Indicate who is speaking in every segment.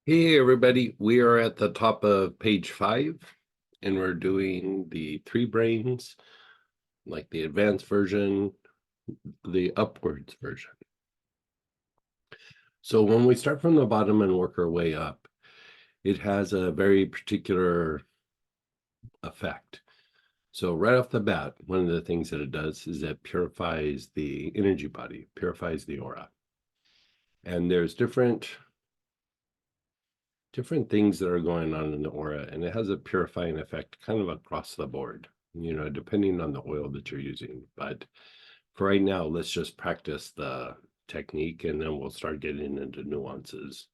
Speaker 1: Hey everybody, we are at the top of page 5 and we're doing the three brains, like the advanced version, the upwards version. So when we start from the bottom and work our way up, it has a very particular effect. So right off the bat, one of the things that it does is it purifies the energy body, purifies the aura. And there's different things that are going on in the aura, and it has a purifying effect kind of across the board, depending on the oil that you're using. But for right now, let's just practice the technique and then we'll start getting into nuances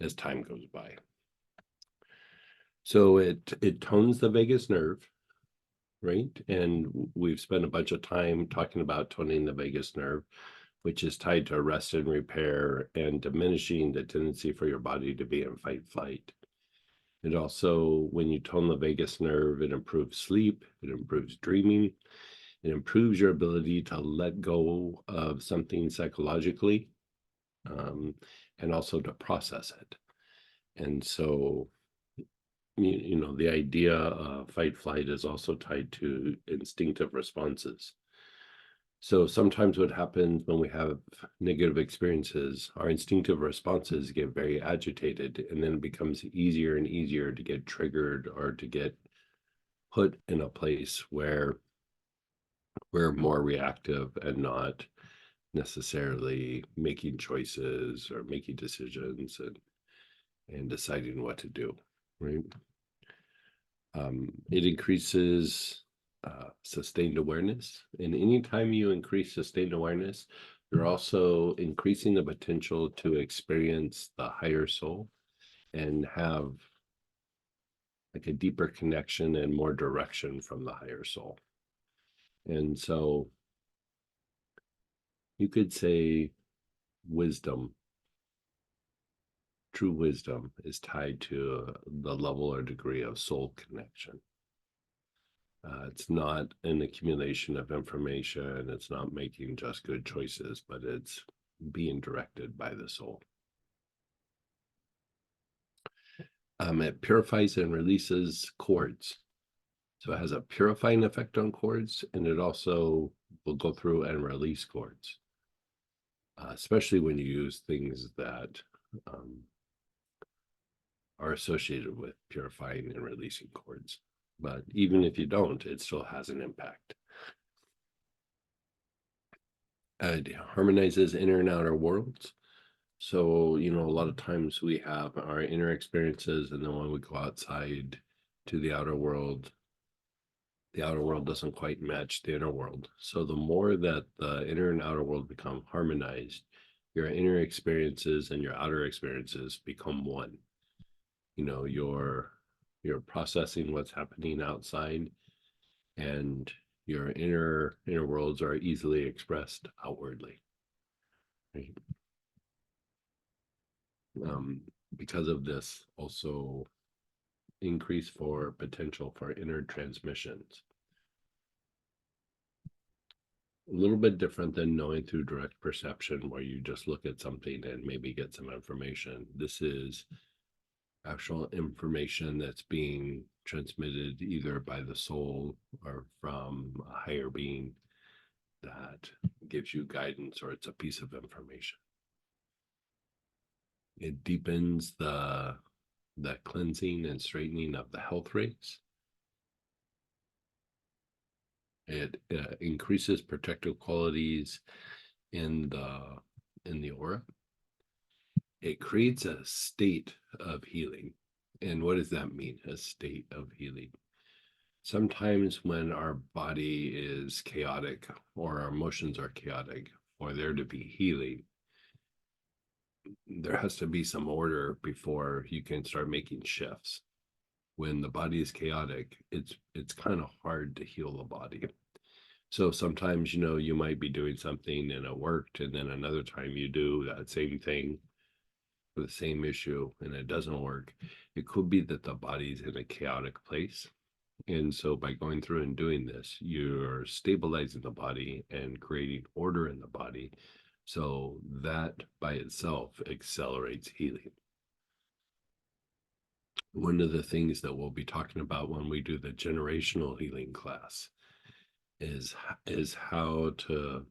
Speaker 1: as time goes by. So it tones the vagus nerve, right? And we've spent a bunch of time talking about toning the vagus nerve, which is tied to rest and repair and diminishing the tendency for your body to be in fight flight. It also, when you tone the vagus nerve, it improves sleep, it improves dreaming, it improves your ability to let go of something psychologically, um, and also to process it. And so, the idea of fight flight is also tied to instinctive responses. So sometimes what happens when we have negative experiences, our instinctive responses get very agitated, and then it becomes easier and easier to get triggered or to get put in a place where we're more reactive and not necessarily making choices or making decisions and deciding what to do, right? It increases sustained awareness. And anytime you increase sustained awareness, you're also increasing the potential to experience the higher soul and have like a deeper connection and more direction from the higher soul. And so you could say wisdom, true wisdom, is tied to the level or degree of soul connection. It's not an accumulation of information. It's not making just good choices, but it's being directed by the soul. It purifies and releases cords. So it has a purifying effect on cords, and it also will go through and release cords, especially when you use things that um, are associated with purifying and releasing cords. But even if you don't, it still has an impact. It harmonizes inner and outer worlds. So, a lot of times we have our inner experiences, and then when we go outside to the outer world doesn't quite match the inner world. So, the more that the inner and outer world become harmonized, your inner experiences and your outer experiences become one. You're processing what's happening outside, and your inner worlds are easily expressed outwardly. Right? Um, because of this, also increase for potential for inner transmissions. A little bit different than knowing through direct perception, where you just look at something and maybe get some information. This is actual information that's being transmitted either by the soul or from a higher being that gives you guidance, or it's a piece of information. It deepens the cleansing and straightening of the health rays. It increases protective qualities in the aura. It creates a state of healing. And what does that mean? A state of healing. Sometimes when our body is chaotic or our emotions are chaotic, for there to be healing, there has to be some order before you can start making shifts. When the body is chaotic, it's kind of hard to heal the body. So sometimes, you might be doing something and it worked, and then another time you do that same thing for the same issue and it doesn't work. It could be that the body's in a chaotic place. And so by going through and doing this, you're stabilizing the body and creating order in the body. So that by itself accelerates healing. one of the things that we'll be talking about when we do the generational healing class is is how to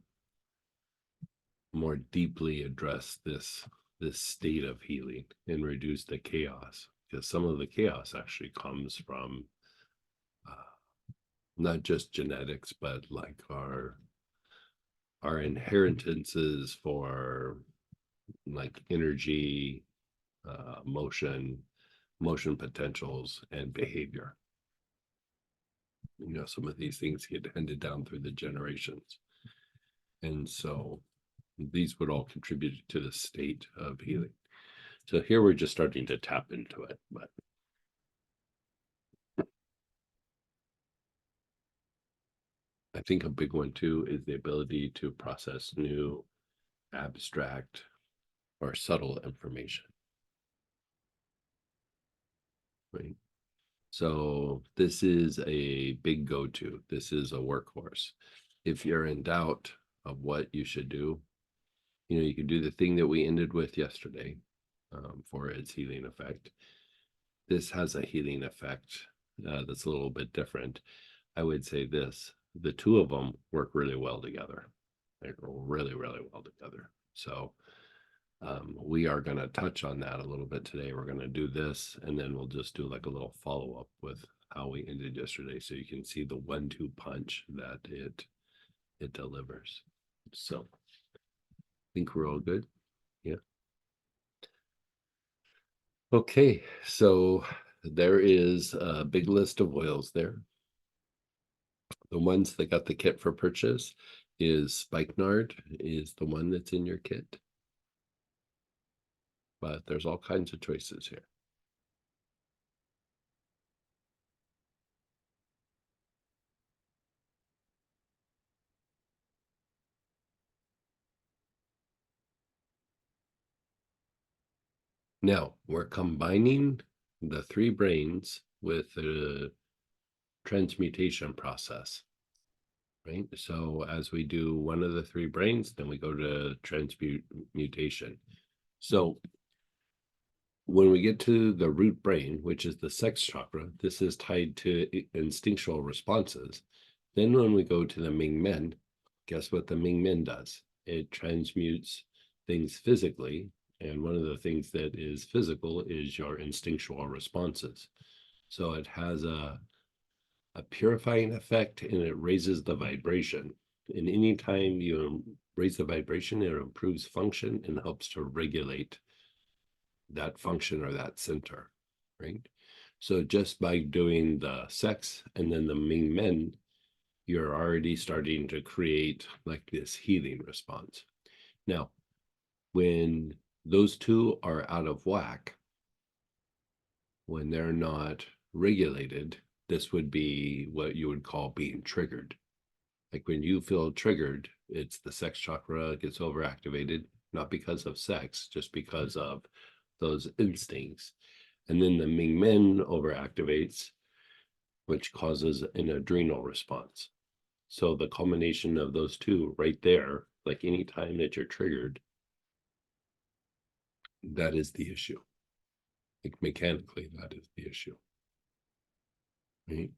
Speaker 1: more deeply address this state of healing and reduce the chaos, because some of the chaos actually comes from not just genetics, but like our inheritances for like energy, motion potentials, and behavior. Some of these things get handed down through the generations, and so these would all contribute to the state of healing. So here we're just starting to tap into it, but I think a big one too is the ability to process new abstract or subtle information, right? So this is a big go-to. This is a workhorse. If you're in doubt of what you should do, you can do the thing that we ended with yesterday, for its healing effect. This has a healing effect that's a little bit different. I would say the two of them work really well together. They go really, really well together. So we are going to touch on that a little bit today. We're going to do this, and then we'll just do like a little follow-up with how we ended yesterday, so you can see the 1-2 punch that it delivers. So I think we're all good. Yeah. Okay, so there is a big list of oils there. The ones that got the kit for purchase is Spikenard is the one that's in your kit, but there's all kinds of choices here. Now we're combining the 3 brains with the transmutation process, right? So as we do one of the 3 brains, then we go to transmutation. So when we get to the root brain, which is the sex chakra, this is tied to instinctual responses. Then when we go to the Ming Men, guess what the Ming Men does? It transmutes things physically. And one of the things that is physical is your instinctual responses. So it has a purifying effect, and it raises the vibration. And anytime you raise the vibration, it improves function and helps to regulate that function or that center, right? So just by doing the sex and then the Ming Men, you're already starting to create like this healing response. Now, when those two are out of whack, when they're not regulated, this would be what you would call being triggered. Like when you feel triggered, it's the sex chakra gets overactivated, not because of sex, just because of those instincts. And then the Ming Men overactivates, which causes an adrenal response. So the culmination of those two right there, like any time that you're triggered, that is the issue. Like mechanically, that is the issue. Right?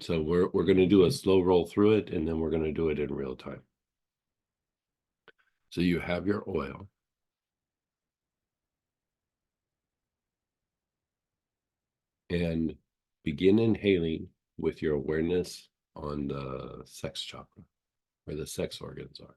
Speaker 1: So we're going to do a slow roll through it, and then we're going to do it in real time. So you have your oil. And begin inhaling with your awareness on the sex chakra, where the sex organs are.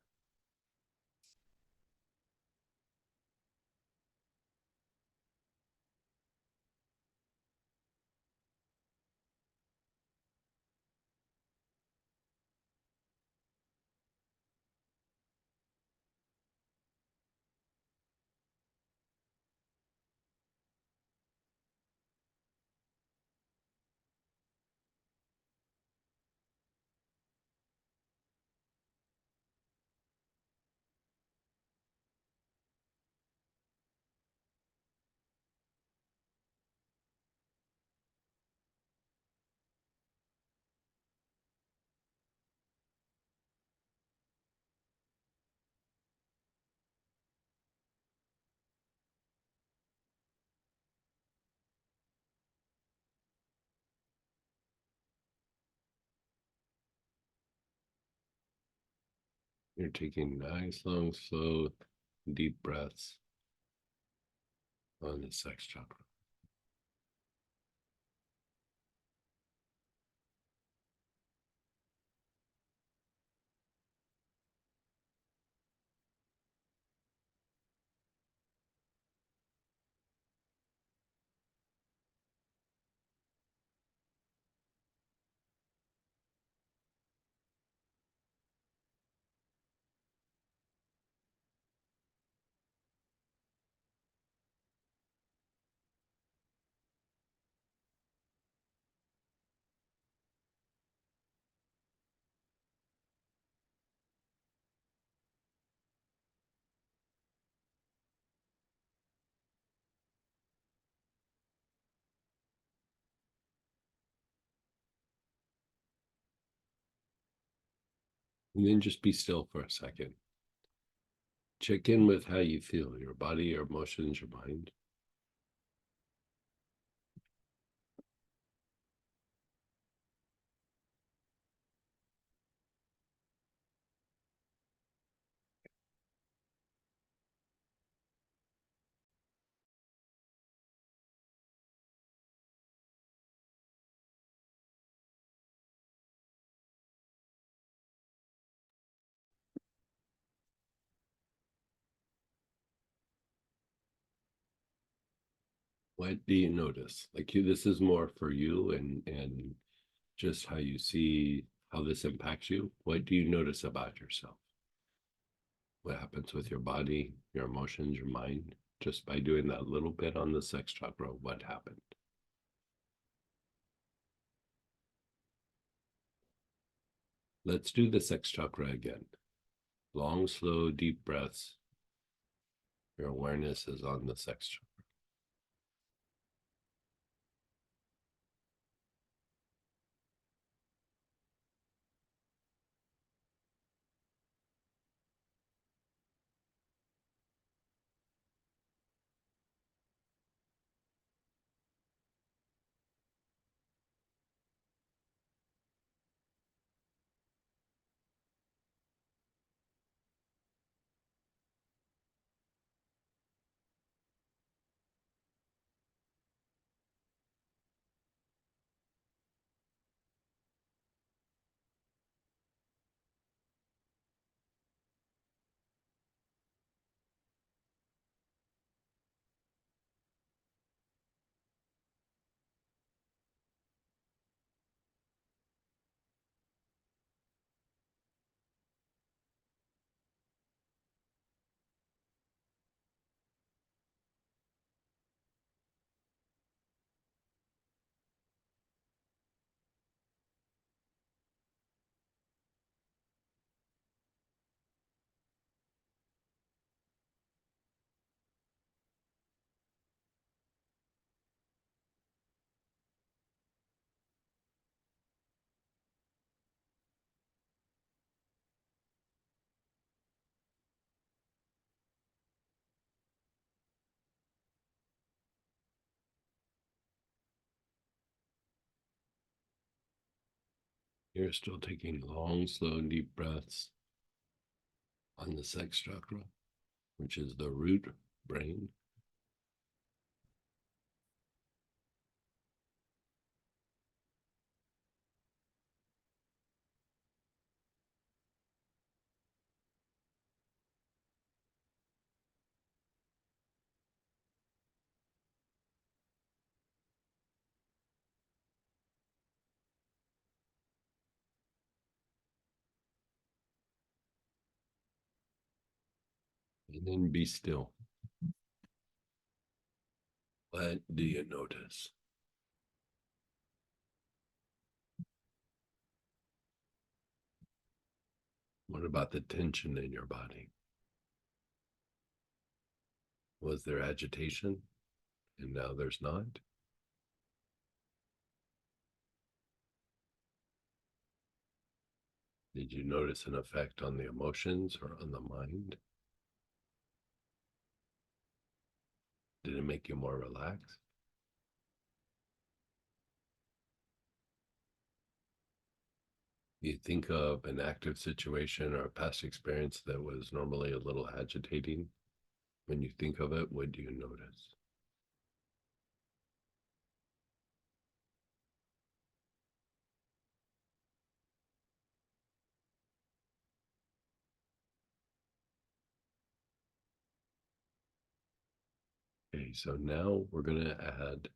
Speaker 1: You're taking nice, long, slow, deep breaths on the sex chakra. And then just be still for a second. Check in with how you feel, your body, your emotions, your mind. What do you notice? Like you, this is more for you and just how you see how this impacts you. What do you notice about yourself? What happens with your body, your emotions, your mind? Just by doing that little bit on the sex chakra, what happened? Let's do the sex chakra again. Long, slow, deep breaths. Your awareness is on the sex chakra. You're still taking long, slow, deep breaths on the sex chakra, which is the root brain. And then be still. What do you notice? What about the tension in your body? Was there agitation and now there's not? Did you notice an effect on the emotions or on the mind? Did it make you more relaxed? You think of an active situation or a past experience that was normally a little agitating. When you think of it, what do you notice? Okay, so now we're going to add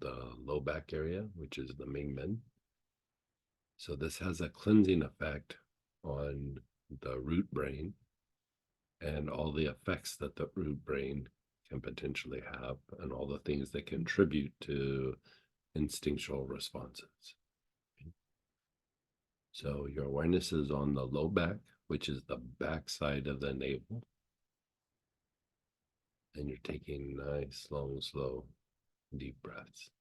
Speaker 1: the low back area, which is the Mingmen. So this has a cleansing effect on the root brain and all the effects that the root brain can potentially have and all the things that contribute to instinctual responses. So your awareness is on the low back, which is the back side of the navel. And you're taking nice, long, slow, deep breaths.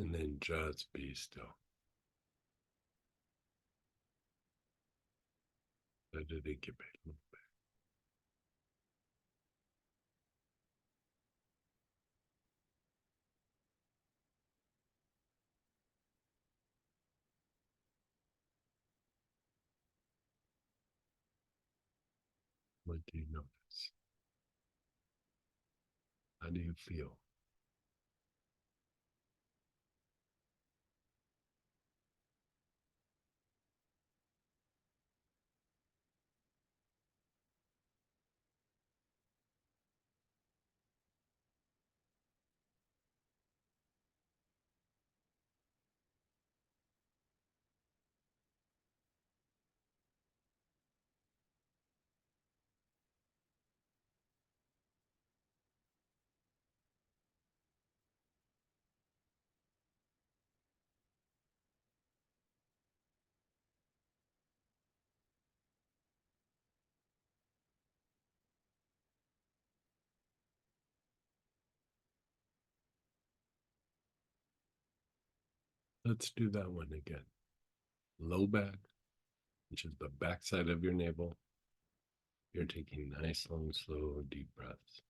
Speaker 1: And then just be still. Let it incubate a little bit. What do you notice? How do you feel? Let's do that one again. Low back, which is the back side of your navel. You're taking nice, long, slow, deep breaths.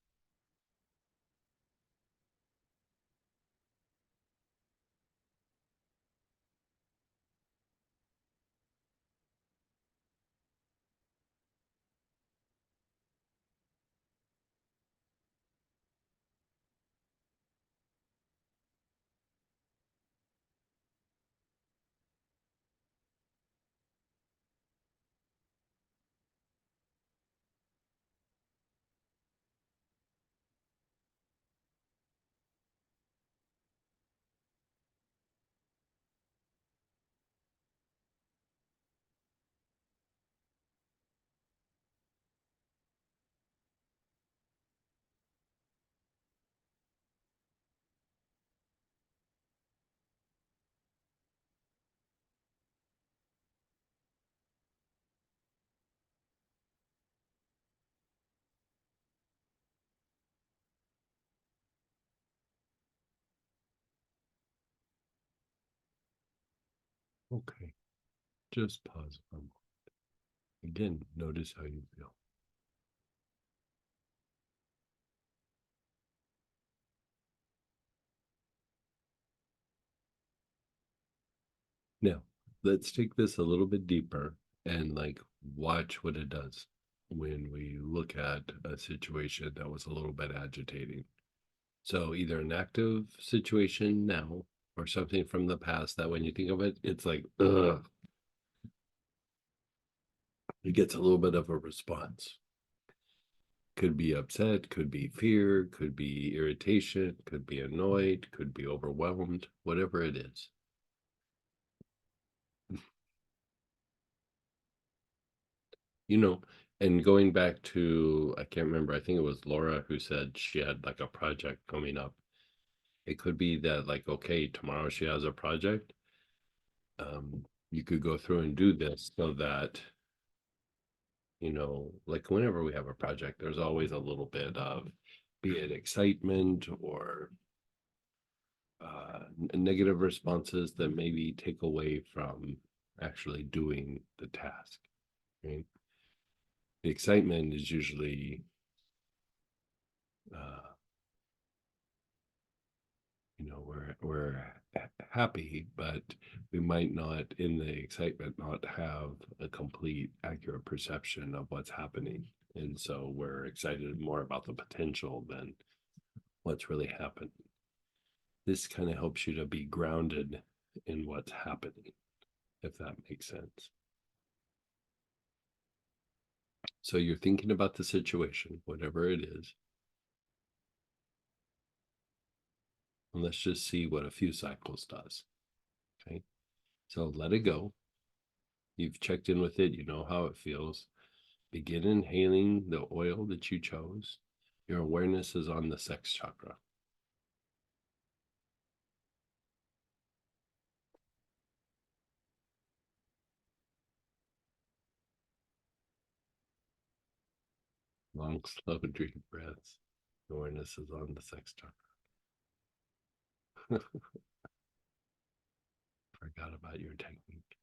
Speaker 1: Okay. Just pause for a moment. Again, notice how you feel. Now, let's take this a little bit deeper and like watch what it does when we look at a situation that was a little bit agitating. So, either an active situation now or something from the past that when you think of it, it's like, ugh, it gets a little bit of a response. Could be upset, could be fear, could be irritation, could be annoyed, could be overwhelmed, whatever it is. You know, and going back to, I can't remember, I think it was Laura who said she had like a project coming up. It could be that, like, okay, tomorrow she has a project. You could go through and do this so that, like whenever we have a project, there's always a little bit of, be it excitement or negative responses that maybe take away from actually doing the task. Right? The excitement is usually, uh, we're happy, but we might not, in the excitement, not have a complete accurate perception of what's happening, and so we're excited more about the potential than what's really happened. This kind of helps you to be grounded in what's happening, if that makes sense. So you're thinking about the situation, whatever it is, and let's just see what a few cycles does. Okay. So let it go. You've checked in with it, you know how it feels. Begin inhaling the oil that you chose. Your awareness is on the sex chakra. Long, slow, deep breaths. Awareness is on the sex chakra. Forgot about your technique.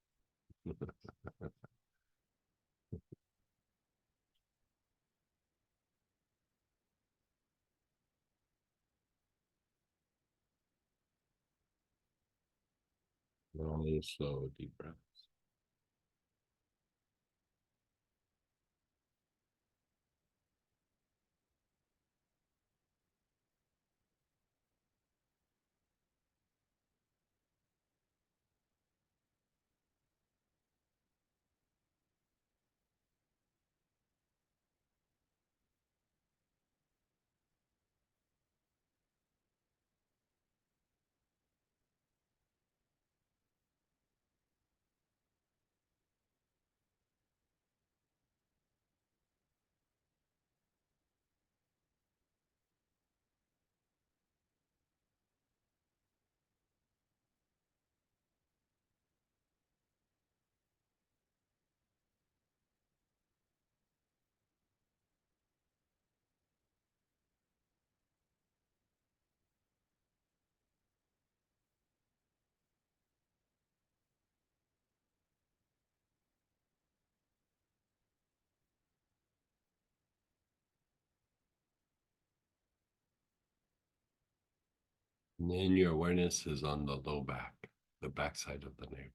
Speaker 1: Long, slow, deep breaths. And then your awareness is on the low back, the backside of the navel.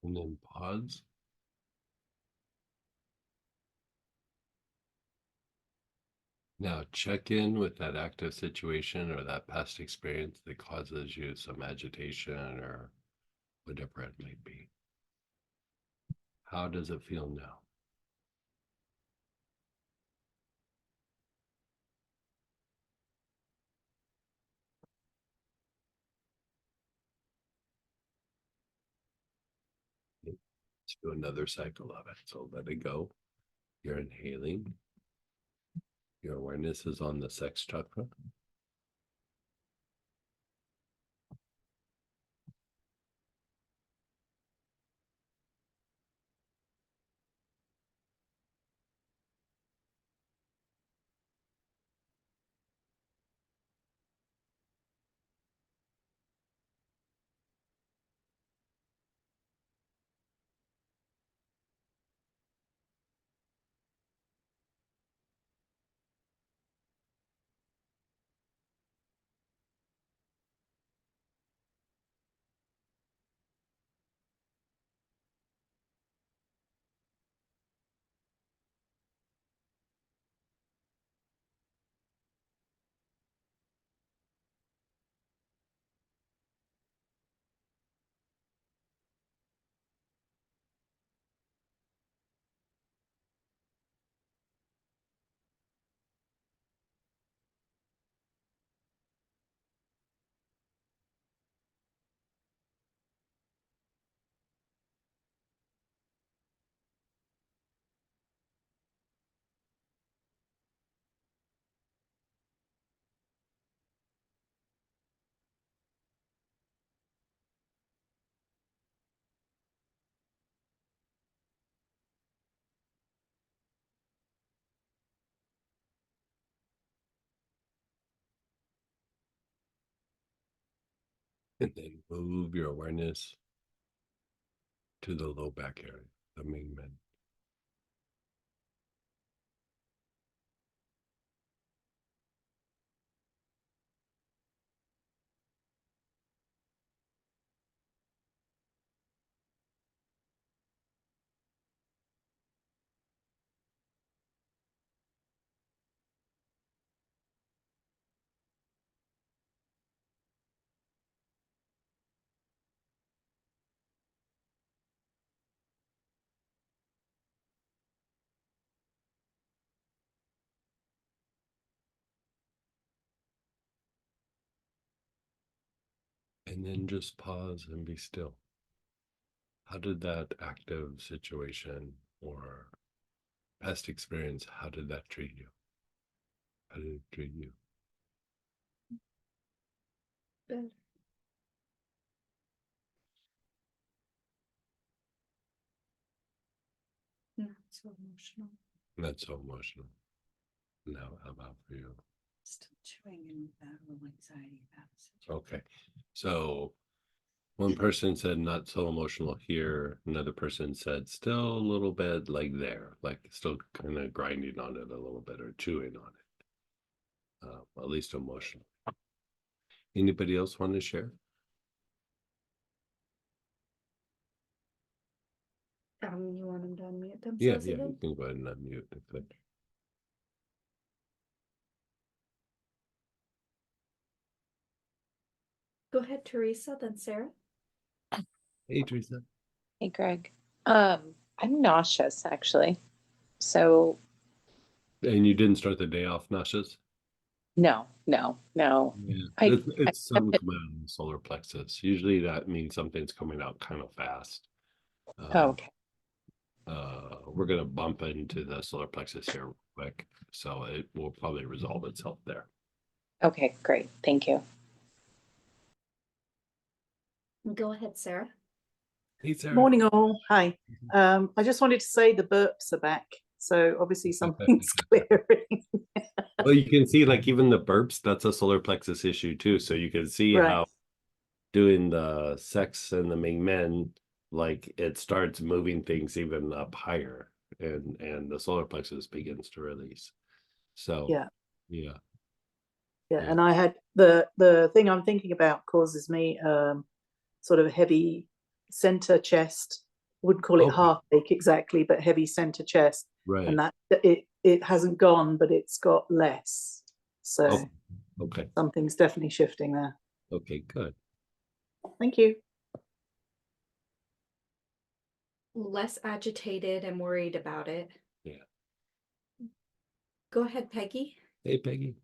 Speaker 1: And then pause. Now check in with that active situation or that past experience that causes you some agitation or whatever it may be. How does it feel now? Let's do another cycle of it. So let it go. You're inhaling. Your awareness is on the sex chakra. And then move your awareness to the low back area, the main men. And then just pause and be still. How did that active situation or past experience, how did that treat you? How did it treat you?
Speaker 2: Good. Not so emotional.
Speaker 1: Not so emotional. Now, how about for you?
Speaker 2: Still chewing and battle anxiety about the situation.
Speaker 1: Okay. So one person said not so emotional here. Another person said still a little bit like there, like still kind of grinding on it a little bit or chewing on it. At least emotional. Anybody else want to share?
Speaker 2: You want them to unmute
Speaker 1: Yeah,
Speaker 2: themselves
Speaker 1: you
Speaker 2: again?
Speaker 1: can go ahead and unmute if that.
Speaker 2: Go ahead, Teresa, then Sarah.
Speaker 1: Hey, Teresa.
Speaker 3: Hey, Greg. I'm nauseous actually. So
Speaker 1: And you didn't start the day off nauseous?
Speaker 3: no.
Speaker 1: Yeah,
Speaker 3: I,
Speaker 1: it's something coming out of the solar plexus. Usually that means something's coming out kind of fast.
Speaker 3: okay.
Speaker 1: We're gonna bump into the solar plexus here real quick, so it will probably resolve itself there.
Speaker 3: Okay, great. Thank you.
Speaker 2: Go ahead, Sarah.
Speaker 1: Hey, Sarah.
Speaker 4: Morning all. Hi. I just wanted to say the burps are back. So obviously something's clearing.
Speaker 1: Well, you can see like even the burps, that's a solar plexus issue too. So you can see
Speaker 4: Right.
Speaker 1: how doing the sex and the Ming Men, like it starts moving things even up higher and the solar plexus begins to release. So
Speaker 4: Yeah.
Speaker 1: yeah.
Speaker 4: Yeah.
Speaker 1: Yeah.
Speaker 4: And I had the thing I'm thinking about causes me sort of a heavy center chest wouldn't call it
Speaker 1: Okay.
Speaker 4: heartache exactly, but heavy center chest.
Speaker 1: Right.
Speaker 4: And that it hasn't gone, but it's got less. So
Speaker 1: Oh, okay.
Speaker 4: something's definitely shifting there.
Speaker 1: Okay, good.
Speaker 4: Thank you.
Speaker 2: Less agitated and worried about it.
Speaker 1: Yeah.
Speaker 2: Go ahead, Peggy.
Speaker 1: Hey, Peggy.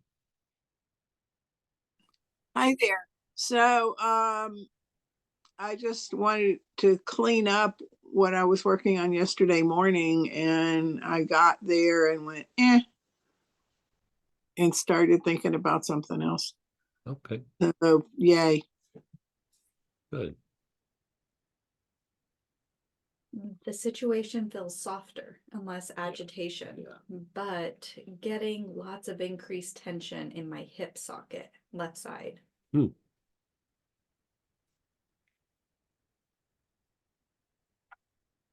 Speaker 5: Hi there. So, I just wanted to clean up what I was working on yesterday morning, and I got there and went, and started thinking about something else.
Speaker 1: Okay,
Speaker 5: So, yay.
Speaker 1: good.
Speaker 2: The situation feels softer and less agitation,
Speaker 1: Yeah.
Speaker 2: but getting lots of increased tension in my hip socket, left side.
Speaker 1: Hmm.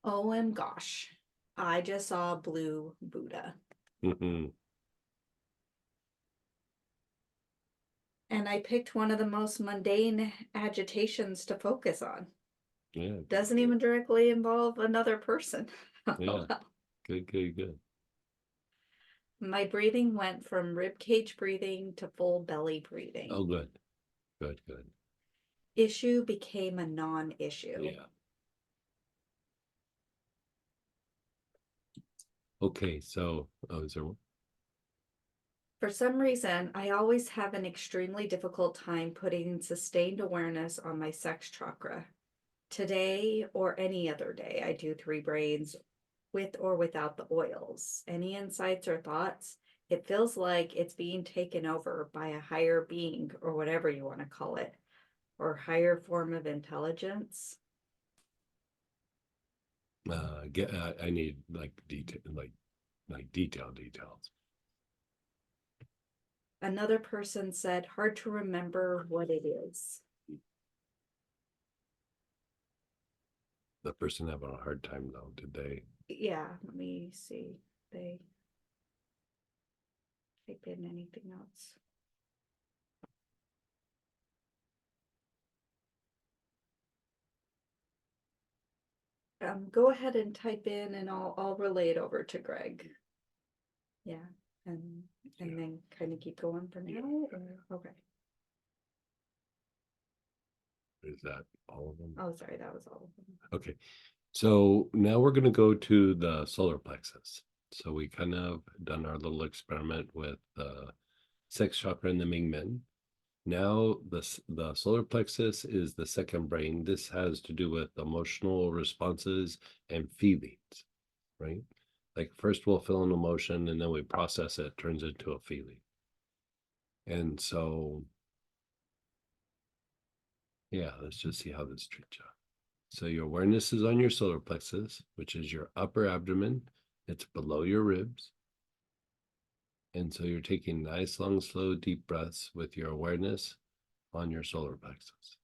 Speaker 2: OM gosh, I just saw blue Buddha.
Speaker 1: Hmm.
Speaker 2: And I picked one of the most mundane agitations to focus on.
Speaker 1: Yeah.
Speaker 2: Doesn't even directly involve another person.
Speaker 1: Yeah. Good, good, good.
Speaker 2: My breathing went from rib cage breathing to full belly breathing.
Speaker 1: Oh, good. Good, good.
Speaker 2: Issue became a non-issue.
Speaker 1: Yeah. Okay, so, is there one?
Speaker 2: For some reason, I always have an extremely difficult time putting sustained awareness on my sex chakra. Today or any other day, I do 3 brains with or without the oils. Any insights or thoughts? It feels like it's being taken over by a higher being or whatever you want to call it, or higher form of intelligence.
Speaker 1: I need like detail, like details.
Speaker 2: Another person said, hard to remember what it is.
Speaker 1: The person having a hard time though, did they?
Speaker 2: Yeah, let me see. They type in anything else. Go ahead and type in and I'll relay it over to Greg. Yeah, and
Speaker 1: Yeah.
Speaker 2: then kind of keep going for now, or okay.
Speaker 1: Is that all of them?
Speaker 2: Oh, sorry, that was all of them.
Speaker 1: Okay, so now we're gonna go to the solar plexus. So we kind of done our little experiment with the sex chakra and the Ming Men. Now the solar plexus is the second brain. This has to do with emotional responses and feelings, right? Like first we'll feel an emotion and then we process it, turns into a feeling. And so, yeah, let's just see how this treats you. So your awareness is on your solar plexus, which is your upper abdomen. It's below your ribs. And so you're taking nice, long, slow, deep breaths with your awareness on your solar plexus.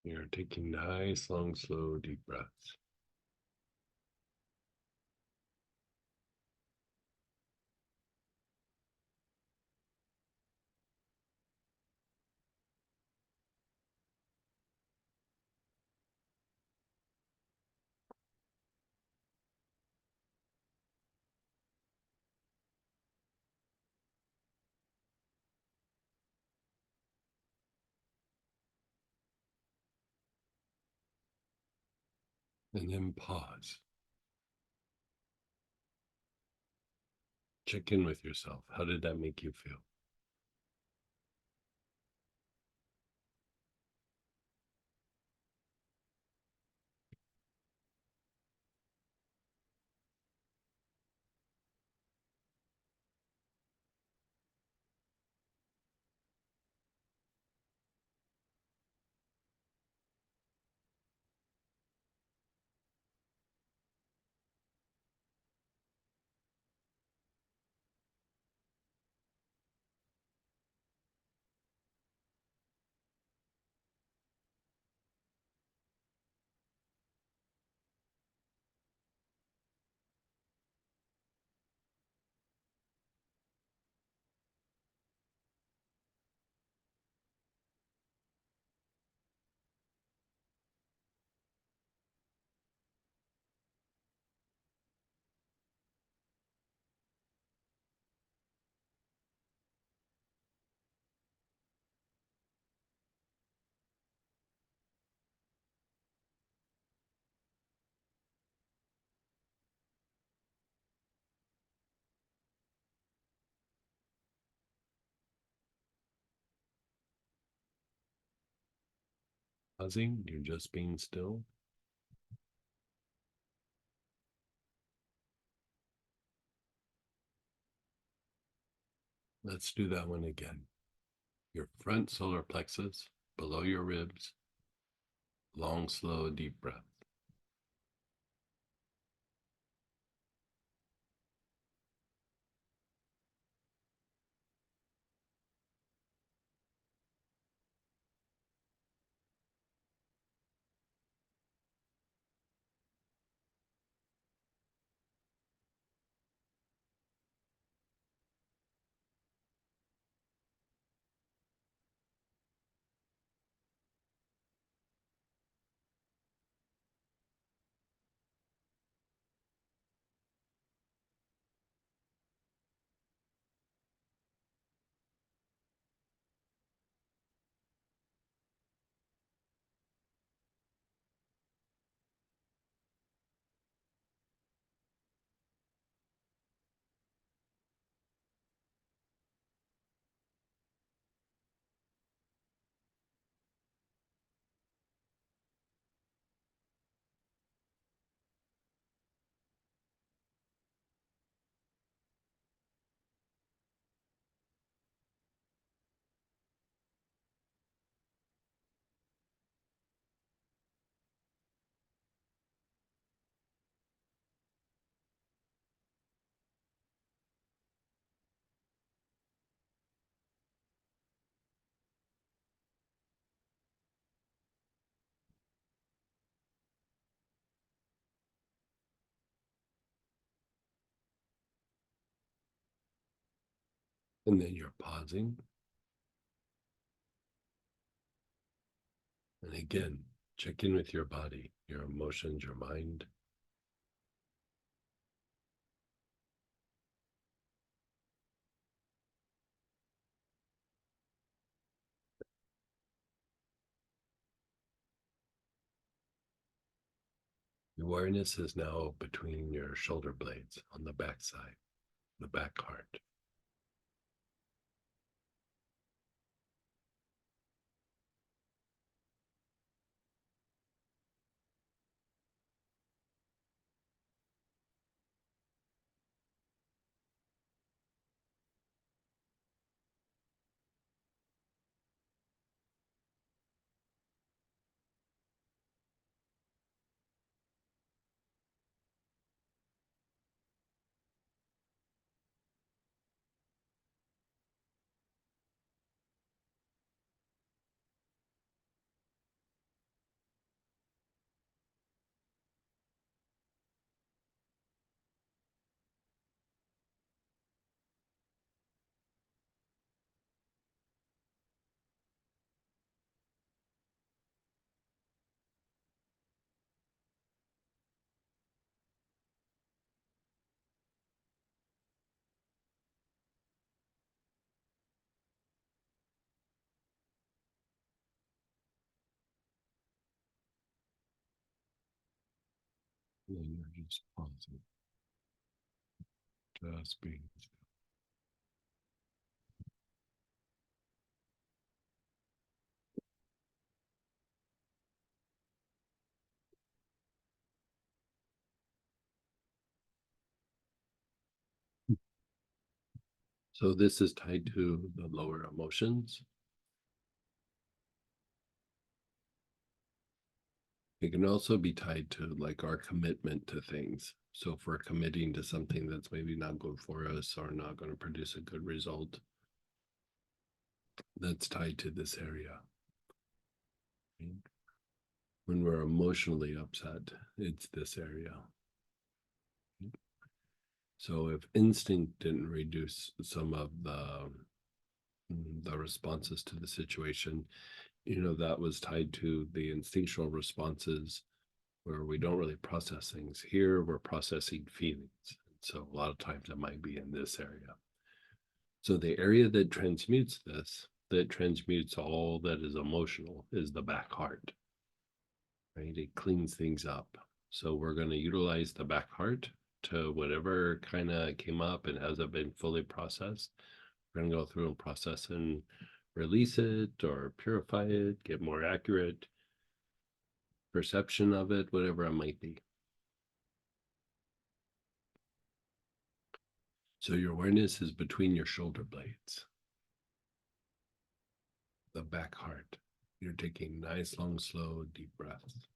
Speaker 1: You're taking nice, long, slow, deep breaths. And then pause. Check in with yourself. How did that make you feel? Pausing, you're just being still. Let's do that one again. Your front solar plexus, below your ribs, long, slow, deep breath. And then you're pausing. And again, check in with your body, your emotions, your mind. Awareness is now between your shoulder blades on the back side, the back heart. then you're just pausing. Just being still. So this is tied to the lower emotions. It can also be tied to like our commitment to things. So if we're committing to something that's maybe not good for us or not going to produce a good result, that's tied to this area. When we're emotionally upset, it's this area. So if instinct didn't reduce some of the responses to the situation, that was tied to the instinctual responses where we don't really process things. Here we're processing feelings. So a lot of times it might be in this area. So the area that transmutes this, that transmutes all that is emotional, is the back heart. Right? It cleans things up. So we're going to utilize the back heart to whatever kind of came up and hasn't been fully processed. We're going to go through and process and release it or purify it, get more accurate perception of it, whatever it might be. So your awareness is between your shoulder blades, the back heart. You're taking nice, long, slow, deep breaths.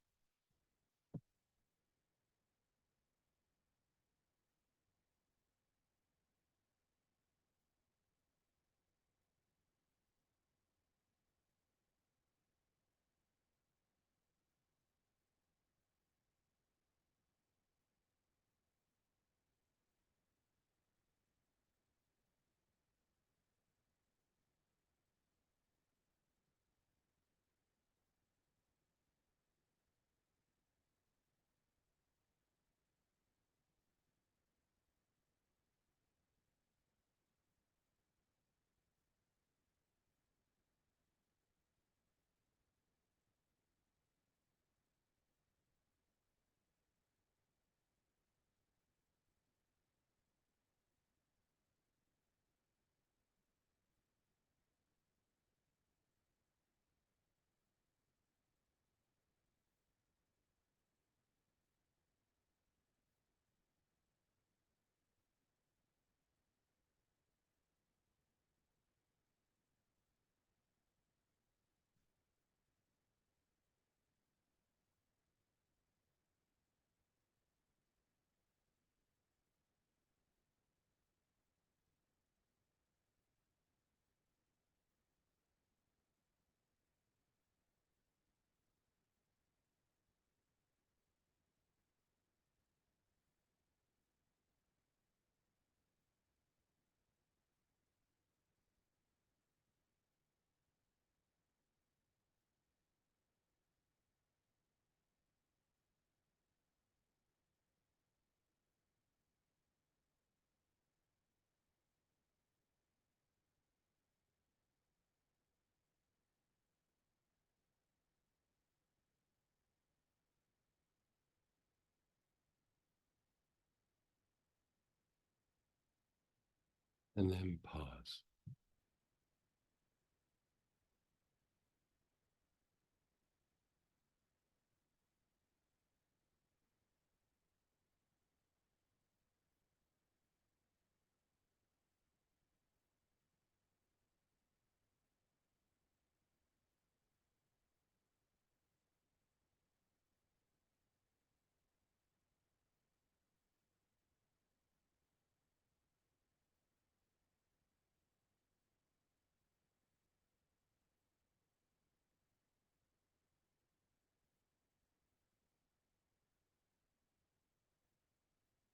Speaker 1: And then pause.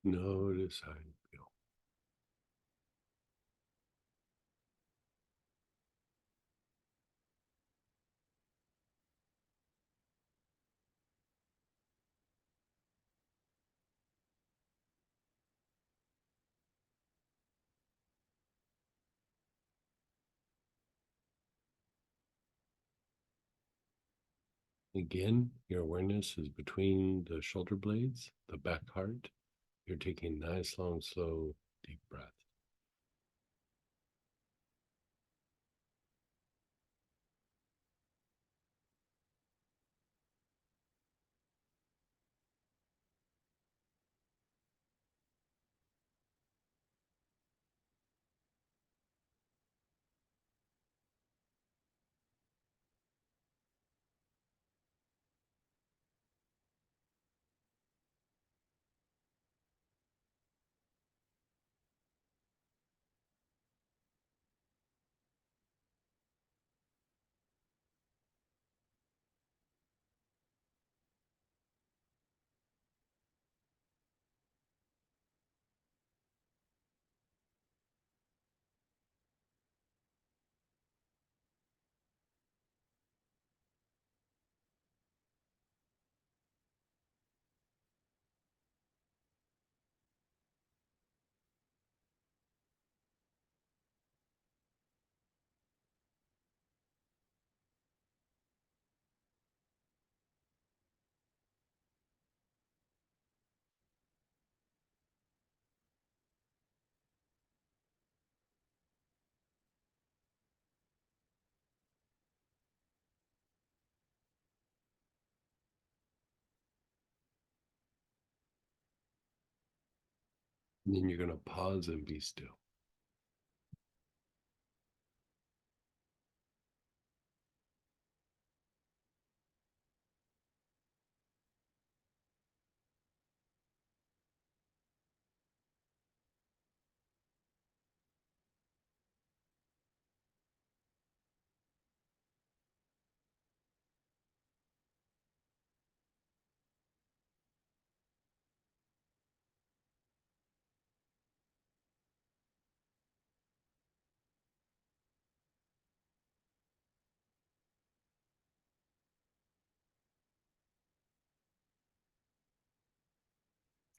Speaker 1: Notice how you feel. Again, your awareness is between the shoulder blades, the back heart. You're taking nice, long, slow, deep breath. And then you're going to pause and be still.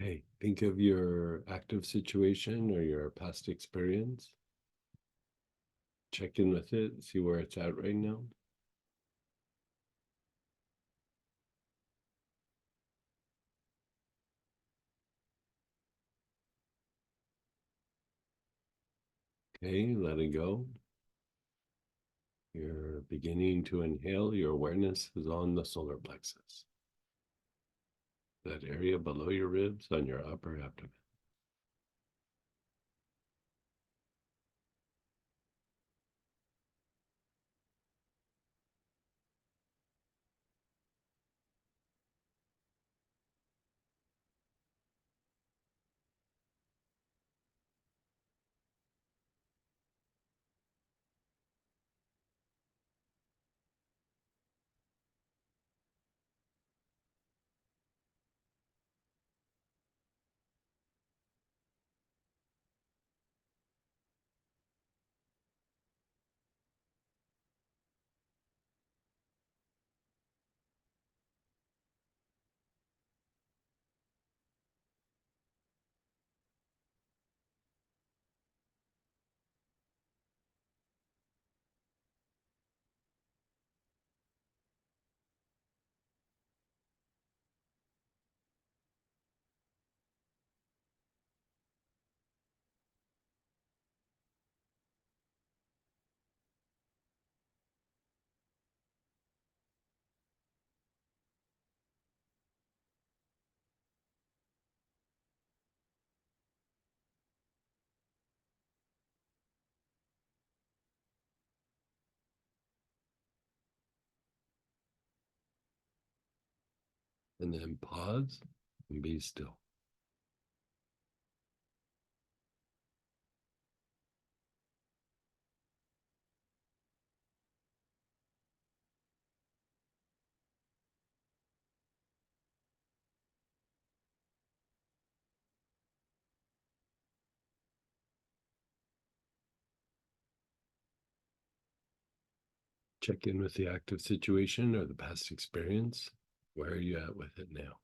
Speaker 1: Hey, think of your active situation or your past experience. Check in with it, see where it's at right now. Okay, let it go. You're beginning to inhale. Your awareness is on the solar plexus, that area below your ribs on your upper abdomen. And then pause and be still. Check in with the active situation or the past experience. Where are you at with it now?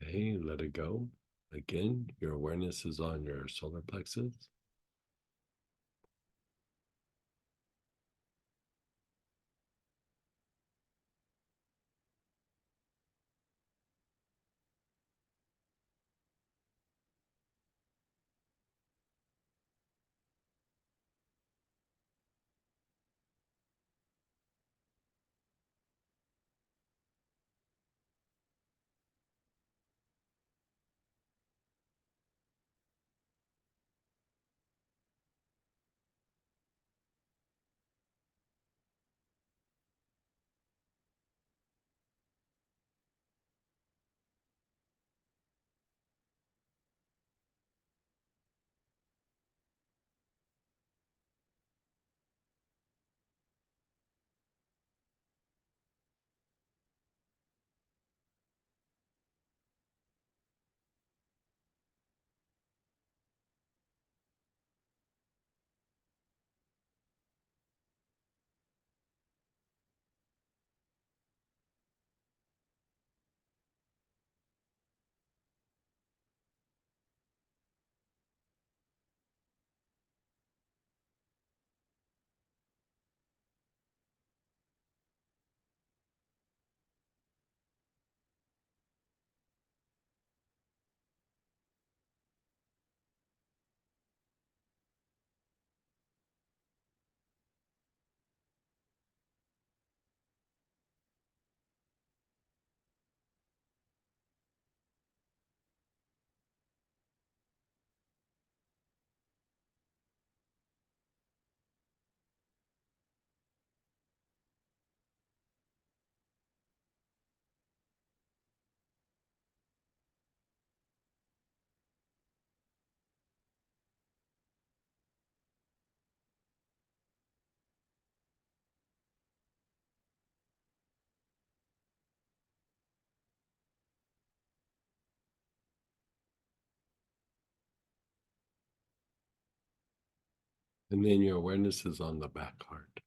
Speaker 1: Okay, let it go. Again, your awareness is on your solar plexus. And then your awareness is on the back heart.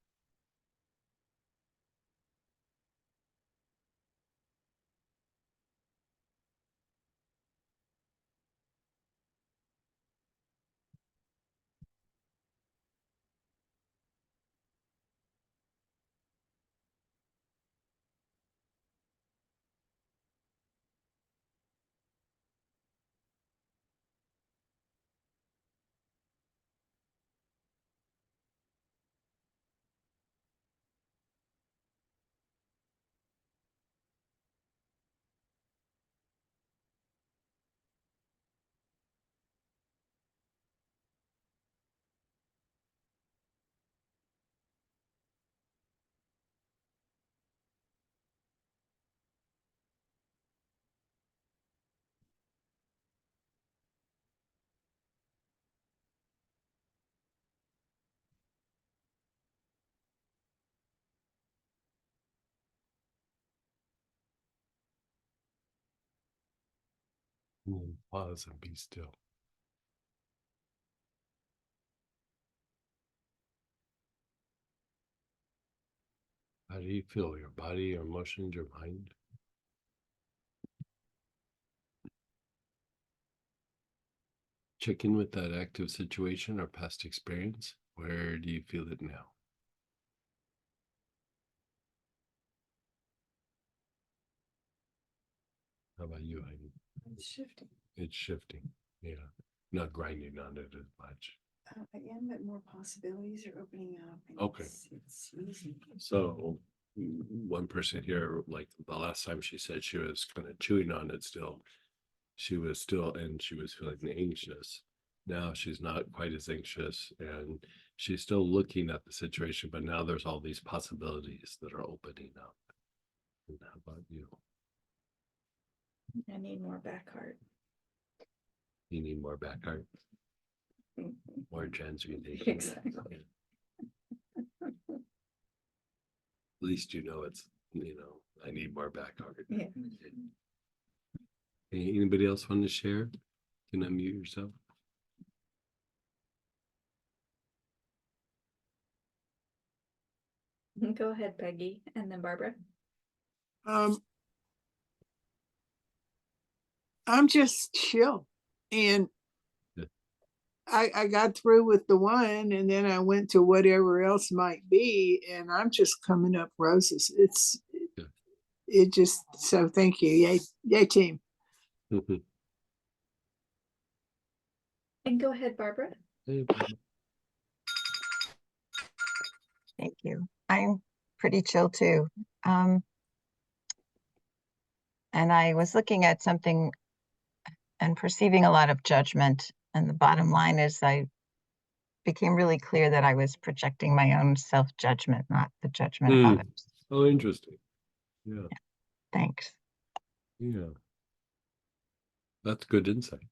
Speaker 1: And then pause and be still. How do you feel? Your body, your emotions, your mind? Check in with that active situation or past experience. Where do you feel it now? How about you, Heidi?
Speaker 6: It's shifting.
Speaker 1: It's shifting. Yeah. Not grinding on it as much.
Speaker 6: Again, but more possibilities are opening up. And
Speaker 1: Okay.
Speaker 6: It's easy.
Speaker 1: So one person here, like the last time she said she was kind of chewing on it still, she was still, and she was feeling anxious. Now she's not quite as anxious and she's still looking at the situation, but now there's all these possibilities that are opening up. And how about you?
Speaker 2: I need more back heart.
Speaker 1: You need more back heart, more transmutation.
Speaker 2: Exactly.
Speaker 1: At least you know it's, I need more back heart.
Speaker 2: Yeah.
Speaker 1: Anybody else want to share? You can unmute yourself.
Speaker 2: Go ahead, Peggy, and then Barbara.
Speaker 5: Um, I'm just chill. And
Speaker 1: Yeah.
Speaker 5: I got through with the one and then I went to whatever else might be and I'm just coming up roses.
Speaker 1: Yeah.
Speaker 5: It just, so thank you. Yay, yay team.
Speaker 1: Mhm.
Speaker 2: And go ahead, Barbara.
Speaker 1: Hey, Barbara.
Speaker 7: Thank you. I'm pretty chill too. Um, and I was looking at something and perceiving a lot of judgment. And the bottom line is I became really clear that I was projecting my own self-judgment, not the judgment of
Speaker 1: Mm.
Speaker 7: others.
Speaker 1: Oh, interesting. Yeah,
Speaker 7: Thanks.
Speaker 1: yeah. That's good insight.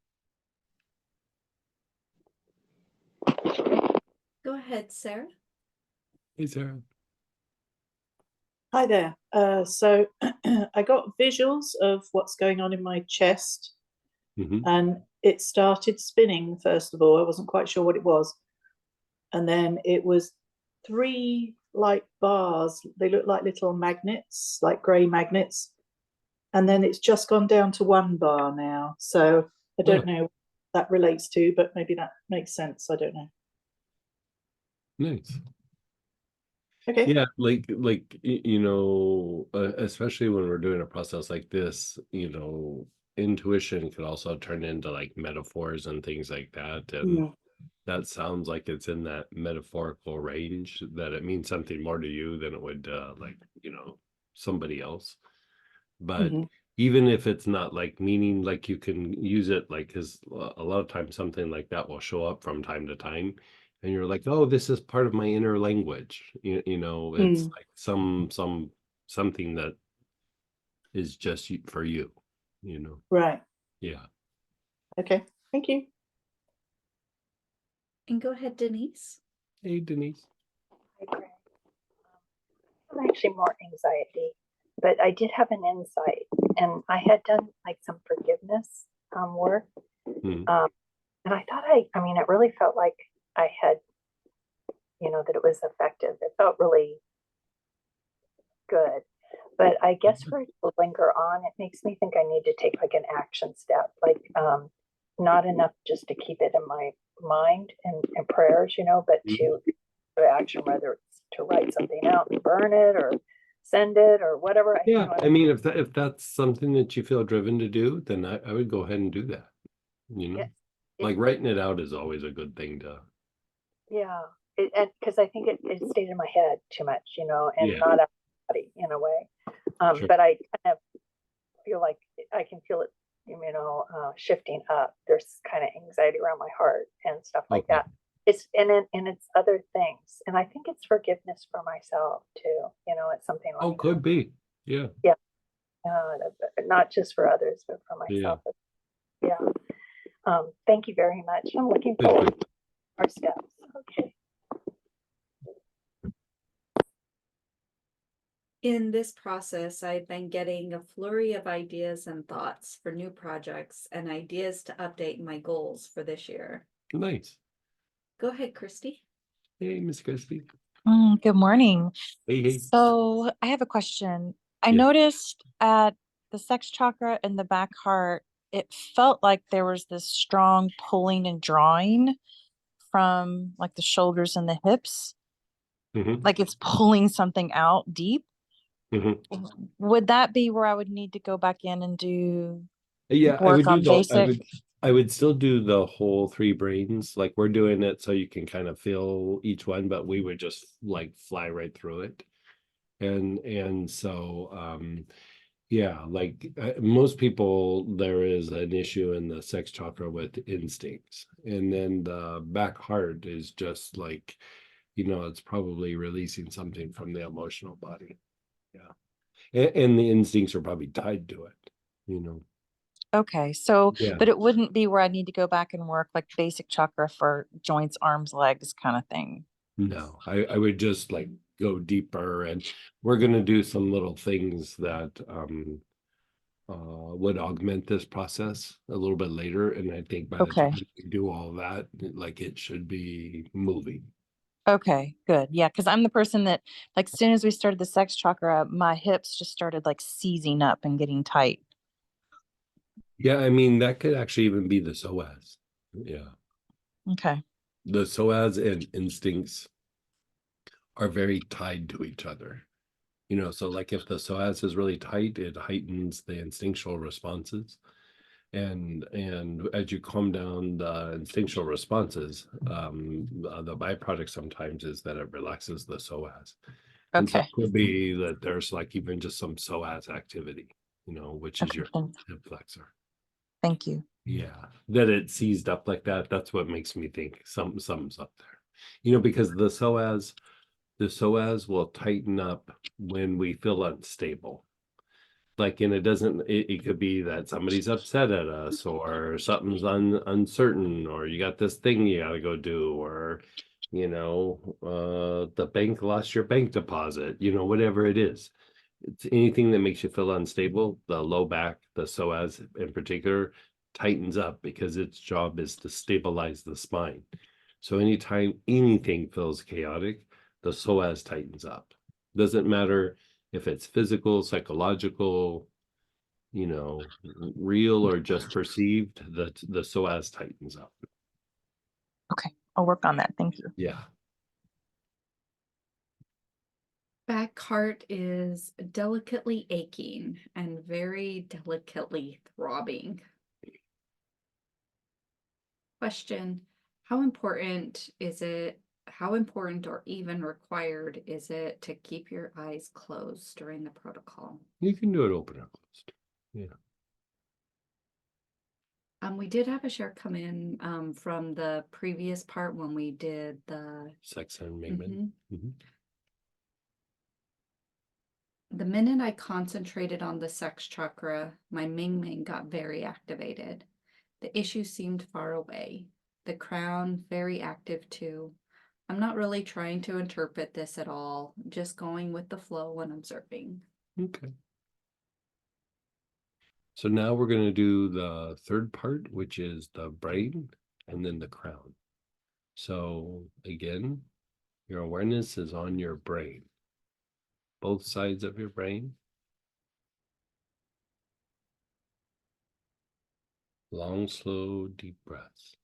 Speaker 2: Go ahead, Sarah.
Speaker 1: Hey, Sarah.
Speaker 4: Hi there. So I got visuals of what's going on in my chest,
Speaker 1: Mhm.
Speaker 4: and it started spinning. First of all, I wasn't quite sure what it was, and then it was 3 like bars. They look like little magnets, like grey magnets, and then it's just gone down to 1 bar now. So I don't know what that relates to, but maybe that makes sense. I don't know.
Speaker 1: Nice.
Speaker 4: Okay.
Speaker 1: Yeah, you know, especially when we're doing a process like this, you know, intuition could also turn into like metaphors and things like that. And
Speaker 4: Mm.
Speaker 1: that sounds like it's in that metaphorical range, that it means something more to you than it would like, you know, somebody else. But
Speaker 4: Mhm.
Speaker 1: even if it's not like meaning, like you can use it like, because a lot of times something like that will show up from time to time and you're like, oh, this is part of my inner language. You know, it's
Speaker 4: Mm.
Speaker 1: like something that is just for you, you know.
Speaker 4: Right.
Speaker 1: Yeah.
Speaker 4: Okay. Thank you.
Speaker 2: And go ahead, Denise.
Speaker 1: Hey, Denise.
Speaker 8: Hi, Greg. I'm actually more anxiety, but I did have an insight, and I had done like some forgiveness work,
Speaker 1: Mhm.
Speaker 8: and I thought I mean, it really felt like I had, you know, that it was effective. It felt really good, but I guess for it to linger on, it makes me think I need to take like an action step, like not enough just to keep it in my mind and prayers, you know, but to action, whether it's to write something out and burn it or send it or whatever.
Speaker 1: Yeah,
Speaker 8: You know,
Speaker 1: I mean, if that's something that you feel driven to do, then I would go ahead and do that. You know,
Speaker 8: Yes,
Speaker 1: like writing it out is always a good thing to.
Speaker 8: yeah, and because I think it stayed in my head too much, you know, and
Speaker 1: Yeah.
Speaker 8: not everybody in a way.
Speaker 1: Sure.
Speaker 8: But I kind of feel like I can feel it, you know, shifting up. There's kind of anxiety around my heart and stuff like
Speaker 1: Okay.
Speaker 8: that. It's and it's other things, and I think it's forgiveness for myself too. You know, it's something like
Speaker 1: Oh,
Speaker 8: that.
Speaker 1: could be. Yeah.
Speaker 8: Not just for others, but for myself. Yeah. Thank you very much. I'm looking
Speaker 1: Good,
Speaker 8: forward
Speaker 1: good.
Speaker 8: to our steps. Okay.
Speaker 2: In this process, I've been getting a flurry of ideas and thoughts for new projects and ideas to update my goals for this year.
Speaker 1: Nice.
Speaker 2: Go ahead, Christy.
Speaker 1: Hey, Miss Christie.
Speaker 9: Good morning.
Speaker 1: Hey, hey.
Speaker 9: So I have a question. I
Speaker 1: Yes.
Speaker 9: noticed at the sex chakra and the back heart, it felt like there was this strong pulling and drawing from like the shoulders and the hips,
Speaker 1: Mhm,
Speaker 9: like it's pulling something out deep.
Speaker 1: mhm.
Speaker 9: Would that be where I would need to go back in and do
Speaker 1: Yeah, I
Speaker 9: work
Speaker 1: would do
Speaker 9: on basic?
Speaker 1: I would still do the whole 3 brains. Like we're doing it so you can kind of feel each one, but we would just like fly right through it. And so yeah, like most people, there is an issue in the sex chakra with instincts, and then the back heart is just like, you know, it's probably releasing something from the emotional body. Yeah, and the instincts are probably tied to it. You know.
Speaker 9: Okay, so
Speaker 1: Yeah.
Speaker 9: but it wouldn't be where I need to go back and work like basic chakra for joints, arms, legs kind of thing.
Speaker 1: No, I would just like go deeper, and we're gonna do some little things that would augment this process a little bit later. And I think by the
Speaker 9: Okay.
Speaker 1: time we do all that, like it should be moving.
Speaker 9: Okay, good. Yeah, because I'm the person that, like, as soon as we started the sex chakra, my hips just started like seizing up and getting tight.
Speaker 1: Yeah, I mean, that could actually even be the psoas. Yeah.
Speaker 9: Okay.
Speaker 1: The psoas and instincts are very tied to each other. So like if the psoas is really tight, it heightens the instinctual responses. And as you calm down the instinctual responses, the byproduct sometimes is that it relaxes the psoas. And so
Speaker 9: Okay.
Speaker 1: it could be that there's like even just some psoas activity, which is
Speaker 9: Okay.
Speaker 1: your hip flexor.
Speaker 9: Thank you.
Speaker 1: Yeah, that it seized up like that. That's what makes me think something's up there. Because the psoas will tighten up when we feel unstable. Like, and it could be that somebody's upset at us, or something's uncertain, or you got this thing you gotta go do, or the bank lost your bank deposit, whatever it is. It's anything that makes you feel unstable. The low back, the psoas in particular, tightens up because its job is to stabilize the spine. So anytime anything feels chaotic, the psoas tightens up. Doesn't matter if it's physical, psychological, real or just perceived, the psoas tightens up.
Speaker 9: Okay. I'll work on that. Thank you.
Speaker 1: Yeah.
Speaker 2: Back heart is delicately aching and very delicately throbbing. Question, how important or even required is it to keep your eyes closed during the protocol?
Speaker 1: You can do it open or closed. Yeah.
Speaker 2: We did have a share come in from the previous part when we did the
Speaker 1: Sex and Mingman. Mhm.
Speaker 2: The minute I concentrated on the sex chakra, my Ming Ming got very activated. The issue seemed far away. The crown, very active too. I'm not really trying to interpret this at all, just going with the flow and observing.
Speaker 1: Okay. So now we're going to do the third part, which is the brain and then the crown. So again, your awareness is on your brain, both sides of your brain. Long, slow, deep breaths.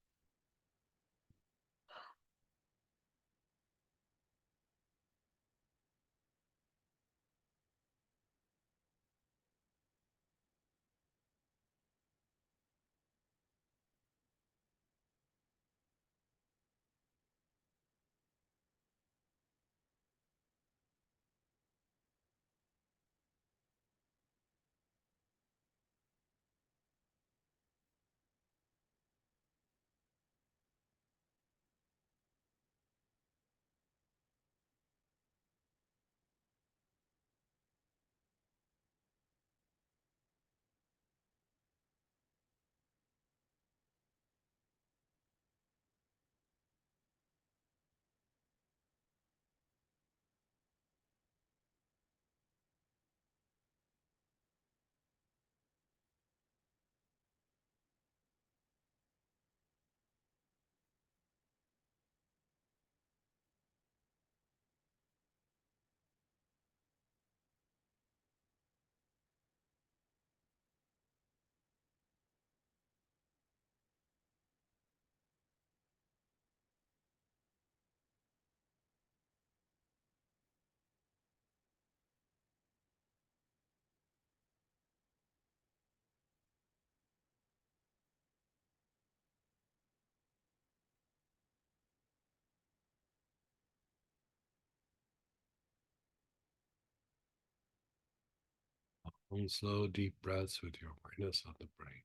Speaker 1: Long, slow, deep breaths with your awareness on the brain.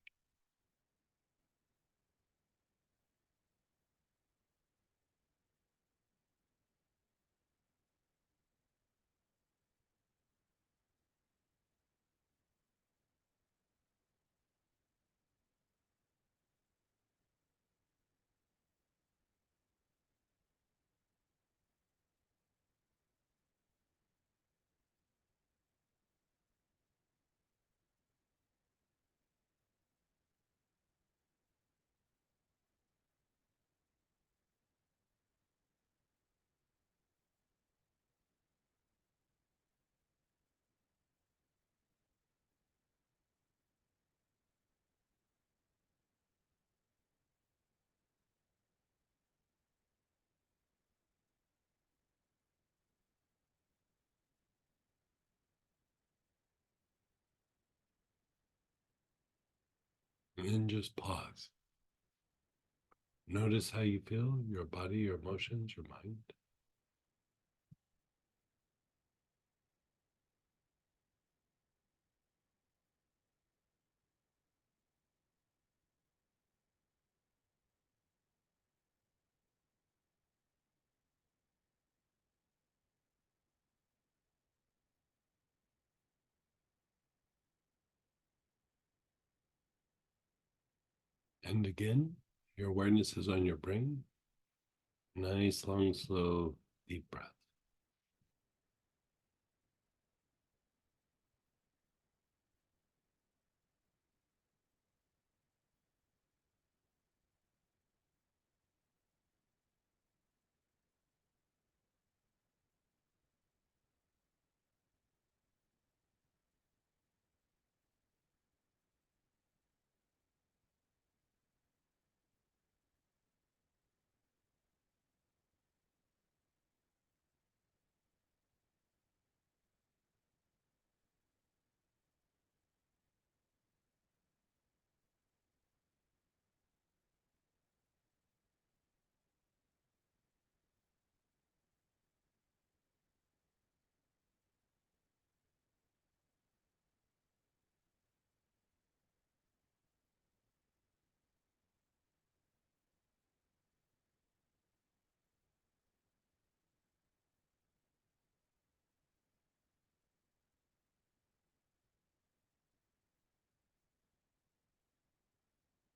Speaker 1: And then just pause. Notice how you feel, your body, your emotions, your mind. And again, your awareness is on your brain. Nice, long, slow, deep breath.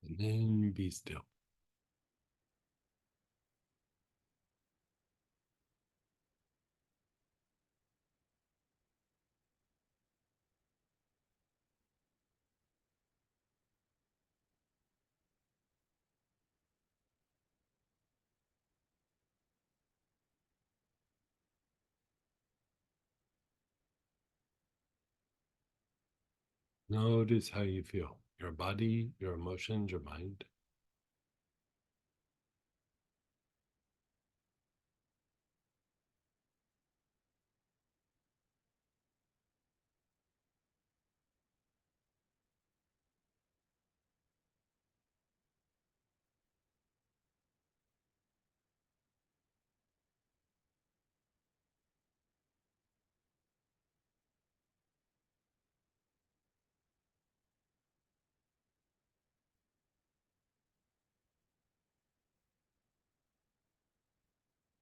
Speaker 1: And then be still. Notice how you feel, your body, your emotions, your mind.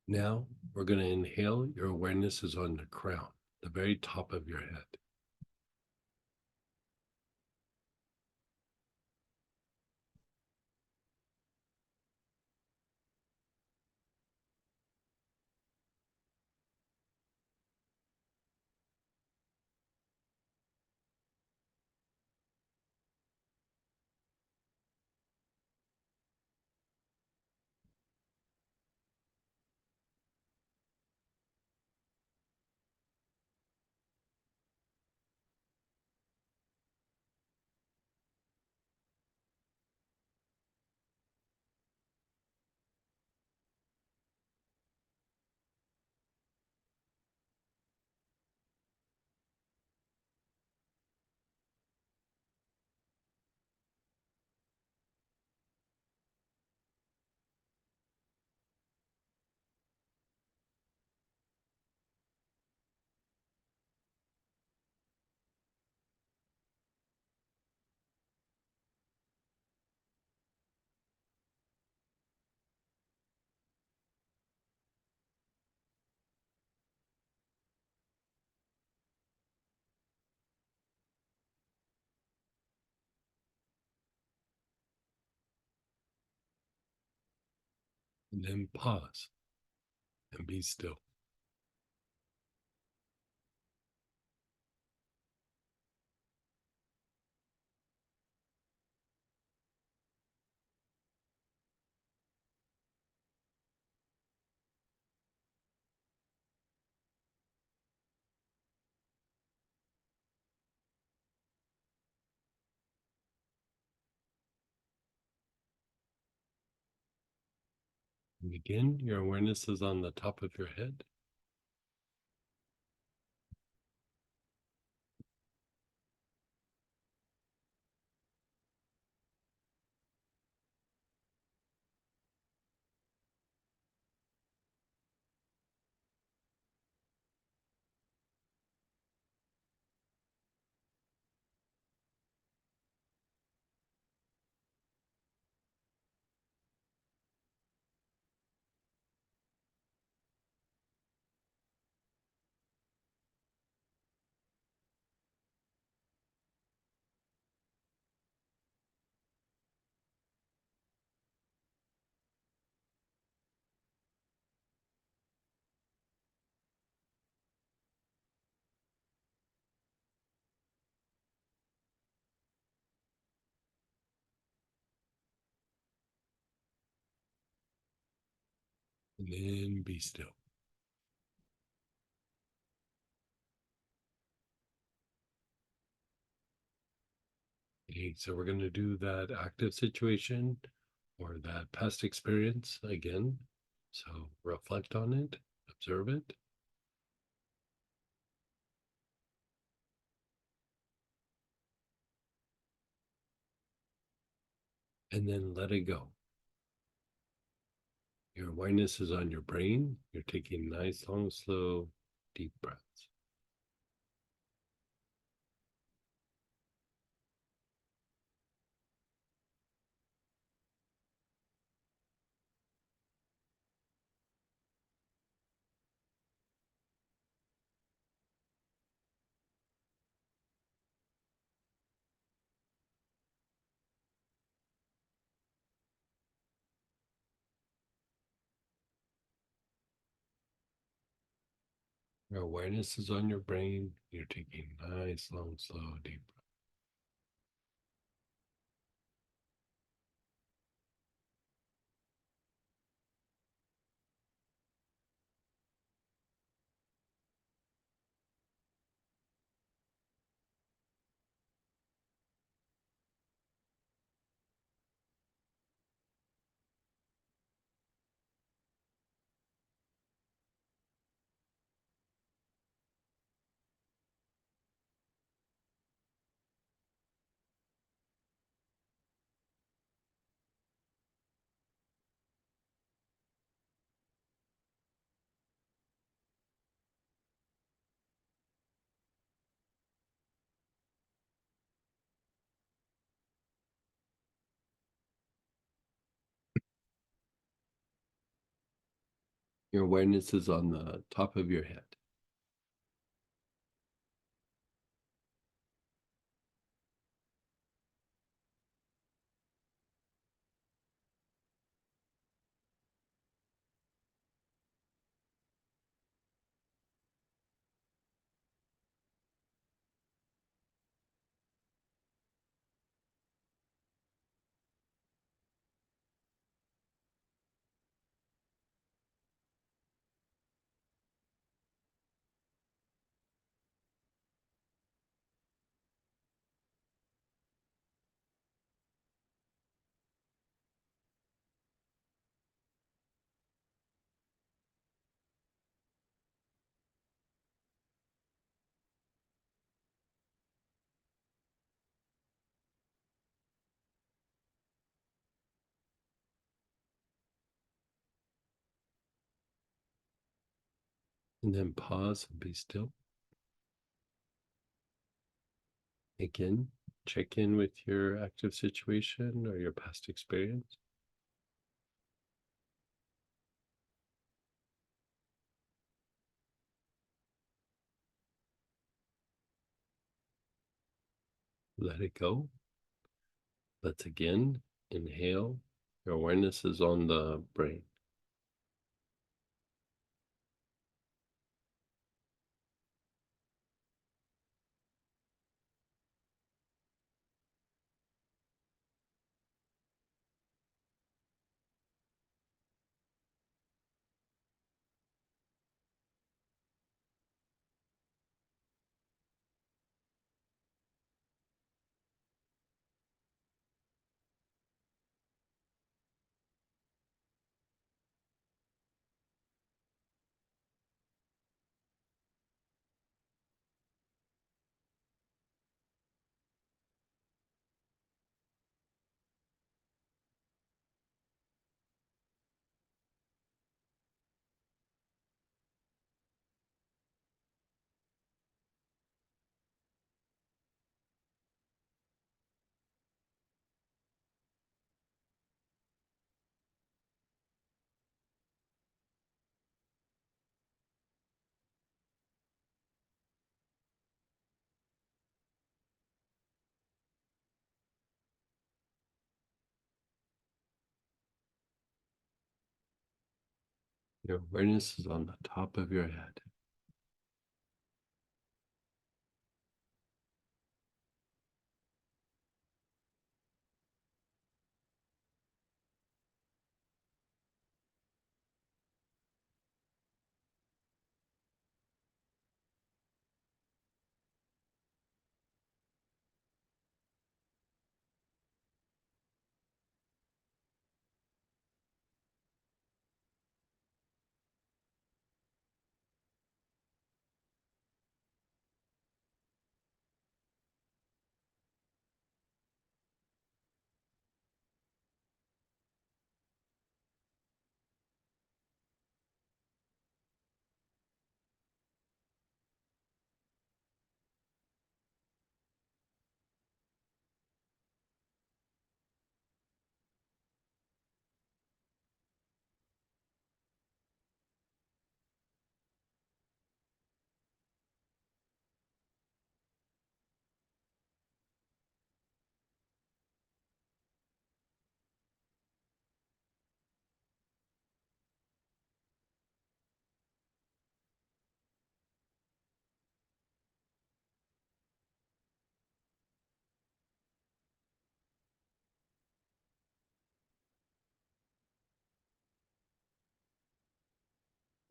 Speaker 1: Now we're going to inhale. Your awareness is on the crown, the very top of your head. And then pause and be still. And again, your awareness is on the top of your head. And then be still. Okay, so we're going to do that active situation or that past experience again. So reflect on it, observe it. And then let it go. Your awareness is on your brain. You're taking nice, long, slow, deep breaths. Your awareness is on your brain. You're taking nice, long, slow, deep breaths. Your awareness is on the top of your head. And then pause and be still. Again, check in with your active situation or your past experience. Let it go. Let's again inhale. Your awareness is on the brain. Your awareness is on the top of your head.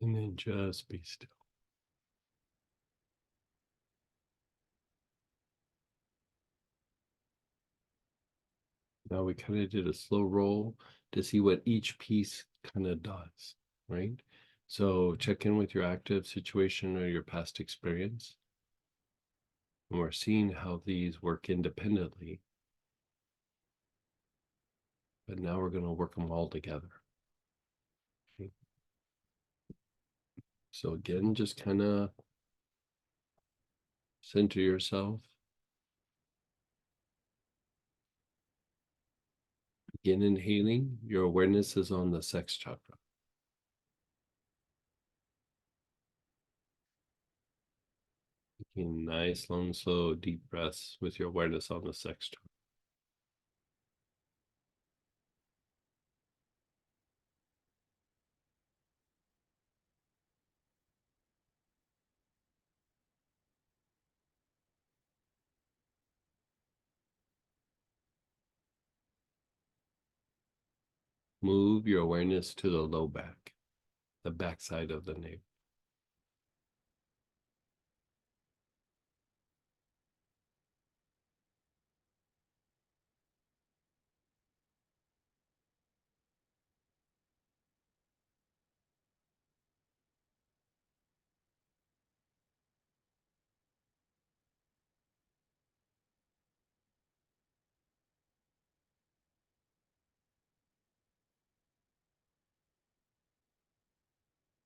Speaker 1: And then just be still. Now we kind of did a slow roll to see what each piece kind of does, right? So check in with your active situation or your past experience. And we're seeing how these work independently. But now we're going to work them all together. Okay. So again, just kind of center yourself. Begin inhaling. Your awareness is on the sex chakra. Taking nice, long, slow, deep breaths with your awareness on the sex chakra. Move your awareness to the low back, the backside of the navel.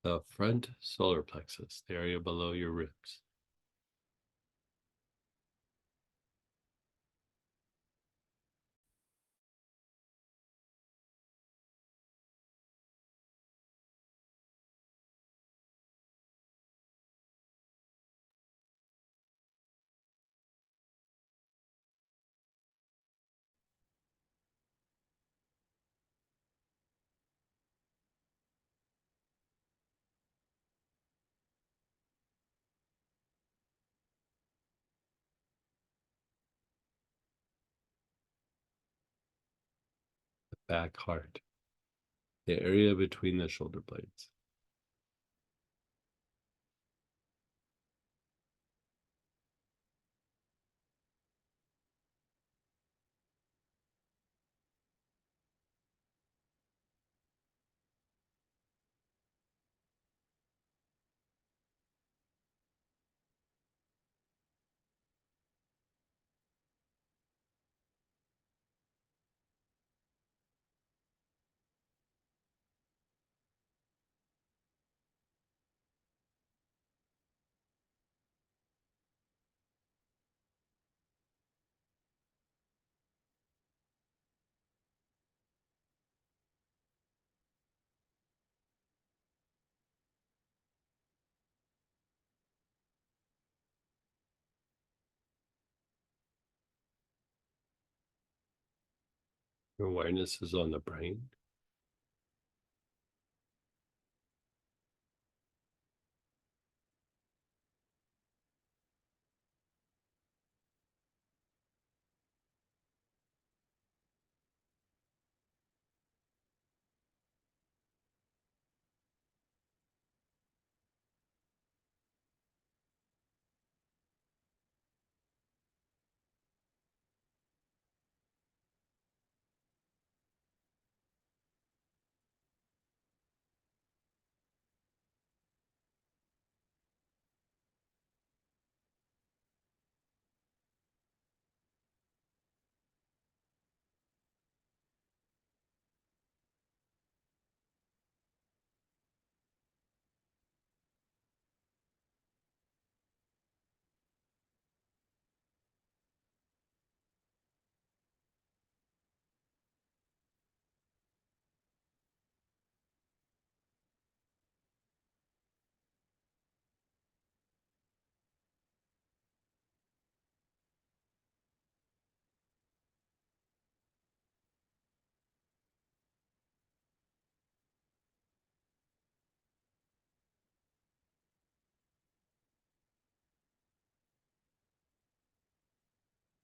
Speaker 1: The front solar plexus, the area below your ribs. The back heart, the area between the shoulder blades. Your awareness is on the brain.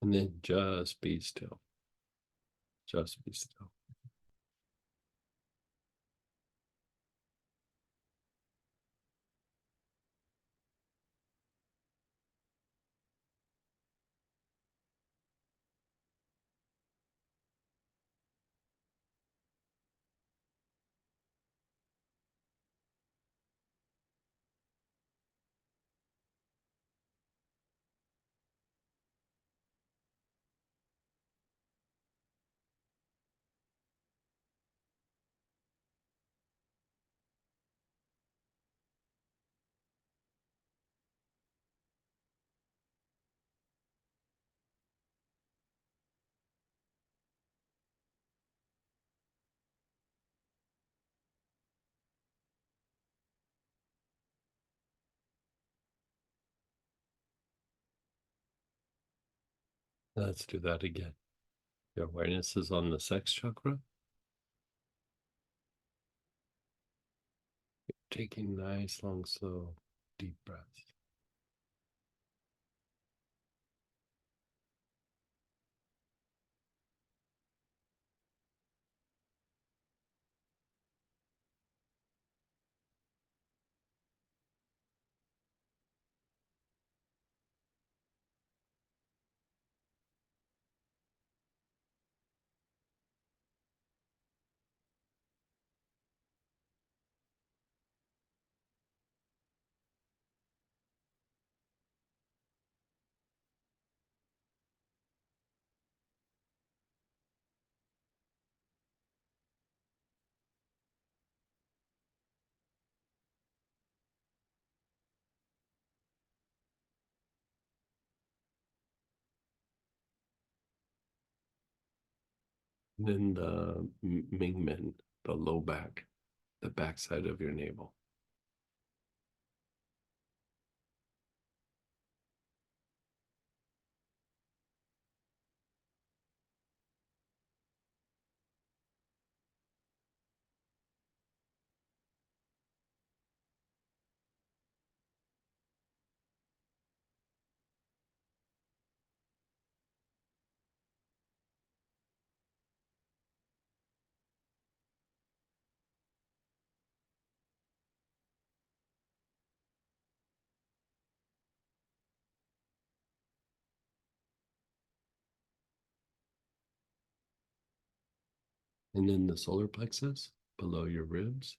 Speaker 1: And then just be still. Just be still. Let's do that again. Your awareness is on the sex chakra. Taking nice, long, slow, deep breaths. And then the Mingmen, the low back, the backside of your navel. And then the solar plexus below your ribs.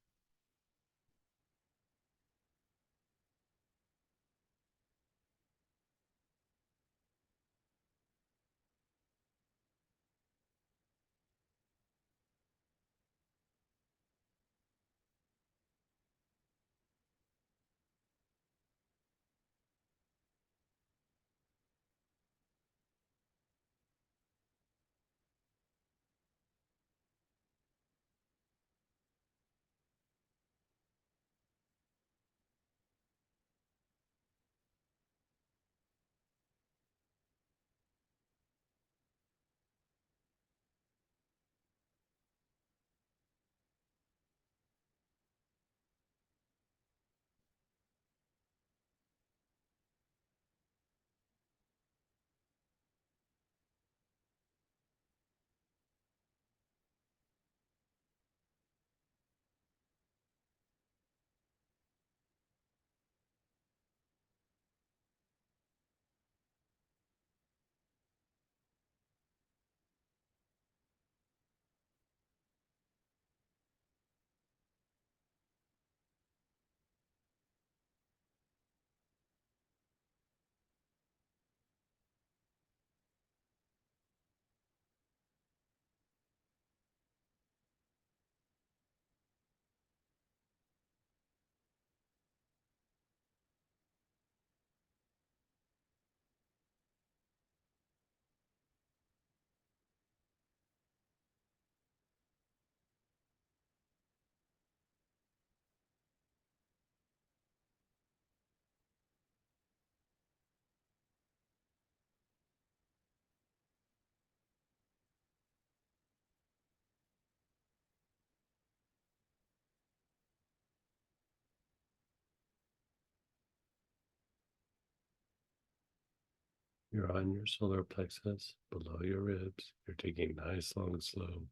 Speaker 1: You're on your solar plexus below your ribs. You're taking nice, long, slow,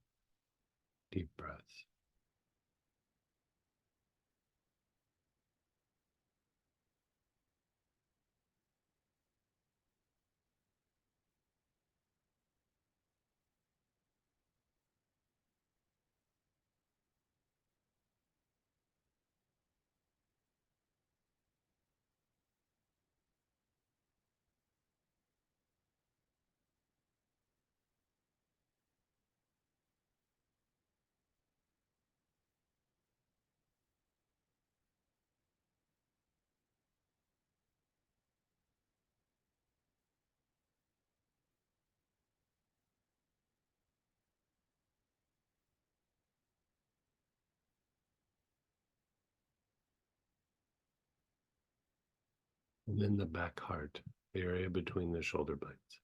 Speaker 1: deep breaths. And then the back heart, the area between the shoulder blades.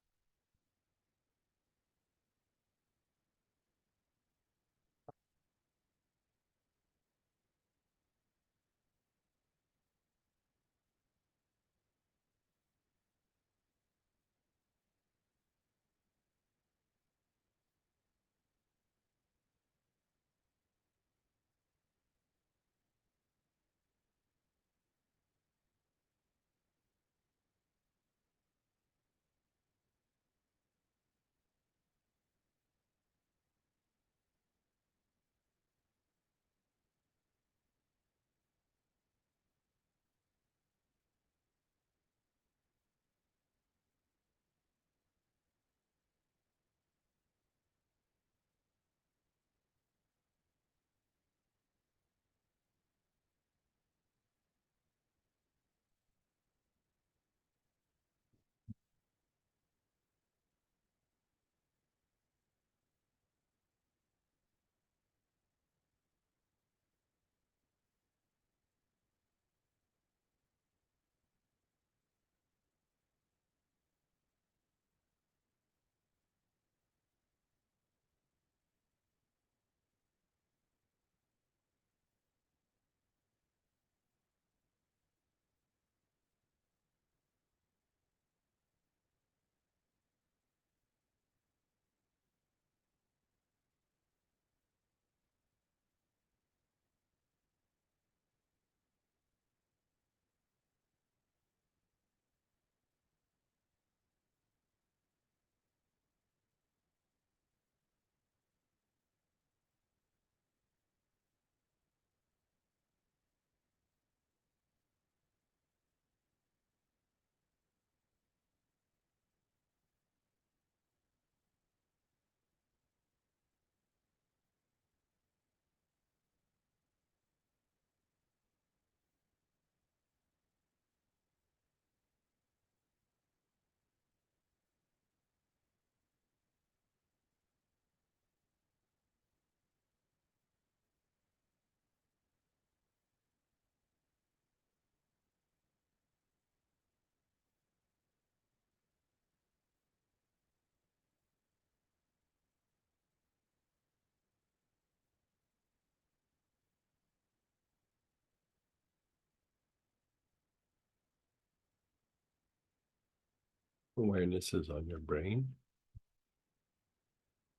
Speaker 1: Awareness is on your brain.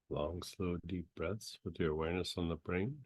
Speaker 1: Long, slow, deep breaths with your awareness on the brain.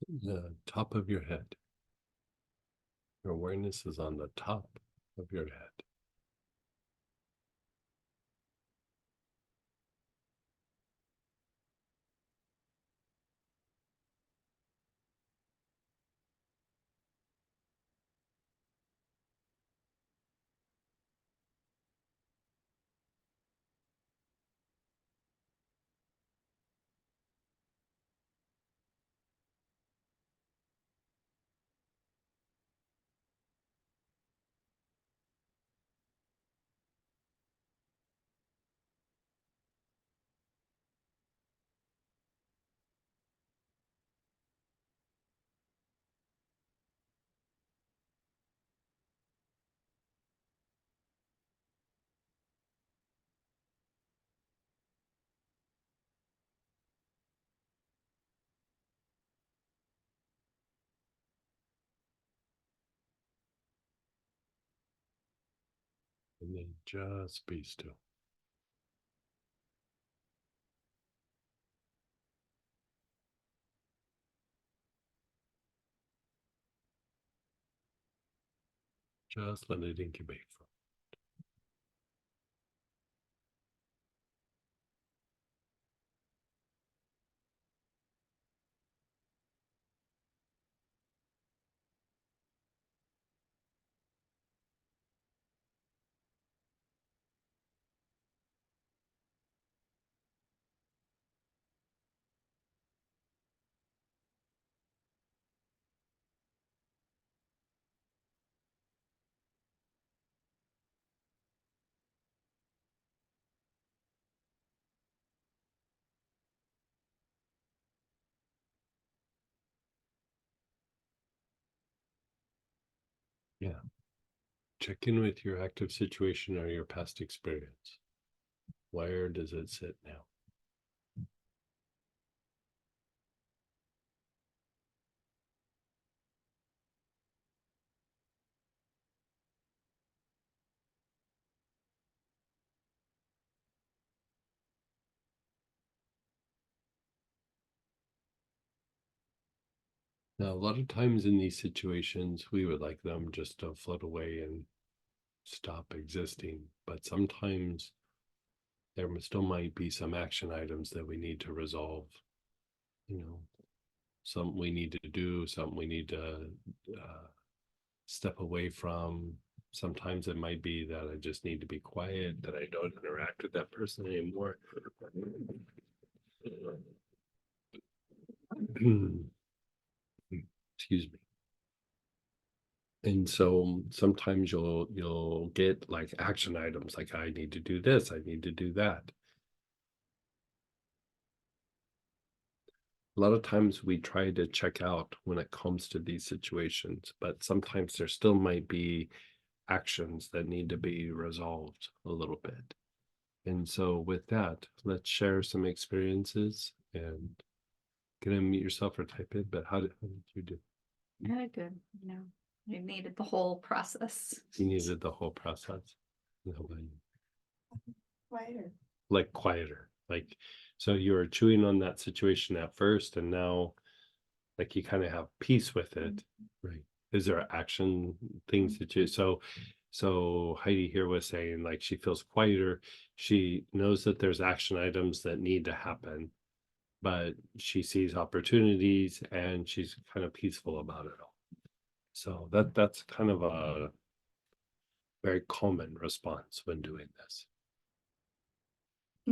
Speaker 1: The top of your head. Your awareness is on the top of your head. And then just be still. Just let it incubate for. Yeah. Check in with your active situation or your past experience. Where does it sit now? Now, a lot of times in these situations, we would like them just to float away and stop existing. But sometimes there still might be some action items that we need to resolve. You know, something we need to do, something we need to step away from. Sometimes it might be that I just need to be quiet, that I don't interact with that person anymore. Excuse me. And so sometimes you'll get like action items like I need to do this, I need to do that. A lot of times we try to check out when it comes to these situations, but sometimes there still might be actions that need to be resolved a little bit. And so with that, let's share some experiences and gonna mute yourself or type in, but how did you do?
Speaker 2: Yeah, good. You know, you needed the whole process.
Speaker 1: You needed the whole process. No,
Speaker 6: Quieter.
Speaker 1: like quieter, like, so you were chewing on that situation at first and now like you kind of have peace with it, right? Is there action things that you, so So Heidi here was saying like she feels quieter. She knows that there's action items that need to happen, but she sees opportunities and she's kind of peaceful about it all. So that's kind of a very common response when doing this.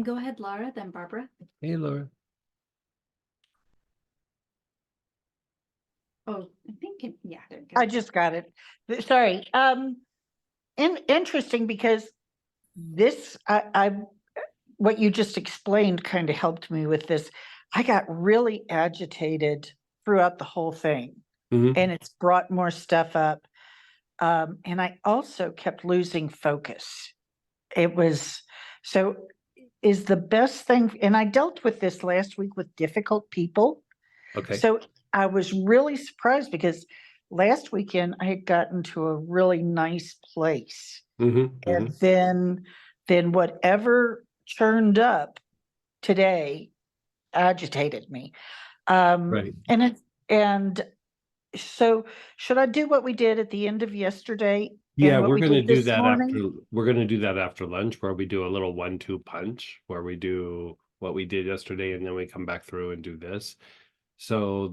Speaker 2: Go ahead, Laura, then Barbara.
Speaker 1: Hey, Laura.
Speaker 2: Oh, I think, yeah, there you
Speaker 10: I
Speaker 2: go.
Speaker 10: just got it. Sorry. Interesting because this, what you just explained kind of helped me with this. I got really agitated throughout the whole thing,
Speaker 1: Mhm.
Speaker 10: and it's brought more stuff up. And I also kept losing focus. It was, so is the best thing, and I dealt with this last week with difficult people.
Speaker 1: Okay.
Speaker 10: So I was really surprised because last weekend I had gotten to a really nice place.
Speaker 1: Mhm,
Speaker 10: And
Speaker 1: mhm.
Speaker 10: then whatever churned up today agitated me.
Speaker 1: Right.
Speaker 10: And so should I do what we did at the end of yesterday
Speaker 1: Yeah,
Speaker 10: and what
Speaker 1: we're
Speaker 10: we
Speaker 1: gonna
Speaker 10: did
Speaker 1: do
Speaker 10: this
Speaker 1: that
Speaker 10: morning?
Speaker 1: after lunch, where we do a little 1-2 punch, where we do what we did yesterday and then we come back through and do this. So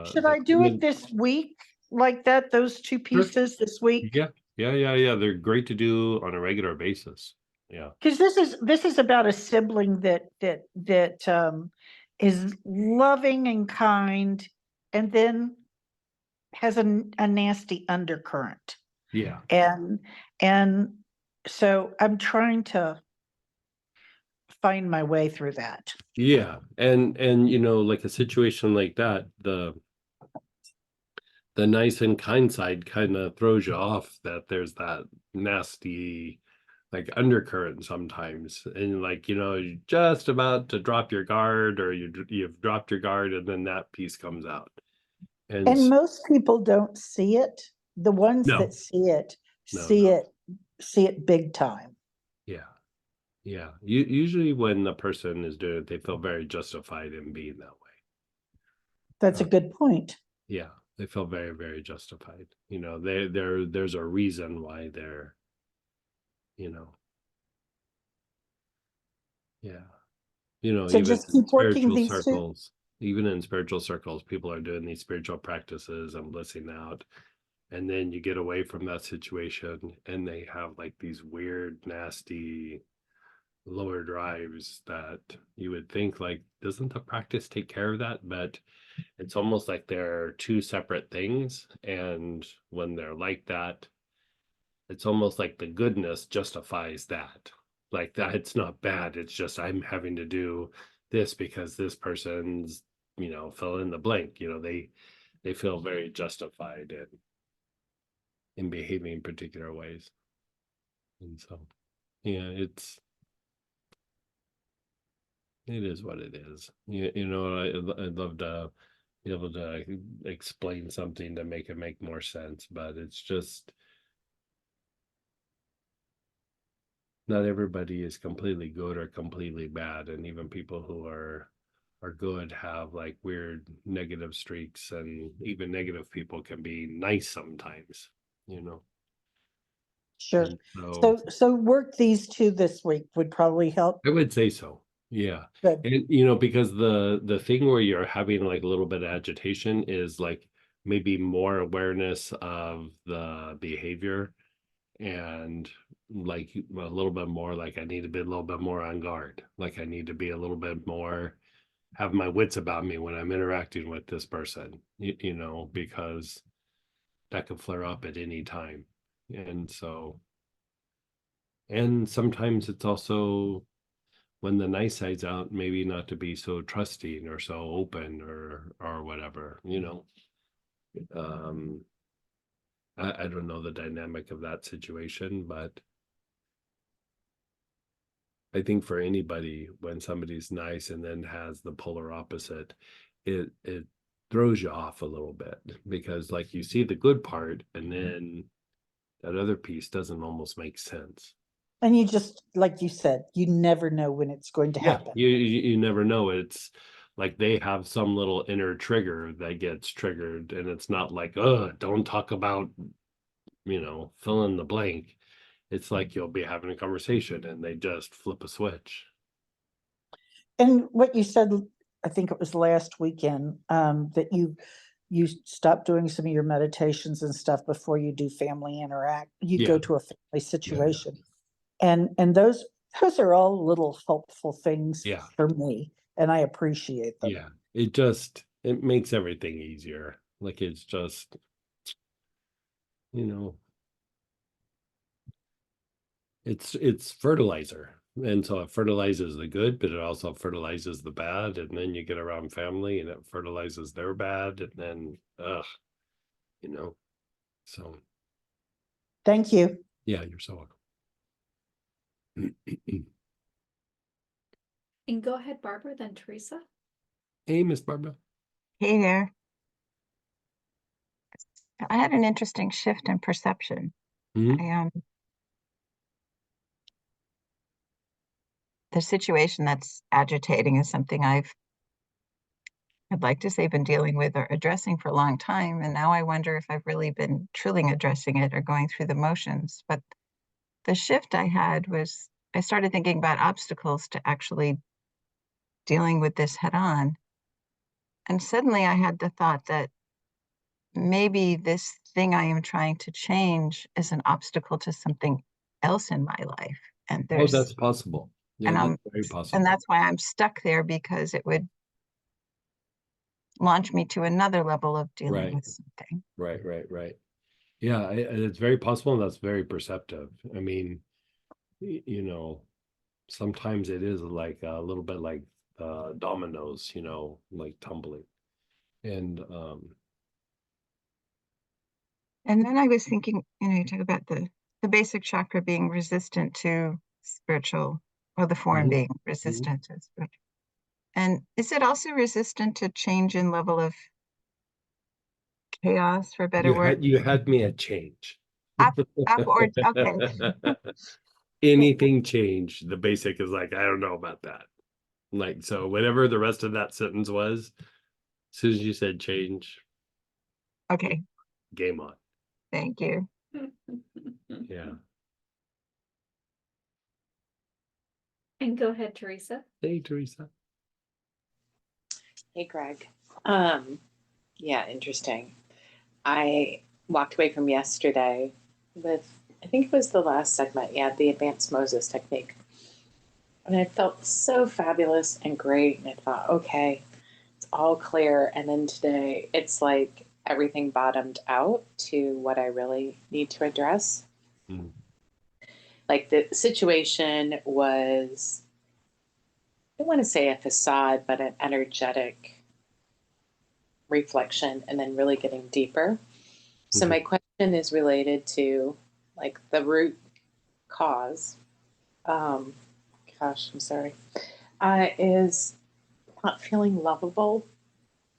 Speaker 10: Should
Speaker 1: the
Speaker 10: I do it this week like that, those two
Speaker 1: Sure.
Speaker 10: pieces this week?
Speaker 1: Yeah, yeah. They're great to do on a regular basis. Yeah.
Speaker 10: Because this is about a sibling that is loving and kind, and then has a nasty undercurrent.
Speaker 1: Yeah.
Speaker 10: And so I'm trying to find my way through that.
Speaker 1: Yeah. And you know, like a situation like that, the nice and kind side kind of throws you off that there's that nasty like undercurrent sometimes, and like, you know, you're just about to drop your guard, or you've dropped your guard, and then that piece comes out. And
Speaker 10: And most people don't see it. The ones
Speaker 1: no,
Speaker 10: that see it,
Speaker 1: no, no.
Speaker 10: see it big time.
Speaker 1: Yeah. Yeah. Usually when the person is doing it, they feel very justified in being that way.
Speaker 10: That's a good point.
Speaker 1: Yeah, they feel very, very justified. You know, there's a reason why they're, you know. Yeah. You know,
Speaker 10: So
Speaker 1: even
Speaker 10: just
Speaker 1: in
Speaker 10: keep working
Speaker 1: spiritual
Speaker 10: these two.
Speaker 1: circles, even in spiritual circles, people are doing these spiritual practices and blissing out. And then you get away from that situation and they have like these weird, nasty lower drives that you would think like, doesn't the practice take care of that? But it's almost like they're two separate things. And when they're like that, it's almost like the goodness justifies that. Like that, it's not bad. It's just I'm having to do this because this person's, you know, fill in the blank. You know, they feel very justified in behaving in particular ways. And so, yeah, it is what it is. You know, I'd love to be able to explain something to make it make more sense, but it's just not everybody is completely good or completely bad, and even people who are good have like weird negative streaks, and even negative people can be nice sometimes, you know.
Speaker 10: Sure.
Speaker 1: And so
Speaker 10: So work these two this week would probably help.
Speaker 1: I would say so. Yeah.
Speaker 10: Good.
Speaker 1: And you know, because the thing where you're having like a little bit of agitation is like maybe more awareness of the behavior, and like a little bit more like I need to be a little bit more on guard. Like I need to be a little bit more, have my wits about me when I'm interacting with this person, you know, because that could flare up at any time. And so, and sometimes it's also when the nice side's out, maybe not to be so trusting or so open or whatever, you know. I don't know the dynamic of that situation, but I think for anybody, when somebody's nice and then has the polar opposite, it throws you off a little bit, because like you see the good part and then that other piece doesn't almost make sense.
Speaker 10: And you just, like you said, you never know when it's going to
Speaker 1: Yeah,
Speaker 10: happen.
Speaker 1: you never know. It's like they have some little inner trigger that gets triggered, and it's not like, oh, don't talk about, you know, fill in the blank. it's like you'll be having a conversation and they just flip a switch.
Speaker 10: And what you said, I think it was last weekend, that you stopped doing some of your meditations and stuff before you do family interact. You go
Speaker 1: Yeah.
Speaker 10: to a family situation. And those are all little helpful things
Speaker 1: Yeah.
Speaker 10: for me, and I appreciate them.
Speaker 1: Yeah. It makes everything easier. Like it's just, you know, it's fertilizer. And so it fertilizes the good, but it also fertilizes the bad. And then you get around family and it fertilizes their bad. And then, you know, so
Speaker 10: Thank you.
Speaker 1: yeah, you're so welcome.
Speaker 2: And go ahead, Barbara, then Teresa.
Speaker 1: Hey, Miss Barbara.
Speaker 7: Hey there. I had an interesting shift in perception.
Speaker 1: Mhm.
Speaker 7: The situation that's agitating is something I'd like to say been dealing with or addressing for a long time. And now I wonder if I've really been truly addressing it or going through the motions. But the shift I had was I started thinking about obstacles to actually dealing with this head on. And suddenly I had the thought that maybe this thing I am trying to change is an obstacle to something else in my life. And
Speaker 1: Oh, that's possible. Yeah,
Speaker 7: and
Speaker 1: that's very possible.
Speaker 7: and that's why I'm stuck there, because it would launch me to another level of dealing
Speaker 1: Right.
Speaker 7: with something.
Speaker 1: Right. Yeah, it's very possible, and that's very perceptive. I mean, you know, sometimes it is like a little bit like dominoes, you know, like tumbling. And
Speaker 7: And then I was thinking, you talk about the basic chakra being resistant to spiritual, or the form
Speaker 1: Mhm.
Speaker 7: being resistant to spiritual. And is it also resistant to change in level of chaos, for a better word?
Speaker 1: you had me at change.
Speaker 7: Up or okay.
Speaker 1: Anything change, the basic is like, I don't know about that. Like, so whatever the rest of that sentence was, as soon as you said change,
Speaker 7: Okay,
Speaker 1: game on.
Speaker 7: thank you.
Speaker 1: Yeah.
Speaker 2: And go ahead, Teresa.
Speaker 1: Hey, Teresa.
Speaker 3: Hey, Greg. Yeah, interesting. I walked away from yesterday with, I think it was the last segment, the advanced Moses technique. And I felt so fabulous and great. And I thought, okay, it's all clear. And then today, it's like everything bottomed out to what I really need to address.
Speaker 1: Mm.
Speaker 3: Like the situation was, I don't want to say a facade, but an energetic reflection, and then really getting deeper. So my question is related to like the root cause. Gosh, I'm sorry. Is not feeling lovable.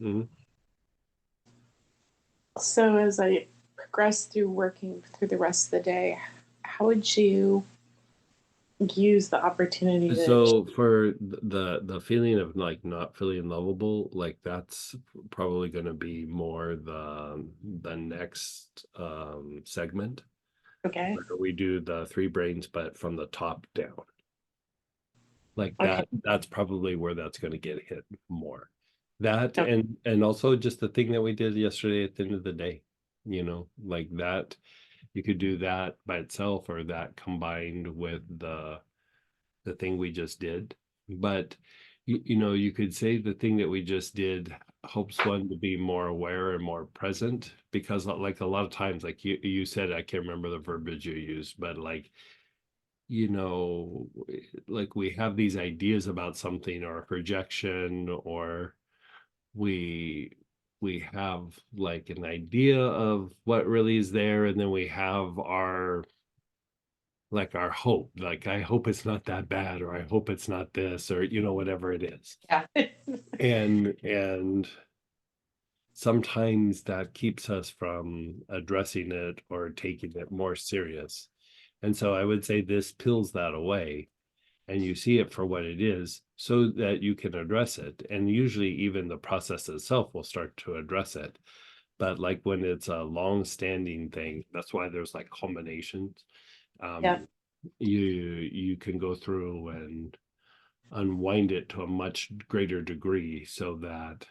Speaker 1: Mhm.
Speaker 3: So as I progress through working through the rest of the day, how would you use the opportunity to
Speaker 1: So for the feeling of like not feeling lovable, like that's probably going to be more the next segment
Speaker 3: okay.
Speaker 1: where we do the three brains, but from the top down. Like
Speaker 3: Okay.
Speaker 1: that's probably where that's going to get hit more. That
Speaker 3: Okay.
Speaker 1: and also just the thing that we did yesterday at the end of the day, you know, like that you could do that by itself or that combined with the thing we just did. But you know, you could say the thing that we just did helps one to be more aware and more present, because like a lot of times, like you said, I can't remember the verbiage you used, but like, you know, like we have these ideas about something or a projection, or we have like an idea of what really is there, and then we have our hope, like I hope it's not that bad, or I hope it's not this, or you know, whatever it is.
Speaker 3: Yeah.
Speaker 1: And sometimes that keeps us from addressing it or taking it more serious. And so I would say this peels that away, and you see it for what it is so that you can address it. And usually even the process itself will start to address it. But like when it's a long standing thing, that's why there's like culminations.
Speaker 3: Yeah.
Speaker 1: You can go through and unwind it to a much greater degree so that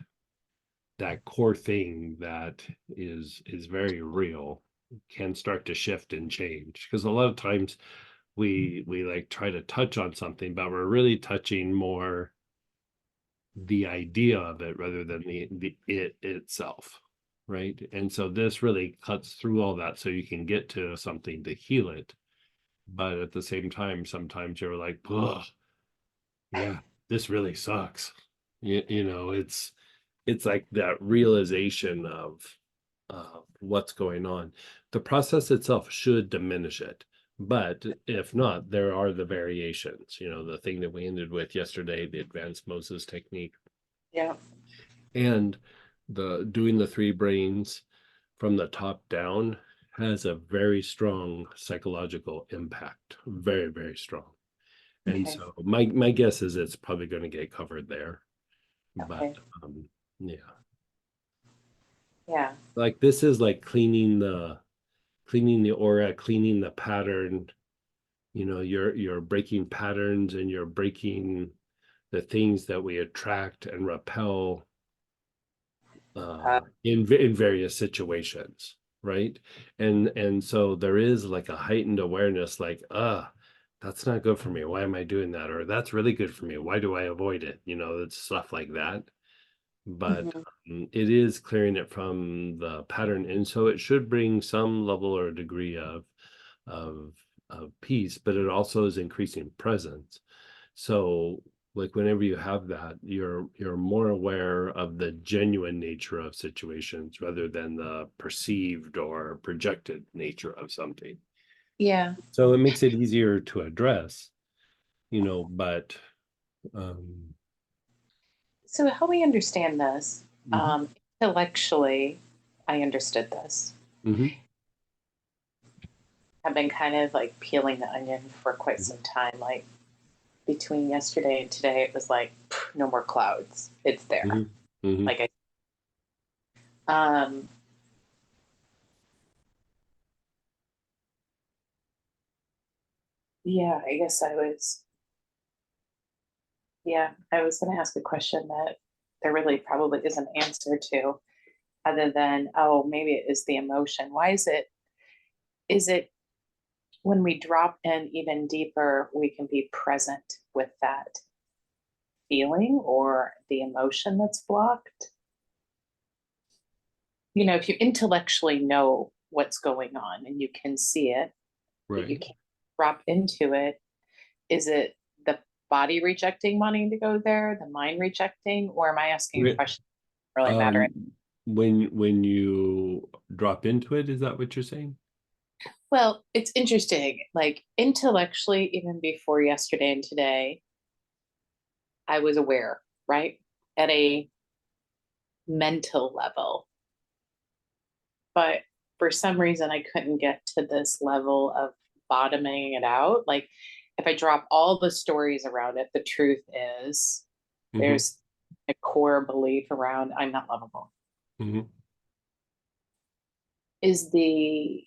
Speaker 1: that core thing that is very real can start to shift and change. Because a lot of times we like try to touch on something, but we're really touching more the idea of it rather than the it itself, right? And so this really cuts through all that so you can get to something to heal it. But at the same time, sometimes you're like, ugh, yeah, this really sucks. You know, it's like that realization of what's going on. The process itself should diminish it, but if not, there are the variations. You know, the thing that we ended with yesterday, the advanced Moses technique,
Speaker 3: Yeah.
Speaker 1: and the doing the 3 brains from the top down has a very strong psychological impact, very, very strong. And
Speaker 3: Okay.
Speaker 1: so my guess is it's probably going to get covered there.
Speaker 3: Okay.
Speaker 1: But yeah,
Speaker 3: Yeah.
Speaker 1: like this is like cleaning the aura, cleaning the pattern. You know, you're breaking patterns and you're breaking the things that we attract and repel in various situations, right? And so there is like a heightened awareness, like, that's not good for me. Why am I doing that? Or that's really good for me. Why do I avoid it? You know, it's stuff like that. But
Speaker 3: Mhm.
Speaker 1: it is clearing it from the pattern, and so it should bring some level or degree of peace, but it also is increasing presence. So like whenever you have that, you're more aware of the genuine nature of situations rather than the perceived or projected nature of something.
Speaker 3: Yeah.
Speaker 1: So it makes it easier to address, you know, but um
Speaker 3: So help me understand this.
Speaker 1: mhm,
Speaker 3: Intellectually, I understood this.
Speaker 1: mhm,
Speaker 3: I've been kind of like peeling the onion for quite
Speaker 1: mhm,
Speaker 3: some time. Like between yesterday and today, it was like no more clouds. It's there.
Speaker 1: mhm, mhm.
Speaker 3: Like I, yeah, I guess I was. Yeah, I was going to ask a question that there really probably is an answer to, other than, oh, maybe it is the emotion. Why is it? Is it when we drop in even deeper, we can be present with that feeling or the emotion that's blocked? You know, if you intellectually know what's going on and you can see it, but you
Speaker 1: Right.
Speaker 3: can't drop into it, is it the body rejecting wanting to go there, the mind rejecting, or am I asking a
Speaker 1: Re-
Speaker 3: question that really matter?
Speaker 1: Um, when you drop into it, is that what you're saying?
Speaker 3: Well, it's interesting. Like intellectually, even before yesterday and today, I was aware, right? At a mental level. But for some reason, I couldn't get to this level of bottoming it out. Like if I drop all the stories around it, the truth is
Speaker 1: Mhm,
Speaker 3: there's a core belief around I'm not lovable.
Speaker 1: mhm.
Speaker 3: Is the,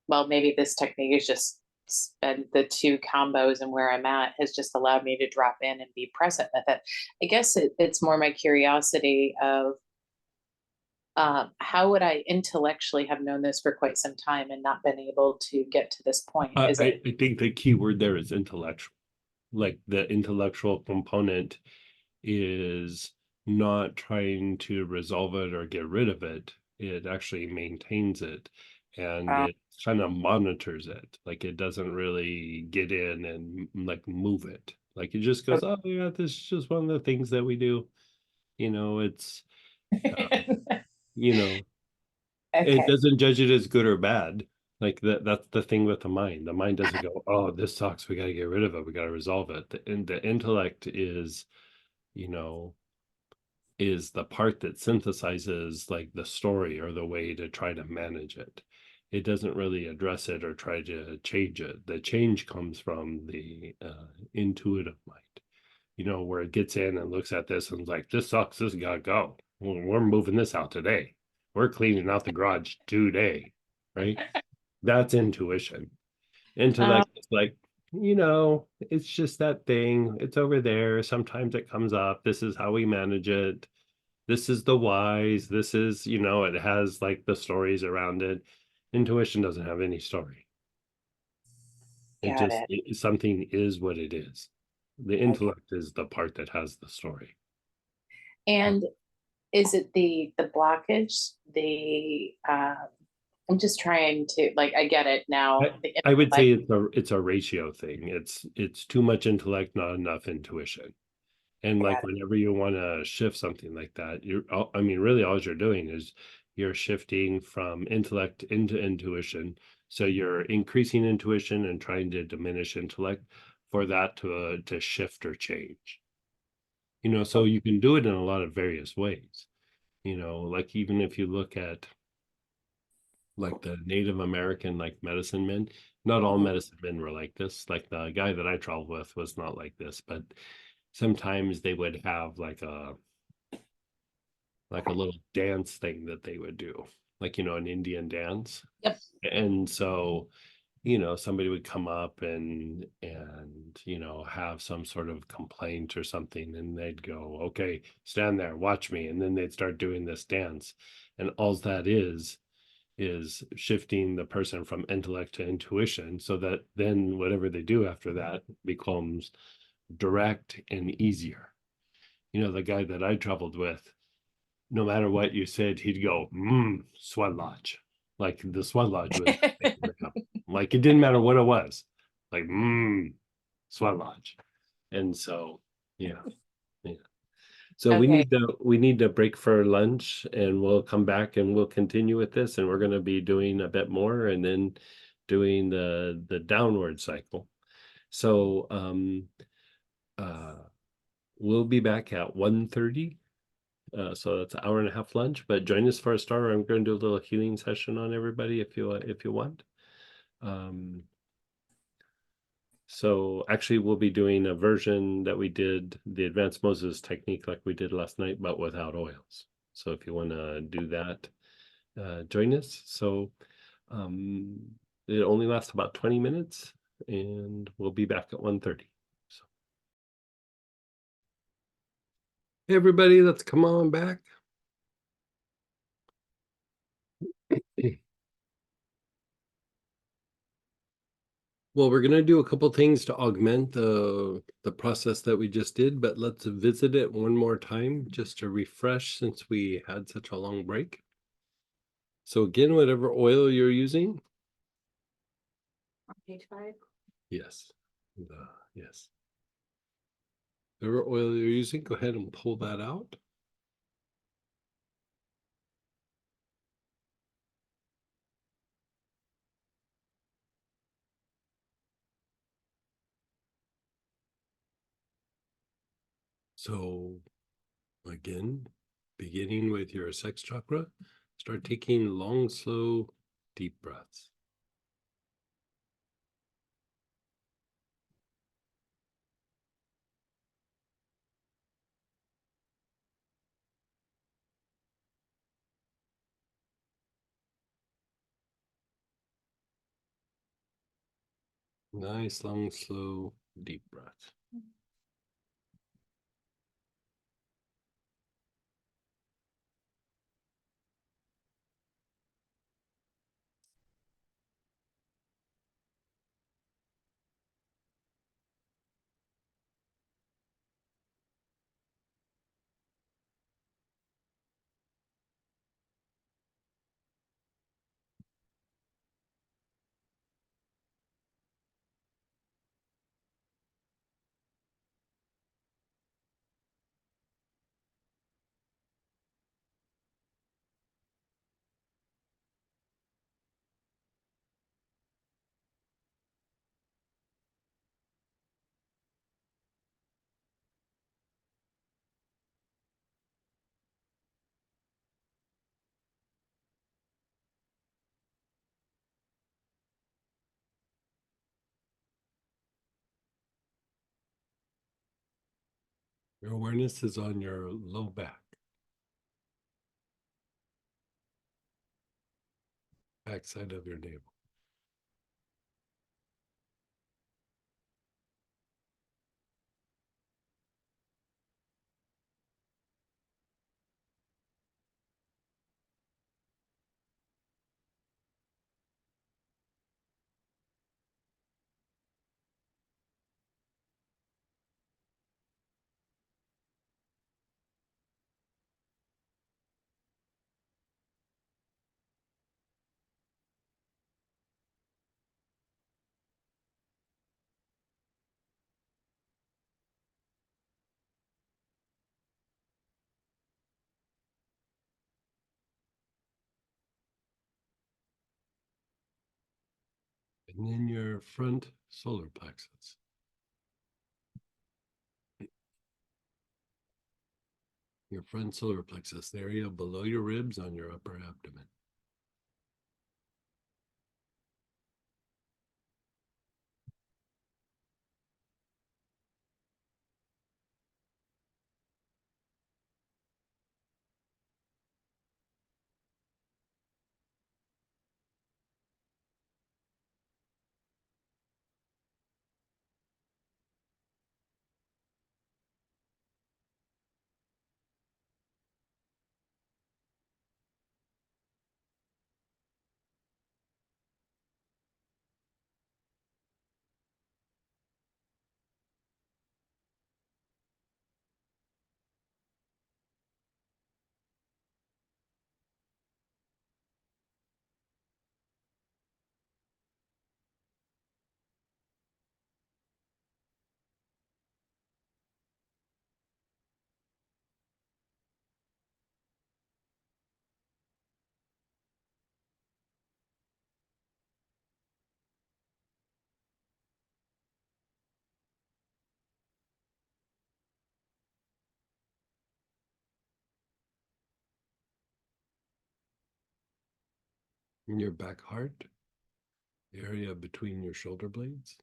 Speaker 3: well, maybe this technique is just spend the 2 combos and where I'm at has just allowed me to drop in and be present with it. I guess it's more my curiosity of how would I intellectually have known this for quite some time and not been able to get to this point? Is it
Speaker 1: I think the key word there is intellectual. Like the intellectual component is not trying to resolve it or get rid of it. It actually maintains it and
Speaker 3: uh,
Speaker 1: it kind of monitors it. Like it doesn't really get in and like move it. Like it just goes, oh yeah, this is just one of the things that we do. You know, it's you know, it
Speaker 3: okay?
Speaker 1: doesn't judge it as good or bad. Like that's the thing with the mind. The mind doesn't go, oh, this sucks. We got to get rid of it. We got to resolve it. The intellect is, you know, is the part that synthesizes like the story or the way to try to manage it. It doesn't really address it or try to change it. The change comes from the intuitive mind, you know, where it gets in and looks at this and is like, this sucks. This gotta go. We're moving this out today. We're cleaning out the garage today, right? That's intuition. Intellect is like, it's just that thing. It's over there. Sometimes it comes up. This is how we manage it. This is the whys. This is, it has like the stories around it. Intuition doesn't have any story. It
Speaker 3: Got
Speaker 1: just,
Speaker 3: it.
Speaker 1: something is what it is. The intellect is the part that has the story.
Speaker 3: And is it the blockage, I'm just trying to, like, I get it now.
Speaker 1: I would say it's a ratio thing. It's too much intellect, not enough intuition. And like
Speaker 3: Got it.
Speaker 1: whenever you want to shift something like that, really all you're doing is you're shifting from intellect into intuition. So you're increasing intuition and trying to diminish intellect for that to shift or change. So you can do it in a lot of various ways. Like even if you look at like the Native American like medicine men, not all medicine men were like this. Like the guy that I traveled with was not like this, but sometimes they would have like a little dance thing that they would do, like an Indian dance.
Speaker 3: Yep.
Speaker 1: And so somebody would come up and have some sort of complaint or something, and they'd go, okay, stand there, watch me, and then they'd start doing this dance, and all that is shifting the person from intellect to intuition, so that then whatever they do after that becomes direct and easier. The guy that I traveled with, no matter what you said, he'd go, sweat lodge. Like the sweat lodge was like it didn't matter what it was. Like, sweat lodge. And so, yeah. So we
Speaker 3: Okay.
Speaker 1: need to break for lunch, and we'll come back and we'll continue with this, and we're going to be doing a bit more and then doing the downward cycle. So we'll be back at 1:30. So that's an hour and a half lunch, but join us for a start. I'm going to do a little healing session on everybody if you want. So actually we'll be doing a version that we did the advanced Moses technique like we did last night, but without oils. So if you want to do that, join us. So it only lasts about 20 minutes, and we'll be back at 1:30. So hey everybody, let's come on back. Well, we're going to do a couple things to augment the process that we just did, but let's visit it one more time just to refresh since we had such a long break. So again, whatever oil you're using.
Speaker 2: On page 5.
Speaker 1: Yes. Yes. Whatever oil you're using, go ahead and pull that out. So again, beginning with your sex chakra, start taking long, slow, deep breaths. Nice, long, slow, deep breath. Your awareness is on your low back. Backside of your navel. And then your front solar plexus. Your front solar plexus, the area below your ribs on your upper abdomen. In your back heart, the area between your shoulder blades.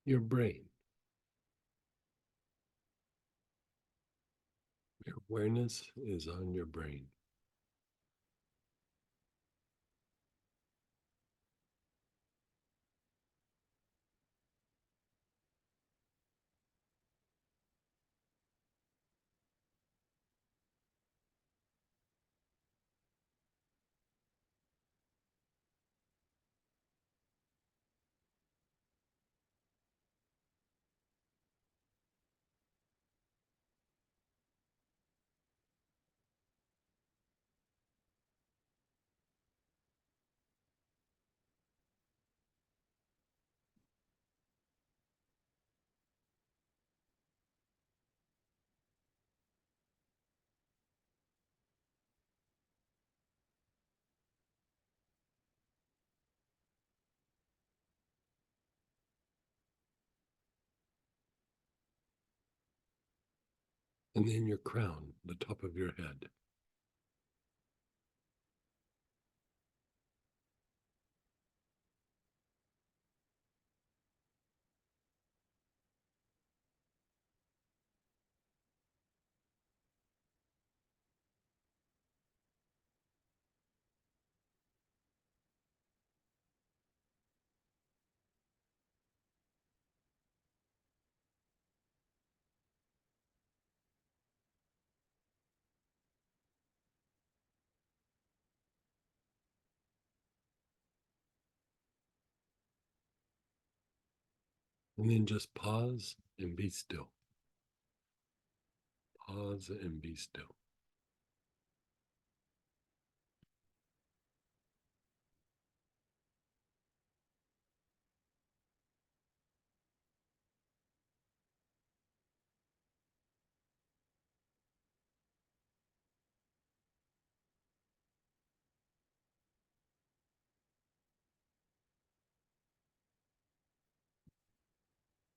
Speaker 1: Your brain. Your awareness is on your brain. And then your crown, the top of your head. And then just pause and be still. Pause and be still.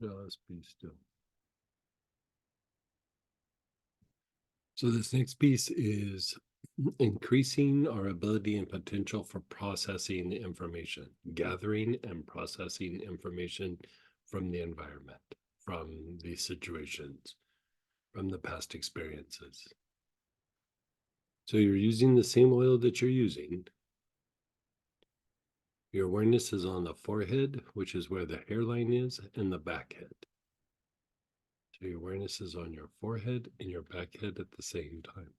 Speaker 1: Just be still. So this next piece is increasing our ability and potential for processing information, gathering and processing information from the environment, from these situations, from the past experiences. So you're using the same oil that you're using. Your awareness is on the forehead, which is where the hairline is, and the back head. So your awareness is on your forehead and your back head at the same time.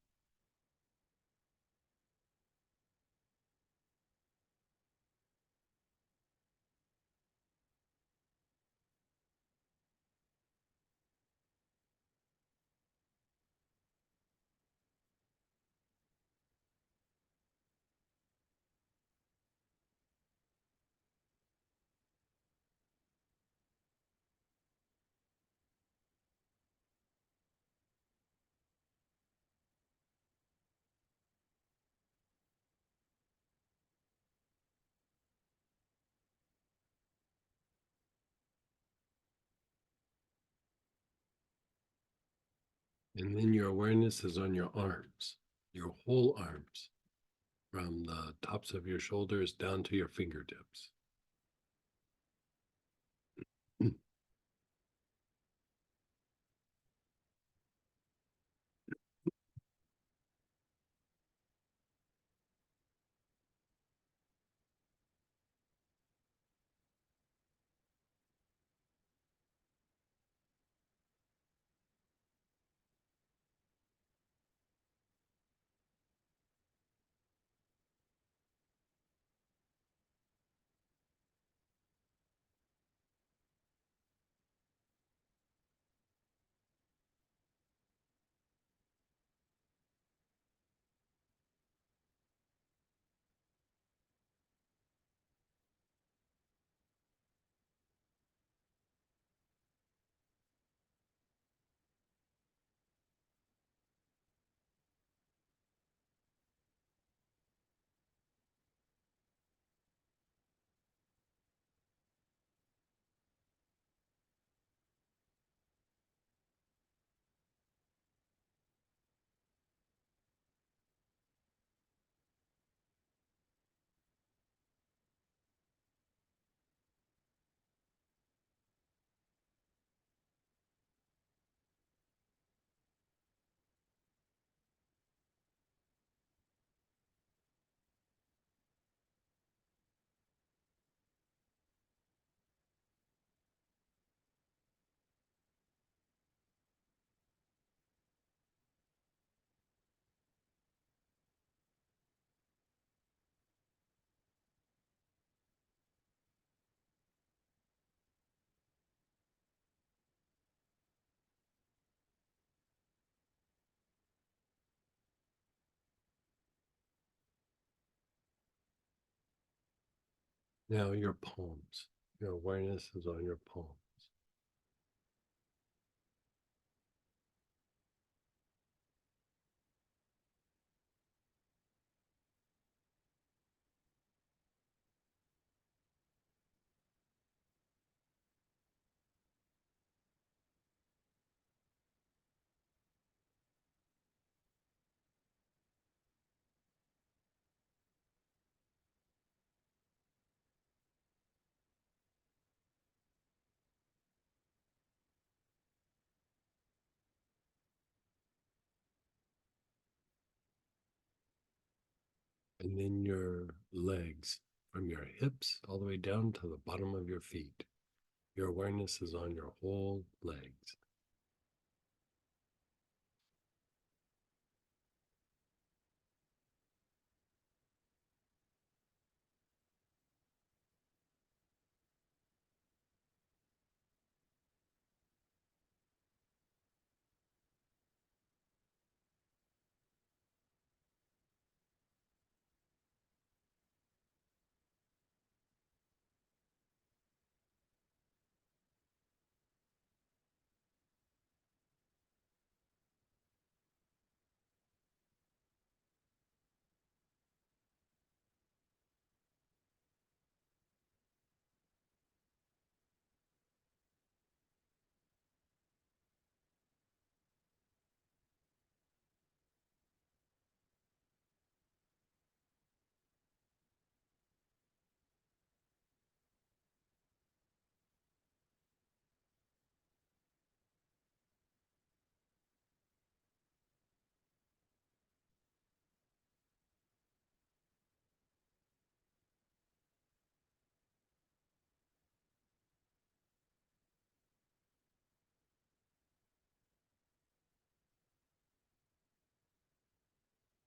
Speaker 1: And then your awareness is on your arms, your whole arms, from the tops of your shoulders down to your fingertips. Now your palms. Your awareness is on your palms. And then your legs, from your hips all the way down to the bottom of your feet. Your awareness is on your whole legs.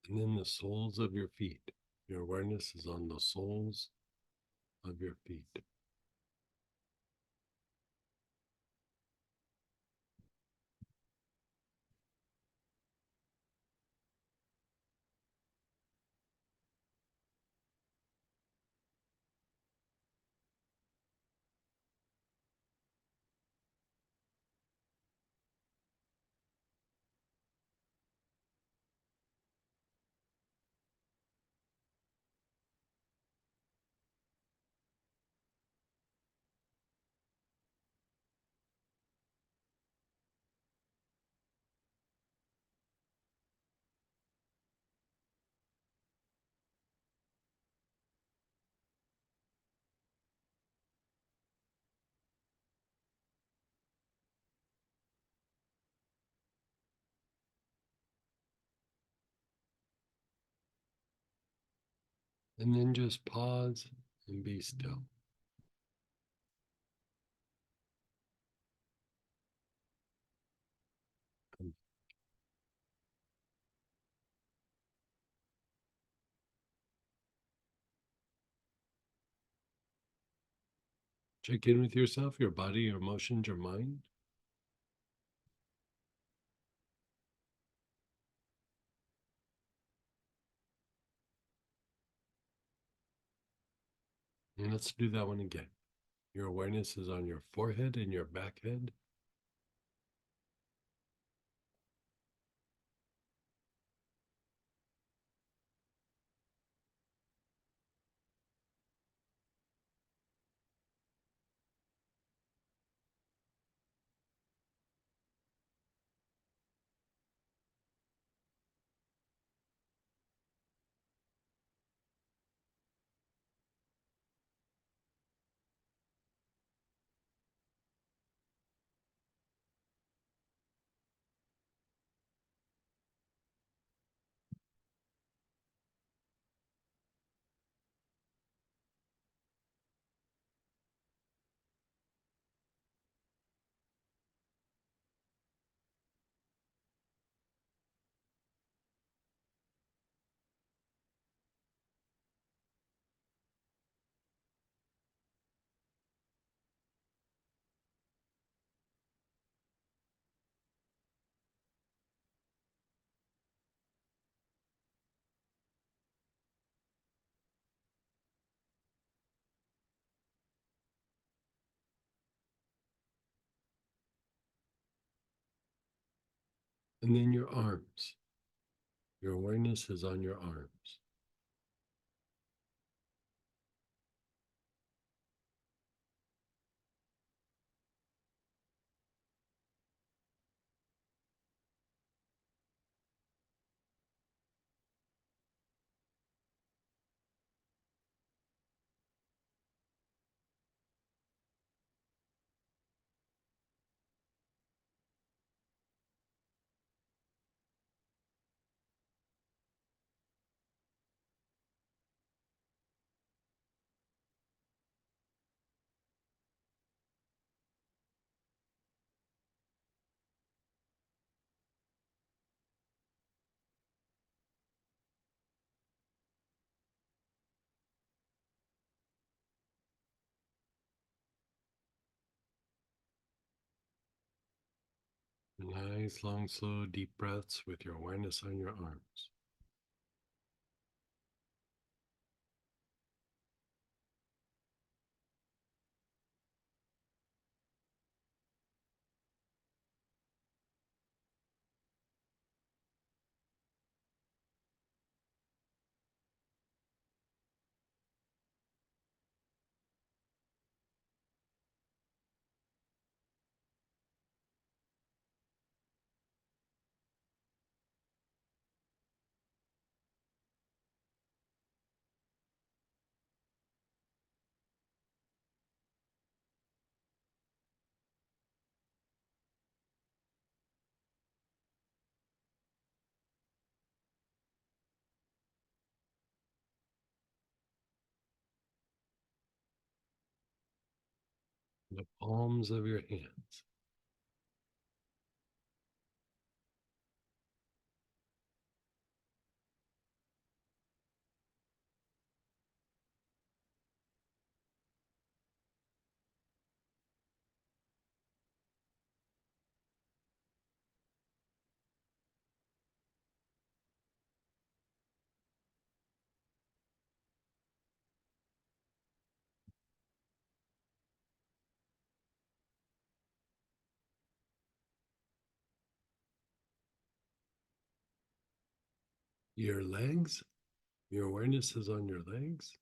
Speaker 1: And then the soles of your feet. Your awareness is on the soles of your feet. And then just pause and be still. Check in with yourself, your body, your emotions, your mind. And let's do that one again. Your awareness is on your forehead and your back head. And then your arms. Your awareness is on your arms. Nice, long, slow, deep breaths with your awareness on your arms. The palms of your hands. Your legs. Your awareness is on your legs.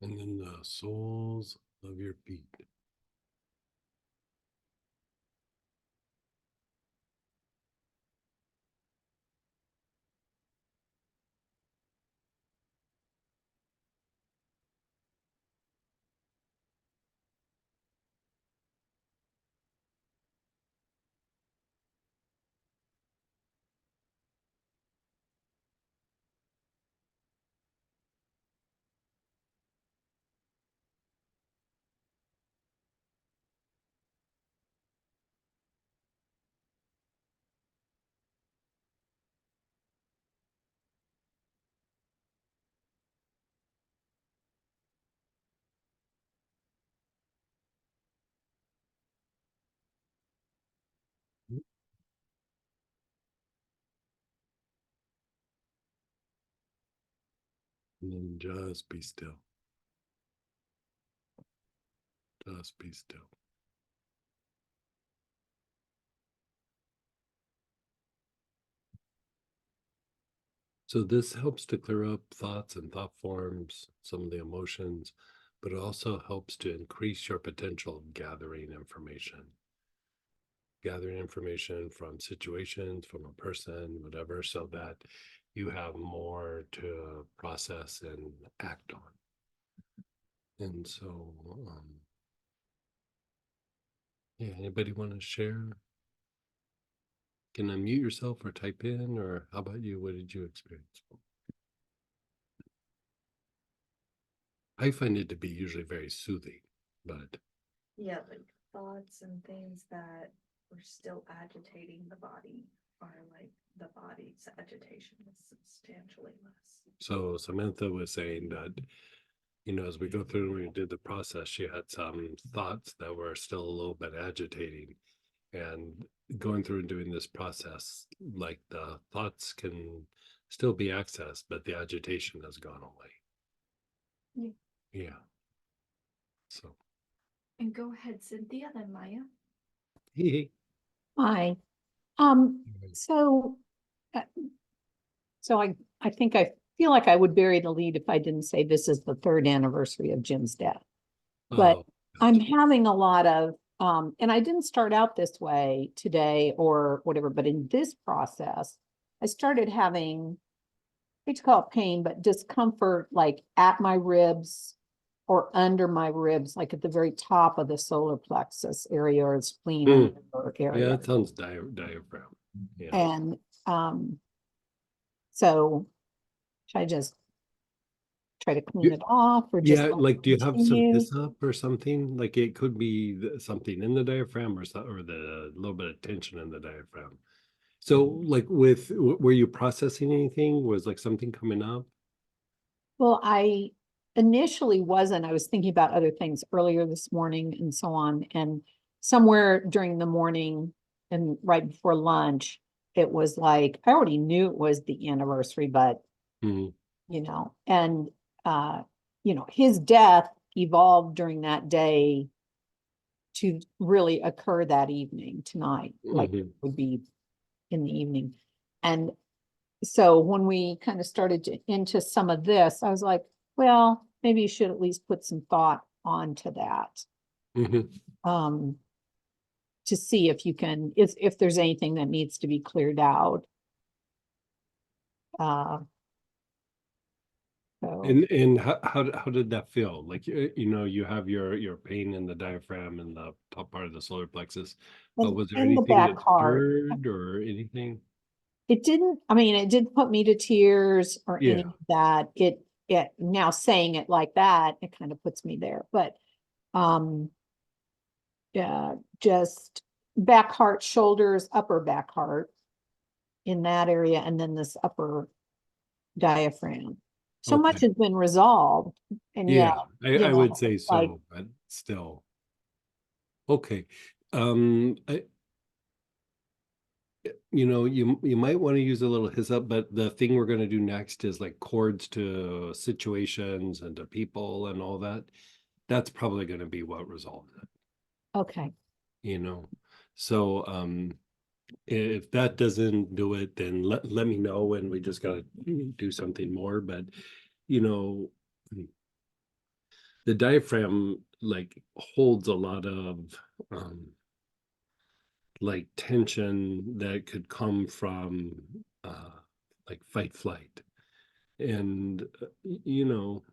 Speaker 1: And then the soles of your feet. And then just be still. Just be still. So this helps to clear up thoughts and thought forms, some of the emotions, but it also helps to increase your potential of gathering information. Gathering information from situations, from a person, whatever, so that you have more to process and act on. And so, yeah, anybody want to share? Can unmute yourself or type in, or how about you? What did you experience? I find it to be usually very soothing, but
Speaker 2: Yeah, like thoughts and things that were still agitating the body are like the body's agitation is substantially less.
Speaker 1: so Samantha was saying that, you know, as we go through and we did the process, she had some thoughts that were still a little bit agitating. And going through and doing this process, like the thoughts can still be accessed, but the agitation has gone away. Yeah. So,
Speaker 2: And go ahead, Cynthia, then Maya.
Speaker 1: hey,
Speaker 11: Hi.
Speaker 1: hey.
Speaker 11: So, uh, so I think I feel like I would bury the lead if I didn't say this is the 3rd anniversary of Jim's death. But
Speaker 1: Oh,
Speaker 11: I'm
Speaker 1: gotcha.
Speaker 11: having a lot of, and I didn't start out this way today or whatever, but in this process, I started having, I hate to call it pain, but discomfort like at my ribs or under my ribs, like at the very top of the solar plexus area or spleen
Speaker 1: Hmm.
Speaker 11: or
Speaker 1: Yeah,
Speaker 11: area.
Speaker 1: that sounds diaphragm. Yeah.
Speaker 11: And so should I just try to clean
Speaker 1: You-
Speaker 11: it off or just
Speaker 1: Yeah,
Speaker 11: let it
Speaker 1: like, do you have some
Speaker 11: continue?
Speaker 1: hyssop or something? Like, it could be something in the diaphragm or or the little bit of tension in the diaphragm. So, like, were you processing anything? Was like something coming up?
Speaker 11: Well, I initially wasn't. I was thinking about other things earlier this morning and so on. And somewhere during the morning and right before lunch, it was like, I already knew it was the anniversary, but
Speaker 1: Mhm.
Speaker 11: you know, and his death evolved during that day to really occur that evening tonight, like it
Speaker 1: Mhm.
Speaker 11: would be in the evening. And so when we kind of started into some of this, I was like, well, maybe you should at least put some thought onto that.
Speaker 1: Mhm.
Speaker 11: To see if you can, if there's anything that needs to be cleared out. So
Speaker 1: And how did that feel? Like, you know, you have your pain in the diaphragm and the top part of the solar plexus, but was there
Speaker 11: in the
Speaker 1: anything
Speaker 11: back
Speaker 1: that
Speaker 11: heart,
Speaker 1: stirred or anything?
Speaker 11: it didn't, I mean, it didn't put me to tears or any
Speaker 1: Yeah.
Speaker 11: of that. It now saying it like that, it kind of puts me there, but yeah, just back heart, shoulders, upper back heart in that area, and then this upper diaphragm. So much
Speaker 1: Okay.
Speaker 11: has been resolved, and yet,
Speaker 1: Yeah, I would say
Speaker 11: like,
Speaker 1: so, but still. Okay. I, you know, you might want to use a little hyssop, but the thing we're going to do next is like chords to situations and to people and all that. That's probably going to be what resolves it,
Speaker 11: okay,
Speaker 1: you know. So if that doesn't do it, then let me know and we just got to do something more. But, you know, the diaphragm like holds a lot of like tension that could come from like fight flight. And you know,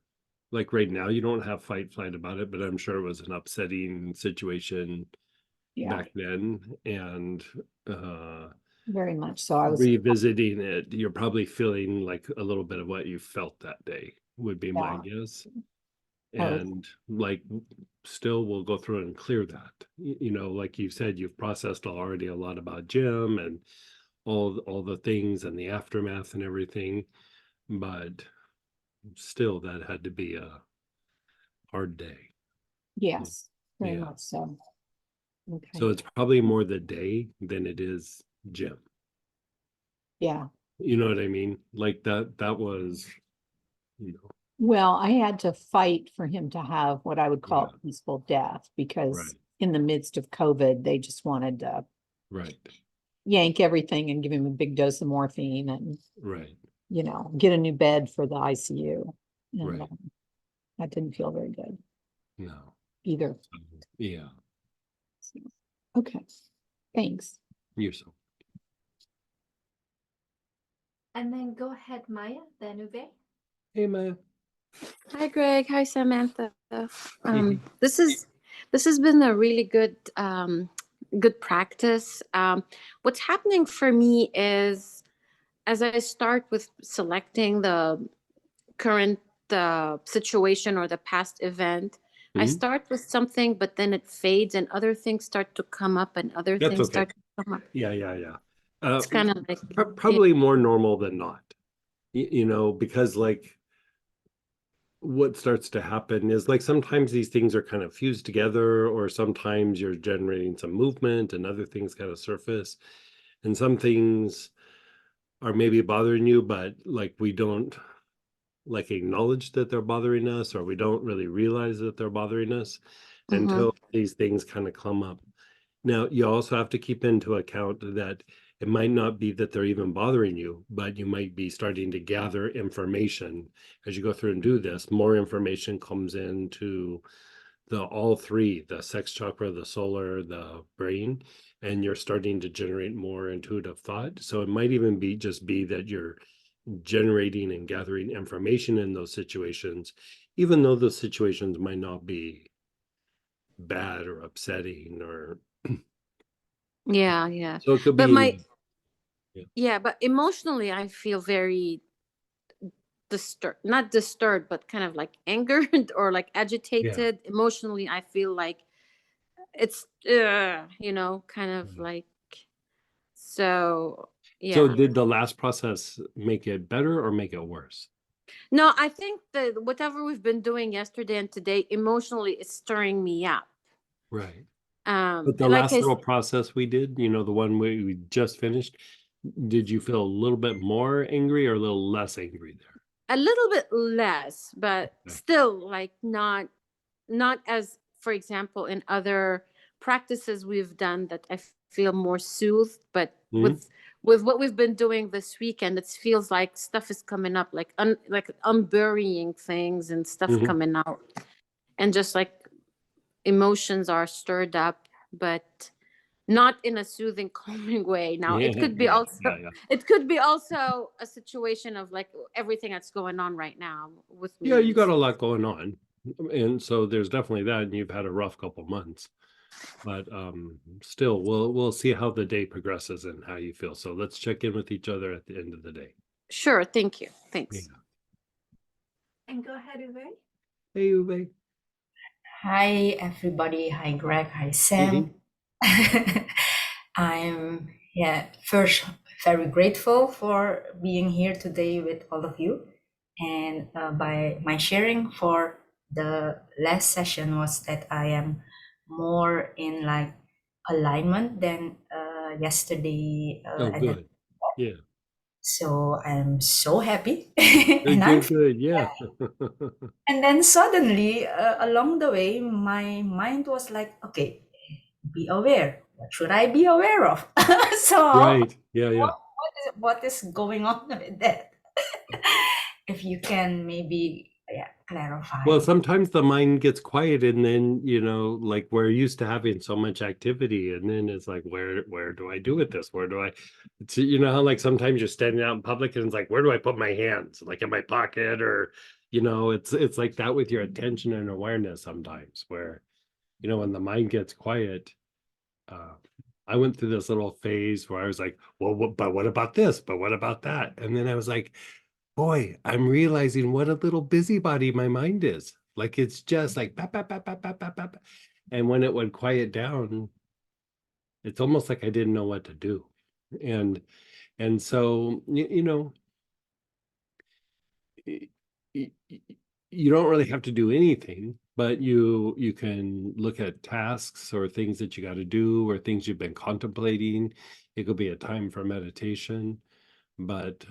Speaker 1: like right now you don't have fight flight about it, but I'm sure it was an upsetting situation
Speaker 11: Yeah,
Speaker 1: back then. And
Speaker 11: very much so. I was,
Speaker 1: revisiting it, you're probably feeling like a little bit of what you felt that day, would be my
Speaker 11: Yeah.
Speaker 1: guess.
Speaker 11: Oh.
Speaker 1: And like still we'll go through and clear that. You know, like you said, you've processed already a lot about Jim and all the things and the aftermath and everything, but still that had to be a hard day.
Speaker 11: yes, very
Speaker 1: Yeah.
Speaker 11: much so. Okay,
Speaker 1: So it's probably more the day than it is Jim.
Speaker 11: yeah.
Speaker 1: You know what I mean? Like that was, you know,
Speaker 11: Well, I had to fight for him to have what I would call
Speaker 1: Yeah.
Speaker 11: peaceful death because
Speaker 1: Right.
Speaker 11: in the midst of COVID, they just wanted to
Speaker 1: right,
Speaker 11: yank everything and give him a big dose of morphine and,
Speaker 1: right,
Speaker 11: you know, get a new bed for the ICU. And
Speaker 1: Right.
Speaker 11: that didn't feel very good
Speaker 1: no,
Speaker 11: either.
Speaker 1: yeah,
Speaker 11: So, okay, thanks.
Speaker 1: you're so.
Speaker 12: And then go ahead, Maya, then Uwe.
Speaker 1: Hey, Maya.
Speaker 12: Hi, Greg. Hi, Samantha. This has been a really good practice. What's happening for me is as I start with selecting the current situation or the past event, I
Speaker 1: Mhm.
Speaker 12: start with something, but then it fades and other things start to come up and other
Speaker 1: That's
Speaker 12: things
Speaker 1: okay.
Speaker 12: start to come up.
Speaker 1: Yeah.
Speaker 12: It's kind of like,
Speaker 1: Probably more normal than not. You know, because like what starts to happen is like sometimes these things are kind of fused together, or sometimes you're generating some movement and other things kind of surface. And some things are maybe bothering you, but like we don't like acknowledge that they're bothering us, or we don't really realize that they're bothering us until these things kind of come up. Now, you also have to keep into account that it might not be that they're even bothering you, but you might be starting to gather information as you go through and do this. More information comes into all three, the sex chakra, the solar, the brain, and you're starting to generate more intuitive thought. So it might even be that you're generating and gathering information in those situations, even though those situations might not be bad or upsetting, or
Speaker 12: yeah.
Speaker 1: so it could
Speaker 12: But
Speaker 1: be
Speaker 12: but emotionally, I feel very not disturbed, but kind of like angered or like agitated. Emotionally, I feel like it's, kind of like, so,
Speaker 1: So
Speaker 12: yeah.
Speaker 1: did the last process make it better or make it worse?
Speaker 12: No, I think that whatever we've been doing yesterday and today, emotionally, is stirring me up.
Speaker 1: Right. But the
Speaker 12: Like
Speaker 1: last little process we did, you know, the one we just finished, did you feel a little bit more angry or a little less angry there?
Speaker 12: a little bit less, but
Speaker 1: Okay.
Speaker 12: still like not as, for example, in other practices we've done that I feel more soothed, but with what we've been doing this weekend, it feels like stuff is coming up, like unburying things and stuff coming out, and just like emotions are stirred up, but not in a soothing, calming way. Now it could be it could be also a situation of like everything that's going on right now with me.
Speaker 1: Yeah, you got a lot going on, and so there's definitely that, and you've had a rough couple months, but still we'll see how the day progresses and how you feel. So let's check in with each other at the end of the day.
Speaker 12: Sure. Thank you. Thanks.
Speaker 1: Yeah.
Speaker 2: And go ahead, Uwe.
Speaker 1: Hey, Uwe.
Speaker 13: Hi, everybody. Hi, Greg. Hi, Sam. I'm first very grateful for being here today with all of you, and by my sharing for the last session was that I am more in like alignment than yesterday.
Speaker 1: Good. Yeah.
Speaker 13: So I'm so happy,
Speaker 1: and
Speaker 13: I'm
Speaker 1: good. Yeah.
Speaker 13: and then suddenly along the way my mind was like, okay, be aware. What should I be aware of? So
Speaker 1: right. Yeah.
Speaker 13: what is going on with that? If you can maybe clarify.
Speaker 1: Well, sometimes the mind gets quiet, and then, you know, like we're used to having so much activity, and then it's like, where do I do with this? Where do I, it's, you know, how like sometimes you're standing out in public and it's like, where do I put my hands? Like in my pocket, or, you know, it's like that with your attention and awareness sometimes, where, you know, when the mind gets quiet, I went through this little phase where I was like, well, but what about this? But what about that? And then I was like, boy, I'm realizing what a little busybody my mind is. Like it's just like bap, bap, bap, bap, bap, bap, bap. And when it would quiet down, it's almost like I didn't know what to do. And so you know, you don't really have to do anything, but you can look at tasks or things that you got to do or things you've been contemplating. It could be a time for meditation, but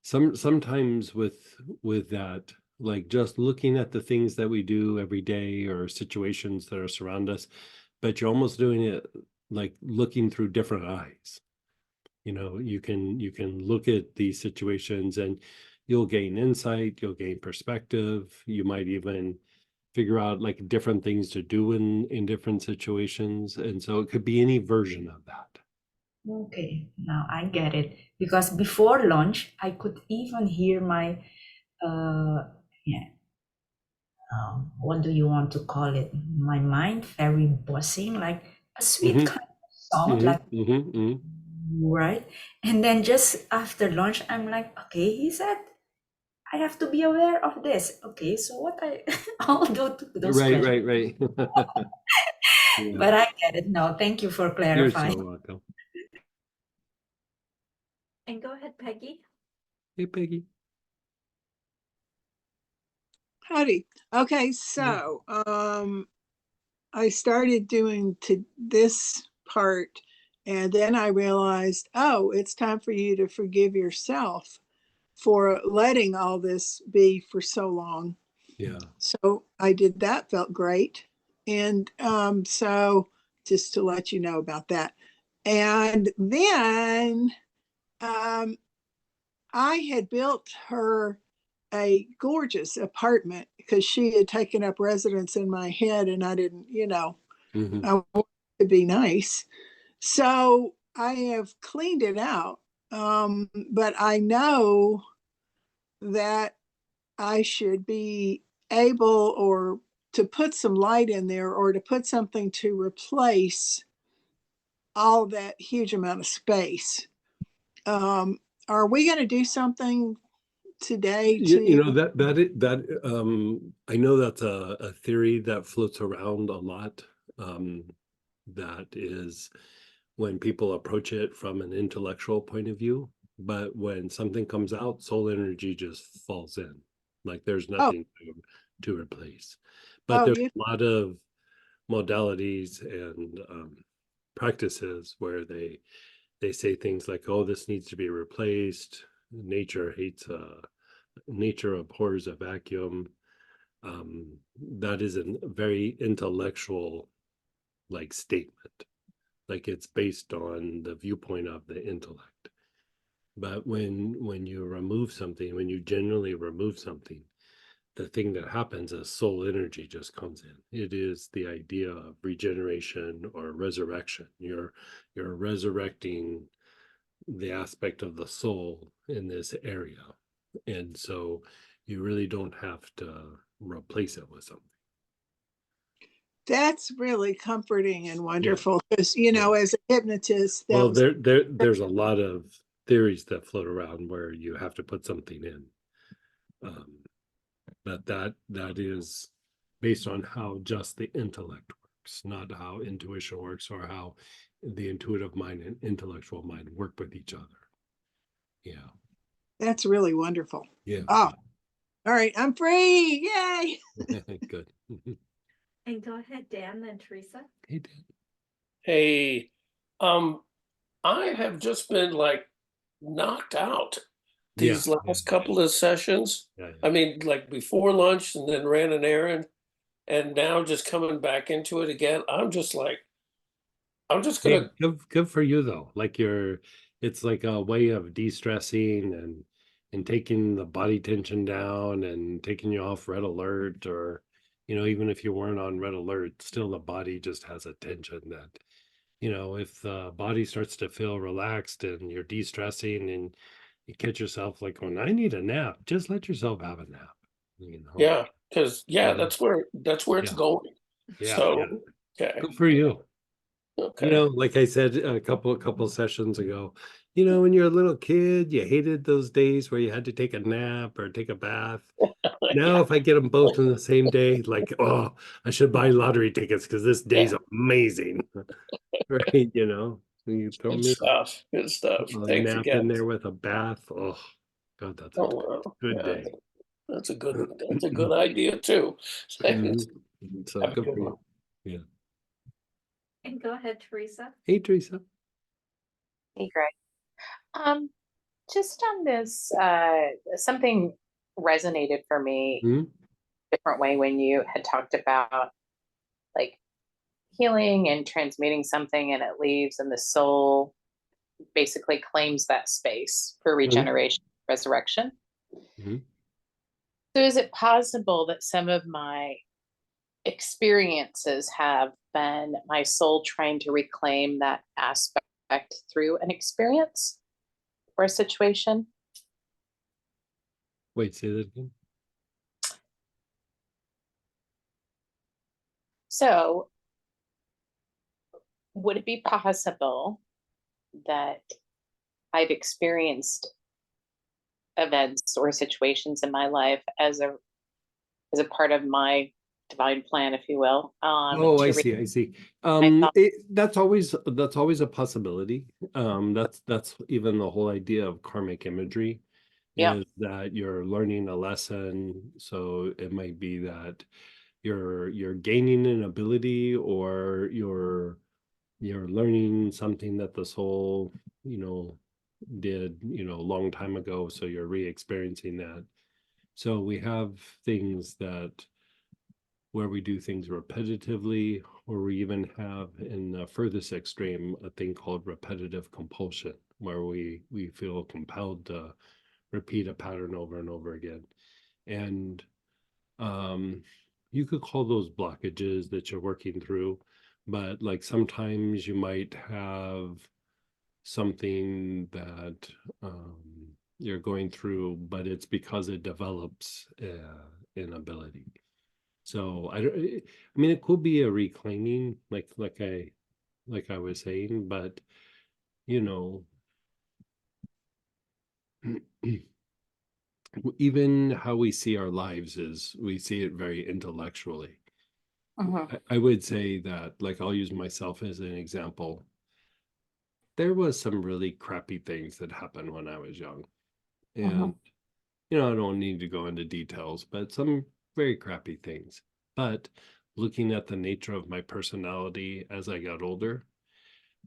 Speaker 1: sometimes with that, like just looking at the things that we do every day or situations that are surround us, but you're almost doing it like looking through different eyes. You know, you can look at these situations and you'll gain insight, you'll gain perspective, you might even figure out like different things to do in different situations. And so it could be any version of that.
Speaker 13: Okay, now I get it. Because before lunch, I could even hear my, what do you want to call it? My mind very buzzing, like a sweet kind of sound, like, right? And then just after lunch, I'm like, okay, he said, I have to be aware of this. Okay, so what I'll do to those questions.
Speaker 1: Right. Yeah.
Speaker 13: But I get it now. Thank you for clarifying.
Speaker 1: You're so welcome.
Speaker 2: And go ahead, Peggy.
Speaker 1: Hey, Peggy.
Speaker 5: Howdy. Okay, so I started doing this part, and then I realized, oh, it's time for you to forgive yourself for letting all this be for so long.
Speaker 1: Yeah.
Speaker 5: So I did that, felt great. And so just to let you know about that. And then I had built her a gorgeous apartment because she had taken up residence in my head, and I didn't, I wanted to be nice. So I have cleaned it out. But I know that I should be able or to put some light in there or to put something to replace all that huge amount of space. Are we going to do something today to
Speaker 1: You know, that I know that's a theory that floats around a lot. That is when people approach it from an intellectual point of view, but when something comes out, soul energy just falls in. Like there's nothing to replace. But there's a lot of modalities and practices where they say things like, oh, this needs to be replaced. Nature abhors a vacuum. That is a very intellectual like statement. Like it's based on the viewpoint of the intellect. But when you remove something, when you genuinely remove something, the thing that happens is soul energy just comes in. It is the idea of regeneration or resurrection. You're resurrecting the aspect of the soul in this area. And so you really don't have to replace it with something.
Speaker 5: That's really comforting and wonderful because, as a hypnotist,
Speaker 1: well, there's a lot of theories that float around where you have to put something in. But that is based on how just the intellect works, not how intuition works or how the intuitive mind and intellectual mind work with each other. Yeah.
Speaker 5: That's really wonderful.
Speaker 1: Yeah.
Speaker 5: Oh, all right. I'm free. Yay.
Speaker 1: Good.
Speaker 2: And go ahead, Dan, then Teresa.
Speaker 1: Hey, Dan.
Speaker 14: Hey, I have just been like knocked out these last couple of sessions. I mean, like before lunch and then ran an errand and now just coming back into it again. I'm just gonna
Speaker 1: good for you though. Like it's like a way of de-stressing and and taking the body tension down and taking you off red alert, or, even if you weren't on red alert, still the body just has a tension that, if the body starts to feel relaxed and you're de-stressing and you catch yourself like going, I need a nap, just let yourself have a nap.
Speaker 14: Yeah, because
Speaker 1: Yeah.
Speaker 14: that's where it's
Speaker 1: Yeah.
Speaker 14: going.
Speaker 1: Yeah,
Speaker 14: So okay.
Speaker 1: Good for you.
Speaker 14: Okay.
Speaker 1: Like I said a couple sessions ago, when you're a little kid, you hated those days where you had to take a nap or take a bath. Now, if I get them both in the same day, like, oh, I should buy lottery tickets because this day's amazing. Right? You throw
Speaker 14: Good
Speaker 1: me
Speaker 14: stuff. Good stuff.
Speaker 1: a
Speaker 14: Thanks
Speaker 1: nap in
Speaker 14: again.
Speaker 1: there with a bath. Oh, God, that's a
Speaker 14: Oh wow.
Speaker 1: good
Speaker 14: Yeah,
Speaker 1: day.
Speaker 14: that's a good idea too. Thanks.
Speaker 1: So
Speaker 14: Have a
Speaker 1: good
Speaker 14: good
Speaker 1: for
Speaker 14: one.
Speaker 1: you. Yeah.
Speaker 2: And go ahead, Teresa.
Speaker 1: Hey, Teresa.
Speaker 3: Hey, Greg. Just on this, something resonated for me different way when you had talked about like healing and transmuting something and it leaves and the soul basically claims that space for regeneration, resurrection. So is it possible that some of my experiences have been my soul trying to reclaim that aspect through an experience or a situation?
Speaker 1: Wait, say that again.
Speaker 3: So would it be possible that I've experienced events or situations in my life as a part of my divine plan, if you will?
Speaker 1: Oh, I see. That's always a possibility. That's even the whole idea of karmic imagery.
Speaker 3: Yeah.
Speaker 1: Is that you're learning a lesson. So it might be that you're gaining an ability, or you're learning something that the soul, did, a long time ago. So you're re-experiencing that. So we have things that where we do things repetitively, or we even have in the furthest extreme a thing called repetitive compulsion, where we feel compelled to repeat a pattern over and over again. And you could call those blockages that you're working through, but like sometimes you might have something that you're going through, but it's because it develops an ability. So I mean, it could be a reclaiming, like I was saying, but even how we see our lives is we see it very intellectually. I would say that, like, I'll use myself as an example. There was some really crappy things that happened when I was young. And, I don't need to go into details, but some very crappy things. But looking at the nature of my personality as I got older,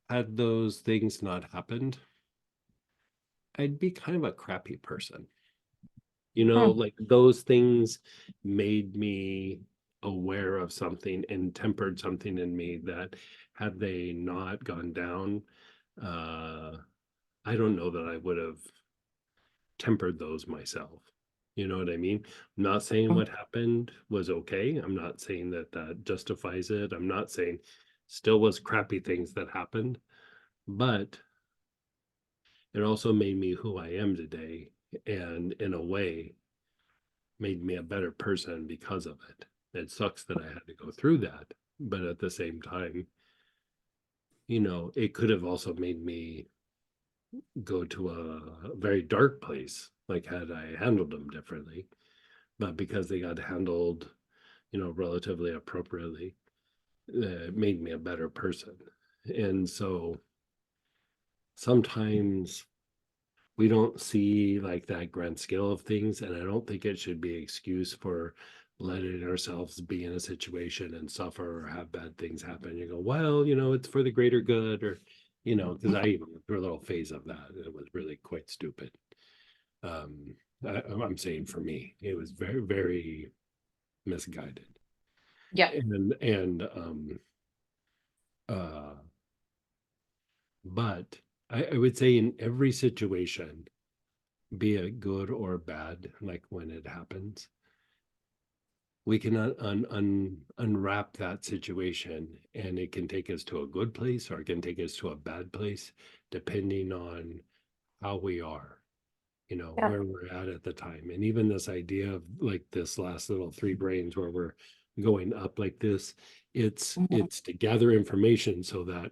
Speaker 1: had those things not happened, I'd be kind of a crappy person. Like those things made me aware of something and tempered something in me that had they not gone down, I don't know that I would have tempered those myself. You know what I mean? I'm not saying what happened was okay. I'm not saying that justifies it. I'm not saying still was crappy things that happened, but it also made me who I am today, and in a way made me a better person because of it. It sucks that I had to go through that, but at the same time, it could have also made me go to a very dark place, like had I handled them differently. But because they got handled, relatively appropriately, it made me a better person. And so sometimes we don't see like that grand scale of things, and I don't think it should be an excuse for letting ourselves be in a situation and suffer or have bad things happen. You go, well, it's for the greater good, or because I even went through a little phase of that, and it was really quite stupid. I'm saying for me, it was very, very misguided.
Speaker 3: Yeah.
Speaker 1: But I would say in every situation, be it good or bad, like when it happens, we can unwrap that situation, and it can take us to a good place or it can take us to a bad place, depending on how we are, you know,
Speaker 8: Yeah.
Speaker 1: where we're at the time. And even this idea of like this last little 3 brains where we're going up like this, it's to gather information so that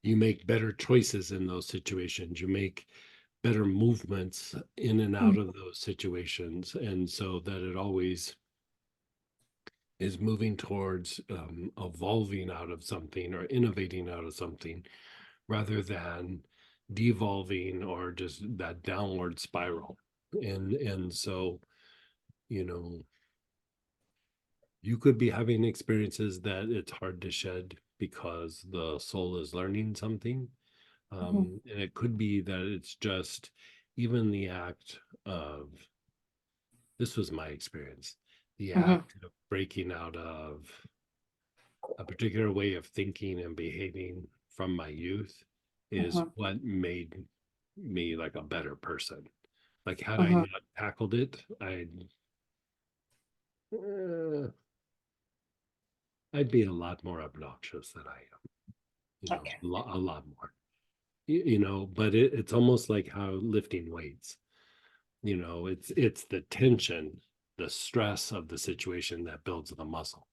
Speaker 1: you make better choices in those situations. You make better movements in and out of those situations. And so that it always is moving towards evolving out of something or innovating out of something rather than devolving or just that downward spiral. And so, you know, you could be having experiences that it's hard to shed because the soul is learning something. And it could be that it's just even the act of, this was my experience, the act of breaking out of a particular way of thinking and behaving from my youth is what made me like a better person. Like had I not tackled it, I'd be a lot more obnoxious than I am. You know,
Speaker 8: Okay.
Speaker 1: a lot more. You know, but it's almost like how lifting weights. You know, it's the tension, the stress of the situation that builds the muscle.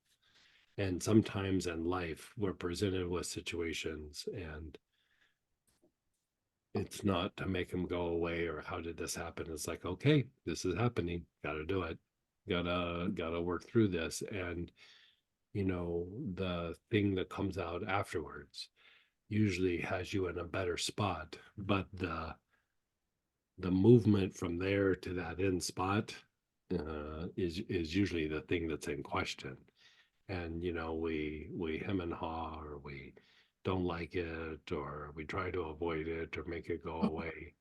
Speaker 1: And sometimes in life, we're presented with situations and it's not to make them go away or how did this happen? It's like, okay, this is happening. Got to do it. Gotta work through this. And, you know, the thing that comes out afterwards usually has you in a better spot. But the movement from there to that end spot is usually the thing that's in question. And you know, we hem and haw, or we don't like it, or we try to avoid it or make it go away,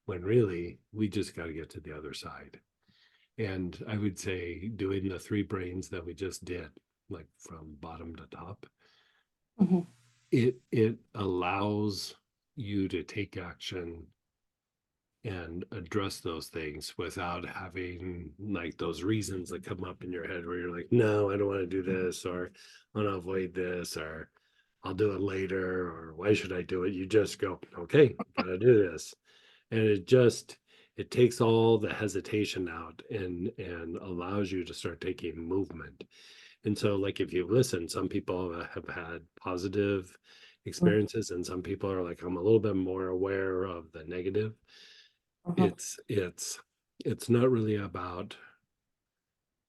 Speaker 1: when really we just got to get to the other side. And I would say doing the 3 brains that we just did, like from bottom to top, it allows you to take action and address those things without having like those reasons that come up in your head where you're like, no, I don't want to do this, or I want to avoid this, or I'll do it later, or why should I do it? You just go, okay, gotta do this. And it takes all the hesitation out and allows you to start taking movement. And so like if you listen, some people have had positive experiences and some people are like, I'm a little bit more aware of the negative. It's not really about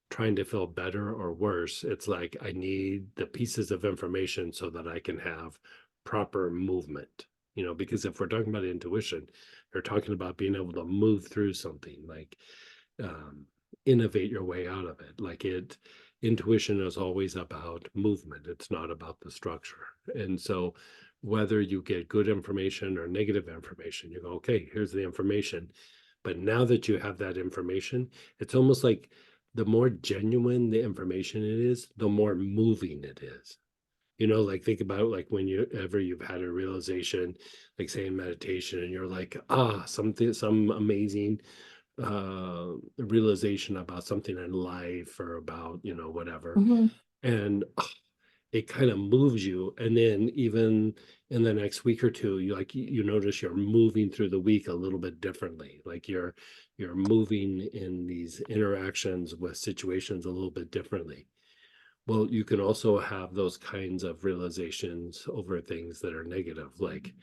Speaker 1: trying to feel better or worse. It's like I need the pieces of information so that I can have proper movement, you know, because if we're talking about intuition, you're talking about being able to move through something, like innovate your way out of it. Like intuition is always about movement. It's not about the structure. And so whether you get good information or negative information, you go, okay, here's the information. But now that you have that information, it's almost like the more genuine the information it is, the more moving it is. You know, like think about like when you've had a realization, like say in meditation, and you're like, some amazing realization about something in life or about, you know, whatever. And it kind of moves you. And then even in the next week or two, you notice you're moving through the week a little bit differently. Like you're moving in these interactions with situations a little bit differently. Well, you can also have those kinds of realizations over things that are negative. Like,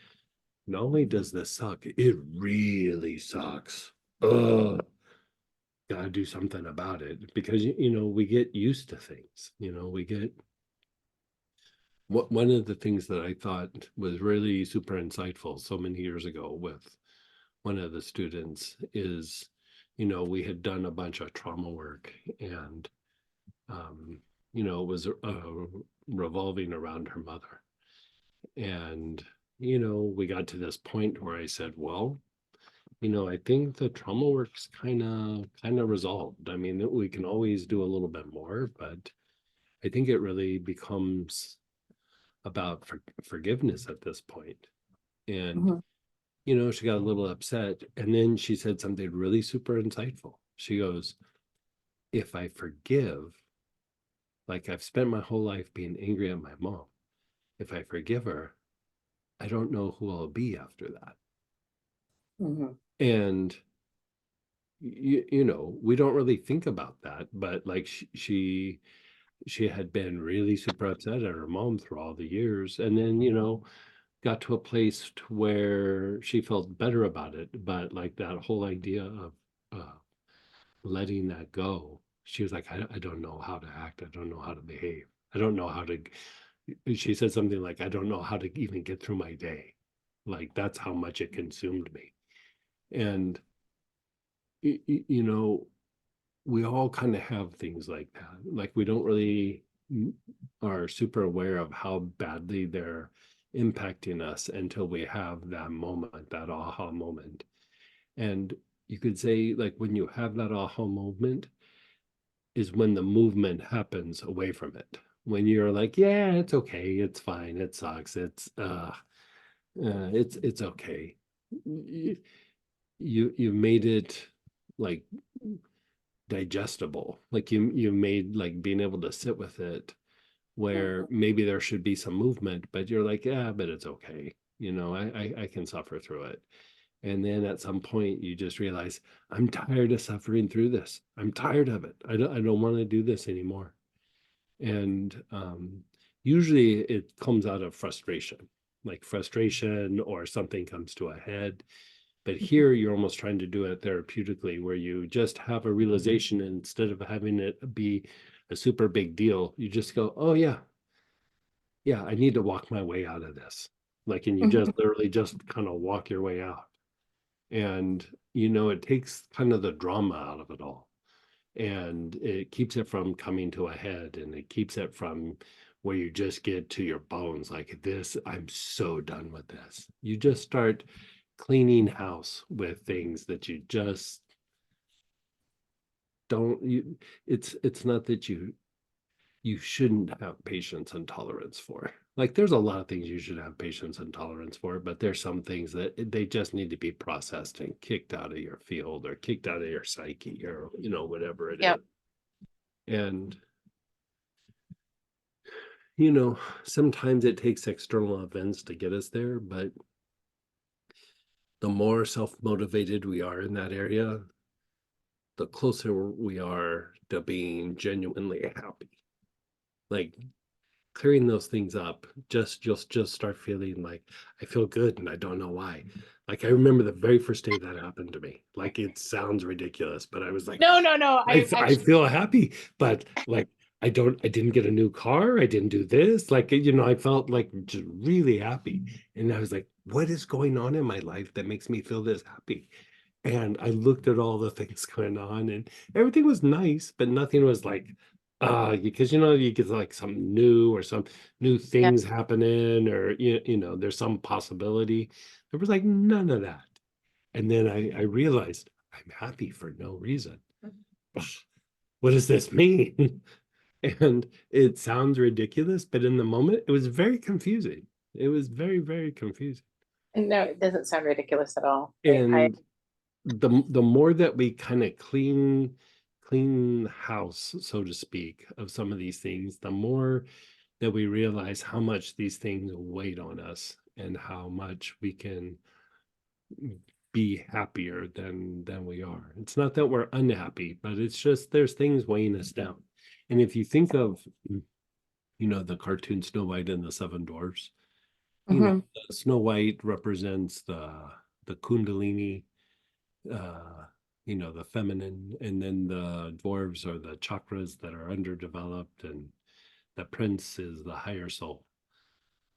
Speaker 1: not only does this suck, it really sucks. Ugh. Gotta do something about it, because you know, we get used to things. You know, we get one of the things that I thought was really super insightful so many years ago with one of the students is, you know, we had done a bunch of trauma work, and you know, it was revolving around her mother. And you know, we got to this point where I said, well, you know, I think the trauma work's kind of resolved. I mean, we can always do a little bit more, but I think it really becomes about forgiveness at this point. And you know, she got a little upset, and then she said something really super insightful. She goes, if I forgive, like I've spent my whole life being angry at my mom, if I forgive her, I don't know who I'll be after that. And you know, we don't really think about that, but like she had been really super upset at her mom through all the years, and then, you know, got to a place to where she felt better about it. But like that whole idea of letting that go, she was like, I don't know how to act, I don't know how to behave, I don't know how to, she said something like, I don't know how to even get through my day. Like that's how much it consumed me. And you know, we all kind of have things like that. Like we don't really are super aware of how badly they're impacting us until we have that moment, that aha moment. And you could say, like, when you have that aha moment is when the movement happens away from it. When you're like, yeah, it's okay, it's fine, it sucks, it's okay. You made it like digestible, like you made like being able to sit with it, where maybe there should be some movement, but you're like, yeah, but it's okay, you know, I can suffer through it. And then at some point you just realize, I'm tired of suffering through this, I'm tired of it, I don't want to do this anymore. And usually it comes out of frustration, like frustration, or something comes to a head. But here you're almost trying to do it therapeutically, where you just have a realization, and instead of having it be a super big deal, you just go, oh yeah, I need to walk my way out of this. Like, and you just literally just kind of walk your way out. And, you know, it takes kind of the drama out of it all. And it keeps it from coming to a head, and it keeps it from where you just get to your bones like this. I'm so done with this. You just start cleaning house with things that you just don't, it's not that you shouldn't have patience and tolerance for. Like there's a lot of things you should have patience and tolerance for, but there's some things that they just need to be processed and kicked out of your field, or kicked out of your psyche, or, you know, whatever it is. And, you know, sometimes it takes external events to get us there, but the more self-motivated we are in that area, the closer we are to being genuinely happy. Like clearing those things up, you'll just start feeling like, I feel good and I don't know why. Like I remember the very first day that happened to me. Like it sounds ridiculous, but I was like,
Speaker 3: No.
Speaker 1: I feel happy, but like I didn't get a new car, I didn't do this, like, you know, I felt like just really happy. And I was like, what is going on in my life that makes me feel this happy? And I looked at all the things going on, and everything was nice, but nothing was like, because, you know, you get like something new, or some new things happening, or you know, there's some possibility. There was like none of that. And then I realized I'm happy for no reason. What does this mean? And it sounds ridiculous, but in the moment it was very confusing. It was very, very confusing.
Speaker 3: No, it doesn't sound ridiculous at all.
Speaker 1: And the more that we kind of clean house, so to speak, of some of these things, the more that we realize how much these things weigh on us, and how much we can be happier than we are. It's not that we're unhappy, but it's just there's things weighing us down. And if you think of, you know, the cartoon Snow White and the Seven Dwarfs, you know, Snow White represents the Kundalini, you know, the feminine, and then the dwarves are the chakras that are underdeveloped, and the prince is the higher soul.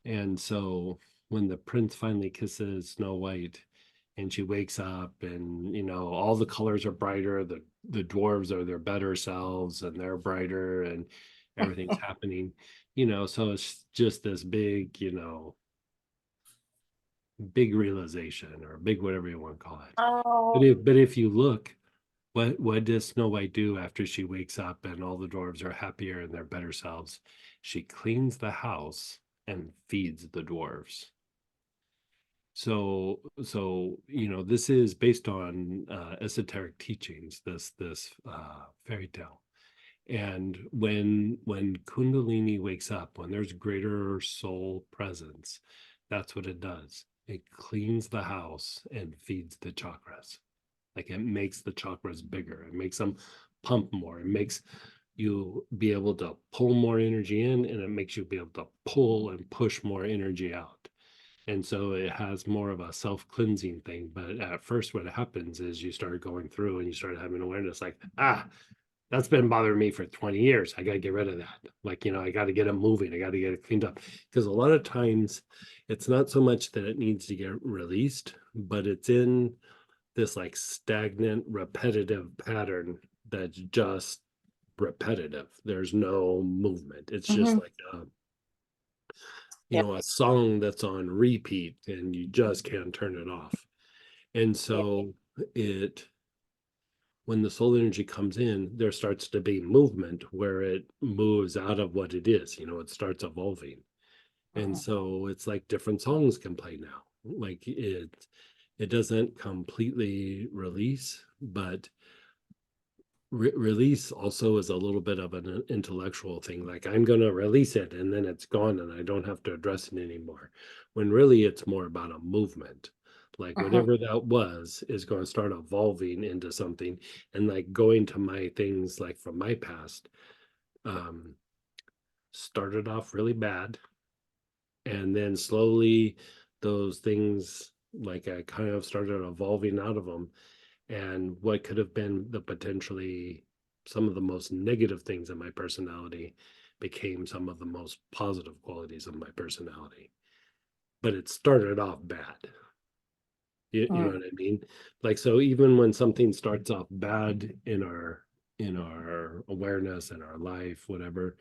Speaker 1: And so when the prince finally kisses Snow White and she wakes up, and, you know, all the colors are brighter, the dwarves are their better selves and they're brighter, and everything's happening, you know, so it's just this big, you know, big realization, or big whatever you want to call it. But if you look, what does Snow White do after she wakes up and all the dwarves are happier and their better selves? She cleans the house and feeds the dwarves. So this is based on esoteric teachings, this fairy tale. And when Kundalini wakes up, when there's greater soul presence, that's what it does. It cleans the house and feeds the chakras. Like, it makes the chakras bigger. It makes them pump more. It makes you be able to pull more energy in, and it makes you be able to pull and push more energy out. And so it has more of a self-cleansing thing. But at first, what happens is you start going through and you start having awareness like, that's been bothering me for 20 years. I got to get rid of that. Like, I got to get it moving. I got to get it cleaned up. Because a lot of times it's not so much that it needs to get released, but it's in this like stagnant, repetitive pattern that's just repetitive. There's no movement. It's just like a song that's on repeat, and you just can't turn it off. And so when the soul energy comes in, there starts to be movement where it moves out of what it is. It starts evolving. And so it's like different songs can play now. Like, it doesn't completely release, but release also is a little bit of an intellectual thing. Like, I'm going to release it and then it's gone and I don't have to address it anymore. When really it's more about a movement. Like, whatever that was is going to start evolving into something. And like, going to my things like from my past, started off really bad. And then slowly those things, like, I kind of started evolving out of them. And what could have been potentially some of the most negative things in my personality became some of the most positive qualities of my personality. But it started off bad. You know what I mean? Like, so even when something starts off bad in our awareness, in our life, whatever,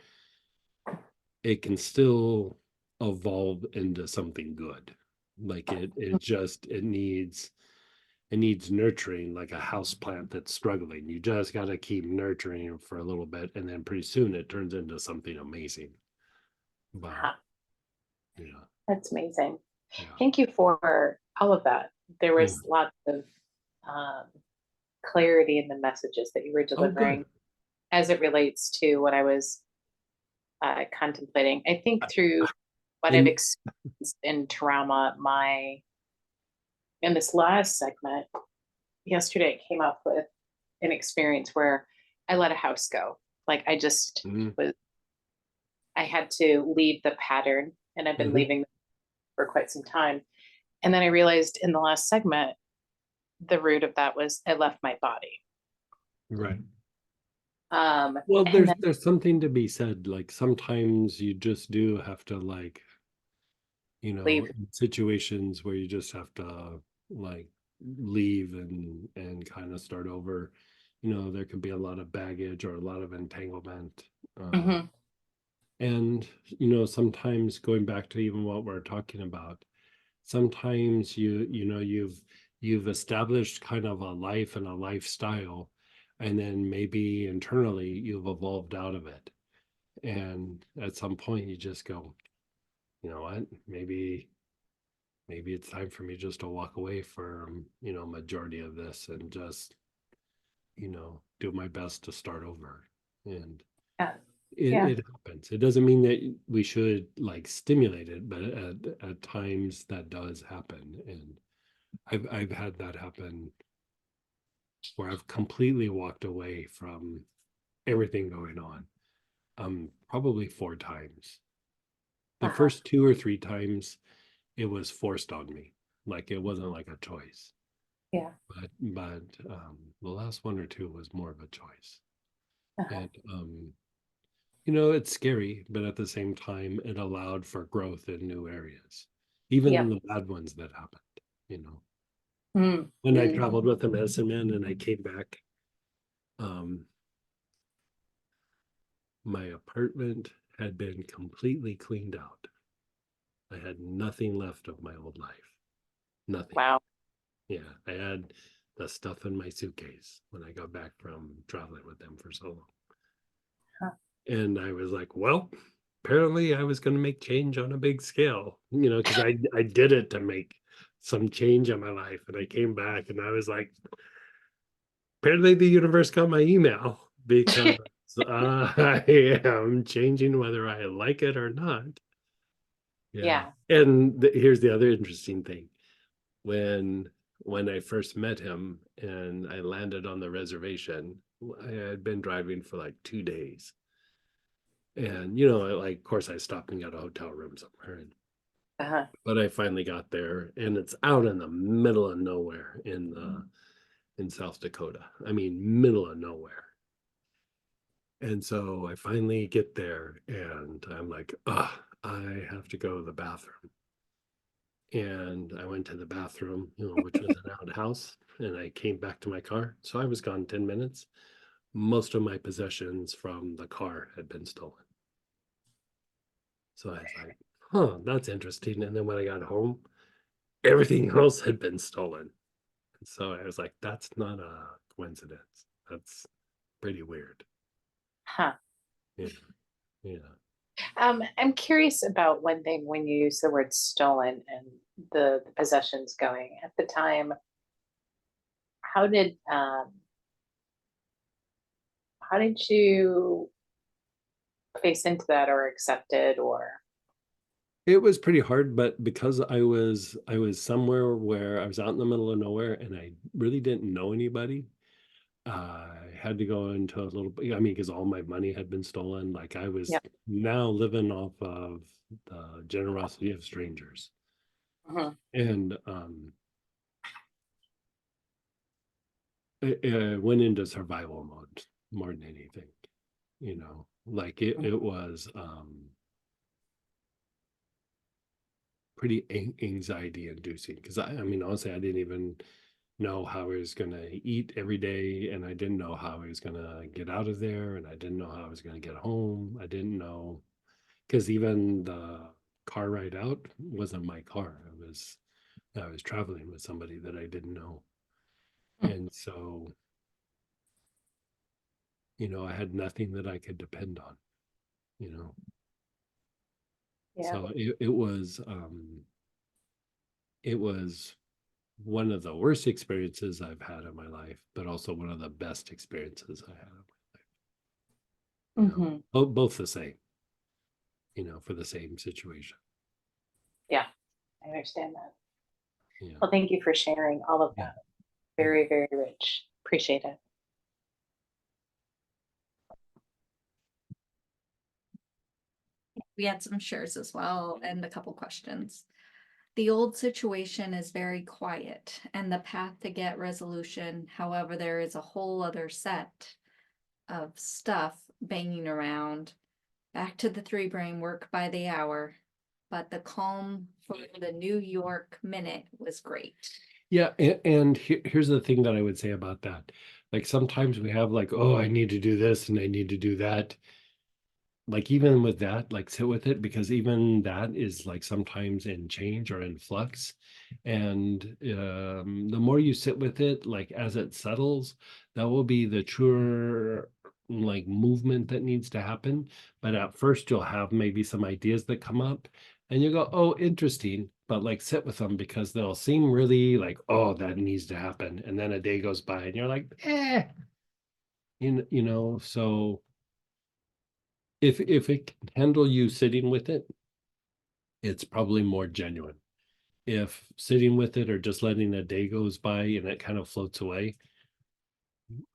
Speaker 1: it can still evolve into something good. Like, it needs nurturing, like a house plant that's struggling. You just got to keep nurturing for a little bit, and then pretty soon it turns into something amazing. But
Speaker 3: that's amazing. Thank you for all of that. There was lots of clarity in the messages that you were delivering as it relates to what I was contemplating. I think through what I've experienced in trauma, in this last segment, yesterday I came up with an experience where I let a house go. Like, I just I had to leave the pattern, and I've been leaving for quite some time. And then I realized in the last segment, the root of that was I left my body.
Speaker 1: Right. Well, there's something to be said. Like, sometimes you just do have to, like,
Speaker 3: leave.
Speaker 1: in situations where you just have to like leave and kind of start over. There could be a lot of baggage or a lot of entanglement. And sometimes, going back to even what we're talking about, sometimes you've established kind of a life and a lifestyle, and then maybe internally you've evolved out of it, and at some point you just go, you know what, maybe it's time for me just to walk away from majority of this and just do my best to start over. And it happens. It doesn't mean that we should like stimulate it, but at times that does happen. And I've had that happen where I've completely walked away from everything going on. Probably 4 times. The first 2 or 3 times it was forced on me. Like, it wasn't like a choice.
Speaker 3: Yeah.
Speaker 1: But the last 1 or 2 was more of a choice. And it's scary, but at the same time it allowed for growth in new areas, even in the bad ones that happened. When I traveled with the medicine man and I came back, my apartment had been completely cleaned out. I had nothing left of my old life. Nothing.
Speaker 3: Wow.
Speaker 1: Yeah, I had the stuff in my suitcase when I got back from traveling with them for so long. And I was like, well, apparently I was going to make change on a big scale, because I did it to make some change in my life. And I came back and I was like, apparently the universe got my email because I am changing whether I like it or not.
Speaker 3: Yeah.
Speaker 1: And here's the other interesting thing. When I first met him and I landed on the reservation, I had been driving for like 2 days. And, you know, like, of course, I stopped and got a hotel room somewhere.
Speaker 3: Uh-huh.
Speaker 1: But I finally got there, and it's out in the middle of nowhere in South Dakota. I mean, middle of nowhere. And so I finally get there, and I'm like, I have to go to the bathroom. And I went to the bathroom, you know, which was an outhouse, and I came back to my car. So I was gone 10 minutes. Most of my possessions from the car had been stolen. So I was like, huh, that's interesting. And then when I got home, everything else had been stolen. And so I was like, that's not a coincidence. That's pretty weird.
Speaker 3: Huh.
Speaker 1: Yeah. Yeah.
Speaker 3: I'm curious about one thing when you use the word stolen and the possessions going at the time. How did you face into that or accept it or?
Speaker 1: It was pretty hard, but because I was somewhere where I was out in the middle of nowhere and I really didn't know anybody, I had to go into a little bit, I mean, because all my money had been stolen. Like I was now living off of the generosity of strangers. And it went into survival mode more than anything, you know, like it was pretty anxiety inducing because I mean, honestly, I didn't even know how I was going to eat every day, and I didn't know how I was going to get out of there, and I didn't know how I was going to get home. I didn't know because even the car ride out wasn't my car. I was traveling with somebody that I didn't know. And so, you know, I had nothing that I could depend on, you know.
Speaker 3: Yeah.
Speaker 1: So it was one of the worst experiences I've had in my life, but also one of the best experiences I had in my life. Both the same, you know, for the same situation.
Speaker 3: Yeah, I understand that.
Speaker 1: Yeah.
Speaker 3: Well, thank you for sharing all of that. Very, very rich. Appreciate it.
Speaker 2: We had some shares as well and a couple questions. The old situation is very quiet and the path to get resolution. However, there is a whole other set of stuff banging around. Back to the 3 brain, work by the hour. But the calm for the New York minute was great.
Speaker 1: Yeah, and here's the thing that I would say about that. Like sometimes we have like, oh, I need to do this and I need to do that. Like even with that, like sit with it because even that is like sometimes in change or in flux. And the more you sit with it, like as it settles, that will be the truer like movement that needs to happen. But at first you'll have maybe some ideas that come up and you go, oh, interesting. But like sit with them because they'll seem really like, oh, that needs to happen. And then a day goes by and you're like, you know, so if it can handle you sitting with it, it's probably more genuine. If sitting with it or just letting a day goes by and it kind of floats away,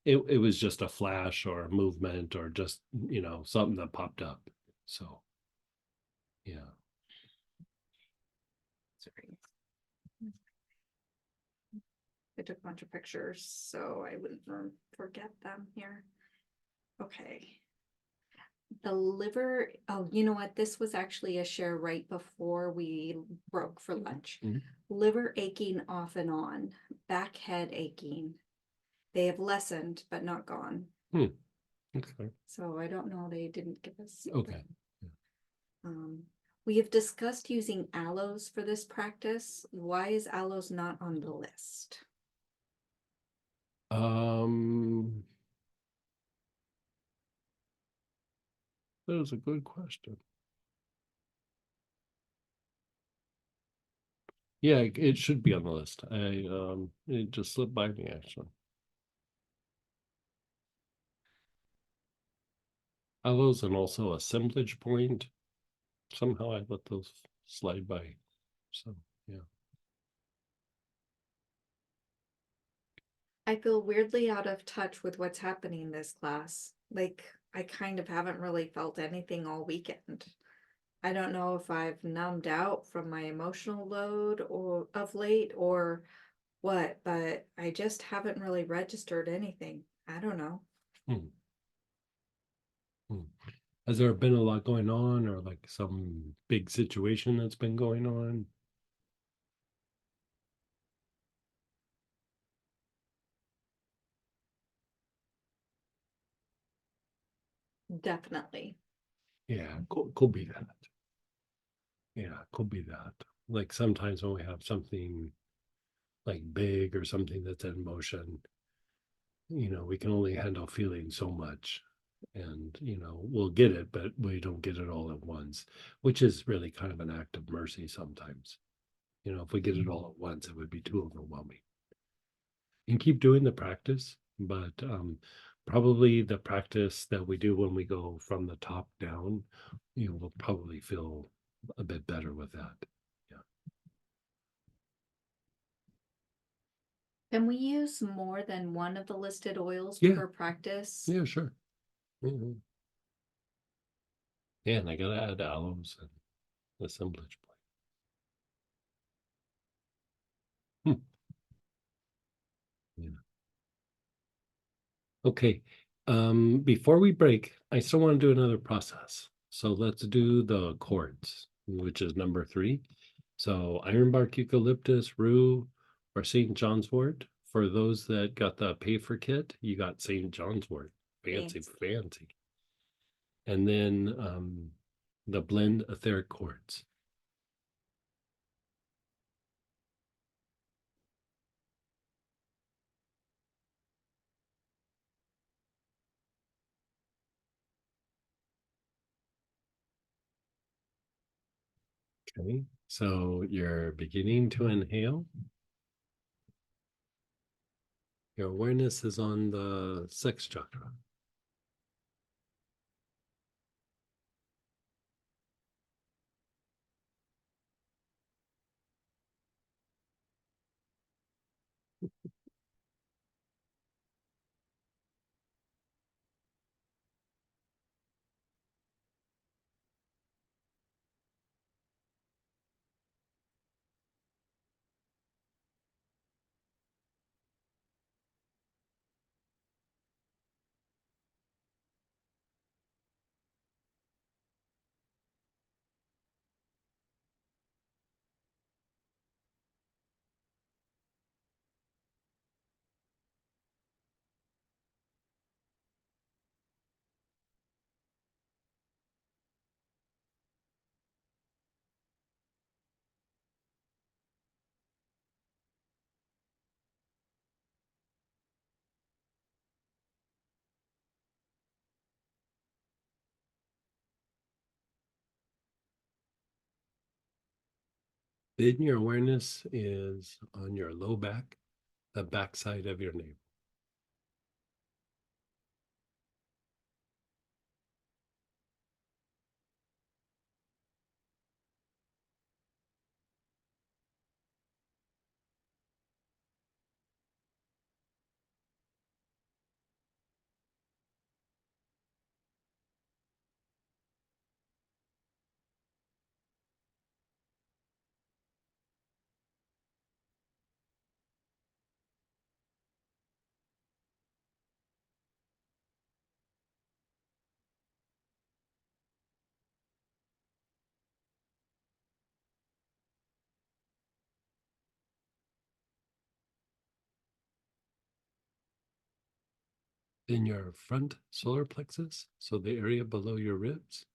Speaker 1: it was just a flash or a movement or just, you know, something that popped up. So yeah.
Speaker 2: Sorry. I took a bunch of pictures, so I wouldn't forget them here. Okay. The liver, oh, you know what? This was actually a share right before we broke for lunch. Liver aching off and on, back head aching. They have lessened, but not gone.
Speaker 1: Okay.
Speaker 2: So I don't know, they didn't give us.
Speaker 1: Okay.
Speaker 2: We have discussed using aloes for this practice. Why is aloes not on the list?
Speaker 1: That is a good question. Yeah, it should be on the list. It just slipped by me actually. Those and also assemblage point. Somehow I let those slide by. So yeah.
Speaker 2: I feel weirdly out of touch with what's happening in this class. Like, I kind of haven't really felt anything all weekend. I don't know if I've numbed out from my emotional load or of late or what, but I just haven't really registered anything. I don't know.
Speaker 1: Hmm. Hmm. Has there been a lot going on or like some big situation that's been going on?
Speaker 2: Definitely.
Speaker 1: Yeah, could be that. Yeah, could be that. Like sometimes when we have something like big or something that's in motion, we can only handle feeling so much. And, we'll get it, but we don't get it all at once, which is really kind of an act of mercy sometimes. If we get it all at once, it would be too overwhelming. And keep doing the practice, but probably the practice that we do when we go from the top down, we'll probably feel a bit better with that. Yeah.
Speaker 2: Can we use more than one of the listed oils
Speaker 1: Yeah.
Speaker 2: per practice?
Speaker 1: Yeah, sure. Mhm. Yeah, and I gotta add aloes and assemblage point. Yeah. Okay. Before we break, I still want to do another process. So let's do the chords, which is number 3. So ironbark, eucalyptus, rue, or St. John's wort. For those that got the pay for kit, you got St. John's wort. Fancy, fancy. And then the blend etheric chords. Okay, so you're beginning to inhale. Your awareness is on the sex chakra. Then your awareness is on your low back, the backside of your navel. Then your front solar plexus, so the area below your ribs.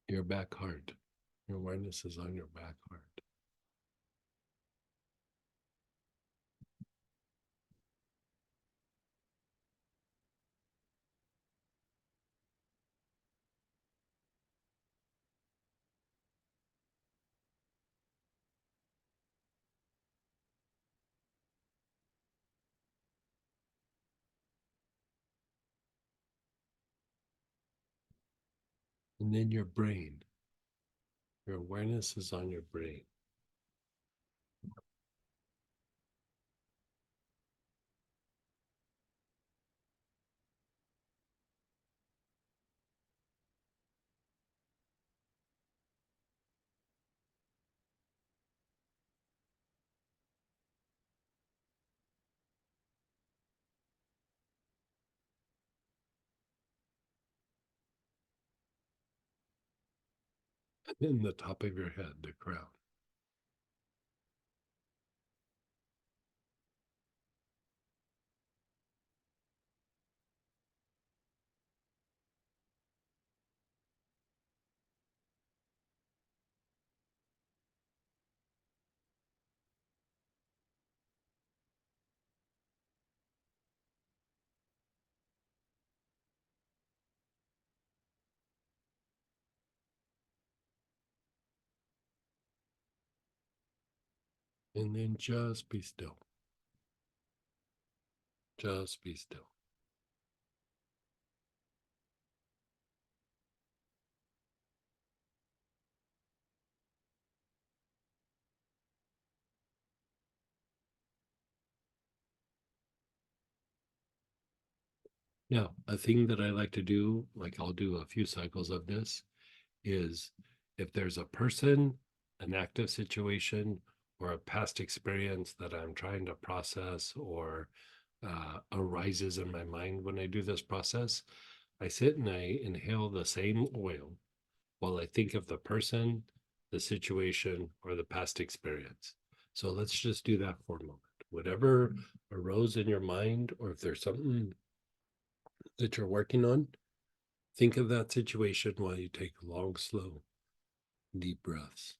Speaker 1: Your back heart. Your awareness is on your back heart. And then your brain. Your awareness is on your brain. And then the top of your head, the crown. And then just be still. Just be still. Now, a thing that I like to do, like I'll do a few cycles of this, is if there's a person, an active situation, or a past experience that I'm trying to process or arises in my mind when I do this process, I sit and I inhale the same oil while I think of the person, the situation, or the past experience. So let's just do that for a moment. Whatever arose in your mind, or if there's something that you're working on, think of that situation while you take long, slow, deep breaths.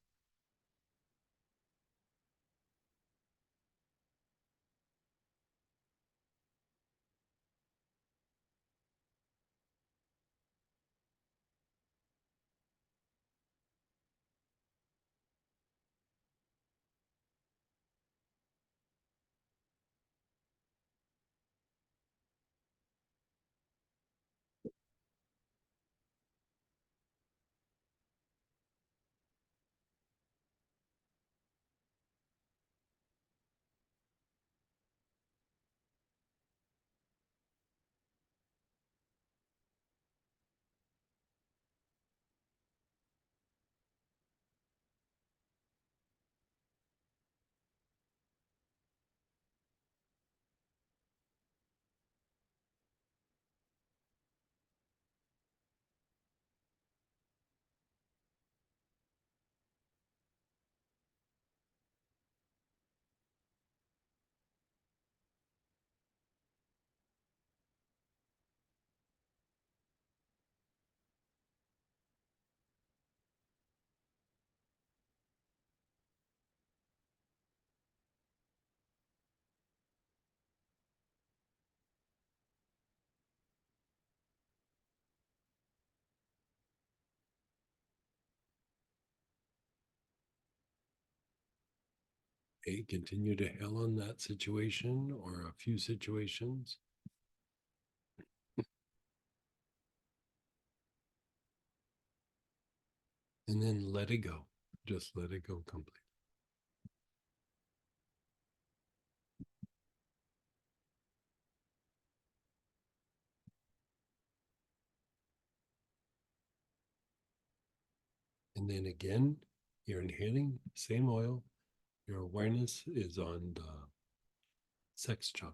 Speaker 1: Okay, continue to hail on that situation or a few situations. And then let it go. Just let it go completely. And then again, you're inhaling, same oil. Your awareness is on the sex chakra.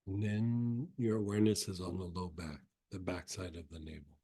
Speaker 15: And then your awareness is on the low back, the back side of the navel.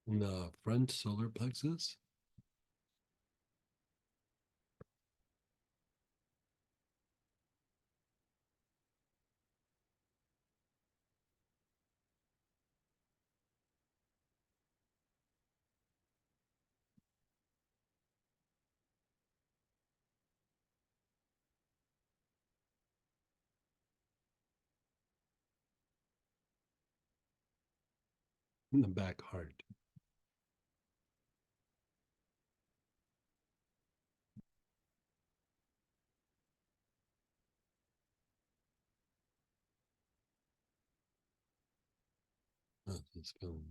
Speaker 15: In the front solar plexus. In the back heart. How's this feeling?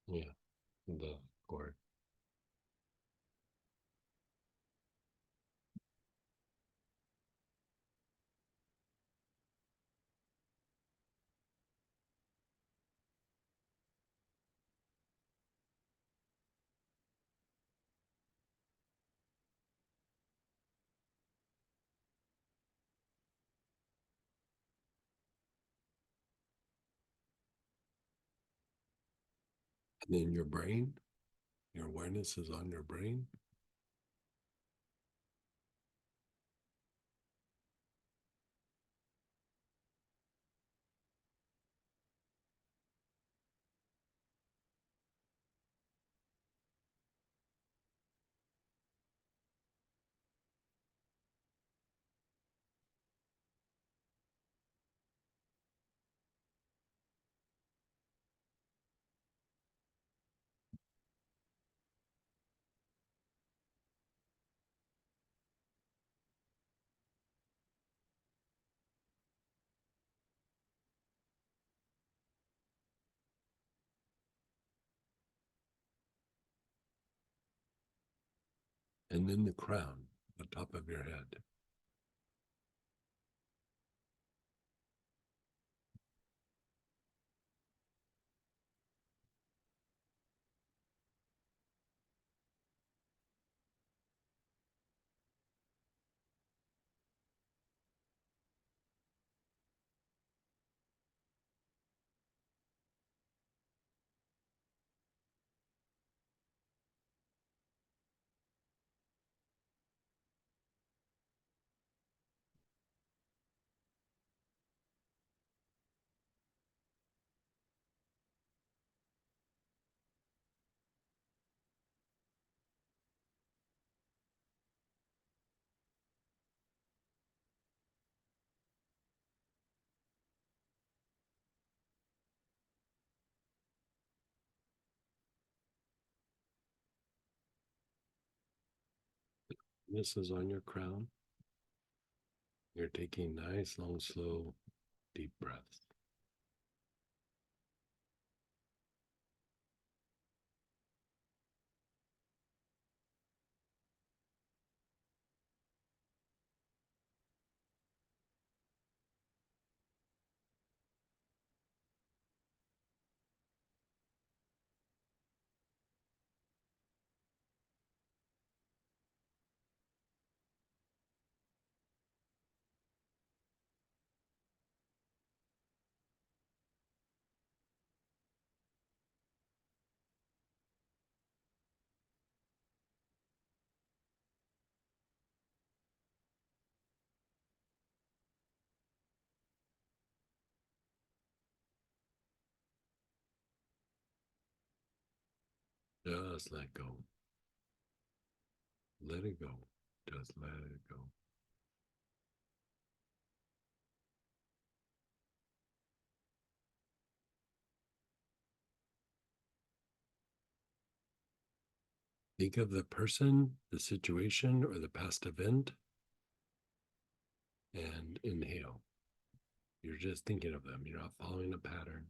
Speaker 15: Yeah, the cord. And then your brain, your awareness is on your brain. And then the crown, the top of your head. This is on your crown. You're taking nice, long, slow, deep breaths. Just let go. Let it go. Just let it go. Think of the person, the situation, or the past event, and inhale. You're just thinking of them. You're not following a pattern.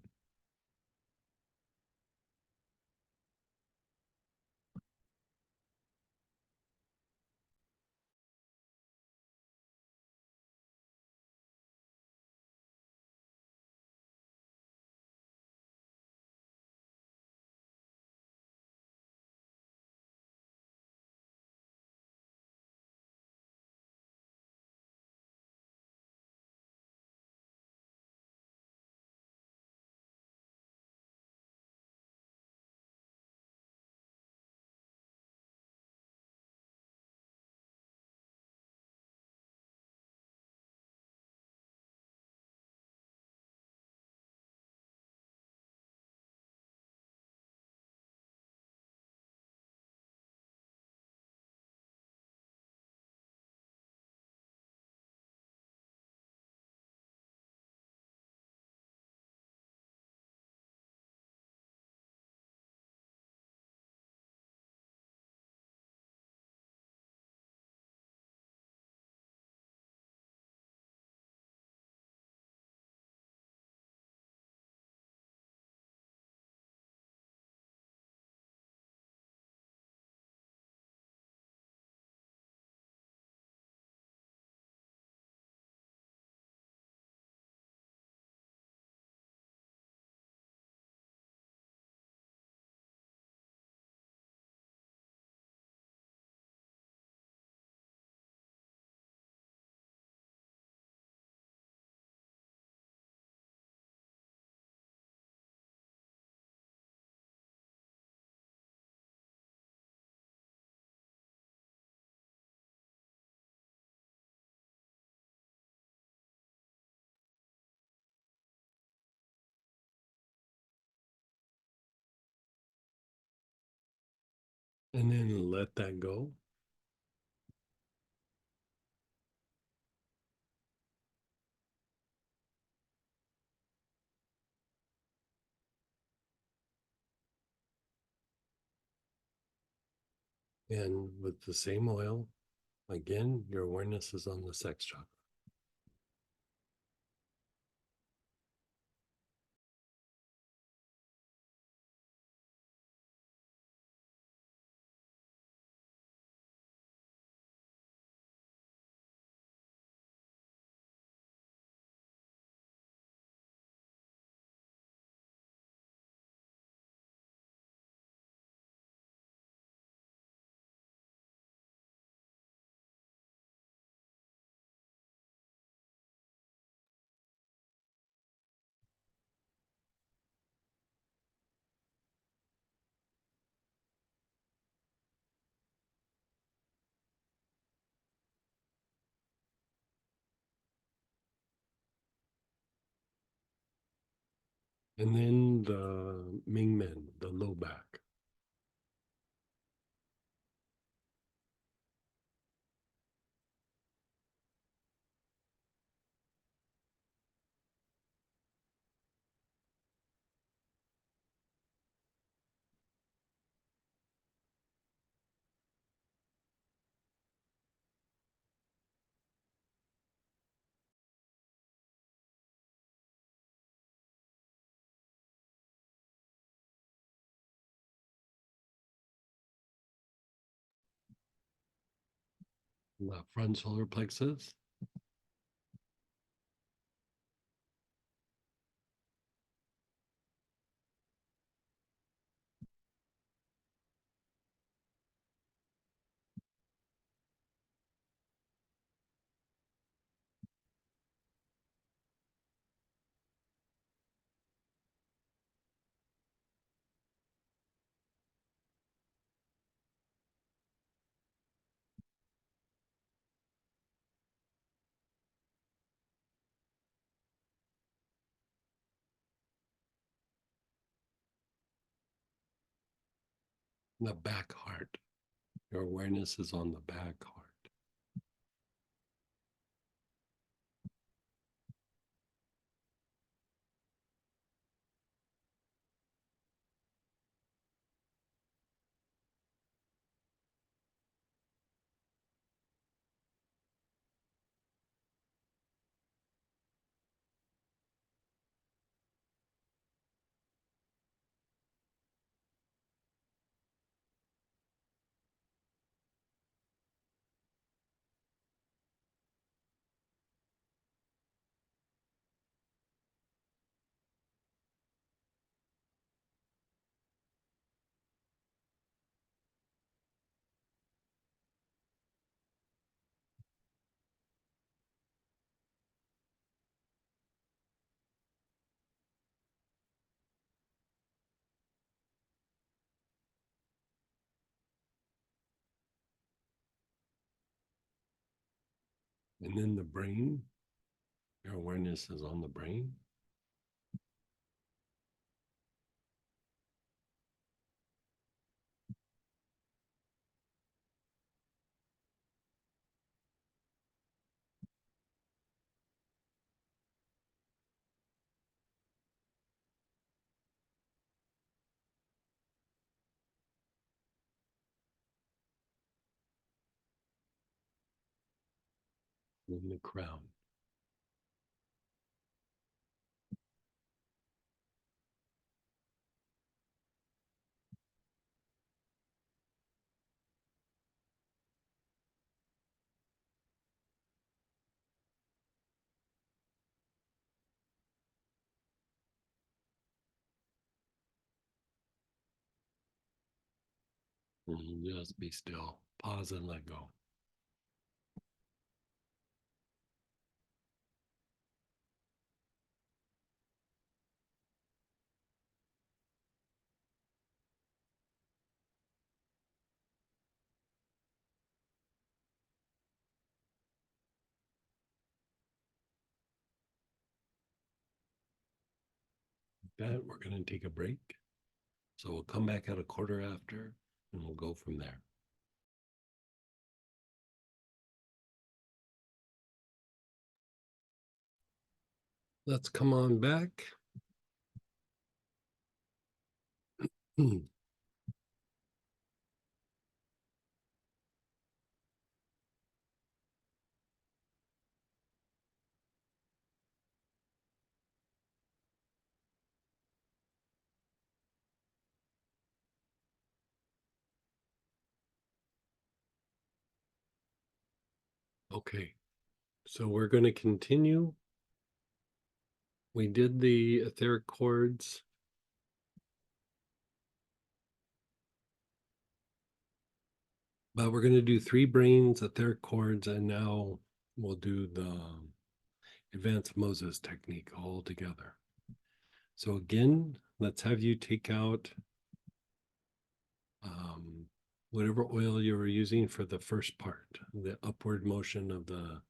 Speaker 15: And then let that go. And with the same oil, again, your awareness is on the sex chakra. And then the Ming Men, the low back. The front solar plexus. The back heart. Your awareness is on the back heart. And then the brain, your awareness is on the brain. In the crown. And just be still. Pause and let go. That we're going to take a break. So we'll come back at a quarter after and we'll go from there. Let's come on back. Okay, so we're going to continue. We did the etheric chords. But we're going to do 3 brains, etheric chords, and now we'll do the advanced Moses technique all together. So again, let's have you take out whatever oil you were using for the first part, the upward motion of the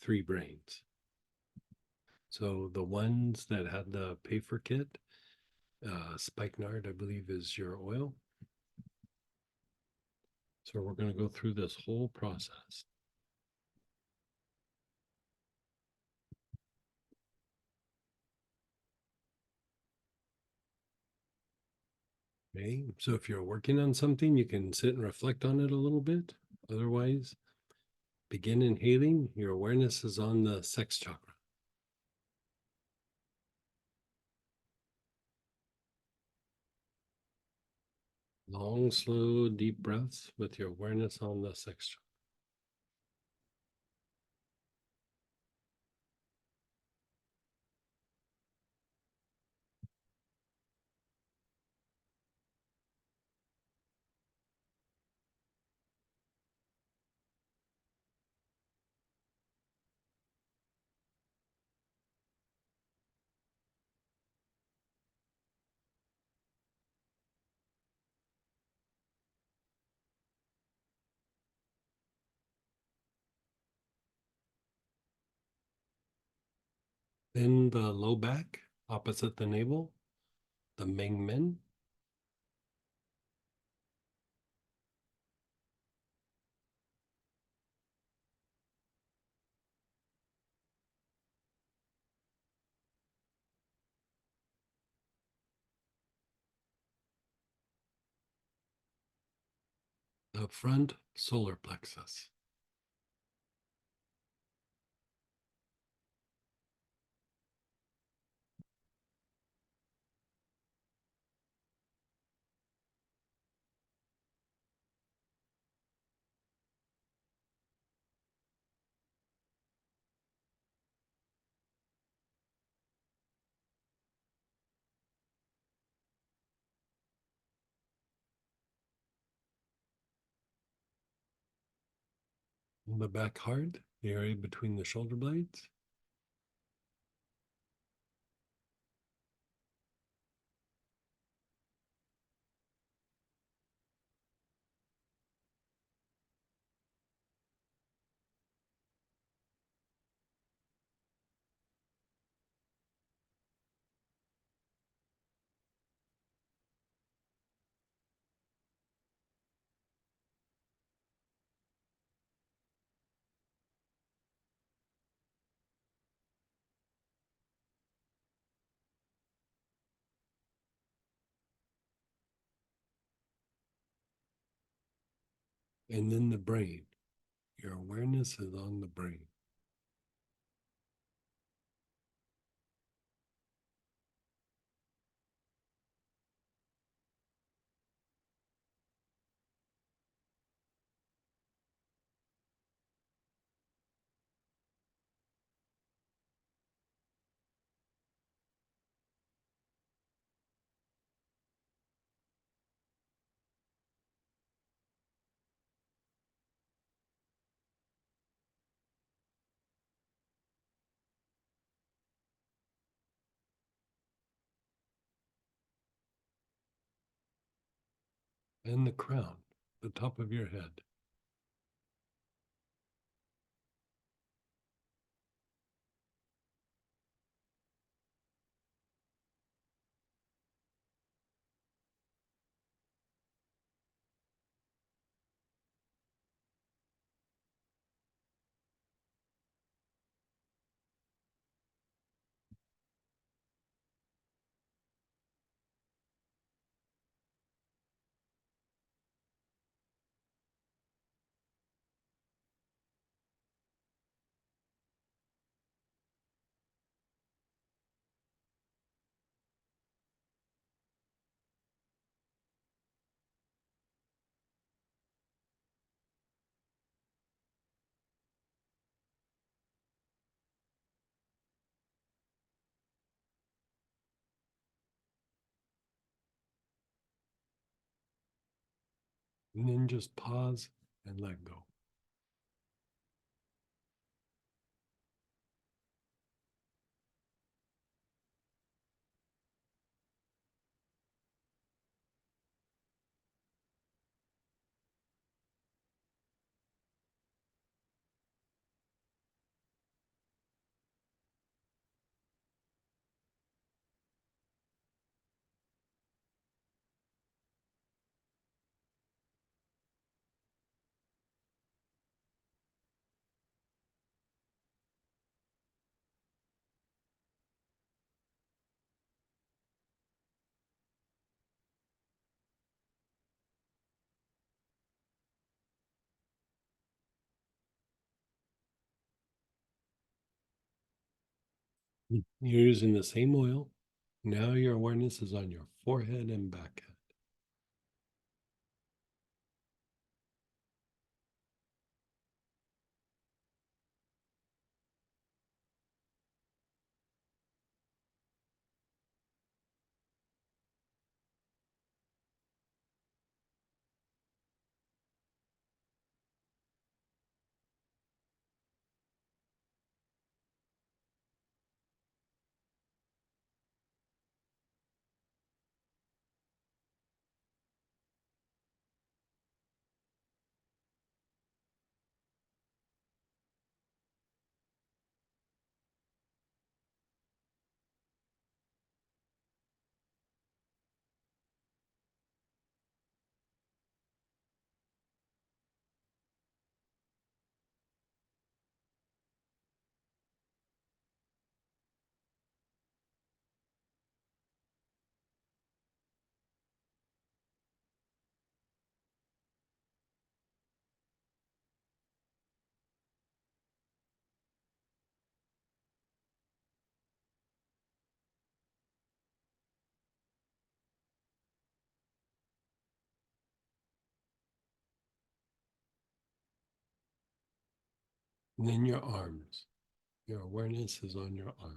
Speaker 15: 3 brains. So the ones that had the Pafer kit, spikenard, I believe, is your oil. So we're going to go through this whole process. Okay, so if you're working on something, you can sit and reflect on it a little bit. Otherwise, begin inhaling. Your awareness is on the sex chakra. Long, slow, deep breaths with your awareness on the sex chakra. Then the low back, opposite the navel, the Meng Men. The front solar plexus. The back heart, the area between the shoulder blades. And then the brain. Your awareness is on the brain. And the crown, the top of your head. And then just pause and let go. You're using the same oil. Now your awareness is on your forehead and back head. And then your arms. Your awareness is on your arms.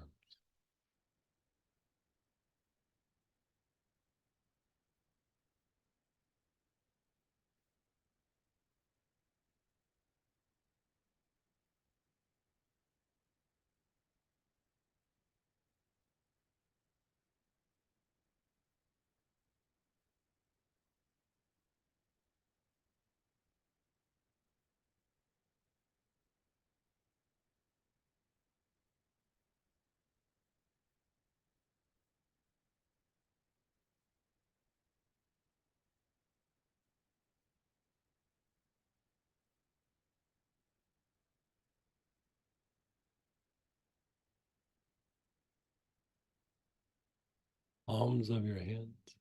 Speaker 15: Palms of your hands.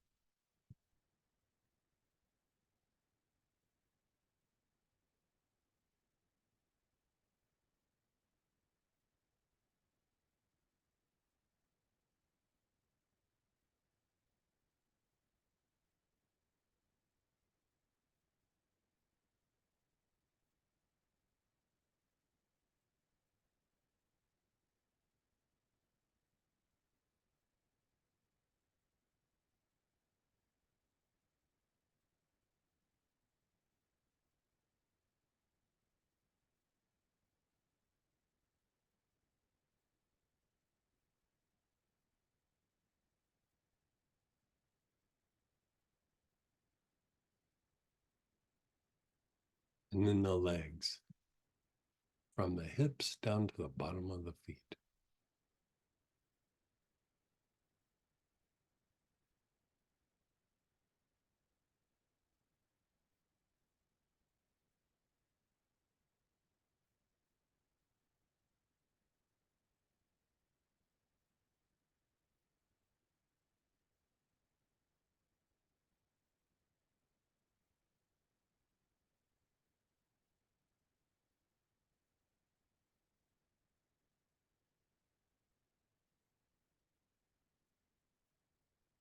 Speaker 15: And then the legs. From the hips down to the bottom of the feet.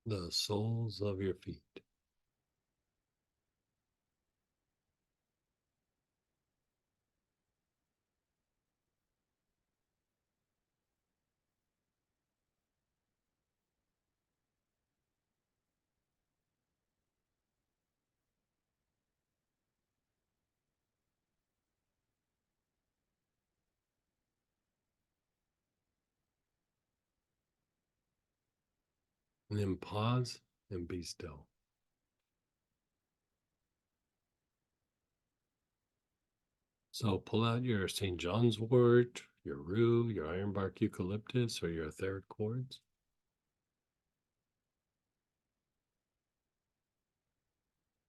Speaker 15: The soles of your feet. And then pause and be still. So pull out your St. John's wort, your rue, your ironbark eucalyptus, or your etheric cords.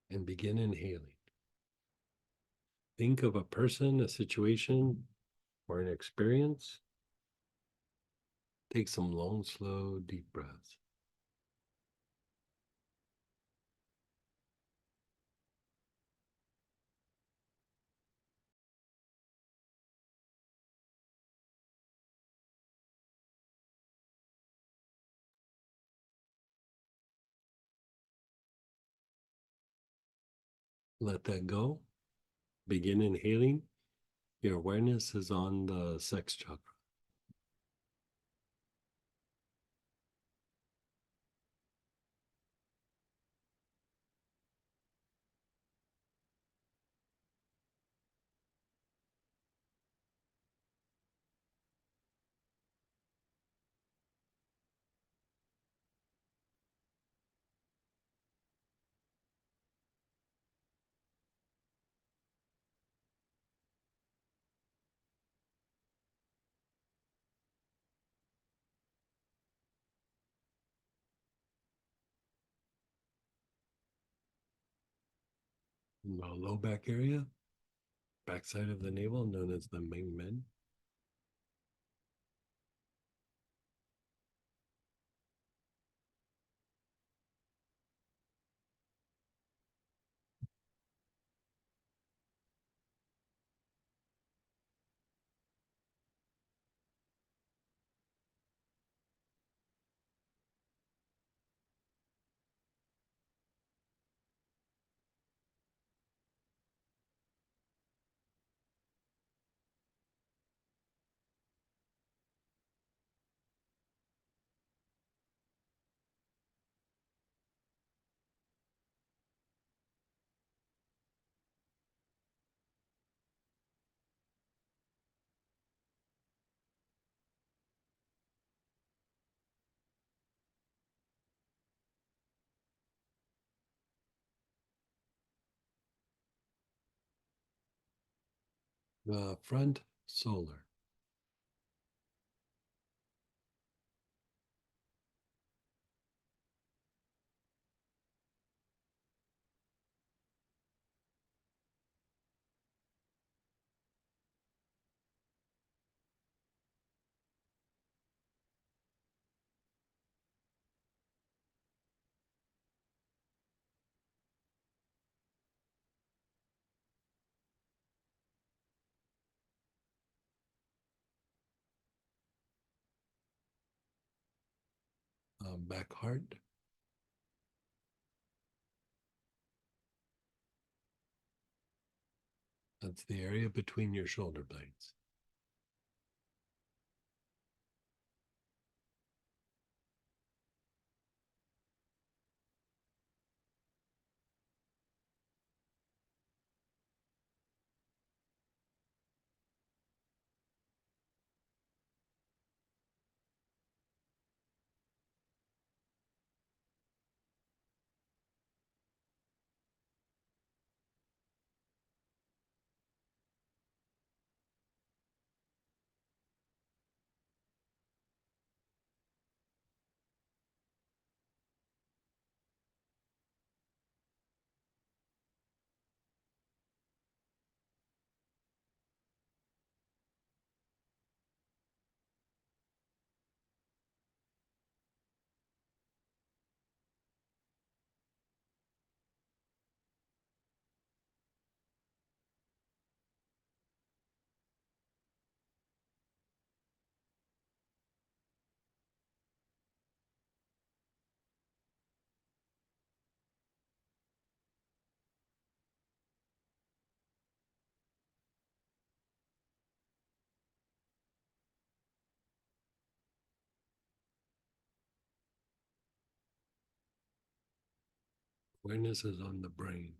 Speaker 15: And begin inhaling. Think of a person, a situation, or an experience. Take some long, slow, deep breaths. Let that go. Begin inhaling. Your awareness is on the sex chakra. In the low back area, backside of the navel, known as the main men. The front solar. Back heart. That's the area between your shoulder blades. Awareness is on the brain.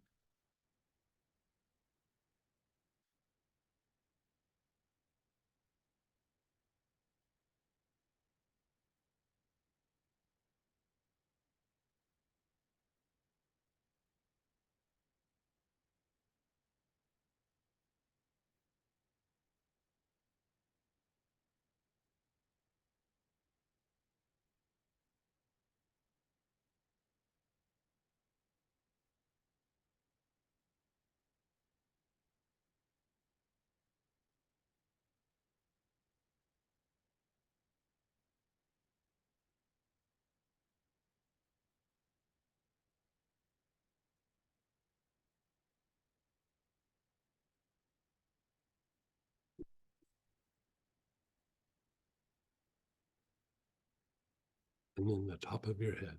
Speaker 15: And then the top of your head.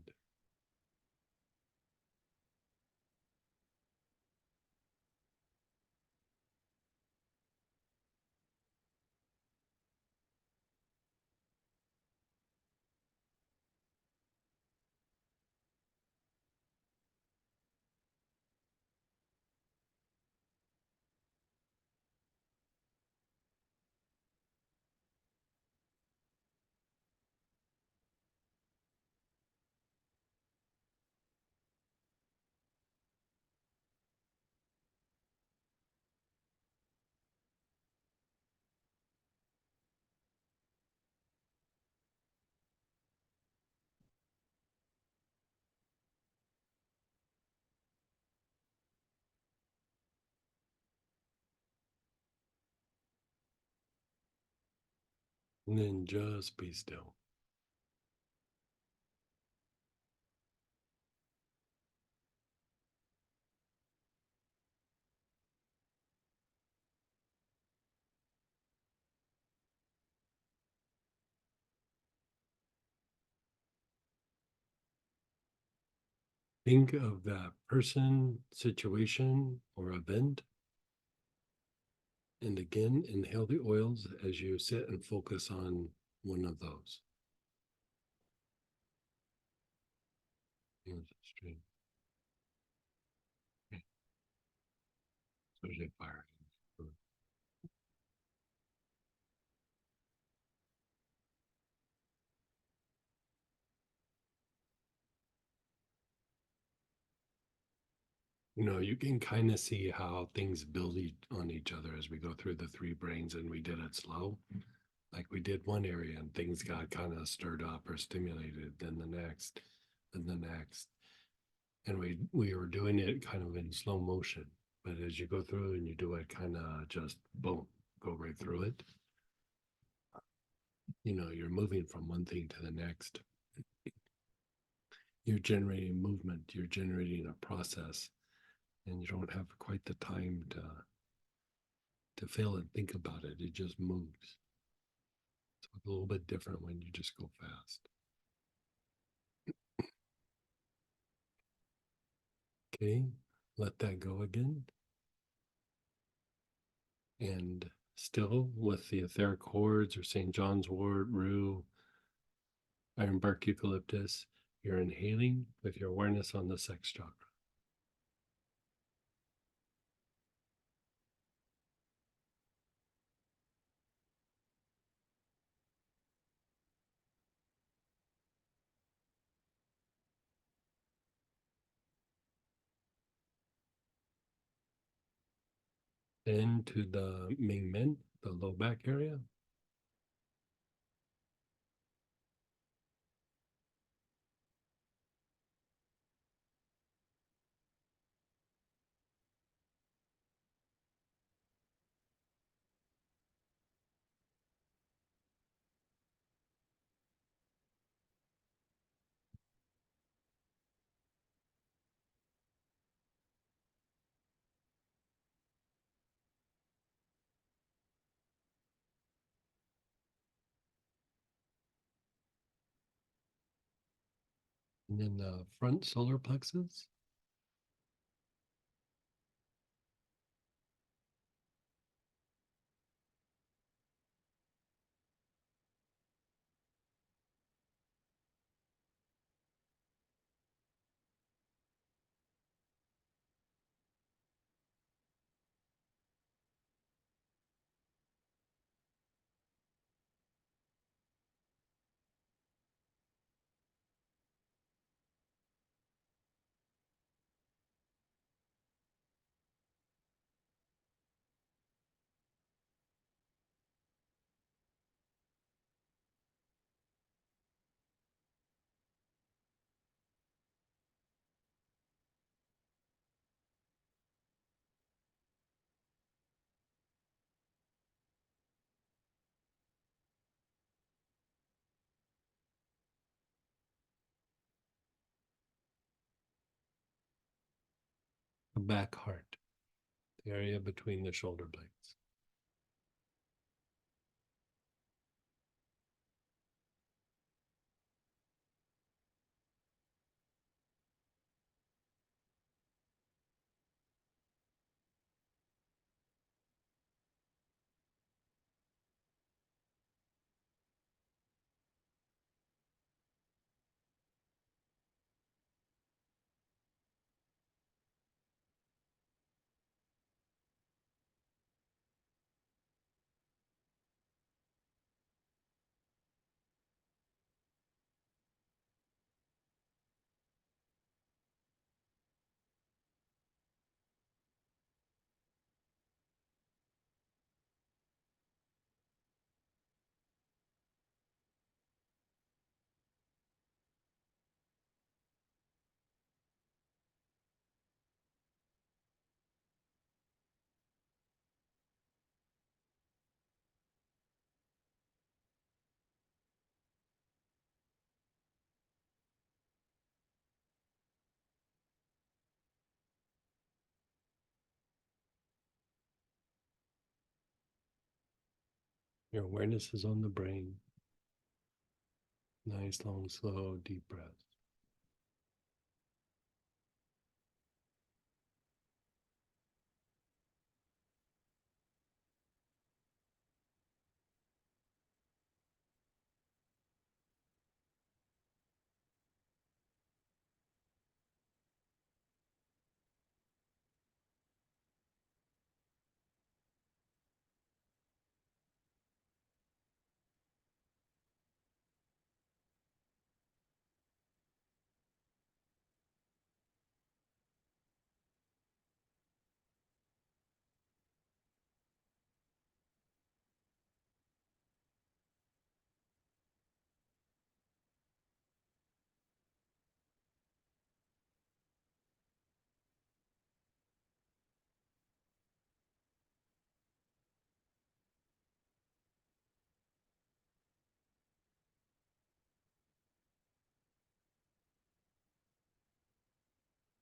Speaker 15: And then just be still. Think of that person, situation, or event. And again, inhale the oils as you sit and focus on one of those. Stream. Okay. So there's a fire. You know, you can kind of see how things build on each other as we go through the three brains, and we did it slow. Like we did one area and things got kind of stirred up or stimulated, then the next, then the next. And we were doing it kind of in slow motion. But as you go through and you do it kind of just boom, go right through it. You know, you're moving from one thing to the next. You're generating movement, you're generating a process, and you don't have quite the time to feel and think about it. It just moves. So it's a little bit different when you just go fast. Okay, let that go again. And still with the etheric chords or St. John's wort, rue, ironbark eucalyptus, you're inhaling with your awareness on the sex chakra. Then to the Ming Men, the low back area. And then the front solar plexus. back heart, the area between the shoulder blades. Your awareness is on the brain. Nice, long, slow, deep breath.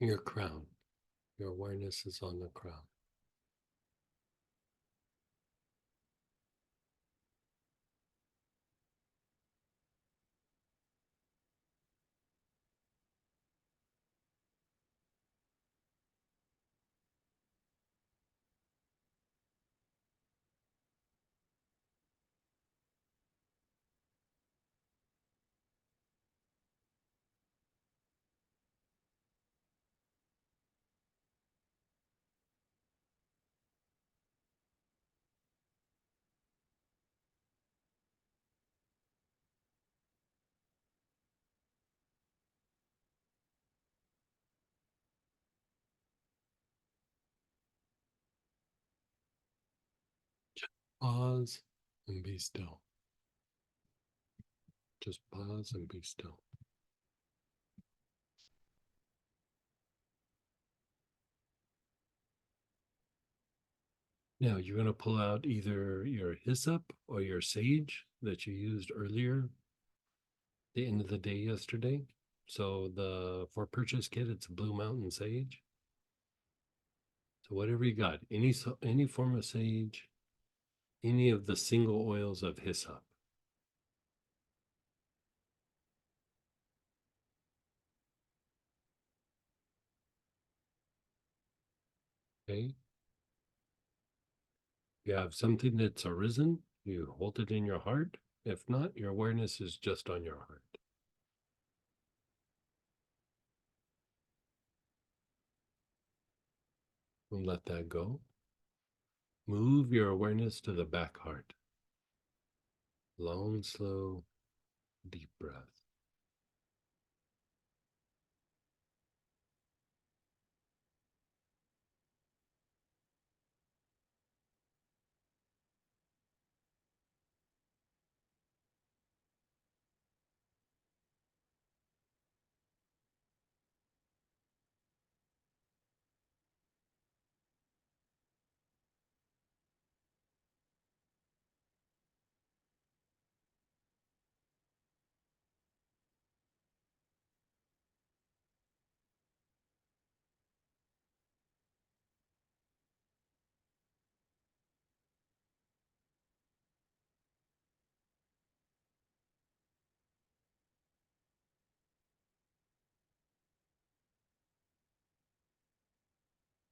Speaker 15: Your crown. Your awareness is on the crown. Pause and be still. Just pause and be still. Now you're going to pull out either your hyssop or your sage that you used earlier, the end of the day yesterday. So the for purchase kit, it's Blue Mountain Sage. So whatever you got, any form of sage, any of the single oils of hyssop. Okay. You have something that's arisen, you hold it in your heart. If not, your awareness is just on your heart. And let that go. Move your awareness to the back heart. Long, slow, deep breath.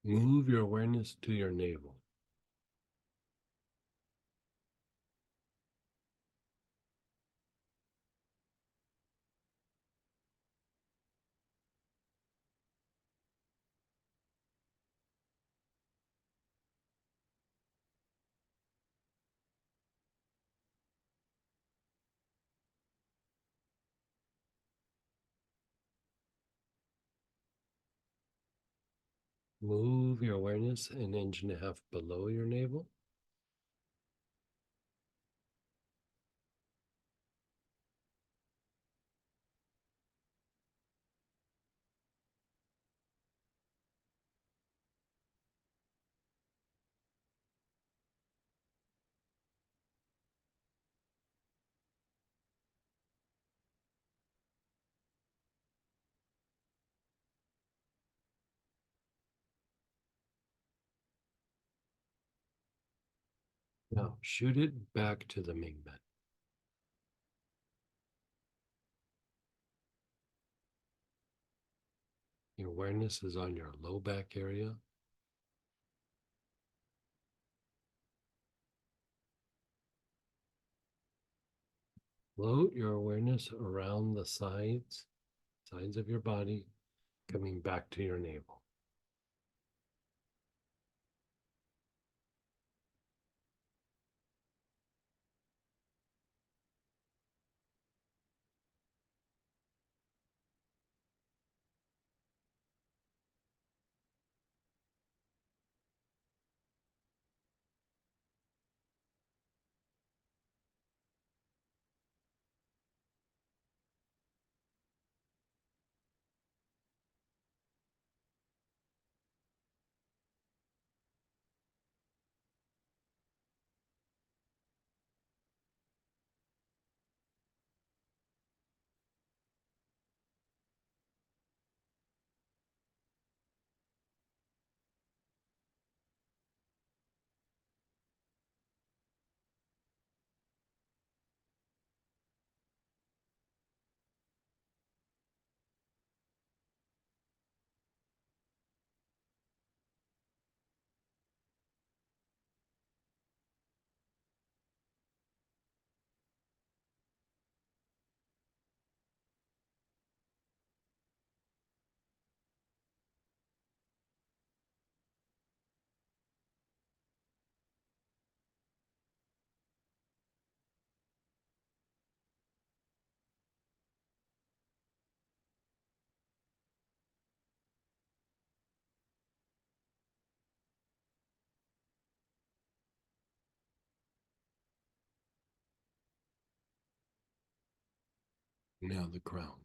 Speaker 15: Move your awareness to your navel. Move your awareness an inch and a half below your navel. Now shoot it back to the Mingmen. Your awareness is on your low back area. Float your awareness around the sides of your body, coming back to your navel. Now the crown.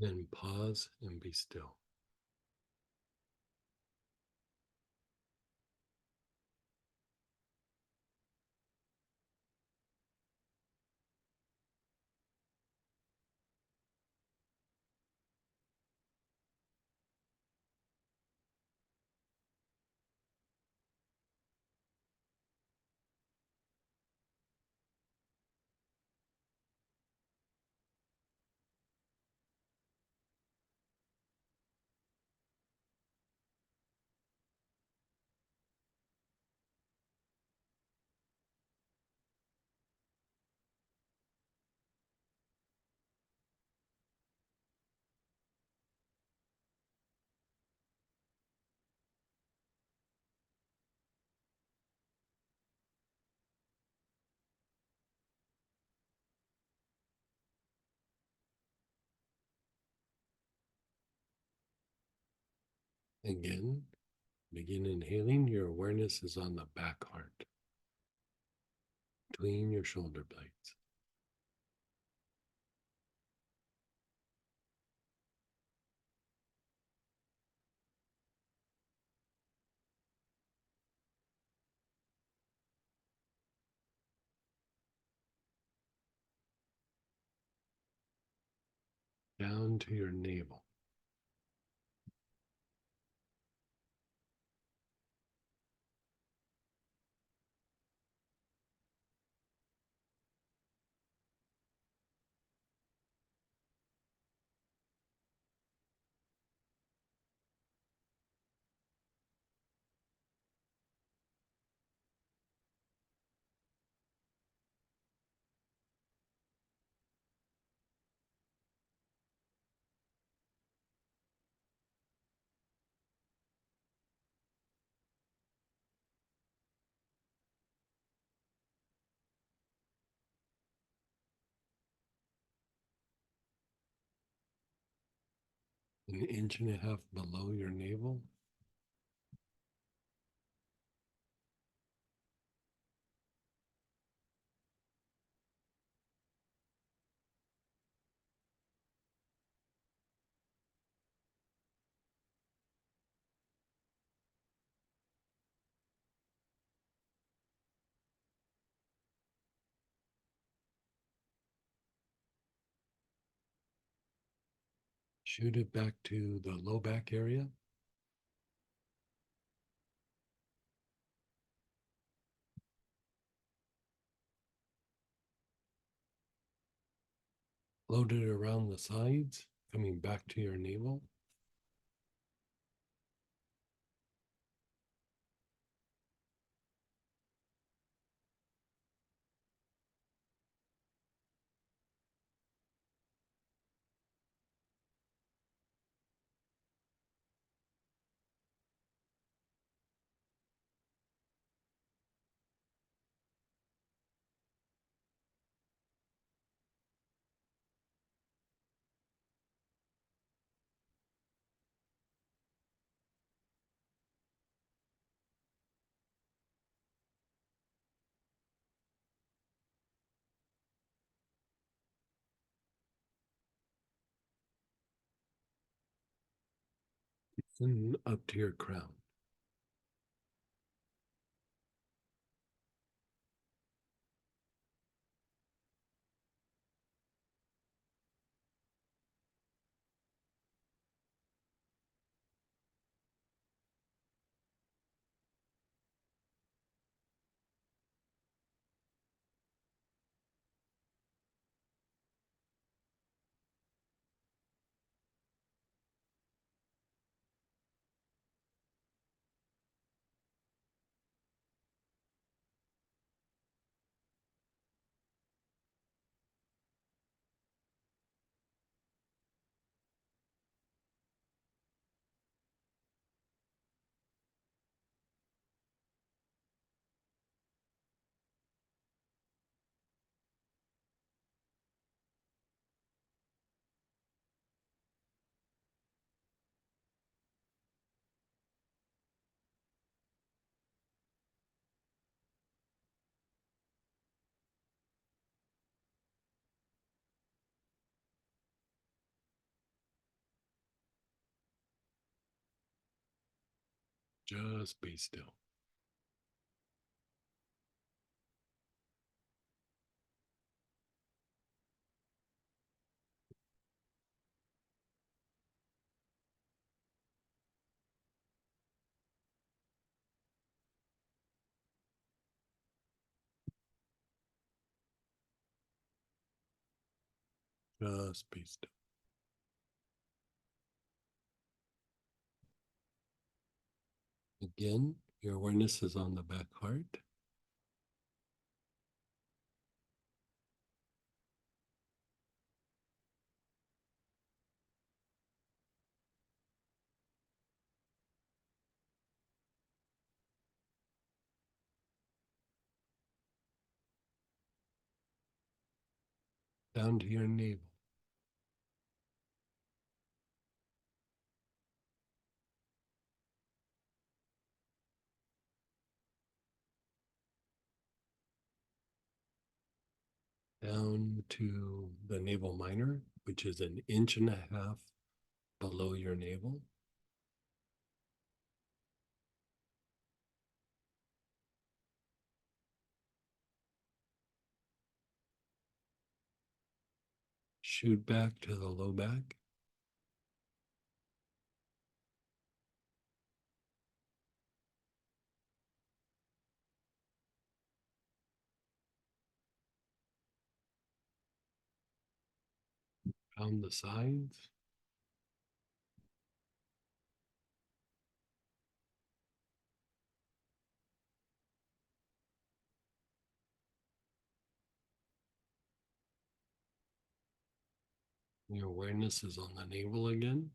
Speaker 15: Then pause and be still. Again, begin inhaling. Your awareness is on the back heart, between your shoulder blades. Down to your navel. An inch and a half below your navel. Shoot it back to the low back area. Float it around the sides, coming back to your navel. And up to your crown. Just be still. Just be still. Again, your awareness is on the back heart. Down to your navel. down to the navel minor, which is 1.5 inches below your navel. Shoot back to the low back. Down the sides. Your awareness is on the navel again.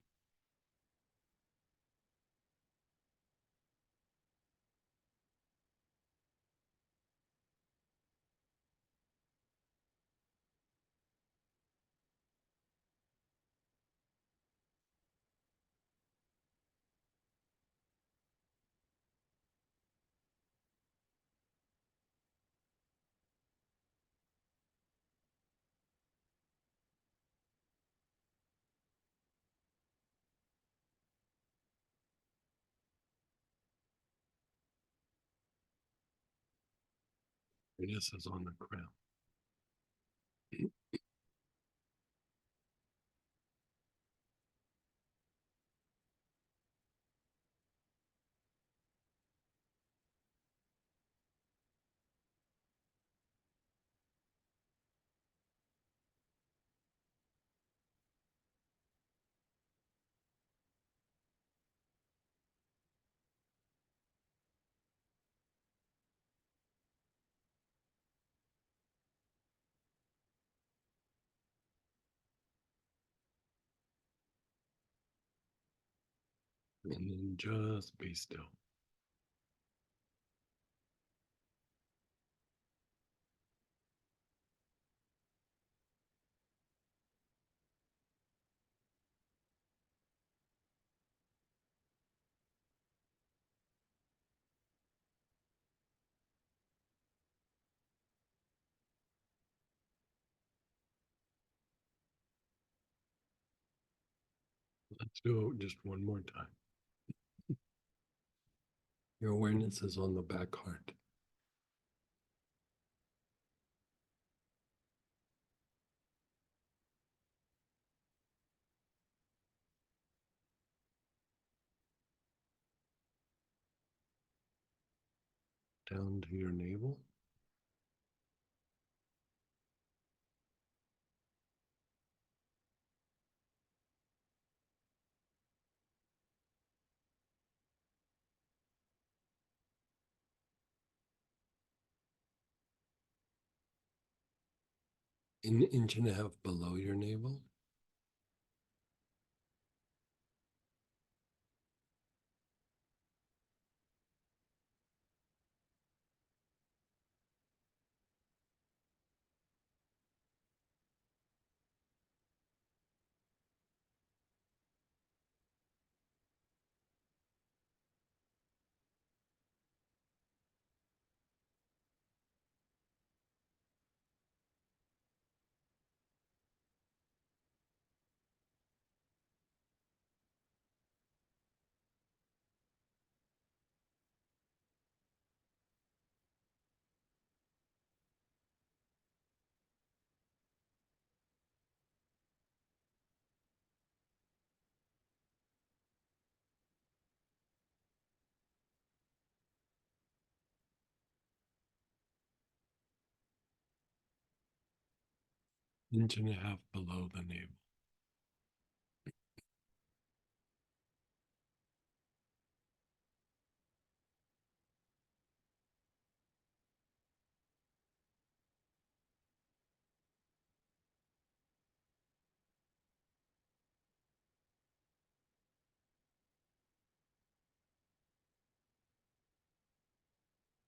Speaker 15: Awareness is on the crown. And then just be still. Let's do it just one more time. Your awareness is on the back heart. Down to your navel. An inch and a half below your navel. Inch and a half below the navel.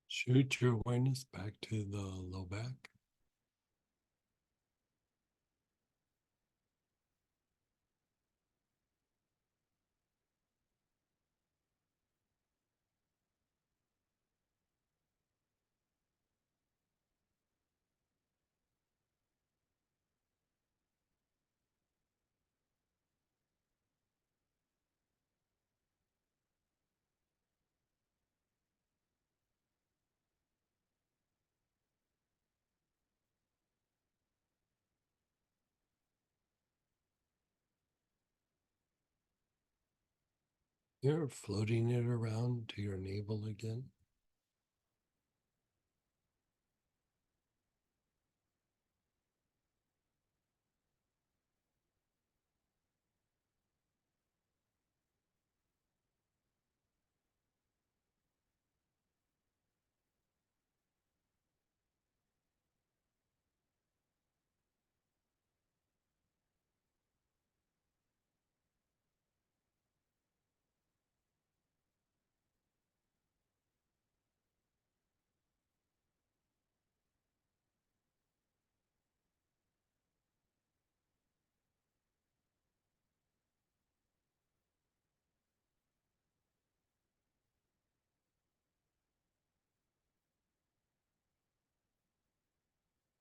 Speaker 15: Shoot your awareness back to the low back. You're floating it around to your navel again.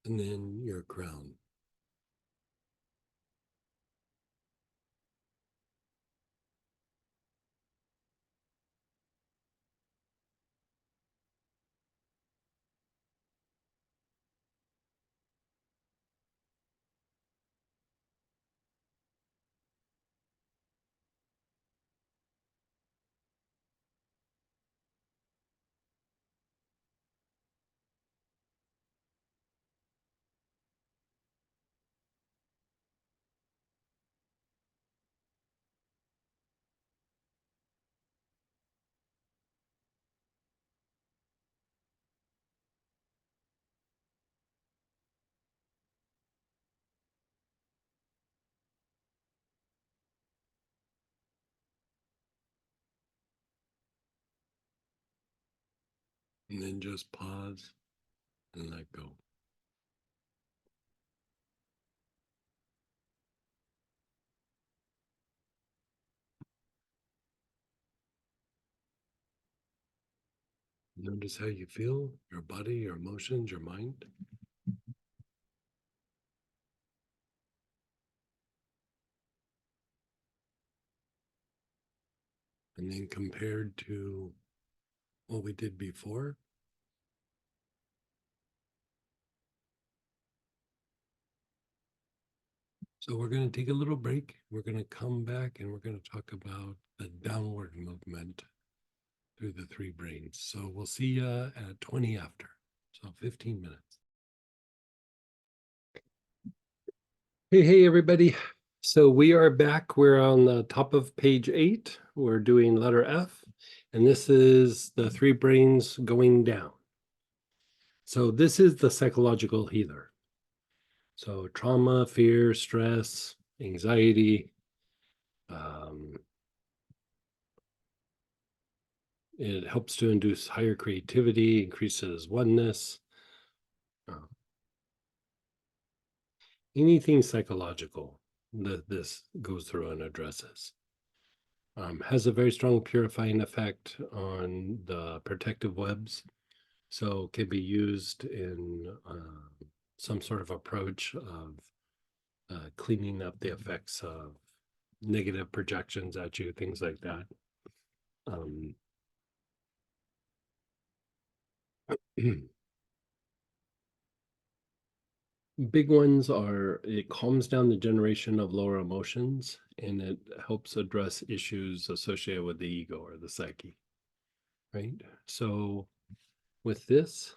Speaker 15: And then your crown. And then just pause and let go. Notice how you feel, your body, your emotions, your mind. And then compared to what we did before. So we're going to take a little break. We're going to come back and we're going to talk about the downward movement through the three brains. So we'll see you at 20 after. So 15 minutes. Hey, everybody. So we are back. We're on the top of page 8. We're doing letter F. And this is the three brains going down. So this is the psychological healer. So trauma, fear, stress, anxiety. It helps to induce higher creativity, increases oneness. Anything psychological that this goes through and addresses. Has a very strong purifying effect on the protective webs. So can be used in some sort of approach of cleaning up the effects of negative projections at you, things like that. Big ones are, it calms down the generation of lower emotions and it helps address issues associated with the ego or the psyche, right? So with this,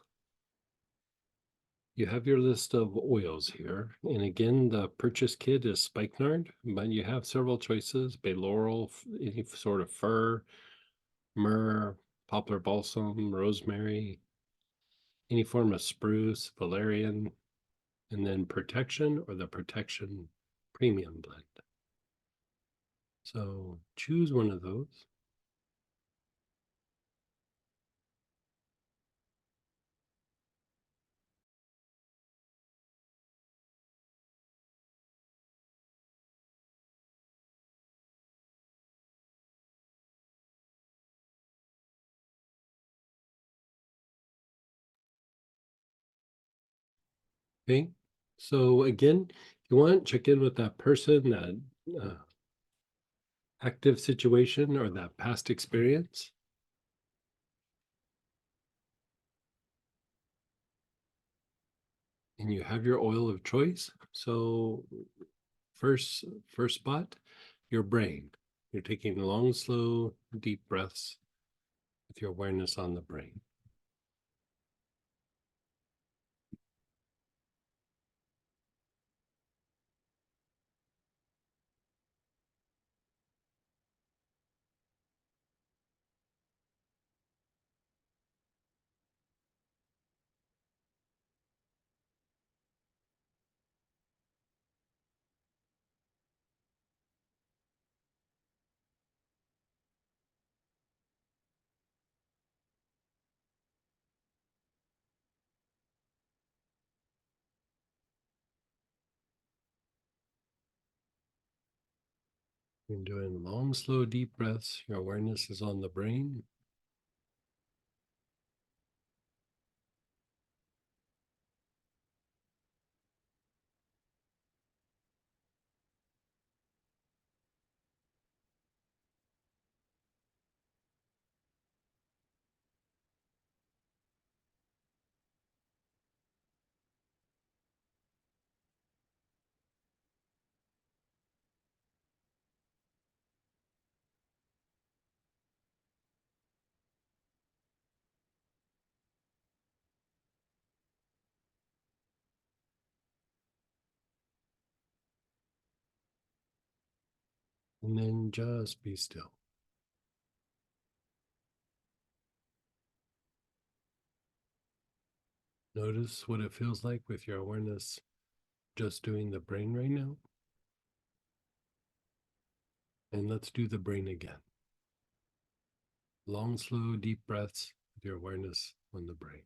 Speaker 15: you have your list of oils here. And again, the purchase kit is spikenard, but you have several choices: bay laurel, any sort of fir, myrrh, poplar balsam, rosemary, any form of spruce, valerian, and then protection or the protection premium blend. So choose one of those. Okay, so again, if you want, check in with that person, that active situation or that past experience. And you have your oil of choice. So first spot, your brain. You're taking long, slow, deep breaths with your awareness on the brain. You're doing long, slow, deep breaths. Your awareness is on the brain. And then just be still. Notice what it feels like with your awareness just doing the brain right now. And let's do the brain again. Long, slow, deep breaths with your awareness on the brain.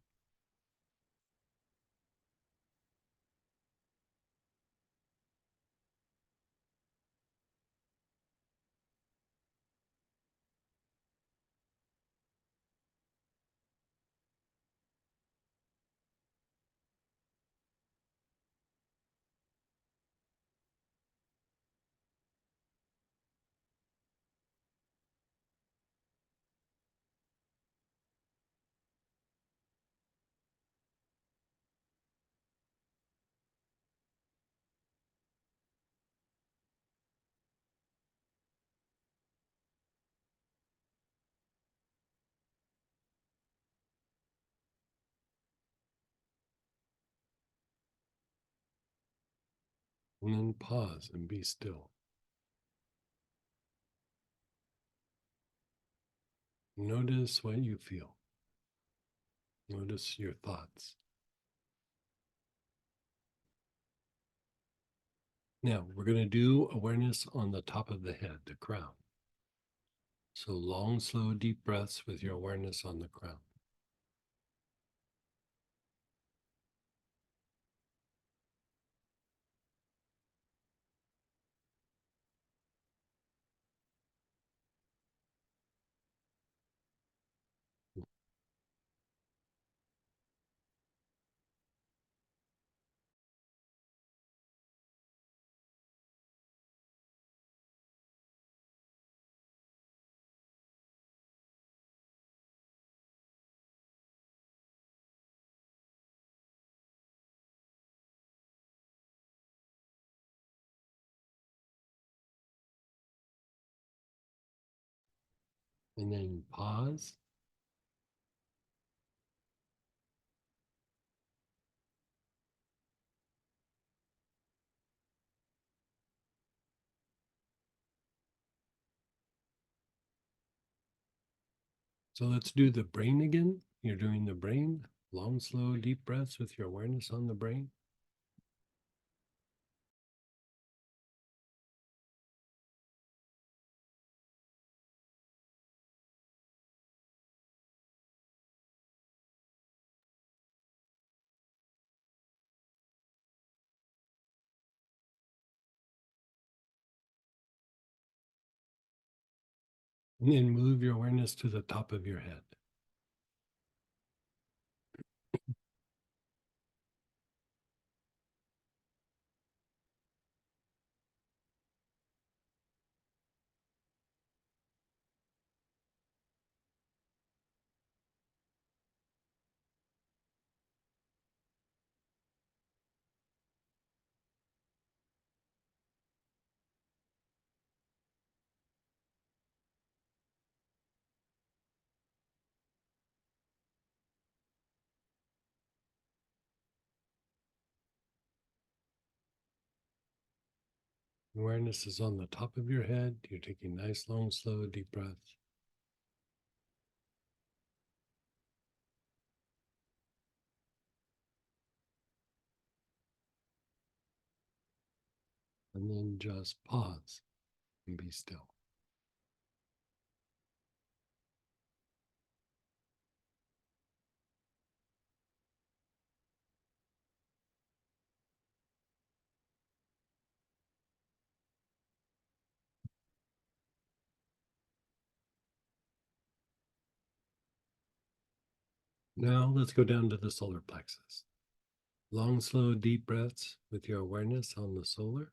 Speaker 15: And then pause and be still. Notice what you feel. Notice your thoughts. Now, we're going to do awareness on the top of the head, the crown. So long, slow, deep breaths with your awareness on the crown. And then pause. So let's do the brain again. You're doing the brain. Long, slow, deep breaths with your awareness on the brain. And then move your awareness to the top of your head. Awareness is on the top of your head. You're taking nice, long, slow, deep breaths. And then just pause and be still. Now let's go down to the solar plexus. Long, slow, deep breaths with your awareness on the solar.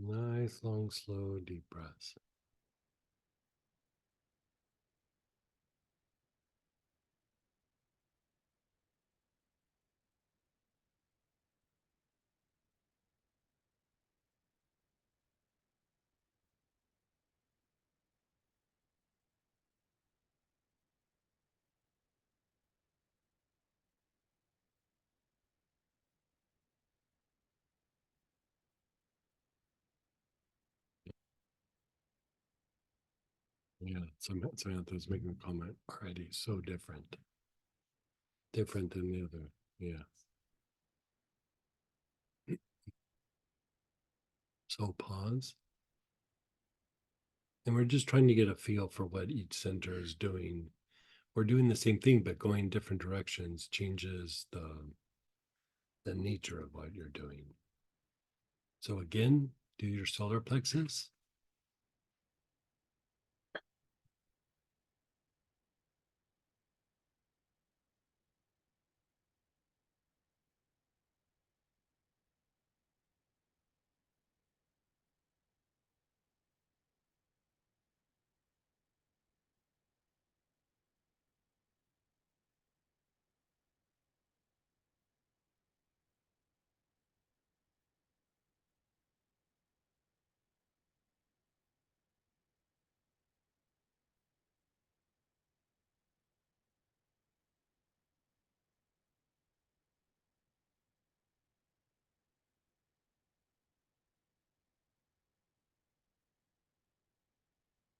Speaker 15: Nice, long, slow, deep breaths. Yeah, Samantha's making a comment already. So different. Different than the other. Yeah. So pause. And we're just trying to get a feel for what each center is doing. We're doing the same thing, but going different directions changes the nature of what you're doing. So again, do your solar plexus.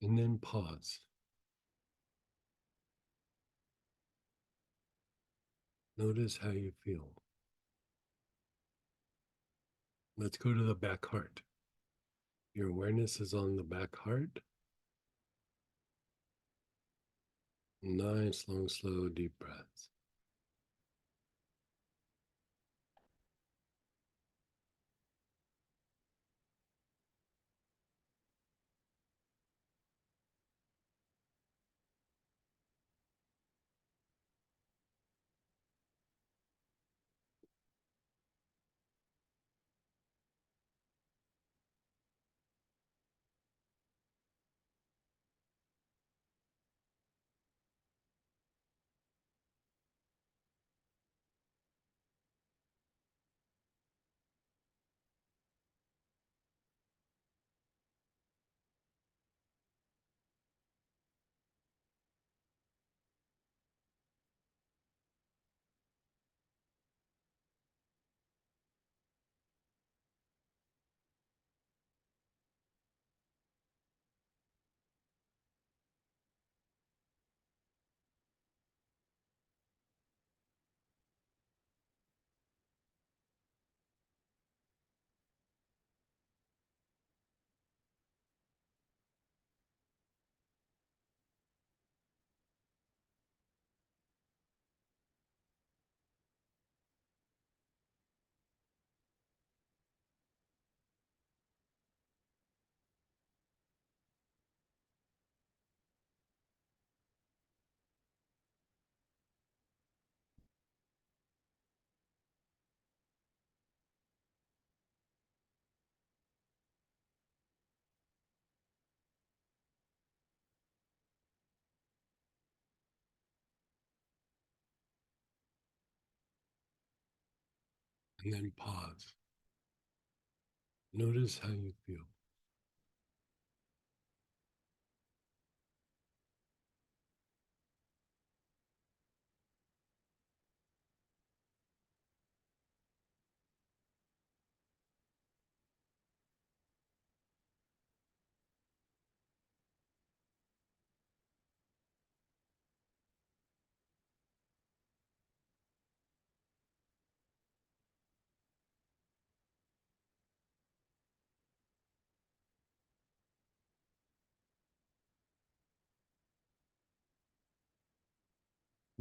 Speaker 15: And then pause. Notice how you feel. Let's go to the back heart. Your awareness is on the back heart. Nice, long, slow, deep breaths. and then pause. Notice how you feel.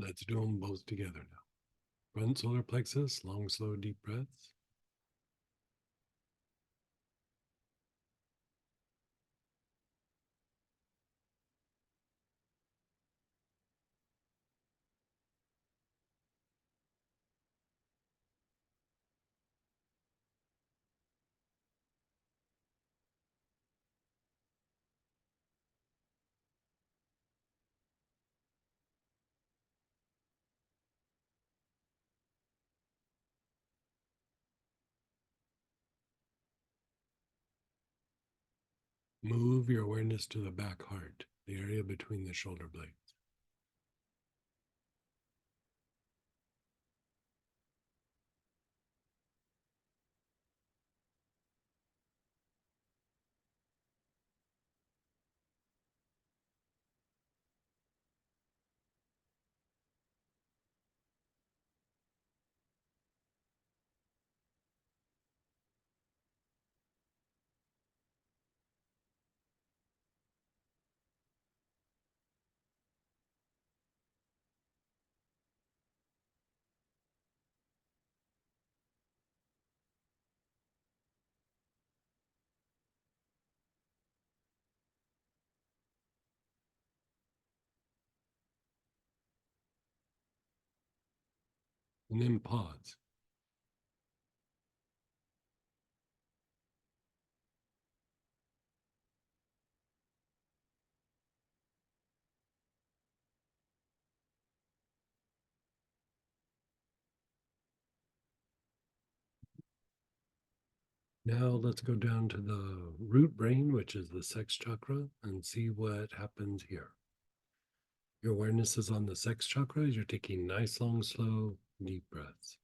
Speaker 15: Let's do them both together now. Front solar plexus, long, slow, deep breaths. Move your awareness to the back heart, the area between the shoulder blades. And then pause. Now let's go down to the root brain, which is the sex chakra, and see what happens here. Your awareness is on the sex chakra. You're taking nice, long, slow, deep breaths.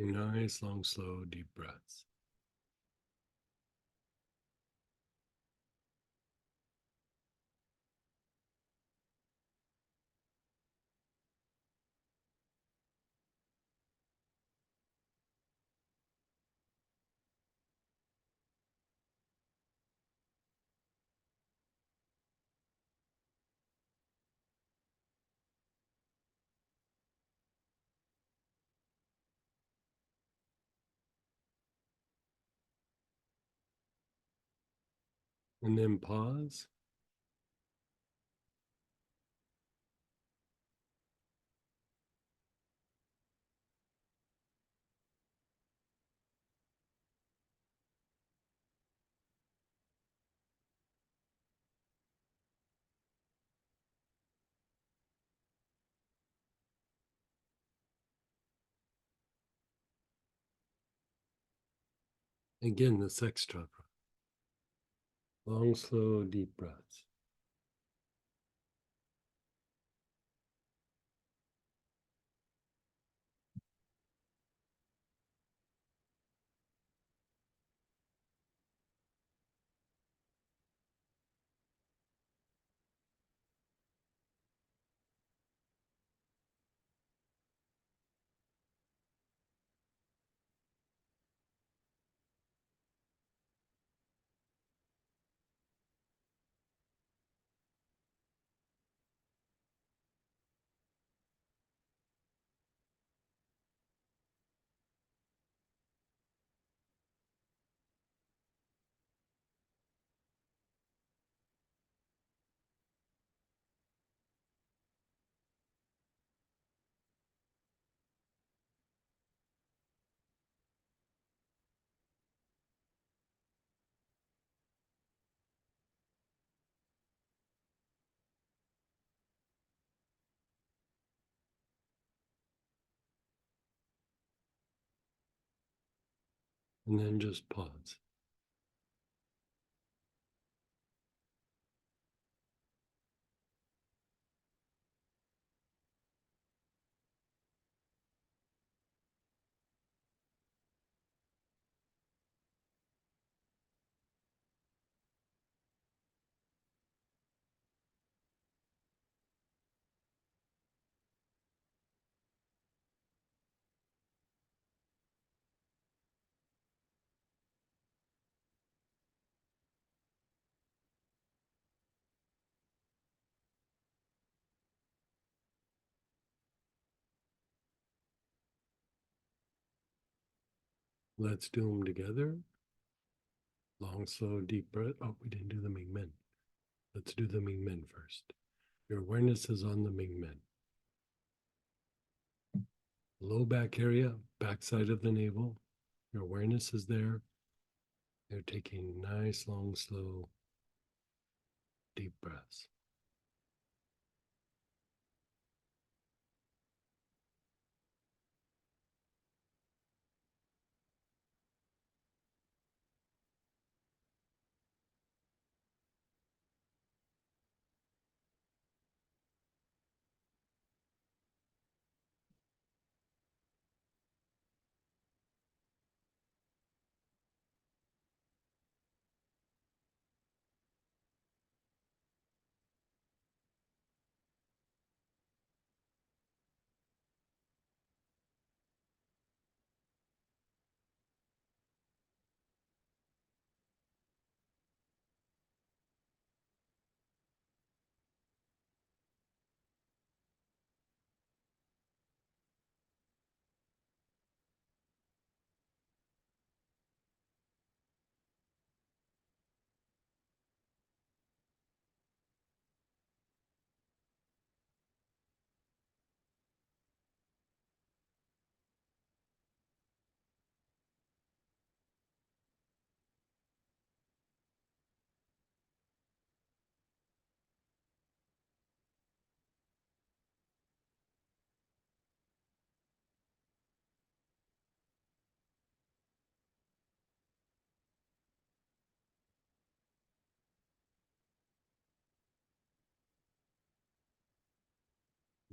Speaker 15: Nice, long, slow, deep breaths. And then pause. Again, the sex chakra. Long, slow, deep breaths. And then just pause. Let's do them together. Long, slow, deep breath. Oh, we didn't do the Ming Men. Let's do the Ming Men first. Your awareness is on the Ming Men. Low back area, backside of the navel. Your awareness is there. You're taking nice, long, slow, deep breaths.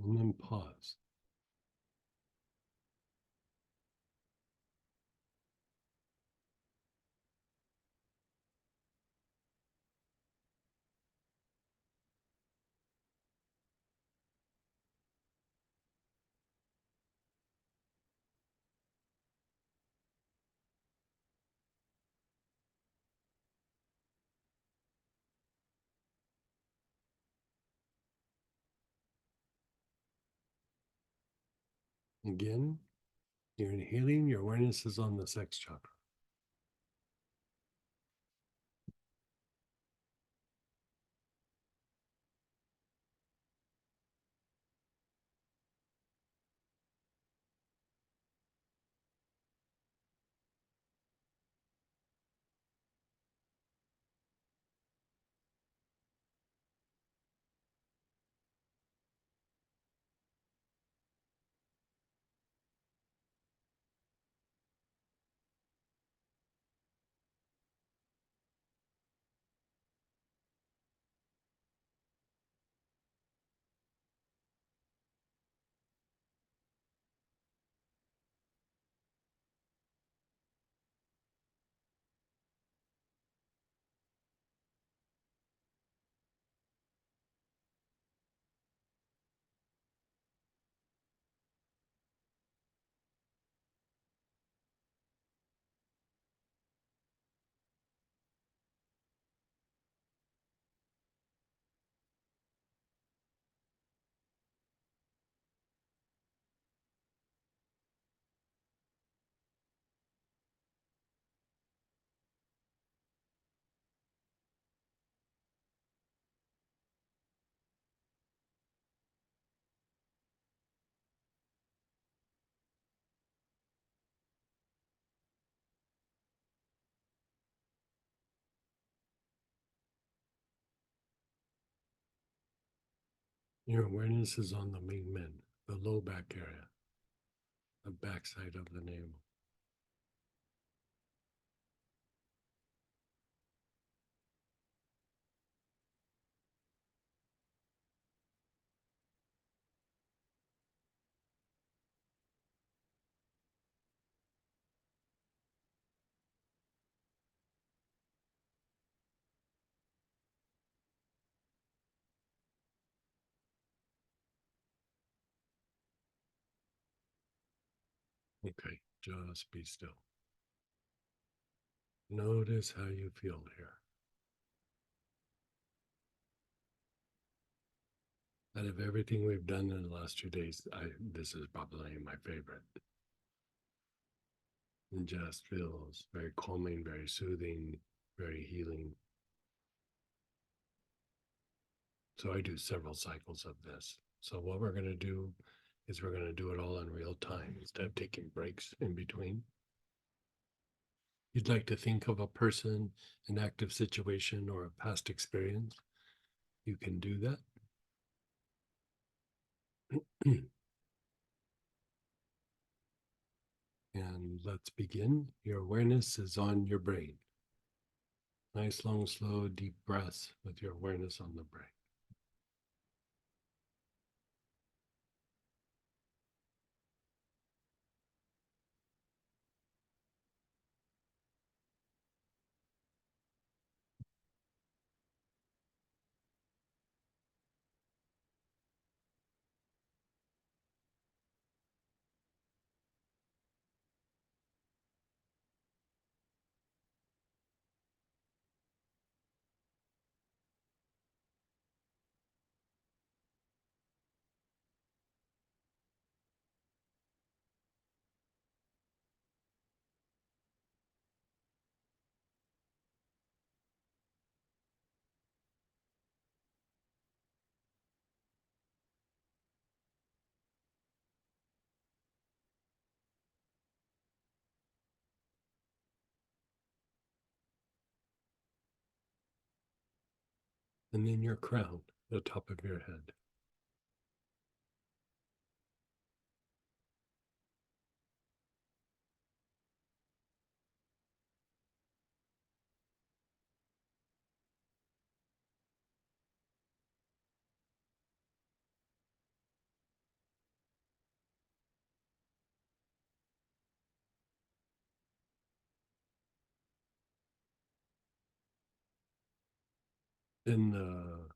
Speaker 15: And then pause. Again, you're inhaling, your awareness is on the sex chakra. Your awareness is on the Ming Men, the low back area, the backside of the navel. Okay, just be still. Notice how you feel here. Out of everything we've done in the last 2 days, this is probably my favorite. It just feels very calming, very soothing, very healing. So I do several cycles of this. So what we're going to do is we're going to do it all in real time instead of taking breaks in between. You'd like to think of a person, an active situation, or a past experience. You can do that. And let's begin. Your awareness is on your brain. Nice, long, slow, deep breaths with your awareness on the brain. And then your crown, the top of your head. Then the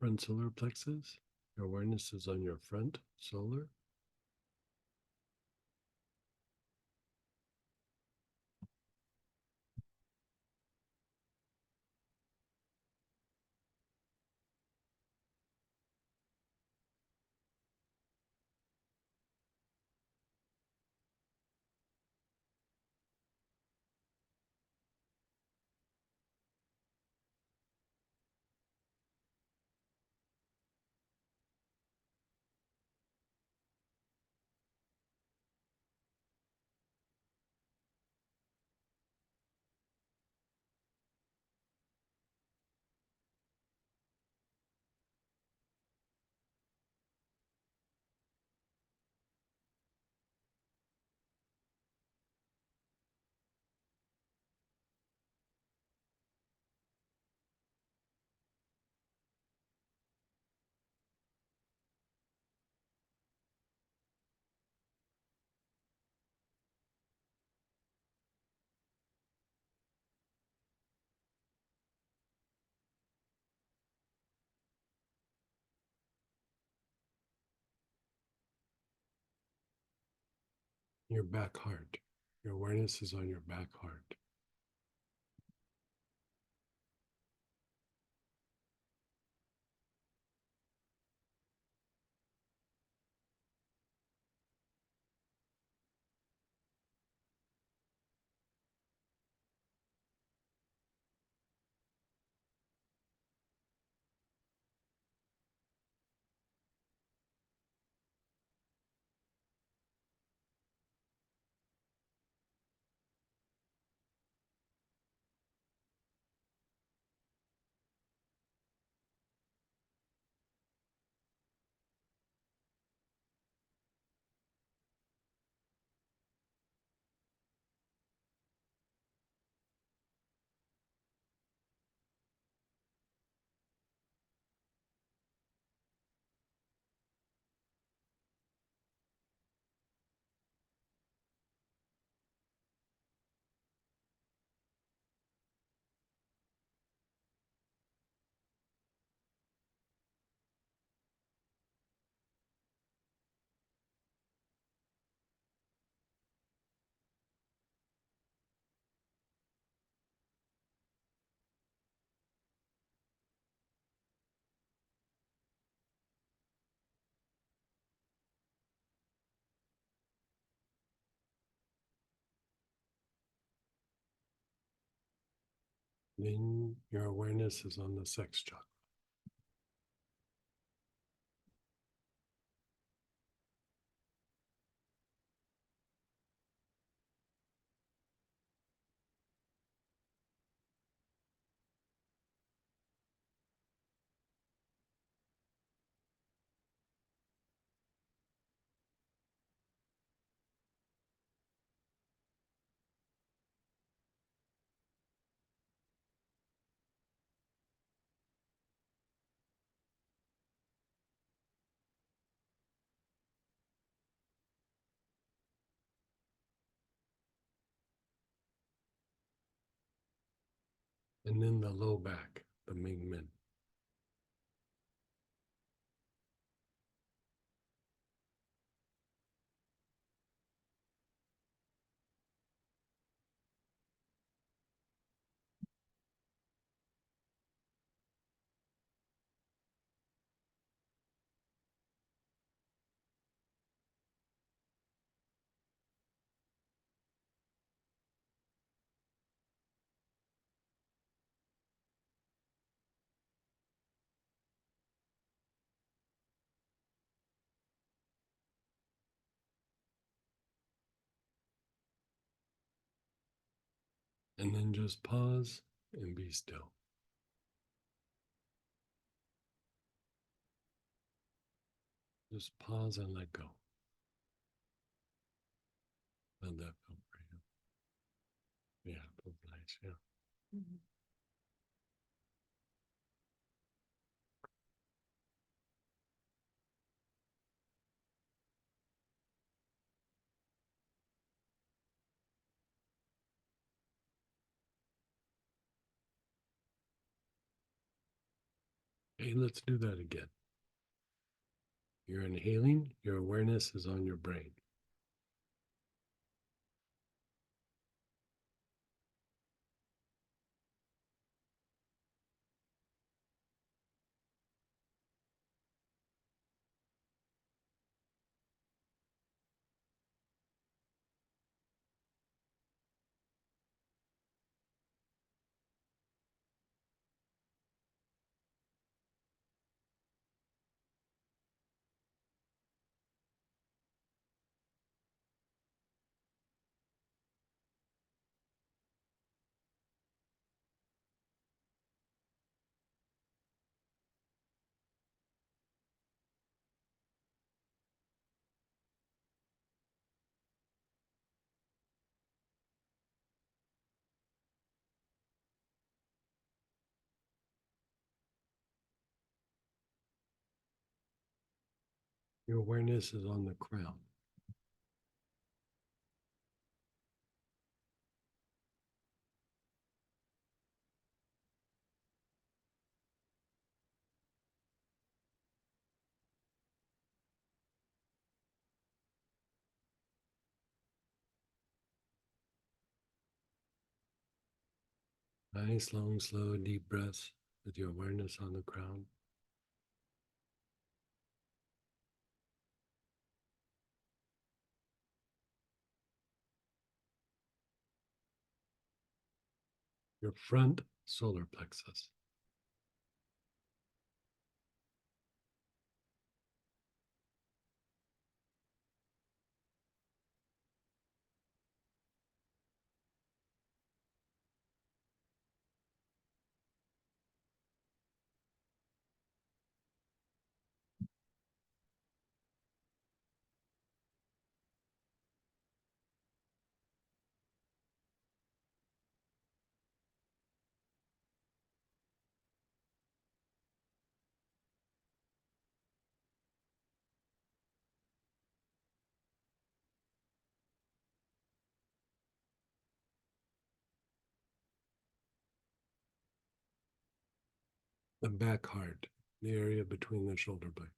Speaker 15: front solar plexus, your awareness is on your front solar. Your back heart. Your awareness is on your back heart. Then your awareness is on the sex chakra. And then the low back, the Ming Men. And then just pause and be still. Just pause and let go. How'd that feel for you? Yeah, it felt nice, yeah. Hey, let's do that again. You're inhaling, your awareness is on your brain. Your awareness is on the crown. Nice, long, slow, deep breaths with your awareness on the crown. Your front solar plexus. The back heart, the area between the shoulder blades.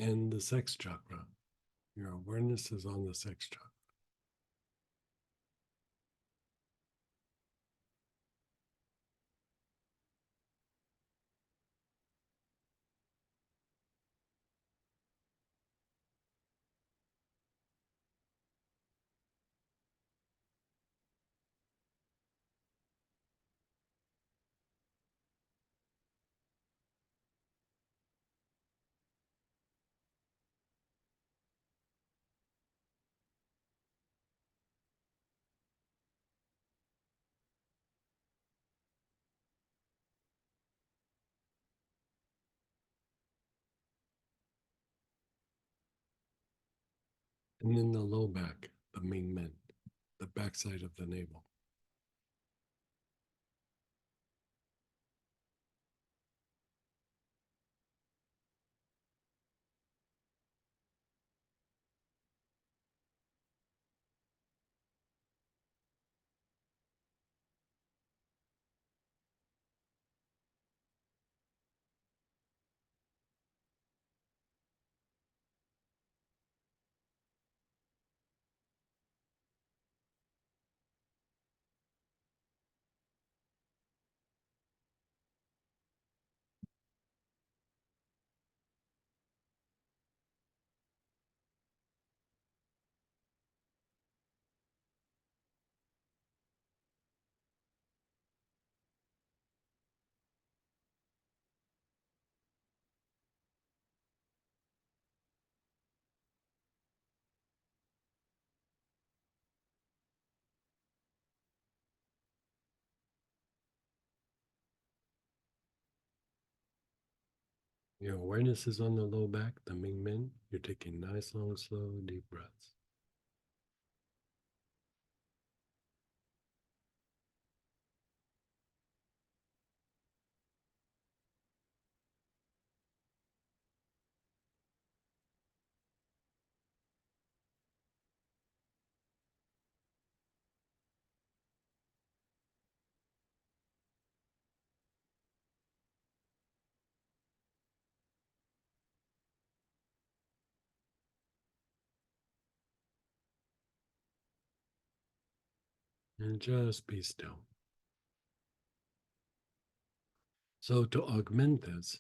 Speaker 15: and the sex chakra. Your awareness is on the sex chakra. And then the low back, the main men, the backside of the navel. Your awareness is on the low back, the Ming Men. You're taking nice, long, slow, deep breaths. And just be still. So to augment this,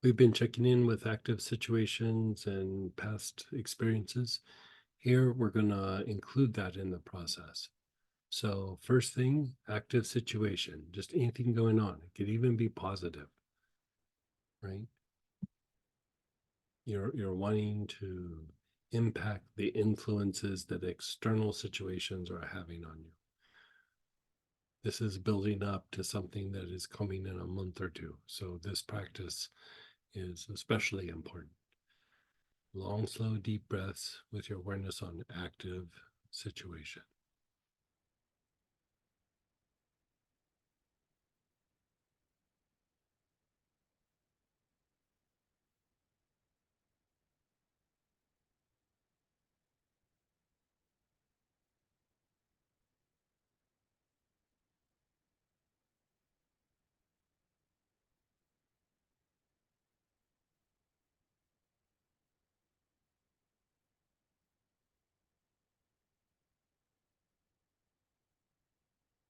Speaker 15: we've been checking in with active situations and past experiences. Here, we're going to include that in the process. So first thing, active situation, just anything going on. It could even be positive, right? You're wanting to impact the influences that external situations are having on you. This is building up to something that is coming in a month or two. So this practice is especially important. Long, slow, deep breaths with your awareness on active situation.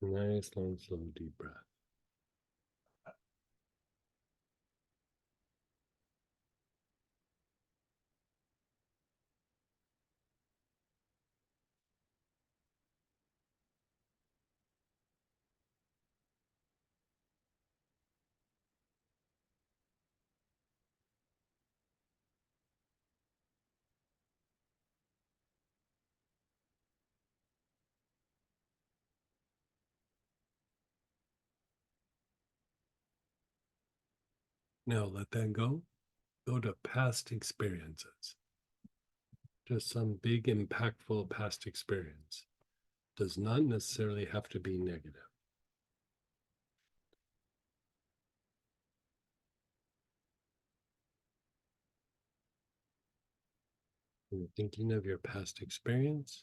Speaker 15: Nice, long, slow, deep breath. Now let that go. Go to past experiences. Just some big, impactful past experience. Does not necessarily have to be negative. When you're thinking of your past experience,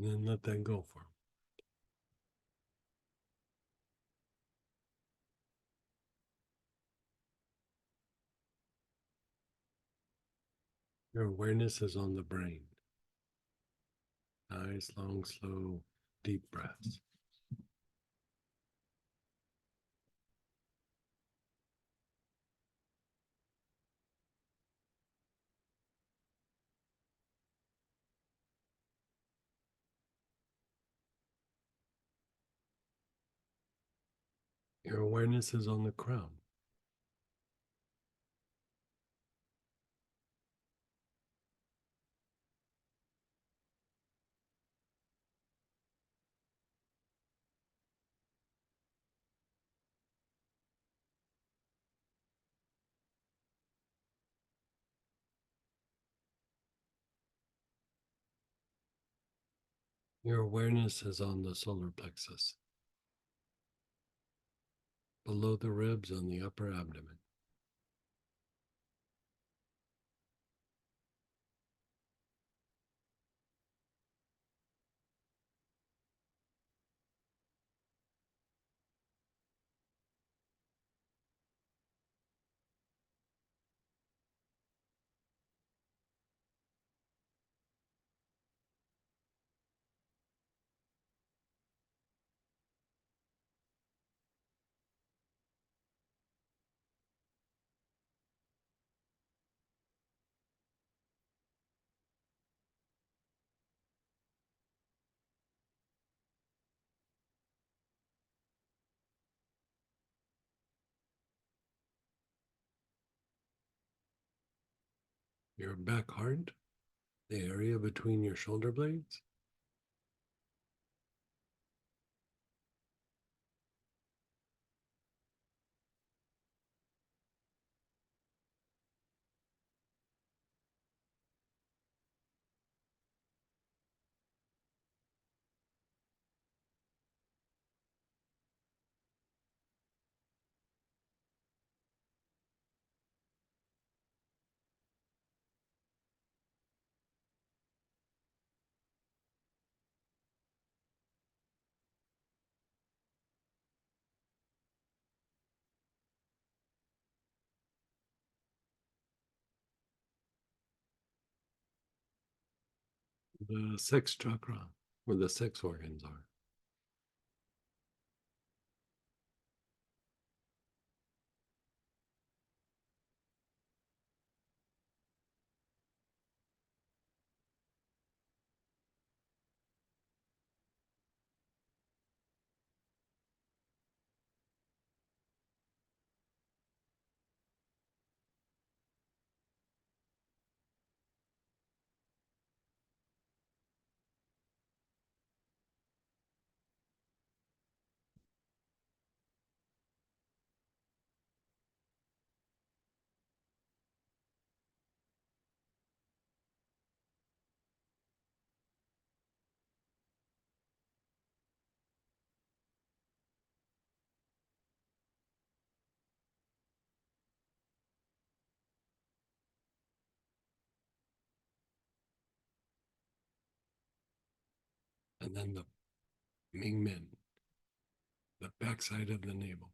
Speaker 15: And then let that go for 'em. Your awareness is on the brain. Nice, long, slow, deep breaths. Your awareness is on the crown. Your awareness is on the solar plexus. Below the ribs on the upper abdomen. Your back heart, the area between your shoulder blades. The sex chakra, where the sex organs are. And then the Ming Men, the backside of the navel.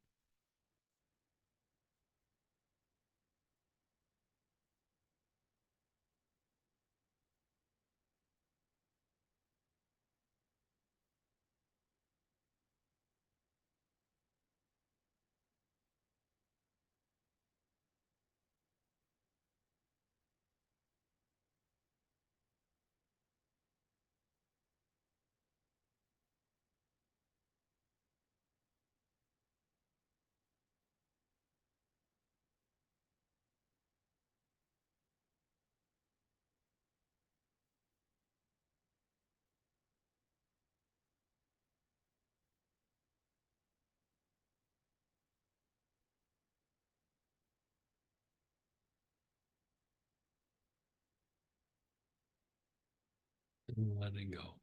Speaker 15: And letting go.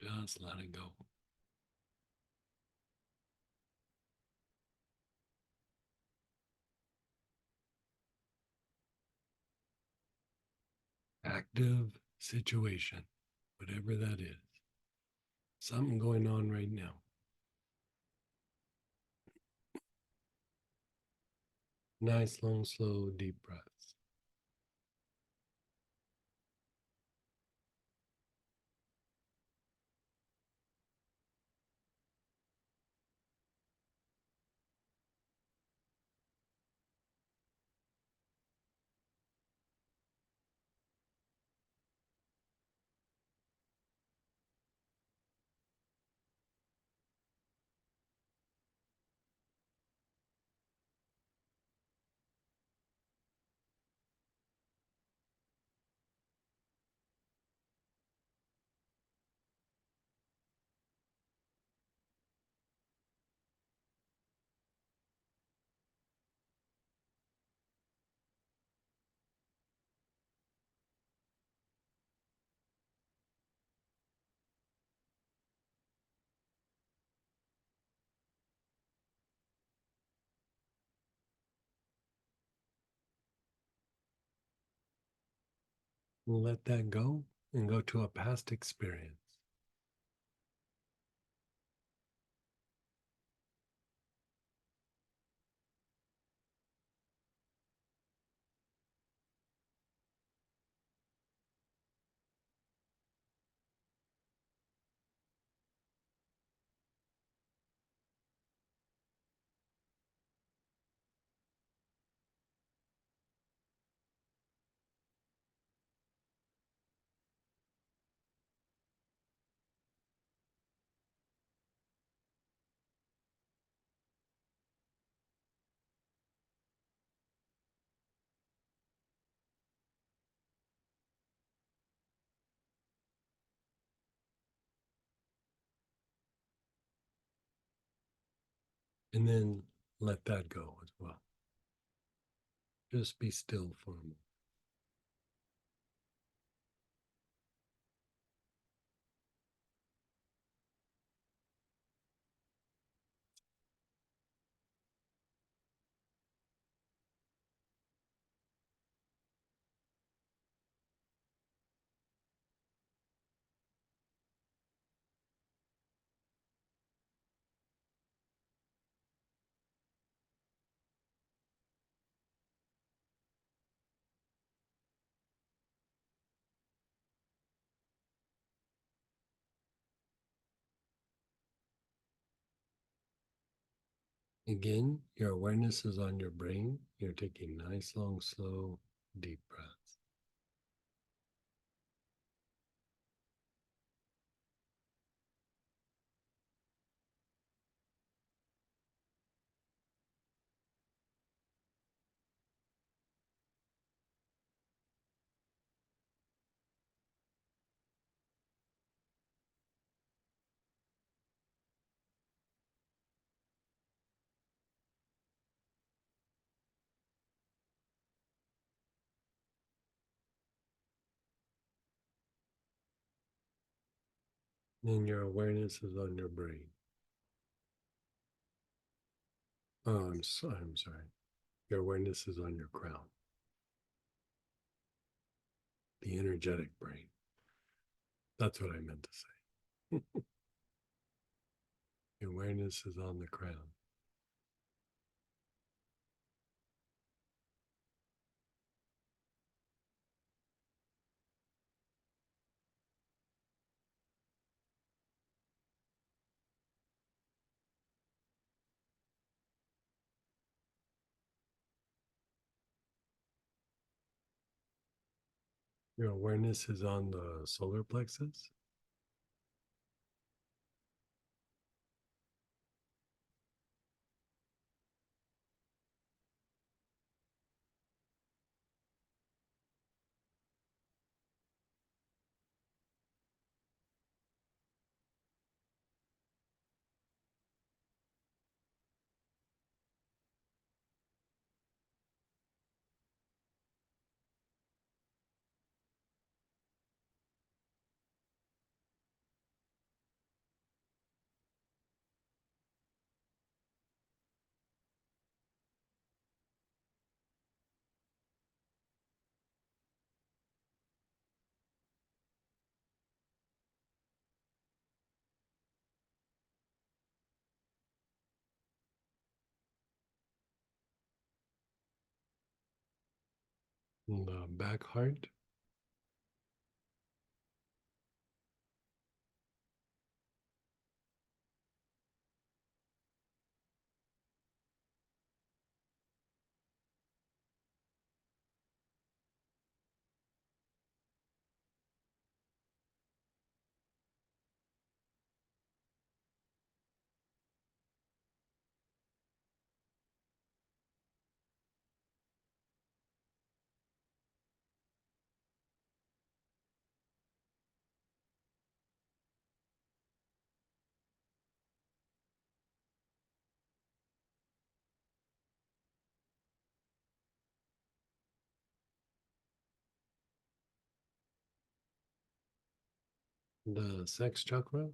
Speaker 15: Just letting go. Active situation. whatever that is. Something going on right now. Nice, long, slow, deep breaths. Let that go and go to a past experience. And then let that go as well. Just be still for a moment. Again, your awareness is on your brain. You're taking nice, long, slow, deep breaths. And your awareness is on your brain. Oh, I'm sorry. Your awareness is on your crown. The energetic brain. That's what I meant to say. Your awareness is on the crown. Your awareness is on the solar plexus. And the back heart. The sex chakra.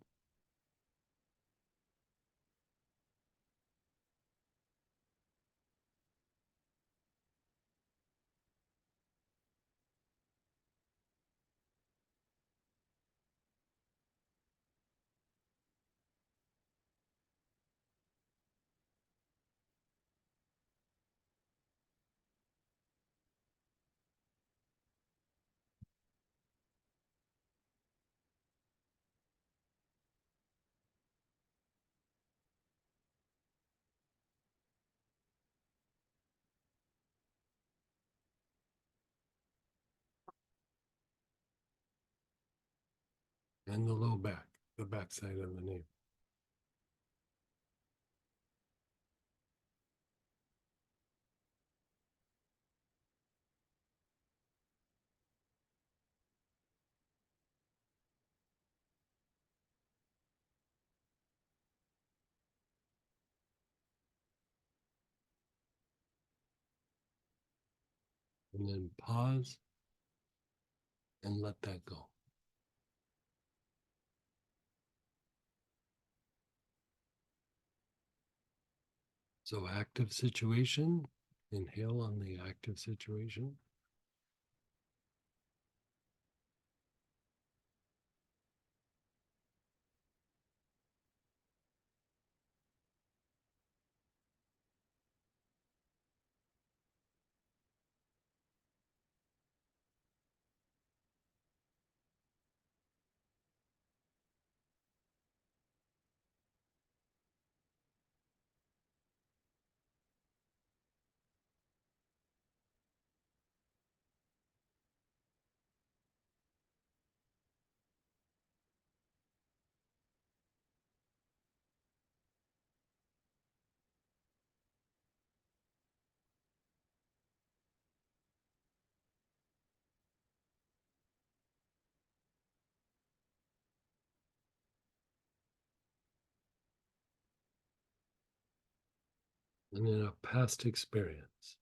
Speaker 15: And the low back, the back side of the knee. And then pause and let that go. So active situation, inhale on the active situation. And then a past experience.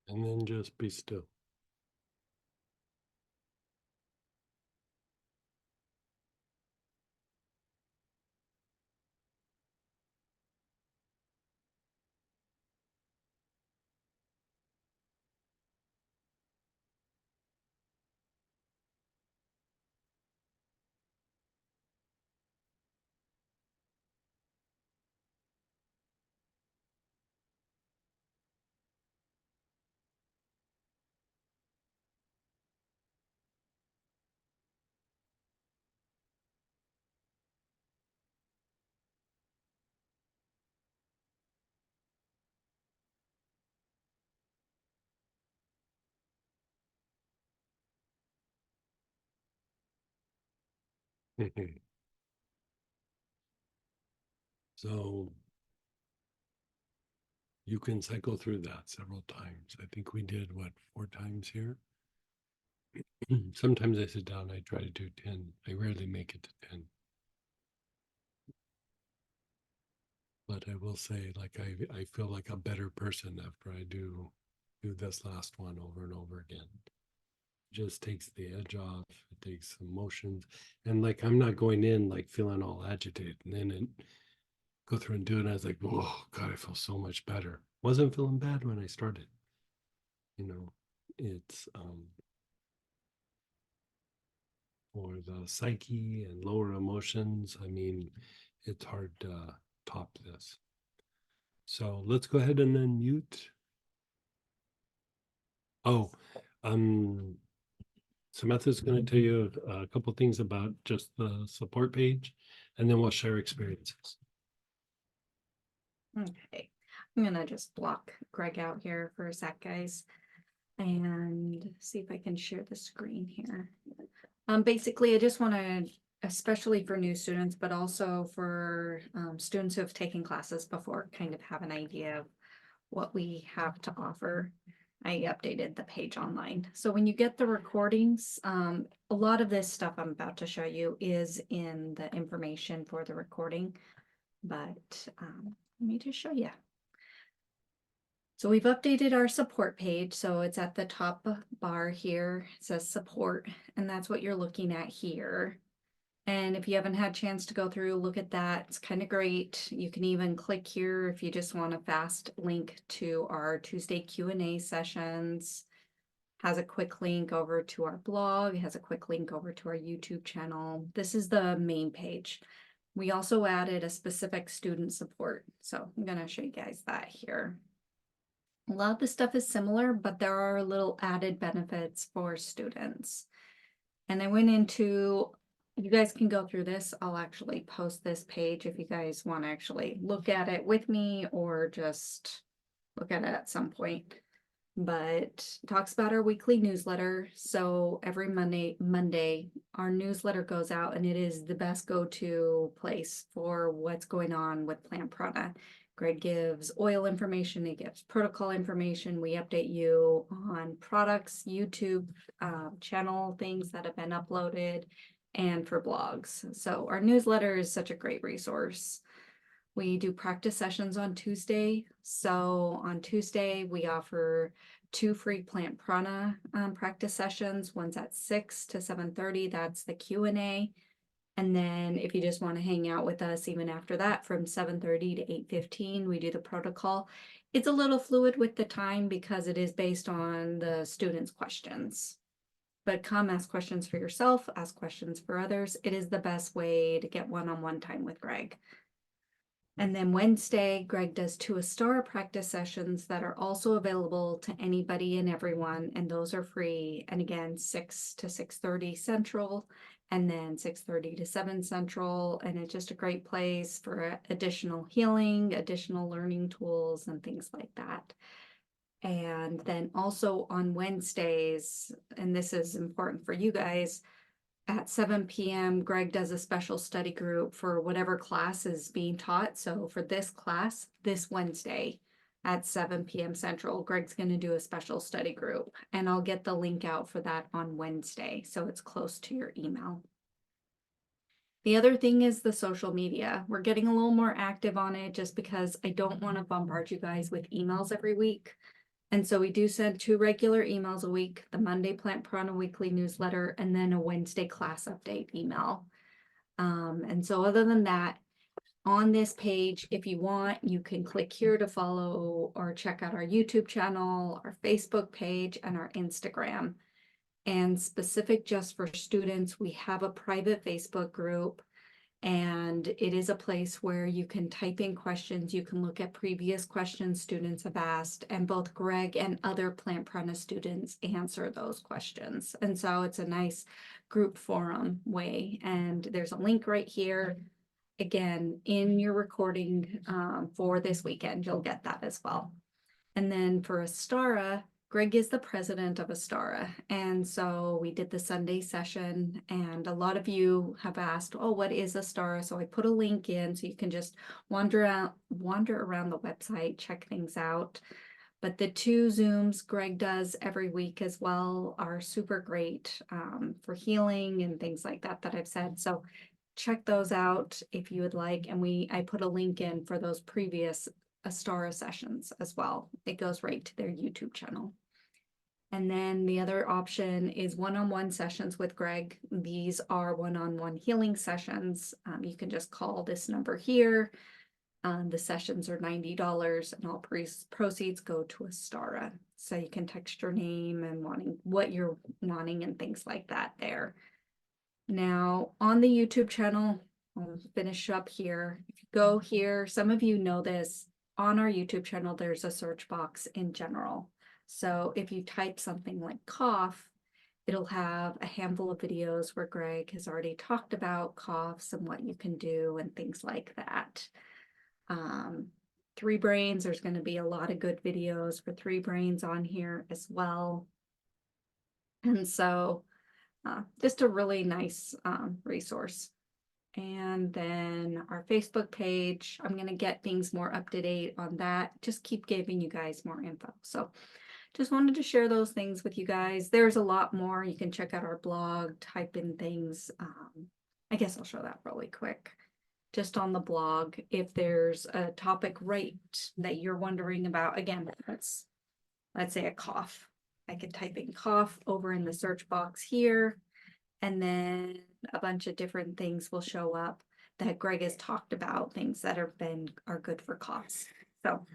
Speaker 15: And then just be still. So you can cycle through that several times. I think we did what, 4 times here? Sometimes I sit down, I try to do 10. I rarely make it to 10. But I will say, like, I feel like a better person after I do this last one over and over again. It just takes the edge off, it takes emotions, and like I'm not going in like feeling all agitated, and then go through and do it, and I was like, oh God, I feel so much better. Wasn't feeling bad when I started. You know, it's for the psyche and lower emotions, I mean, it's hard to top this. So let's go ahead and unmute. Oh, Samantha's going to tell you a couple things about just the support page, and then we'll share experiences.
Speaker 2: Okay, I'm gonna just block Greg out here for a sec, guys, and see if I can share the screen here. Basically, I just want to, especially for new students, but also for students who have taken classes before, kind of have an idea of what we have to offer. I updated the page online. So when you get the recordings, a lot of this stuff I'm about to show you is in the information for the recording, but let me just show you. So we've updated our support page. So it's at the top bar here. It says support, and that's what you're looking at here. And if you haven't had a chance to go through, look at that. It's kind of great. You can even click here if you just want a fast link to our Tuesday Q&A sessions. Has a quick link over to our blog. It has a quick link over to our YouTube channel. This is the main page. We also added a specific student support. So I'm going to show you guys that here. A lot of the stuff is similar, but there are little added benefits for students. And I went into, you guys can go through this. I'll actually post this page if you guys want to actually look at it with me or just look at it at some point. But talks about our weekly newsletter. So every Monday, our newsletter goes out, and it is the best go-to place for what's going on with Plant Prana. Greg gives oil information, he gives protocol information. We update you on products, YouTube channel things that have been uploaded, and for blogs. So our newsletter is such a great resource. We do practice sessions on Tuesday. So on Tuesday, we offer 2 free Plant Prana practice sessions. One's at 6 to 7:30. That's the Q&A. And then if you just want to hang out with us even after that, from 7:30 to 8:15, we do the protocol. It's a little fluid with the time because it is based on the students' questions. But come ask questions for yourself, ask questions for others. It is the best way to get one-on-one time with Greg. And then Wednesday, Greg does 2 Astara practice sessions that are also available to anybody and everyone, and those are free. And again, 6 to 6:30 Central, and then 6:30 to 7 Central. And it's just a great place for additional healing, additional learning tools, and things like that. And then also on Wednesdays, and this is important for you guys, at 7 p.m., Greg does a special study group for whatever class is being taught. So for this class, this Wednesday at 7 p.m. Central, Greg's going to do a special study group. And I'll get the link out for that on Wednesday, so it's close to your email. The other thing is the social media. We're getting a little more active on it just because I don't want to bombard you guys with emails every week. And so we do send 2 regular emails a week, the Monday Plant Prana weekly newsletter, and then a Wednesday class update email. And so other than that, on this page, if you want, you can click here to follow or check out our YouTube channel, our Facebook page, and our Instagram. And specific just for students, we have a private Facebook group. And it is a place where you can type in questions. You can look at previous questions students have asked, and both Greg and other Plant Prana students answer those questions. And so it's a nice group forum way. And there's a link right here. Again, in your recording for this weekend, you'll get that as well. And then for Astara, Greg is the president of Astara, and so we did the Sunday session, and a lot of you have asked, oh, what is Astara? So I put a link in so you can just wander around the website, check things out. But the 2 Zooms Greg does every week as well are super great for healing and things like that that I've said. So check those out if you would like. And I put a link in for those previous Astara sessions as well. It goes right to their YouTube channel. And then the other option is one-on-one sessions with Greg. These are one-on-one healing sessions. You can just call this number here. The sessions are $90 and all proceeds go to Astara. So you can text your name and what you're wanting and things like that there. Now on the YouTube channel, I'll finish up here. If you go here, some of you know this, on our YouTube channel, there's a search box in general. So if you type something like cough, it'll have a handful of videos where Greg has already talked about coughs and what you can do and things like that. 3 Brains, there's going to be a lot of good videos for 3 Brains on here as well. And so just a really nice resource. And then our Facebook page, I'm going to get things more up to date on that. Just keep giving you guys more info. So just wanted to share those things with you guys. There's a lot more. You can check out our blog, type in things. I guess I'll show that really quick. Just on the blog, if there's a topic right that you're wondering about, again, let's say a cough. I could type in cough over in the search box here, and then a bunch of different things will show up that Greg has talked about, things that are good for coughs. So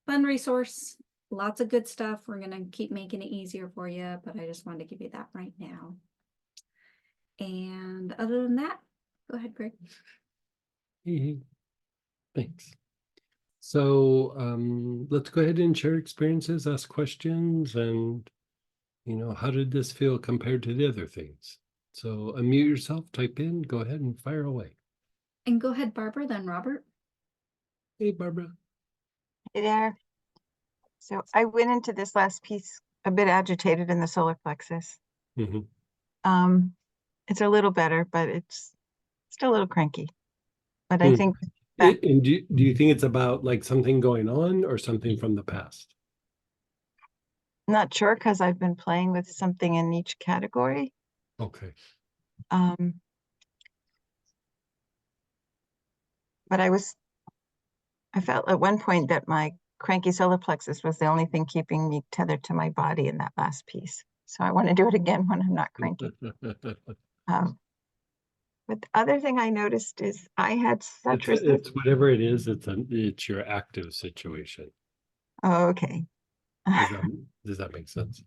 Speaker 2: fun resource, lots of good stuff. We're gonna keep making it easier for you, but I just wanted to give you that right now. And other than that, go ahead, Greg.
Speaker 15: Thanks. So let's go ahead and share experiences, ask questions, and how did this feel compared to the other things? So unmute yourself, type in, go ahead and fire away.
Speaker 2: And go ahead, Barbara, then Robert.
Speaker 15: Hey, Barbara.
Speaker 7: Hey there. So I went into this last piece a bit agitated in the solar plexus.
Speaker 15: Mm-hmm.
Speaker 7: It's a little better, but it's still a little cranky. But I think
Speaker 15: And do you think it's about like something going on or something from the past?
Speaker 7: Not sure, because I've been playing with something in each category.
Speaker 15: Okay.
Speaker 7: But I felt at one point that my cranky solar plexus was the only thing keeping me tethered to my body in that last piece. So I want to do it again when I'm not cranky. But the other thing I noticed is I had such
Speaker 15: it's whatever it is, it's your active situation.
Speaker 7: Oh, okay.
Speaker 15: Does that make sense?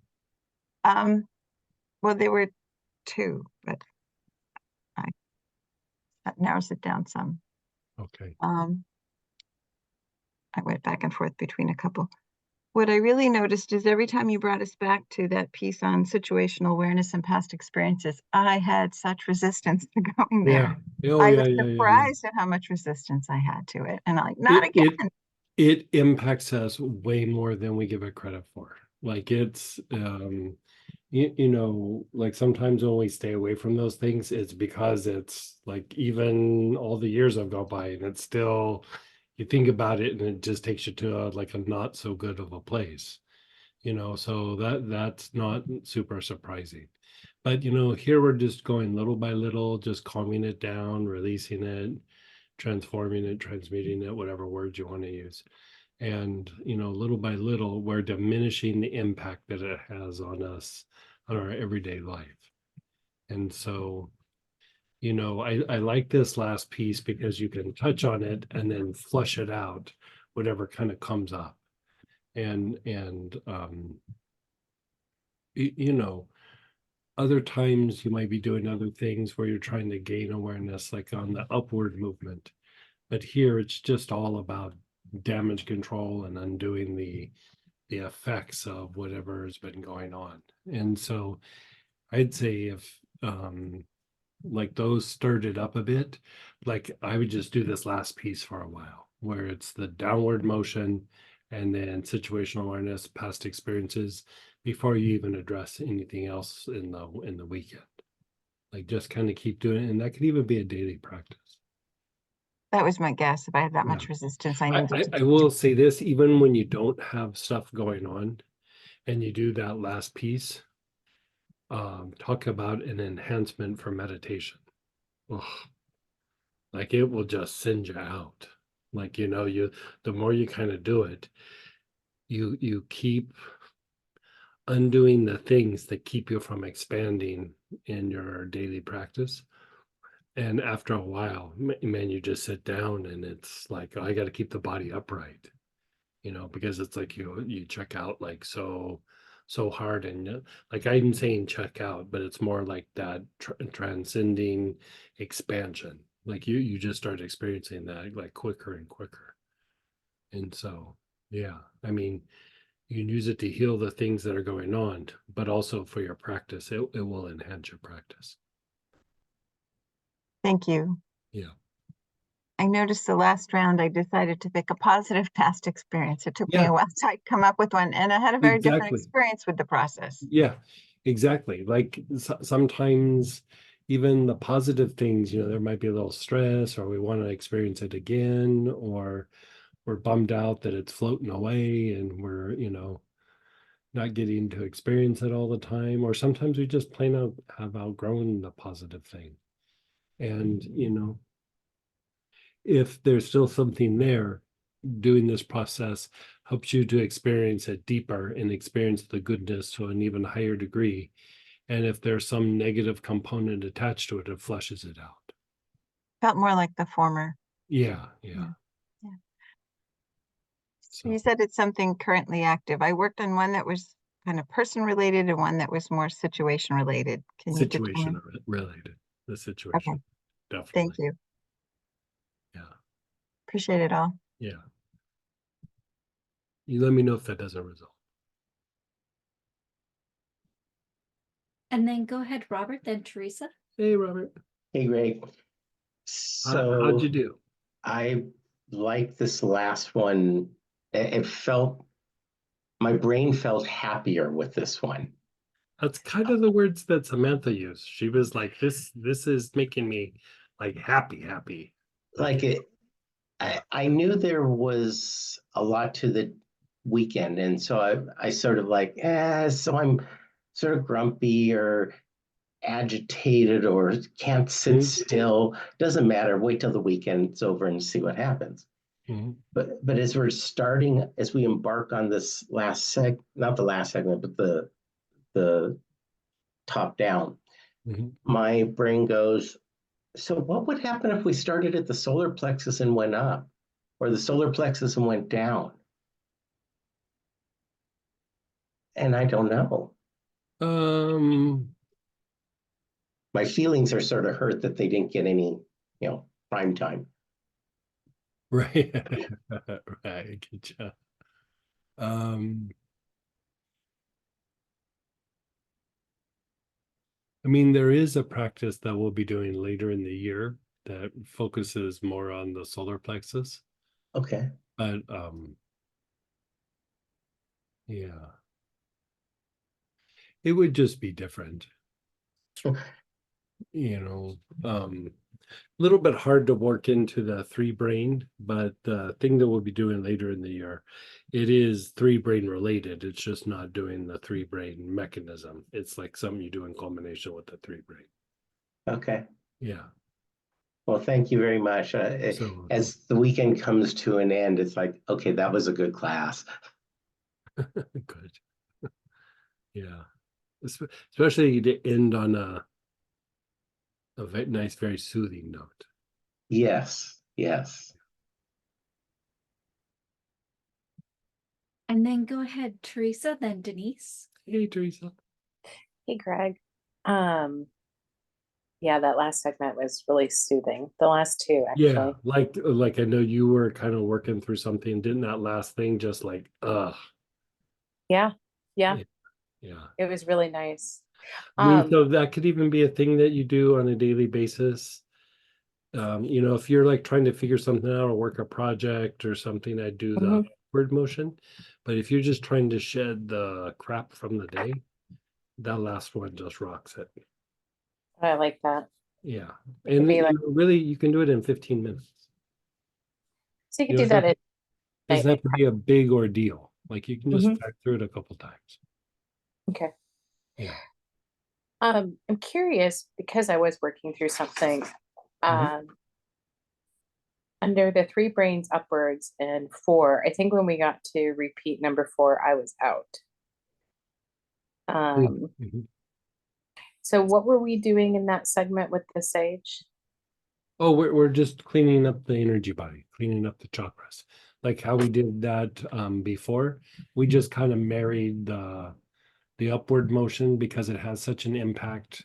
Speaker 7: Well, there were 2, but that narrows it down some.
Speaker 15: Okay.
Speaker 7: I went back and forth between a couple. What I really noticed is every time you brought us back to that piece on situational awareness and past experiences, I had such resistance to going there. I was surprised at how much resistance I had to it. And not again.
Speaker 15: It impacts us way more than we give it credit for. Like it's, like sometimes when we stay away from those things, it's because it's like even all the years I've gone by and it's still, you think about it and it just takes you to like a not so good of a place, so that's not super surprising. But, here we're just going little by little, just calming it down, releasing it, transforming it, transmuting it, whatever words you want to use. And, little by little, we're diminishing the impact that it has on us, on our everyday life. And so, I like this last piece because you can touch on it and then flush it out, whatever kind of comes up. And other times you might be doing other things where you're trying to gain awareness, like on the upward movement. But here it's just all about damage control and undoing the effects of whatever has been going on. And so I'd say if like those stirred it up a bit, like I would just do this last piece for a while where it's the downward motion and then situational awareness, past experiences, before you even address anything else in the weekend. Like just kind of keep doing it, and that could even be a daily practice.
Speaker 7: That was my guess. If I had that
Speaker 15: Yeah.
Speaker 7: much resistance, I needed
Speaker 15: I will say this, even when you don't have stuff going on and you do that last piece, talk about an enhancement for meditation. Ugh. Like it will just send you out. Like, you know, the more you kind of do it, you keep undoing the things that keep you from expanding in your daily practice. And after a while, man, you just sit down and it's like, oh, I got to keep the body upright, you know, because it's like you check out like so hard, and like I'm saying check out, but it's more like that transcending expansion. Like you just start experiencing that like quicker and quicker. And so, yeah, I mean, you can use it to heal the things that are going on, but also for your practice, it will enhance your practice.
Speaker 7: Thank you.
Speaker 15: Yeah.
Speaker 7: I noticed the last round I decided to pick a positive past experience. It took me
Speaker 15: Yeah.
Speaker 7: a while to come up with one, and I had a very different
Speaker 15: Exactly.
Speaker 7: experience with the process.
Speaker 15: Yeah, exactly. Like sometimes even the positive things, you know, there might be a little stress, or we want to experience it again, or we're bummed out that it's floating away and we're, you know, not getting to experience it all the time. Or sometimes we just plain out have outgrown the positive thing. And, you know, if there's still something there, doing this process helps you to experience it deeper and experience the goodness to an even higher degree. And if there's some negative component attached to it, it flushes it out.
Speaker 7: Felt more like the former.
Speaker 15: Yeah.
Speaker 7: So you said it's something currently active. I worked on one that was kind of person related and one that was more situation related. Can you
Speaker 15: Situation
Speaker 7: determine?
Speaker 15: related, the situation.
Speaker 7: Okay.
Speaker 15: Definitely.
Speaker 7: Thank you.
Speaker 15: Yeah.
Speaker 7: Appreciate it all.
Speaker 15: Yeah. You let me know if that doesn't resolve.
Speaker 2: And then go ahead, Robert, then Teresa.
Speaker 15: Hey, Robert.
Speaker 16: Hey, Greg.
Speaker 15: How'd you do?
Speaker 16: I like this last one. It felt, my brain felt happier with this one.
Speaker 15: That's kind of the words that Samantha used. She was like, this is making me like happy.
Speaker 16: Like it, I knew there was a lot to the weekend. And so I sort of like, so I'm sort of grumpy or agitated or can't sit still. Doesn't matter. Wait till the weekend's over and see what happens. But as we embark on this not the last segment, but the top down, my brain goes, so what would happen if we started at the solar plexus and went up, or the solar plexus and went down? And I don't know. My feelings are sort of hurt that they didn't get any, prime time.
Speaker 15: Right. Right. Good job. I mean, there is a practice that we'll be doing later in the year that focuses more on the solar plexus.
Speaker 16: Okay.
Speaker 15: But yeah. It would just be different. You know, a little bit hard to work into the 3 brain, but the thing that we'll be doing later in the year, it is 3 brain related. It's just not doing the 3 brain mechanism. It's like something you do in combination with the 3 brain.
Speaker 16: Okay.
Speaker 15: Yeah.
Speaker 16: Well, thank you very much. As the weekend comes to an end, it's like, okay, that was a good class.
Speaker 15: Good. Yeah. Especially to end on a very nice, very soothing note.
Speaker 16: Yes.
Speaker 2: And then go ahead, Teresa, then Denise.
Speaker 15: Hey, Teresa.
Speaker 3: Hey, Greg. Yeah, that last segment was really soothing. The last 2, actually.
Speaker 15: Yeah, like I know you were kind of working through something. Didn't that last thing just like,
Speaker 3: Yeah. It was really nice.
Speaker 15: I mean, so that could even be a thing that you do on a daily basis. If you're like trying to figure something out or work a project or something, I do the upward motion. But if you're just trying to shed the crap from the day, that last one just rocks it.
Speaker 3: I like that.
Speaker 15: Yeah.
Speaker 3: It could
Speaker 15: And
Speaker 3: be like,
Speaker 15: really, you can do it in 15 minutes.
Speaker 3: so you could
Speaker 15: You
Speaker 3: do
Speaker 15: don't
Speaker 3: that
Speaker 15: have-
Speaker 3: at
Speaker 15: Doesn't
Speaker 3: night.
Speaker 15: have to be a big ordeal. Like you can just
Speaker 3: Mhm.
Speaker 15: back through it a couple times.
Speaker 3: Okay.
Speaker 15: Yeah.
Speaker 3: I'm curious because I was working through something. Under the 3 brains upwards and 4, I think when we got to repeat number 4, I was out.
Speaker 15: Mhm.
Speaker 3: So what were we doing in that segment with the sage?
Speaker 15: Oh, we're just cleaning up the energy body, cleaning up the chakras, like how we did that before. We just kind of married the upward motion because it has such an impact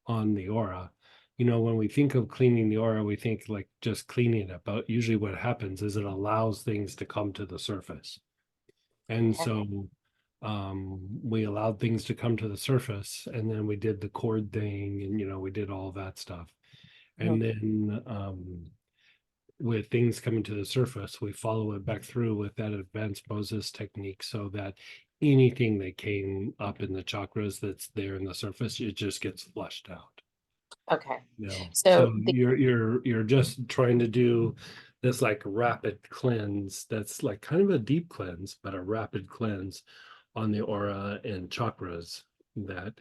Speaker 15: on the aura. You know, when we think of cleaning the aura, we think like just cleaning it, but usually what happens is it allows things to come to the surface. And so we allowed things to come to the surface, and then we did the cord thing, and we did all that stuff. And then with things coming to the surface, we follow it back through with that advanced Moses technique, so that anything that came up in the chakras that's there in the surface, it just gets flushed out.
Speaker 3: Okay.
Speaker 15: So you're just trying to do this like rapid cleanse that's like kind of a deep cleanse, but a rapid cleanse on the aura and chakras that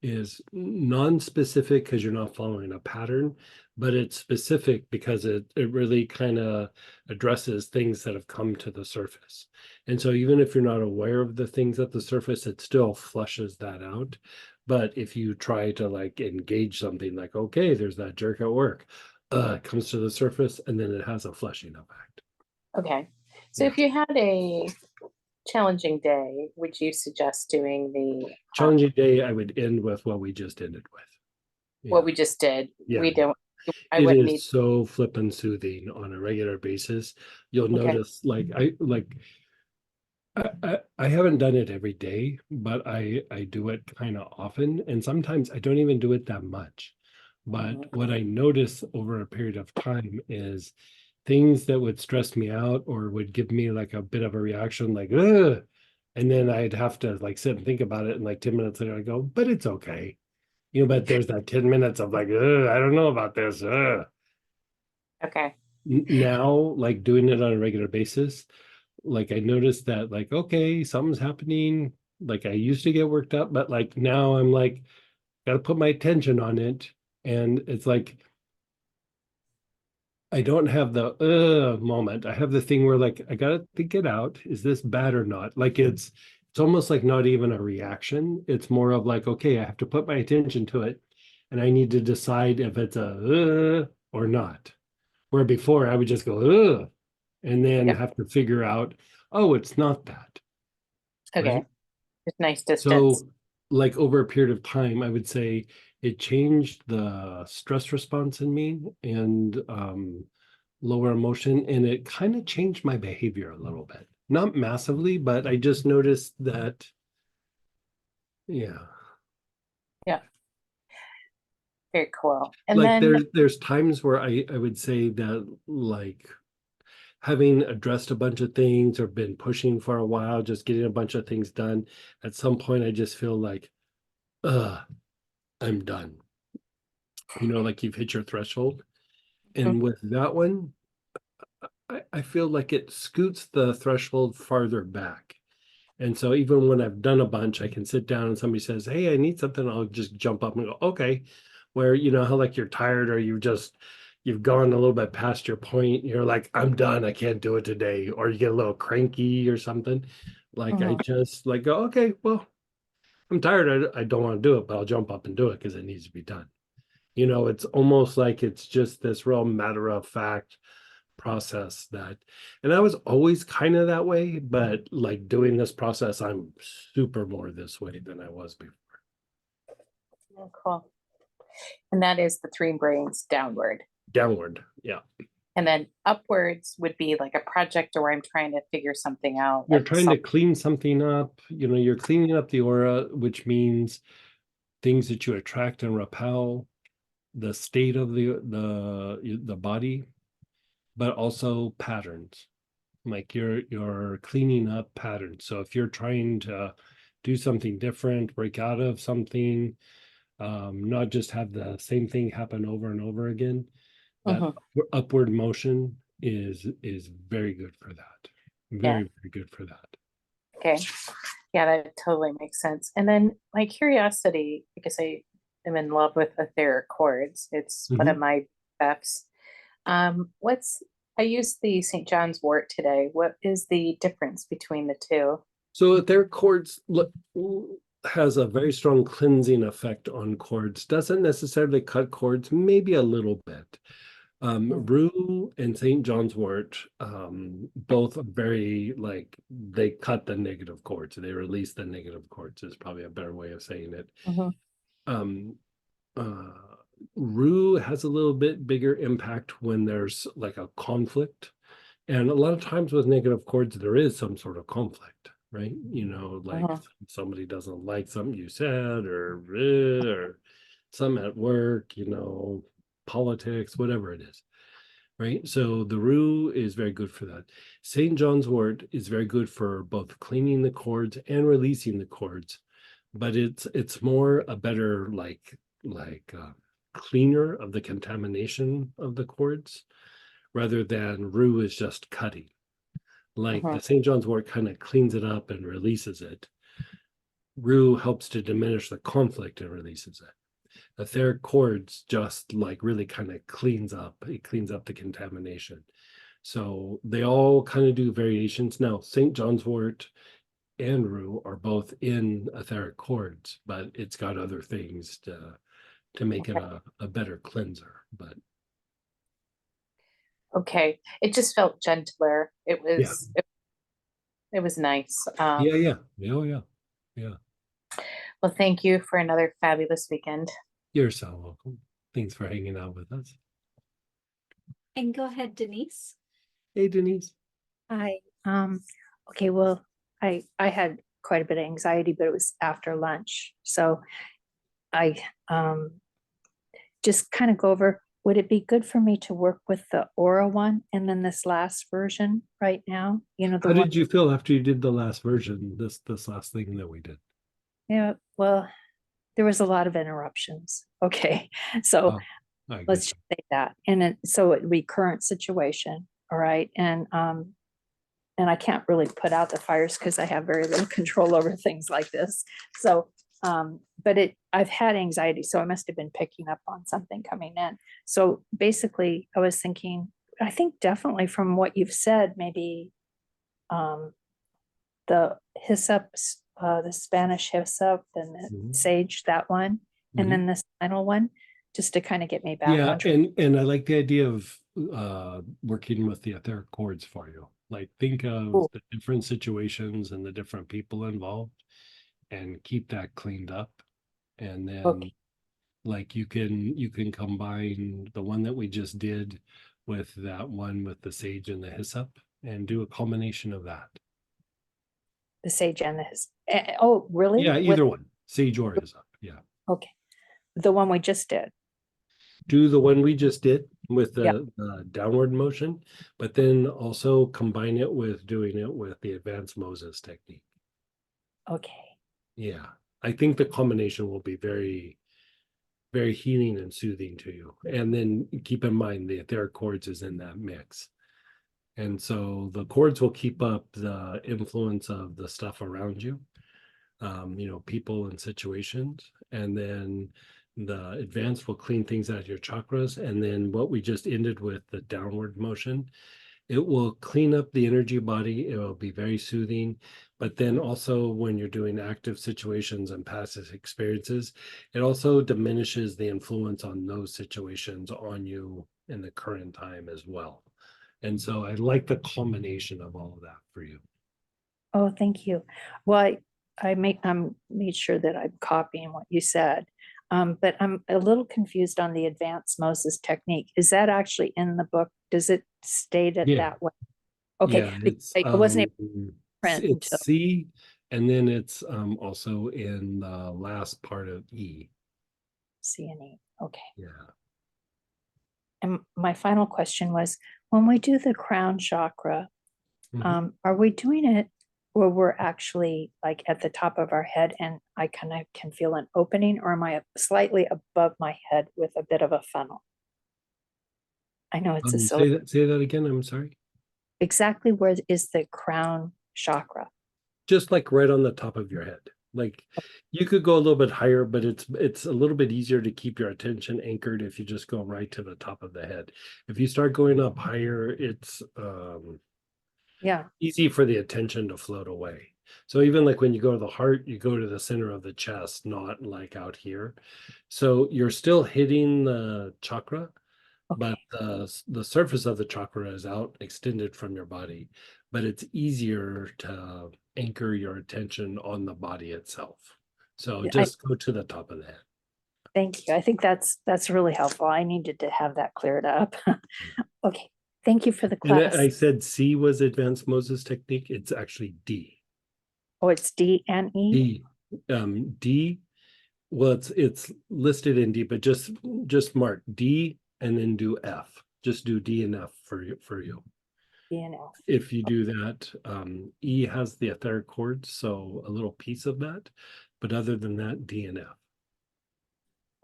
Speaker 15: is non-specific because you're not following a pattern, but it's specific because it really kind of addresses things that have come to the surface. And so even if you're not aware of the things at the surface, it still flushes that out. But if you try to like engage something like, okay, there's that jerk at work, it comes to the surface and then it has a flushing effect.
Speaker 3: Okay. So if you had a challenging day, would you suggest doing the
Speaker 15: Challenging day, I would end with what we just ended with.
Speaker 3: what we just did?
Speaker 15: Yeah.
Speaker 3: We don't. I
Speaker 15: It
Speaker 3: wouldn't
Speaker 15: is
Speaker 3: need.
Speaker 15: so flippin' soothing on a regular basis. You'll
Speaker 3: Okay.
Speaker 15: notice, I haven't done it every day, but I do it kind of often, and sometimes I don't even do it that much. But what I notice over a period of time is things that would stress me out or would give me like a bit of a reaction, like ugh, and then I'd have to like sit and think about it, and like 10 minutes later I go, but it's okay. But there's that 10 minutes of like, I don't know about this.
Speaker 3: Okay.
Speaker 15: Now, like doing it on a regular basis, like I noticed that like, okay, something's happening. Like I used to get worked up, but like now I'm like, gotta put my attention on it. And it's like, I don't have the moment. I have the thing where like, I gotta think it out. Is this bad or not? Like it's almost like not even a reaction. It's more of like, okay, I have to put my attention to it and I need to decide if it's a or not. Where before I would just go, ugh, and then have to figure out, oh, it's not that.
Speaker 3: Okay.
Speaker 15: Right?
Speaker 3: It's nice distance.
Speaker 15: So like over a period of time, I would say it changed the stress response in me and lower emotion, and it kind of changed my behavior a little bit. Not massively, but I just noticed that, yeah.
Speaker 3: Yeah. Very cool. And
Speaker 15: like
Speaker 3: then
Speaker 15: there's times where I would say that like having addressed a bunch of things or been pushing for a while, just getting a bunch of things done, at some point I just feel like, I'm done. Like you've hit your threshold. And with that one, I feel like it scoots the threshold farther back. And so even when I've done a bunch, I can sit down and somebody says, hey, I need something, I'll just jump up and go, okay. Where how like you're tired or you've gone a little bit past your point, you're like, I'm done, I can't do it today, or you get a little cranky or something. Like I just like go, okay, well, I'm tired, I don't want to do it, but I'll jump up and do it because it needs to be done. It's almost like it's just this real matter of fact process and I was always kind of that way, but like doing this process, I'm super more this way than I was before.
Speaker 3: Oh, cool. And that is the 3 brains downward.
Speaker 15: Yeah.
Speaker 3: And then upwards would be like a project where I'm trying to figure something out.
Speaker 15: You're
Speaker 3: like
Speaker 15: trying to clean something up, you're cleaning up the aura, which means things that you attract and repel, the state of the body, but also patterns. Like you're cleaning up patterns. So if you're trying to do something different, break out of something, not just have the same thing happen over and over again, that upward motion is very good for that. Very good for that.
Speaker 3: Okay. Yeah, that totally makes sense. And then my curiosity, because I am in love with etheric chords, it's one of my F's. I used the St. John's wort today. What is the difference between the two?
Speaker 15: So etheric chords has a very strong cleansing effect on chords. Doesn't necessarily cut chords, maybe a little bit. Rue and St. John's wort, both very they cut the negative chords. They release the negative chords is probably a better way of saying it. Rue has a little bit bigger impact when there's like a conflict. And a lot of times with negative chords, there is some sort of conflict, right? You know, like somebody doesn't like something you said or some at work, you know, politics, whatever it is, right? So the Rue is very good for that. St. John's wort is very good for both cleaning the chords and releasing the chords, but it's more a better cleaner of the contamination of the chords rather than Rue is just cutting. Like the St. John's wort kind of cleans it up and releases it. Rue helps to diminish the conflict and releases it. Etheric chords just really kind of cleans up the contamination. So they all kind of do variations. Now, St. John's wort and Rue are both in etheric chords, but it's got other things to make it a better cleanser. But
Speaker 3: okay, it just felt gentler. It was it was nice.
Speaker 15: Yeah.
Speaker 3: Well, thank you for another fabulous weekend.
Speaker 15: You're so welcome. Thanks for hanging out with us.
Speaker 2: And go ahead, Denise.
Speaker 15: Hey, Denise.
Speaker 8: Hi. Okay, well, I had quite a bit of anxiety, but it was after lunch. So I just kind of go over, would it be good for me to work with the Aura one and then this last version right now? You know,
Speaker 15: How did you feel after you did the last version, this last thing that we did?
Speaker 8: Yeah, well, there was a lot of interruptions. Okay, so let's just say that. And so it recurrent situation. All right. And I can't really put out the fires because I have very little control over things like this. So, but I've had anxiety, so I must have been picking up on something coming in. So basically I was thinking, I think definitely from what you've said, maybe the hyssops, the Spanish hyssop and the sage, that one, and then this final one, just to kind of get me back on track.
Speaker 15: And I like the idea of working with the etheric chords for you. Like think of the different situations and the different people involved and keep that cleaned up. And then like you can combine the one that we just did with that one with the sage and the hyssop and do a combination of that.
Speaker 8: The sage and the hyssop. Oh, really?
Speaker 15: Yeah, either one. Sage or hyssop. Yeah.
Speaker 8: Okay. The one we just did.
Speaker 15: Do the one we just did with the downward motion, but then also combine it with doing it with the advanced Moses technique.
Speaker 8: Okay.
Speaker 15: Yeah. I think the combination will be very, very healing and soothing to you. And then keep in mind the etheric chords is in that mix. And so the chords will keep up the influence of the stuff around you, you know, people and situations. And then the advanced will clean things out of your chakras. And then what we just ended with, the downward motion, it will clean up the energy body. It will be very soothing. But then also when you're doing active situations and past experiences, it also diminishes the influence on those situations on you in the current time as well. And so I like the combination of all of that for you.
Speaker 8: Oh, thank you. Well, I made sure that I'm copying what you said. But I'm a little confused on the advanced Moses technique. Is that actually in the book? Does it state it that way? Okay.
Speaker 15: Yeah,
Speaker 8: I wasn't able to print
Speaker 15: it's C, and then it's also in the last part of E.
Speaker 8: C and E. Okay.
Speaker 15: Yeah.
Speaker 8: And my final question was, when we do the crown chakra, Are we doing it where we're actually like at the top of our head and I kind of can feel an opening, or am I slightly above my head with a bit of a funnel? I know it's a silly.
Speaker 15: Say that again. I'm sorry.
Speaker 8: Exactly where is the crown chakra?
Speaker 15: Just like right on the top of your head. Like you could go a little bit higher, but it's a little bit easier to keep your attention anchored if you just go right to the top of the head. If you start going up higher, it's
Speaker 8: Yeah.
Speaker 15: easy for the attention to float away. So even like when you go to the heart, you go to the center of the chest, not like out here. So you're still hitting the chakra, but the surface of the chakra is out extended from your body, but it's easier to anchor your attention on the body itself. So
Speaker 8: Yeah,
Speaker 15: just go to the top of the head.
Speaker 8: Thank you. I think that's really helpful. I needed to have that cleared up. Okay. Thank you for the
Speaker 15: And
Speaker 8: class.
Speaker 15: I said C was advanced Moses technique. It's actually D.
Speaker 8: Oh, it's D and E?
Speaker 15: D. Well, it's listed in D, but just mark D and then do F. Just do D and F for you.
Speaker 8: D and F.
Speaker 15: If you do that, E has the etheric chords, so a little piece of that. But other than that, D and F.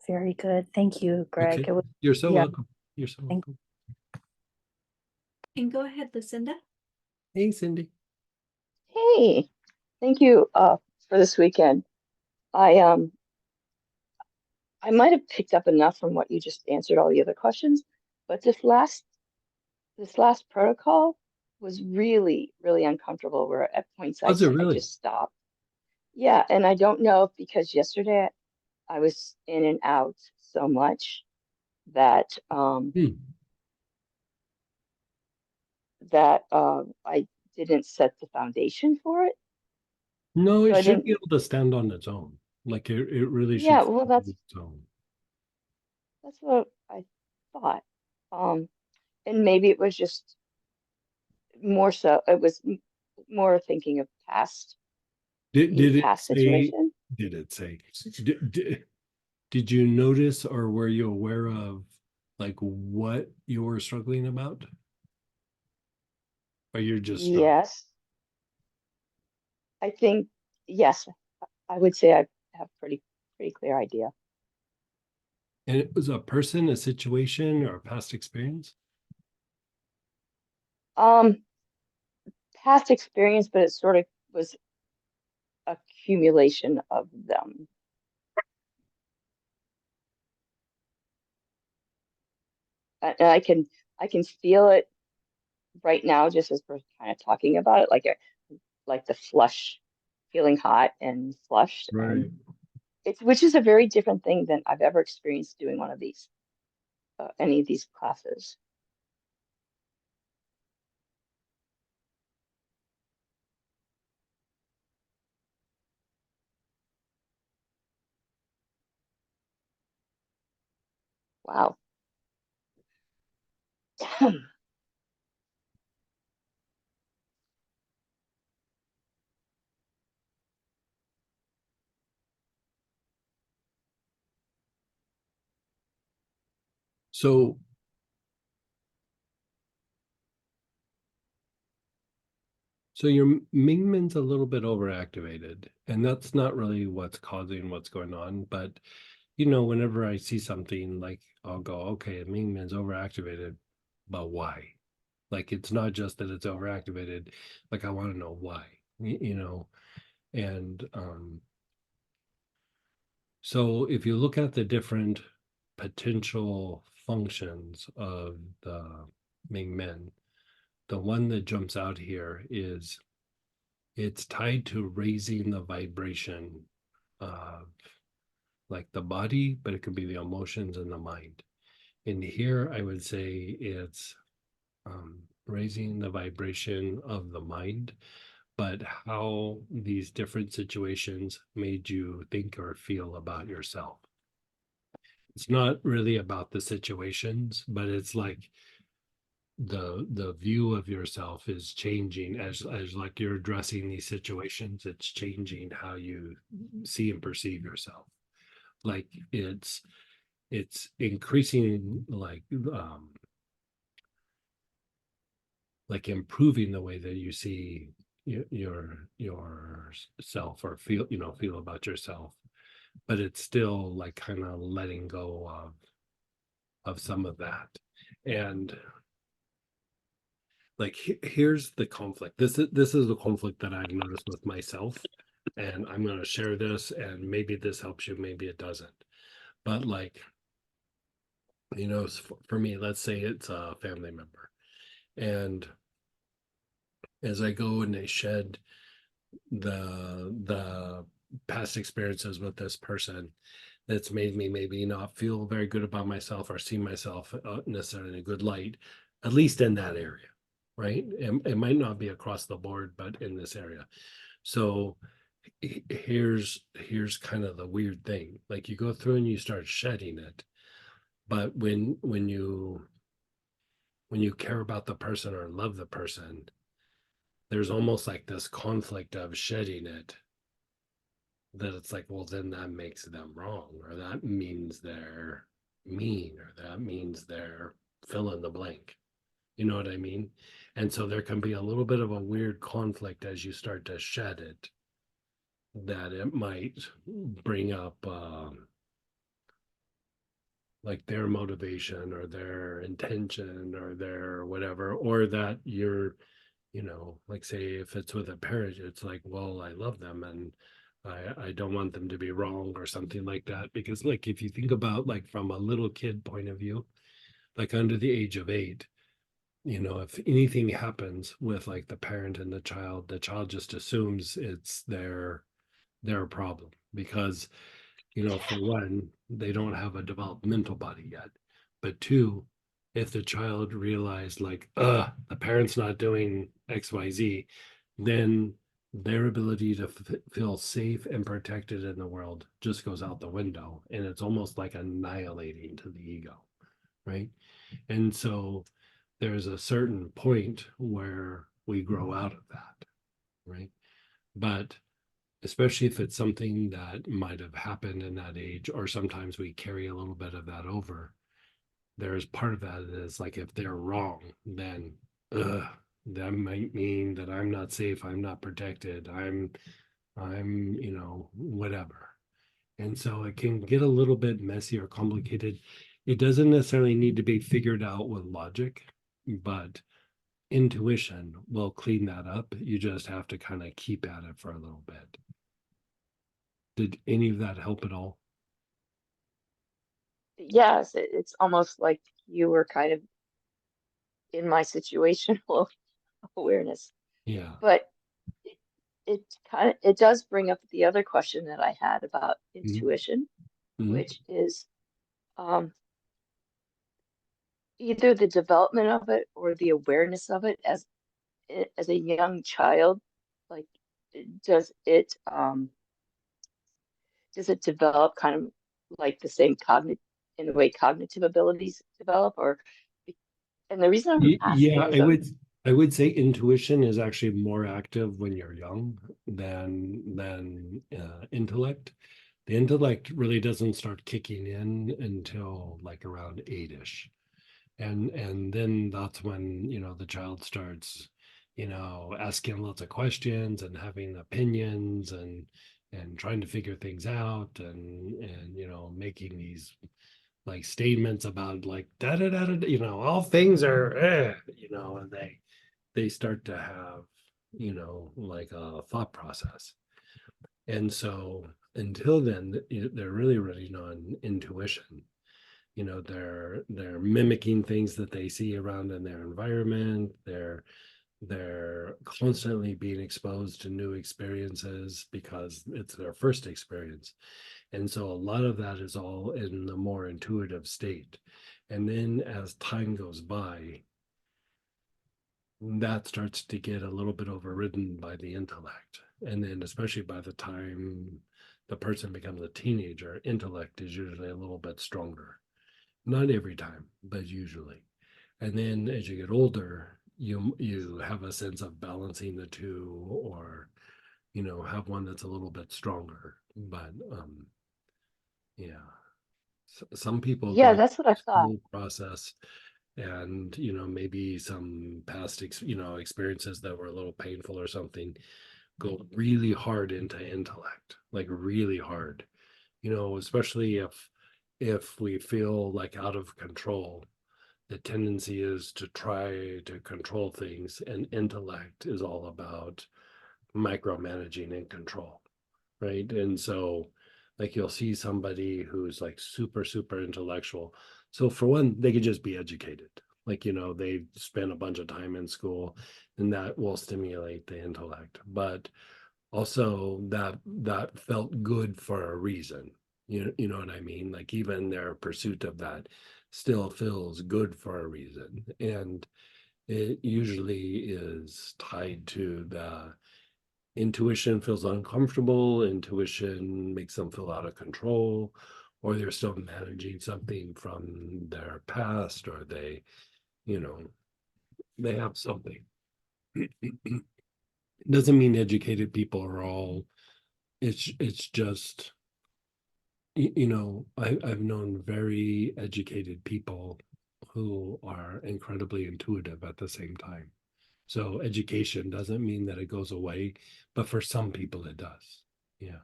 Speaker 8: Very good. Thank you, Greg.
Speaker 15: Okay.
Speaker 8: It was,
Speaker 15: You're so
Speaker 8: yeah.
Speaker 15: welcome. You're so
Speaker 8: Thank-
Speaker 15: welcome.
Speaker 2: And go ahead, Lucinda.
Speaker 15: Hey, Cindy.
Speaker 17: Hey, thank you for this weekend. I might have picked up enough from what you just answered all the other questions, but this last protocol was really, really uncomfortable where at points I just stopped. Yeah, and I don't know if because yesterday I was in and out so much that I didn't set the foundation for it.
Speaker 15: No,
Speaker 17: So
Speaker 15: it
Speaker 17: I
Speaker 15: should
Speaker 17: didn't-
Speaker 15: be able to stand on its own. Like it really should.
Speaker 17: Yeah, well,
Speaker 15: stand on its own.
Speaker 17: that's what I thought. And maybe it was just more so, it was more thinking of past situation.
Speaker 15: Did it say? Did you notice or were you aware of like what you were struggling about? Or you're just struggling?
Speaker 17: Yes. I think, yes, I would say I have pretty clear idea.
Speaker 15: And it was a person, a situation, or a past experience?
Speaker 17: Past experience, but it sort of was accumulation of them. And I can feel it right now, just as we're kind of talking about it, like the flush, feeling hot and flushed.
Speaker 15: Right.
Speaker 17: And which is a very different thing than I've ever experienced doing one of these, any of these classes. Wow.
Speaker 15: So your Mingman's a little bit overactivated, and that's not really what's causing what's going on. But you know, whenever I see something, like I'll go, okay, Mingman's overactivated, but why? Like it's not just that it's overactivated, like I want to know why, you know. And so if you look at the different potential functions of the Mingmen, the one that jumps out here is it's tied to raising the vibration of like the body, but it could be the emotions and the mind. And here I would say it's raising the vibration of the mind, but how these different situations made you think or feel about yourself. It's not really about the situations, but it's like the view of yourself is changing as like you're addressing these situations. It's changing how you see and perceive yourself. Like it's increasing like like improving the way that you see yourself or feel about yourself, but it's still like kind of letting go of some of that. And like here's the conflict. This is the conflict that I've noticed with myself, and I'm going to share this, and maybe this helps you, maybe it doesn't. But like, for me, let's say it's a family member, and as I go and I shed the past experiences with this person, that's made me maybe not feel very good about myself or see myself necessarily in a good light, at least in that area, right? It might not be across the board, but in this area. So here's kind of the weird thing. Like, you go through and you start shedding it, but when you care about the person or love the person, there's almost like this conflict of shedding it, that it's like, well, then that makes them wrong, or that means they're mean, or that means they're fill in the blank. You know what I mean? And so there can be a little bit of a weird conflict as you start to shed it, that it might bring up like their motivation or their intention or their whatever, or that you're, like, say if it's with a parent, it's like, well, I love them and I don't want them to be wrong or something like that. Because like, if you think about like from a little kid point of view, like under the age of 8, if anything happens with like the parent and the child just assumes it's their problem, because for one, they don't have a developmental body yet, but two, if the child realized like, the parent's not doing XYZ, then their ability to feel safe and protected in the world just goes out the window, and it's almost like annihilating to the ego, right? And so there's a certain point where we grow out of that, right? But especially if it's something that might have happened in that age, or sometimes we carry a little bit of that over, there's part of that is like, if they're wrong, then that might mean that I'm not safe, I'm not protected, I'm whatever. And so it can get a little bit messy or complicated. It doesn't necessarily need to be figured out with logic, but intuition will clean that up. You just have to kind of keep at it for a little bit. Did any of that help at all?
Speaker 17: Yes, it's almost like you were kind of in my situational awareness.
Speaker 15: Yeah.
Speaker 17: But it does bring up the other question that I had about intuition, which is either the development of it or the awareness of it as a young child. Like, does it develop kind of like the same in the way cognitive abilities develop? Or, and the reason I'm asking is
Speaker 15: I would say intuition is actually more active when you're young than intellect. The intellect really doesn't start kicking in until like around 8-ish. And then that's when, the child starts, asking lots of questions and having opinions and trying to figure things out and making these like statements about like da da da da, all things are and they start to have like a thought process. And so until then, they're really running on intuition. They're mimicking things that they see around in their environment. They're constantly being exposed to new experiences because it's their first experience. And so a lot of that is all in the more intuitive state. And then as time goes by, that starts to get a little bit overridden by the intellect. And then especially by the time the person becomes a teenager, intellect is usually a little bit stronger. Not every time, but usually. And then as you get older, you have a sense of balancing the two, or have one that's a little bit stronger. But some people
Speaker 17: that's what I thought.
Speaker 15: process and maybe some past experiences that were a little painful or something, go really hard into intellect, like really hard, especially if we feel like out of control. The tendency is to try to control things, and intellect is all about micromanaging and control, right? And so like you'll see somebody who's like super super intellectual. So for one, they could just be educated, like they spend a bunch of time in school, and that will stimulate the intellect. But also that felt good for a reason. You know what I mean? Like even their pursuit of that still feels good for a reason, and it usually is tied to the intuition. Feels uncomfortable, intuition makes them feel out of control, or they're still managing something from their past, or they they have something. Doesn't mean educated people are all, it's just I've known very educated people who are incredibly intuitive at the same time. So education doesn't mean that it goes away, but for some people it does. Yeah.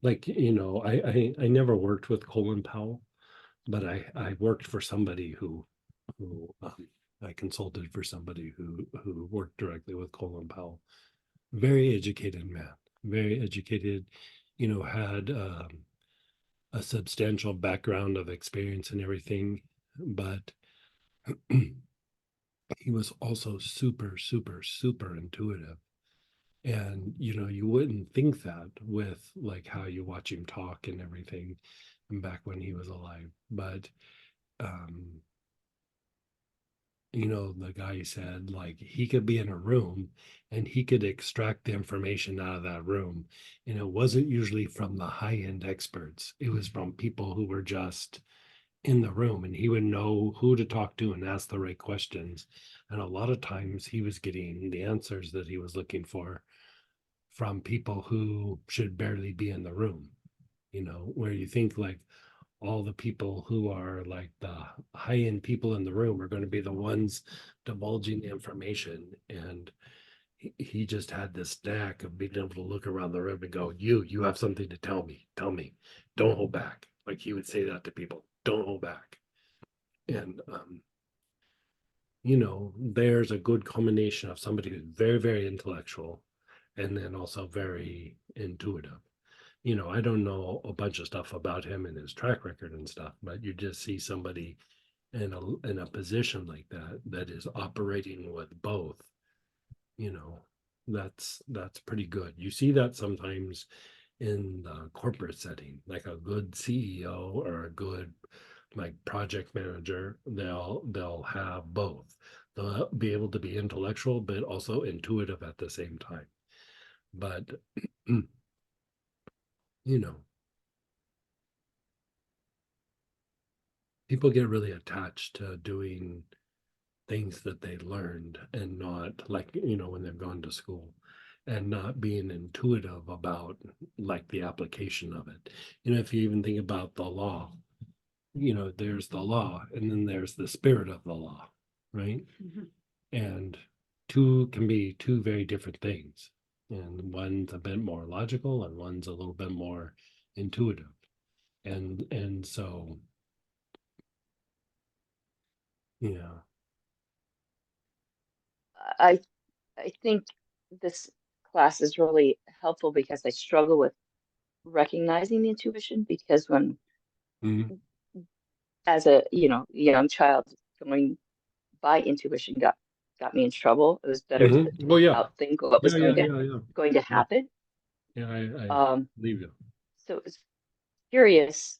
Speaker 15: Like, I never worked with Colin Powell, but I worked for somebody who I consulted for somebody who worked directly with Colin Powell. Very educated man, very educated, had a substantial background of experience and everything, but he was also super, super, super intuitive. And you wouldn't think that with like how you watch him talk and everything, and back when he was alive. But the guy said like he could be in a room and he could extract the information out of that room, and it wasn't usually from the high-end experts. It was from people who were just in the room, and he would know who to talk to and ask the right questions. And a lot of times he was getting the answers that he was looking for from people who should barely be in the room, where you think like all the people who are like the high-end people in the room are going to be the ones divulging the information. And he just had this knack of being able to look around the room and go, you have something to tell me, don't hold back. Like he would say that to people, don't hold back. And there's a good combination of somebody who's very, very intellectual and then also very intuitive. I don't know a bunch of stuff about him and his track record and stuff, but you just see somebody in a position like that is operating with both. That's pretty good. You see that sometimes in the corporate setting, like a good CEO or a good like project manager, they'll have both. They'll be able to be intellectual but also intuitive at the same time. But people get really attached to doing things that they learned, and not like when they've gone to school, and not being intuitive about like the application of it. If you even think about the law, there's the law and then there's the spirit of the law, right? And two can be two very different things, and one's a bit more logical and one's a little bit more intuitive. And so yeah.
Speaker 17: I think this class is really helpful because I struggle with recognizing the intuition, because when as a young child, going by intuition got me in trouble. It was better to outthink what was going to happen.
Speaker 15: I believe you.
Speaker 17: So it's curious.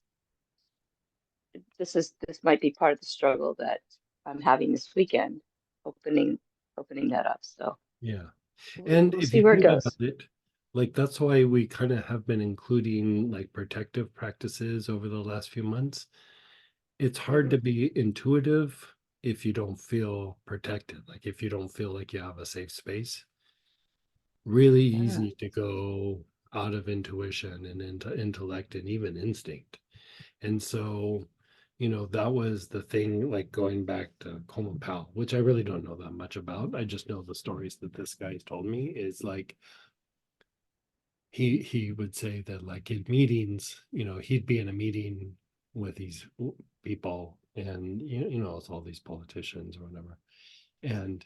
Speaker 17: This might be part of the struggle that I'm having this weekend, opening that up. So
Speaker 15: yeah. And
Speaker 17: we'll
Speaker 15: if
Speaker 17: see
Speaker 15: you
Speaker 17: where it
Speaker 15: think
Speaker 17: goes.
Speaker 15: about it, like that's why we kind of have been including like protective practices over the last few months. It's hard to be intuitive if you don't feel protected, like if you don't feel like you have a safe space. Really easy to go out of intuition and into intellect and even instinct. And so, you know, that was the thing, like going back to Coleman Powell, which I really don't know that much about. I just know the stories that this guy told me is like, he would say that like in meetings, you know, he'd be in a meeting with these people and, you know, it's all these politicians or whatever. And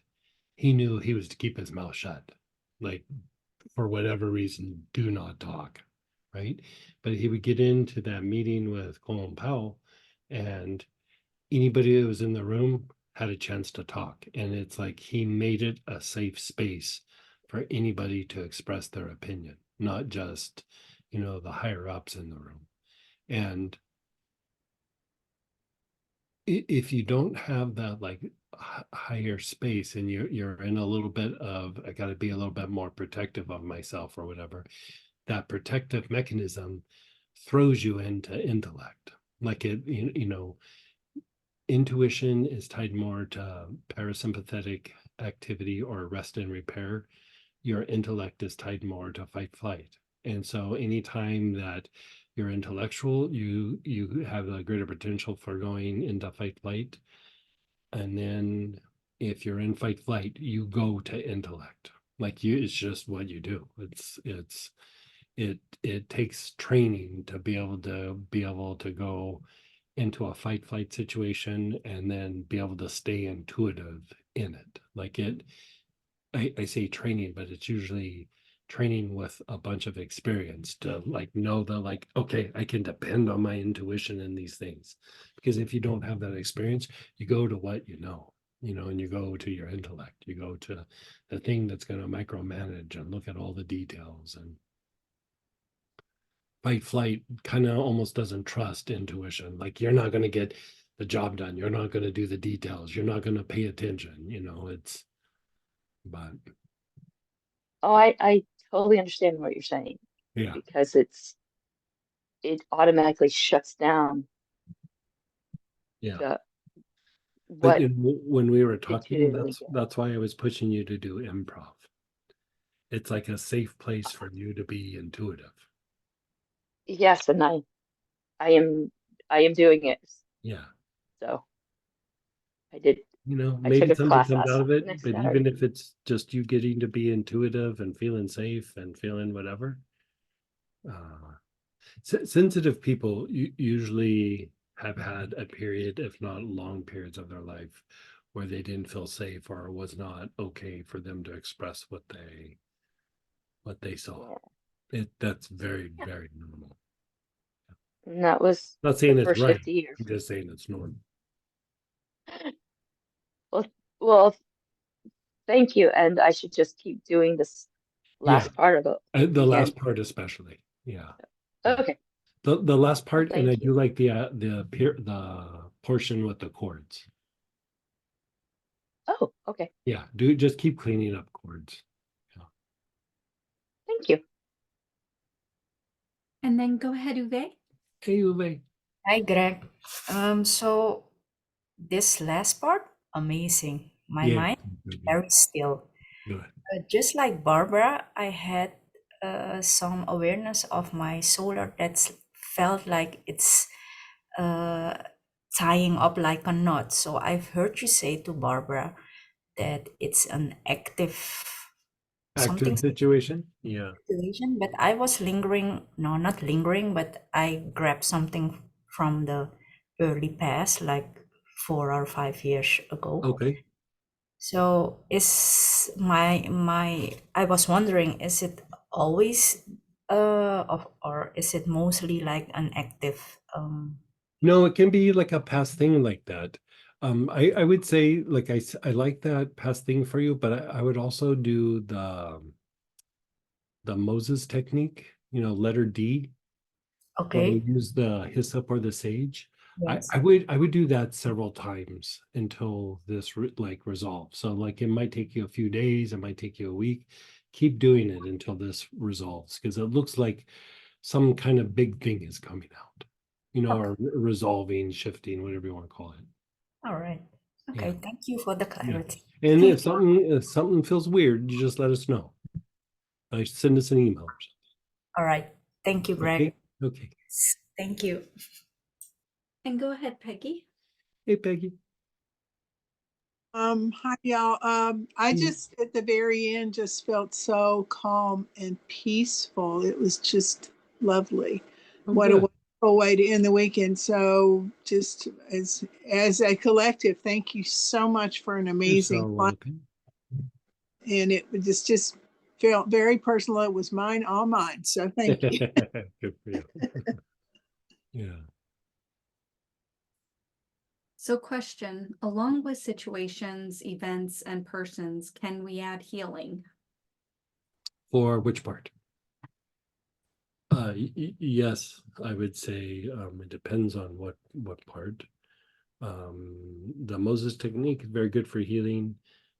Speaker 15: he knew he was to keep his mouth shut. Like, for whatever reason, do not talk, right? But he would get into that meeting with Colin Powell, and anybody that was in the room had a chance to talk. And it's like he made it a safe space for anybody to express their opinion, not just, you know, the higher ups in the room. And if you don't have that like higher space and you're in a little bit of, I got to be a little bit more protective of myself or whatever, that protective mechanism throws you into intellect. Like it, you know, intuition is tied more to parasympathetic activity or rest and repair. Your intellect is tied more to fight flight. And so anytime that you're intellectual, you have a greater potential for going into fight flight. And then if you're in fight flight, you go to intellect. Like it's just what you do. It takes training to be able to go into a fight flight situation and then be able to stay intuitive in it. Like I say training, but it's usually training with a bunch of experience to like know that like, okay, I can depend on my intuition in these things. Because if you don't have that experience, you go to what you know, and you go to your intellect, you go to the thing that's going to micromanage and look at all the details. And fight flight kind of almost doesn't trust intuition. Like you're not going to get the job done. You're not going to do the details. You're not going to pay attention. But
Speaker 17: Oh, I totally understand what you're saying.
Speaker 15: Yeah.
Speaker 17: Because it automatically shuts down.
Speaker 15: Yeah.
Speaker 17: What
Speaker 15: when we were talking,
Speaker 17: intuitively
Speaker 15: that's why I was pushing you to do improv. It's like a safe place for you to be intuitive.
Speaker 17: Yes, and I am doing it.
Speaker 15: Yeah.
Speaker 17: So I did. I
Speaker 15: Maybe
Speaker 17: took a
Speaker 15: something
Speaker 17: class
Speaker 15: comes out of it,
Speaker 17: next
Speaker 15: but
Speaker 17: Saturday.
Speaker 15: even if it's just you getting to be intuitive and feeling safe and feeling whatever, sensitive people usually have had a period, if not long periods of their life, where they didn't feel safe or it was not okay for them to express what they saw. That's very, very normal.
Speaker 17: And that was
Speaker 15: Not saying
Speaker 17: the
Speaker 15: it's
Speaker 17: first
Speaker 15: right.
Speaker 17: 50 years.
Speaker 15: I'm just saying it's normal.
Speaker 17: Well, thank you. And I should just keep doing this last part of it.
Speaker 15: The last part especially. Yeah.
Speaker 17: Okay.
Speaker 15: The last part, and I
Speaker 17: thank
Speaker 15: do like the portion with the chords.
Speaker 17: Oh, okay.
Speaker 15: Yeah, just keep cleaning up chords.
Speaker 17: Thank you.
Speaker 2: And then go ahead, Uwe.
Speaker 15: Hey, Uwe.
Speaker 13: Hi, Greg. So this last part, amazing. My mind very still.
Speaker 15: Good.
Speaker 13: Just like Barbara, I had some awareness of my solar that felt like it's tying up like a knot. So I've heard you say to Barbara that it's an active
Speaker 15: situation. Yeah.
Speaker 13: situation, but I was lingering, no, not lingering, but I grabbed something from the early past, like 4 or 5 years ago.
Speaker 15: Okay.
Speaker 13: So is I was wondering, is it always or is it mostly like an active
Speaker 15: No, it can be like a past thing like that. I would say like I like that past thing for you, but I would also do the Moses technique, letter D.
Speaker 13: Okay.
Speaker 15: When we use the hyssop or the sage.
Speaker 13: Yes.
Speaker 15: I would do that several times until this resolves. So like it might take you a few days, it might take you a week. Keep doing it until this resolves, because it looks like some kind of big thing is coming out, or resolving, shifting, whatever you want to call it.
Speaker 13: All right. Okay. Thank you for the clarity.
Speaker 15: And
Speaker 13: Thank
Speaker 15: if something feels weird, you just let us know. Send us an email.
Speaker 13: All right. Thank you, Greg.
Speaker 15: Okay.
Speaker 13: Thank you.
Speaker 2: And go ahead, Peggy.
Speaker 15: Hey, Peggy.
Speaker 5: Hi y'all. I just at the very end just felt so calm and peaceful. It was just lovely.
Speaker 15: Oh,
Speaker 5: What a
Speaker 15: good.
Speaker 5: wonderful way to end the weekend. So just as a collective, thank you so much for an
Speaker 15: You're
Speaker 5: amazing
Speaker 15: so
Speaker 5: class.
Speaker 15: welcome.
Speaker 5: And it just felt very personal. It was mine, all mine. So thank you.
Speaker 15: Good for you. Yeah.
Speaker 2: So question, along with situations, events, and persons, can we add healing?
Speaker 15: For which part? Yes, I would say it depends on what part. The Moses technique, very good for healing.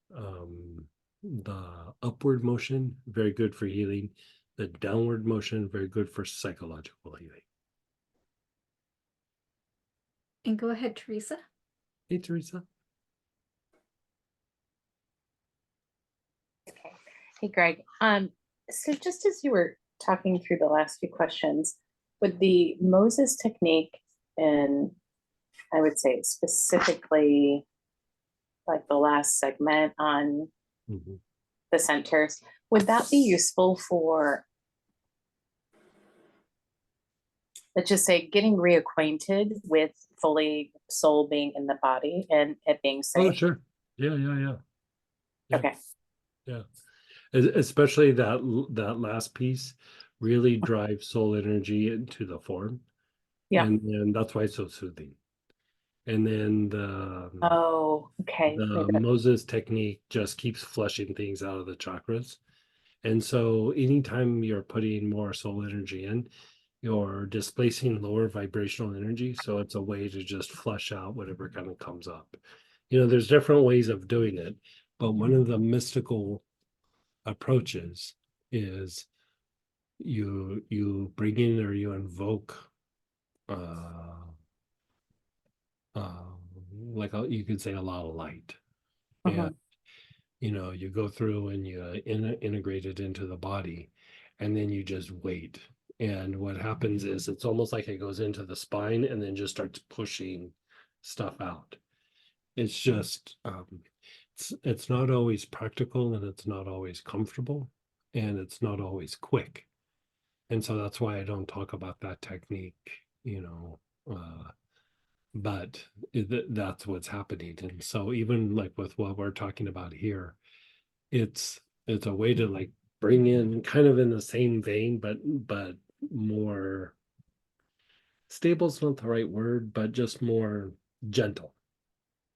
Speaker 15: The upward motion, very good for healing. The downward motion, very good for psychological healing.
Speaker 2: And go ahead, Teresa.
Speaker 15: Hey, Teresa.
Speaker 3: Hey, Greg. So just as you were talking through the last few questions, with the Moses technique, and I would say specifically like the last segment on the centers, would that be useful for, let's just say, getting reacquainted with fully soul being in the body and it being safe?
Speaker 15: Oh, sure. Yeah.
Speaker 3: Okay.
Speaker 15: Yeah. Especially that last piece really drives soul energy into the form.
Speaker 3: Yeah.
Speaker 15: And that's why it's so soothing. And then the
Speaker 3: Okay.
Speaker 15: Moses technique just keeps flushing things out of the chakras. And so anytime you're putting more soul energy in, you're displacing lower vibrational energy. So it's a way to just flush out whatever kind of comes up. There's different ways of doing it, but one of the mystical approaches is you bring in or you invoke like you could say a lot of light, and you go through and you integrate it into the body, and then you just wait. And what happens is it's almost like it goes into the spine and then just starts pushing stuff out. It's just it's not always practical, and it's not always comfortable, and it's not always quick. And so that's why I don't talk about that technique, but that's what's happening. And so even like with what we're talking about here, it's a way to like bring in kind of in the same vein, but more stable's not the right word, but just more gentle.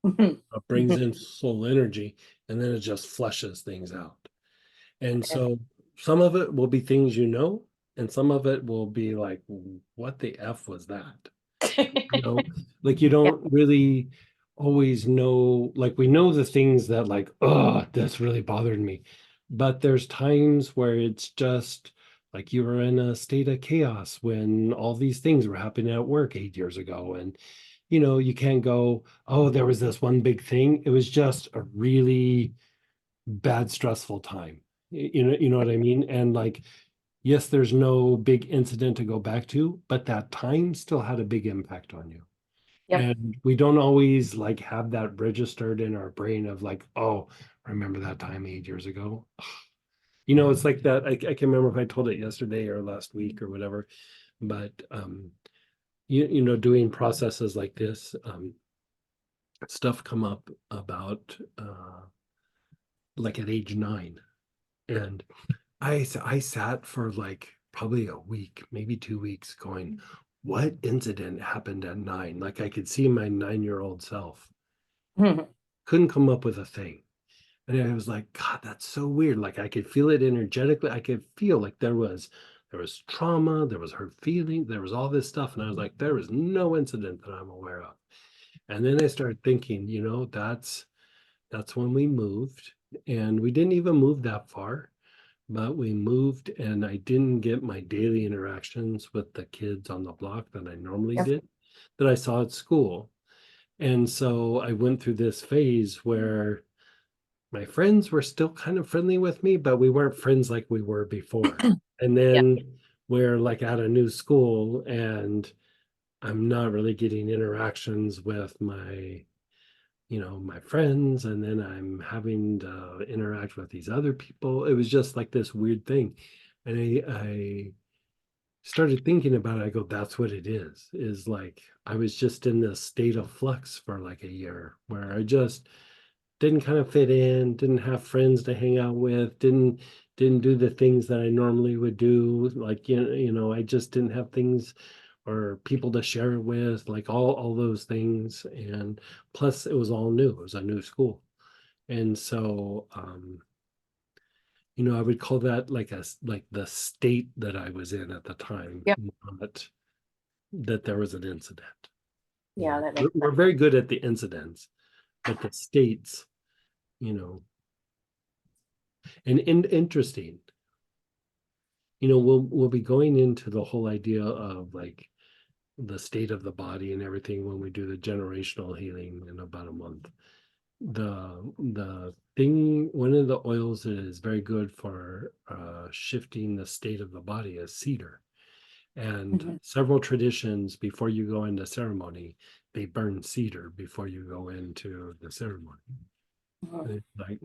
Speaker 15: It brings in soul energy, and then it just flushes things out. And so some of it will be things and some of it will be like, what the F was that? Like you don't really always know, like we know the things that like, oh, that's really bothered me. But there's times where it's just like you were in a state of chaos when all these things were happening at work 8 years ago. And, you can't go, oh, there was this one big thing. It was just a really bad, stressful time. You know what I mean? And like, yes, there's no big incident to go back to, but that time still had a big impact on you.
Speaker 3: Yep.
Speaker 15: And we don't always like have that registered in our brain of like, oh, remember that time 8 years ago? It's like that. I can remember if I told it yesterday or last week or whatever, but doing processes like this, stuff come up about like at age 9. And I sat for like probably a week, maybe 2 weeks going, what incident happened at 9? Like I could see my 9-year-old self. Couldn't come up with a thing. And I was like, God, that's so weird. Like I could feel it energetically. I could feel like there was trauma, there was hurt feeling, there was all this stuff. And I was like, there is no incident that I'm aware of. And then I started thinking, that's when we moved. And we didn't even move that far. But we moved, and I didn't get my daily interactions with the kids on the block that I normally did, that I saw at school. And so I went through this phase where my friends were still kind of friendly with me, but we weren't friends like we were before. And then we're like at a new school, and I'm not really getting interactions with my, my friends, and then I'm having to interact with these other people. It was just like this weird thing. And I started thinking about it. I go, that's what it is like I was just in this state of flux for like a year where I just didn't kind of fit in, didn't have friends to hang out with, didn't do the things that I normally would do. Like, I just didn't have things or people to share it with, like all those things. And plus it was all new. It was a new school. And so, I would call that like the state that I was in at the time, not that there was an incident.
Speaker 3: Yeah, that makes
Speaker 15: We're very good at the incidents, but the states, and interesting, we'll be going into the whole idea of like the state of the body and everything when we do the generational healing in about a month. The thing, one of the oils that is very good for shifting the state of the body is cedar. And several traditions, before you go into ceremony, they burn cedar before you go into the ceremony. And it's like,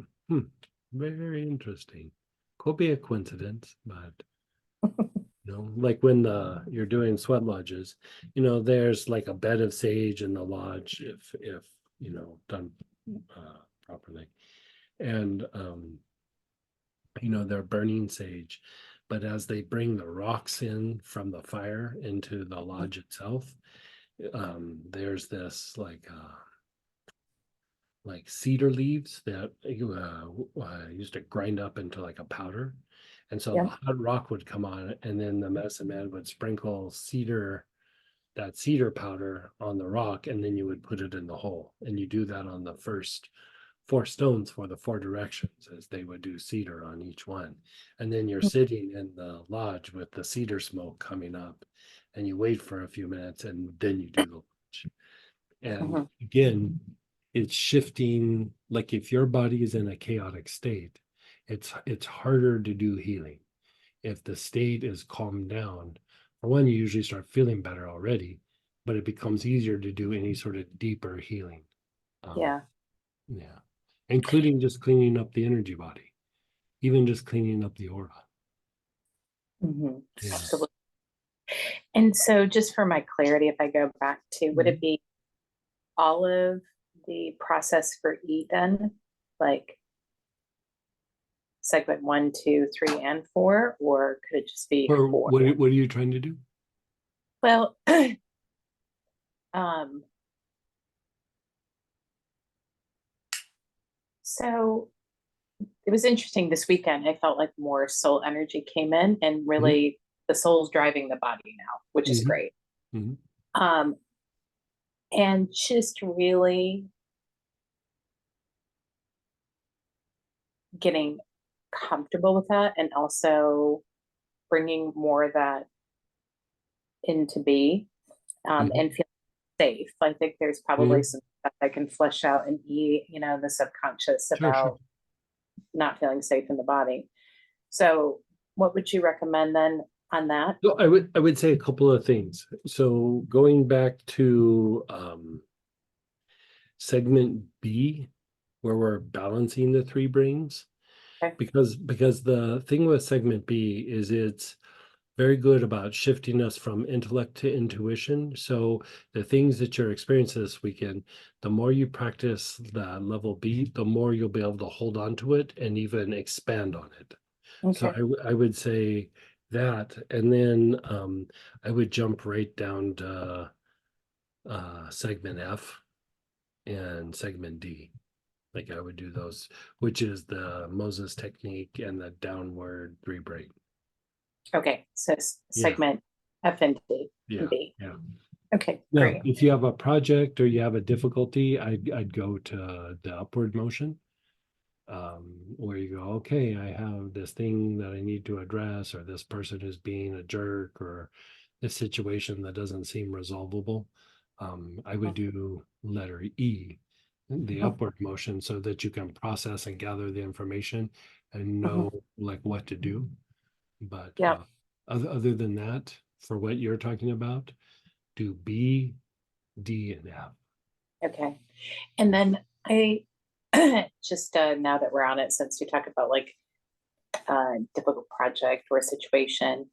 Speaker 15: very interesting. Could be a coincidence, but like when you're doing sweat lodges, there's like a bed of sage in the lodge if done properly. And they're burning sage, but as they bring the rocks in from the fire into the lodge itself, there's this like cedar leaves that used to grind up into like a powder. And so the hot rock would come on, and then the medicine man would sprinkle that cedar powder on the rock, and then you would put it in the hole. And you do that on the first 4 stones for the 4 directions, as they would do cedar on each one. And then you're sitting in the lodge with the cedar smoke coming up, and you wait for a few minutes, and then you do the lodge. And again, it's shifting. Like if your body is in a chaotic state, it's harder to do healing. If the state is calmed down, for one, you usually start feeling better already, but it becomes easier to do any sort of deeper healing. Yeah, including just cleaning up the energy body, even just cleaning up the aura.
Speaker 3: Absolutely. And so just for my clarity, if I go back to, would it be all of the process for Eden, like segment 1, 2, 3, and 4, or could it just be 4?
Speaker 15: What are you trying to do?
Speaker 3: Well, so it was interesting this weekend. I felt like more soul energy came in, and really the soul's driving the body now, which is great. And just really getting comfortable with that, and also bringing more of that into be, and feeling safe. I think there's probably some stuff I can flesh out and be, the subconscious about not feeling safe in the body. So what would you recommend then on that?
Speaker 15: So I would say a couple of things. So going back to segment B, where we're balancing the 3 brains, because the thing with segment B is it's very good about shifting us from intellect to intuition. So the things that you're experiencing this weekend, the more you practice the level B, the more you'll be able to hold on to it and even expand on it. So I would say that, and then I would jump right down to segment F and segment D. Like I would do those, which is the Moses technique and the downward 3 brain.
Speaker 3: Okay, so segment F and D. B. Okay,
Speaker 15: now,
Speaker 3: great.
Speaker 15: If you have a project or you have a difficulty, I'd go to the upward motion, where you go, okay, I have this thing that I need to address, or this person is being a jerk, or this situation that doesn't seem resolvable. I would do letter E, the upward motion, so that you can process and gather the information and know like what to do. But other than that, for what you're talking about, do B, D, and F.
Speaker 3: Okay. And then I just now that we're on it, since you talk about like a difficult project or situation,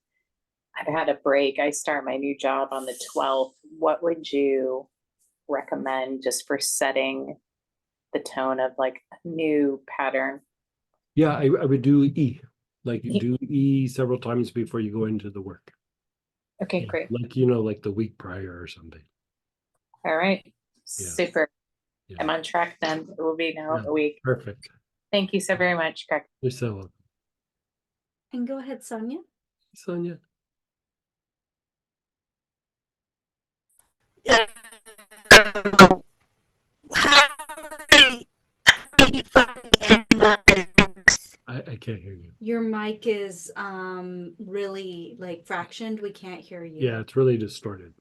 Speaker 3: I've had a break. I start my new job on the 12th. What would you recommend just for setting the tone of like a new pattern?
Speaker 15: Yeah, I would do E. Like you do E several times before you go into the work.
Speaker 3: Okay, great.
Speaker 15: Like, you know, like the week prior or something.
Speaker 3: All right.
Speaker 15: Yeah.
Speaker 3: Super. I'm on track then. It will be now a week.
Speaker 15: Perfect.
Speaker 3: Thank you so very much, Craig.
Speaker 15: You're so welcome.
Speaker 2: And go ahead, Sonia.
Speaker 15: Sonia. I can't hear you.
Speaker 2: Your mic is really like fractioned. We can't hear you.
Speaker 15: Yeah, it's really distorted.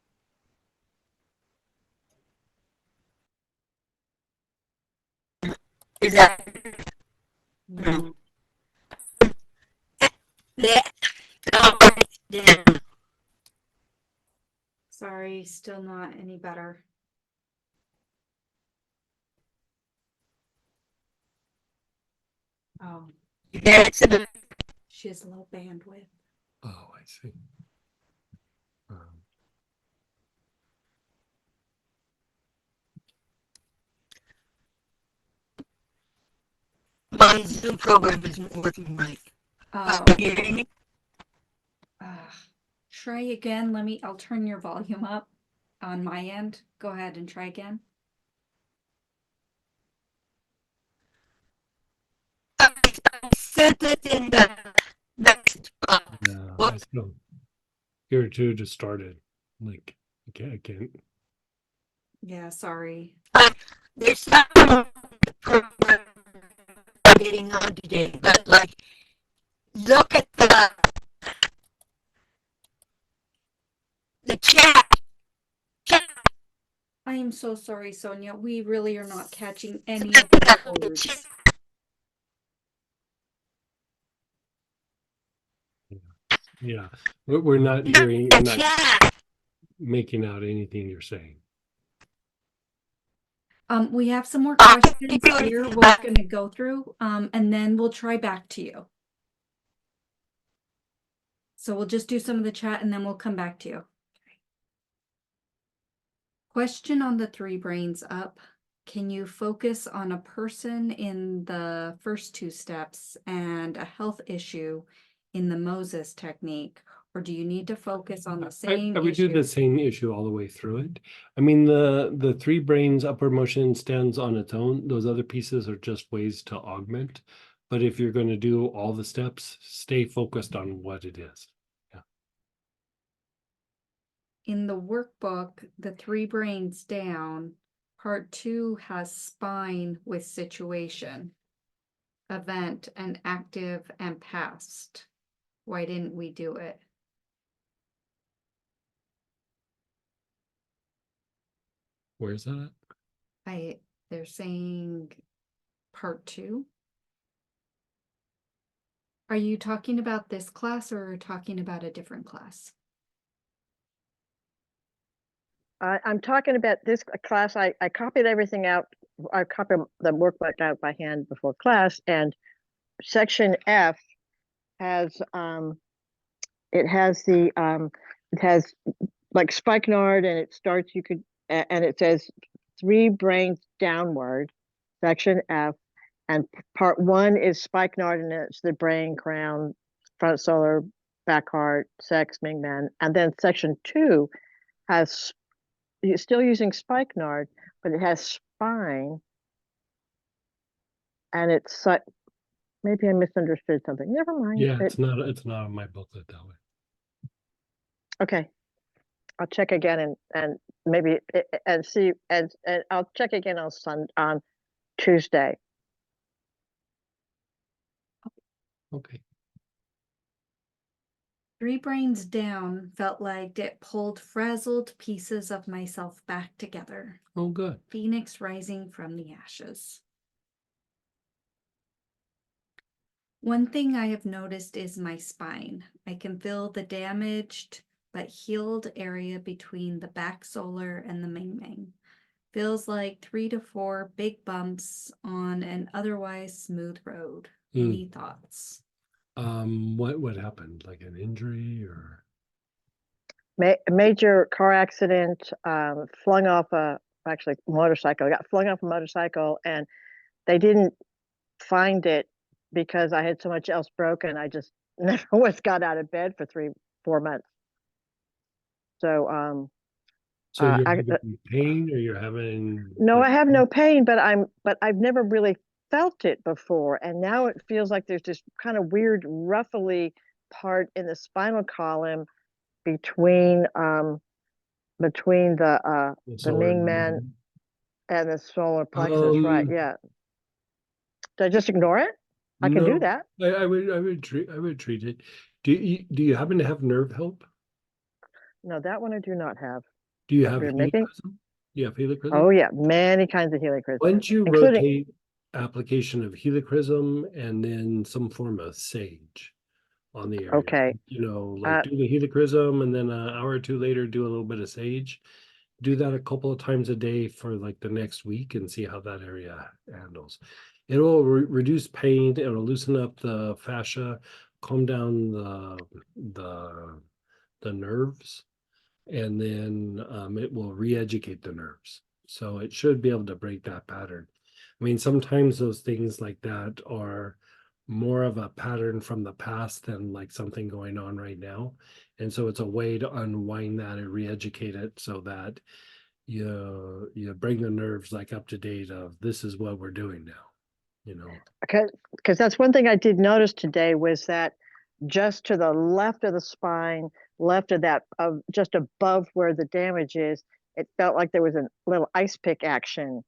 Speaker 2: Is that no. Sorry, still not any better. Oh. She has low bandwidth.
Speaker 15: Oh, I see.
Speaker 6: My Zoom program isn't working right.
Speaker 2: Try again. I'll turn your volume up on my end. Go ahead and try again.
Speaker 6: Set it in the next box.
Speaker 15: Yeah, I still hear too distorted. Like I can't.
Speaker 2: Yeah, sorry.
Speaker 6: There's some program getting on today, but like, look at the chat.
Speaker 2: I am so sorry, Sonia. We really are not catching any of the words.
Speaker 15: Yeah, we're not hearing. We're not making out anything you're saying.
Speaker 2: We have some more questions here we're going to go through, and then we'll try back to you. So we'll just do some of the chat and then we'll come back to you. Question on the 3 brains up. Can you focus on a person in the first 2 steps and a health issue in the Moses technique? Or do you need to focus on the same
Speaker 15: I would do the same issue all the way through it. I mean, the 3 brains upward motion stands on its own. Those other pieces are just ways to augment. But if you're going to do all the steps, stay focused on what it is. Yeah.
Speaker 2: In the workbook, the 3 brains down, part 2 has spine with situation, event, and active and past. Why didn't we do it?
Speaker 15: Where's that at?
Speaker 2: They're saying part 2. Are you talking about this class or talking about a different class?
Speaker 18: I'm talking about this class. I copied everything out. I copied the workbook out by hand before class, and section F has it has like spikenard, and it starts, and it says 3 brains downward, section F, and part 1 is spikenard, and it's the brain, crown, front solar, back heart, sex, Mingmen, and then section 2 has, you're still using spikenard, but it has spine, and it's like, maybe I misunderstood something. Never mind.
Speaker 15: Yeah, it's not on my booklet that way.
Speaker 18: Okay, I'll check again and maybe and see, and I'll check again on Tuesday.
Speaker 15: Okay.
Speaker 2: 3 brains down felt like it pulled frazzled pieces of myself back together.
Speaker 15: Oh, good.
Speaker 2: Phoenix rising from the ashes. One thing I have noticed is my spine. I can feel the damaged but healed area between the back solar and the Ming. Feels like 3 to 4 big bumps on an otherwise smooth road. Any thoughts?
Speaker 15: What happened? Like an injury or?
Speaker 18: Major car accident, flung off actually motorcycle. I got flung off a motorcycle and they didn't find it because I had so much else broken. I just never once got out of bed for 3-4 months. So,
Speaker 15: So you're having pain or you're having?
Speaker 18: no, I have no pain, but I've never really felt it before. And now it feels like there's this kind of weird ruffly part in the spinal column between the Ming Man and the solar plexus, right? Yeah. Do I just ignore it? I can do that.
Speaker 15: I would treat it. Do you happen to have nerve help?
Speaker 18: No, that one I do not have.
Speaker 15: Do you have helichrysum? You have helichrysum?
Speaker 18: Oh yeah, many kinds of helichrysum.
Speaker 15: Why don't you rotate application of helichrysum and then some form of sage on the area?
Speaker 18: Okay.
Speaker 15: You know, like do the helichrysum and then an hour or two later do a little bit of sage. Do that a couple of times a day for like the next week and see how that area handles. It'll reduce pain. It'll loosen up the fascia, calm down the nerves, and then it will re-educate the nerves. So it should be able to break that pattern. I mean, sometimes those things like that are more of a pattern from the past than like something going on right now. And so it's a way to unwind that and re-educate it so that you bring the nerves like up to date of this is what we're doing now, you know.
Speaker 18: Because that's one thing I did notice today was that just to the left of the spine, left of that, just above where the damage is, it felt like there was a little ice pick action,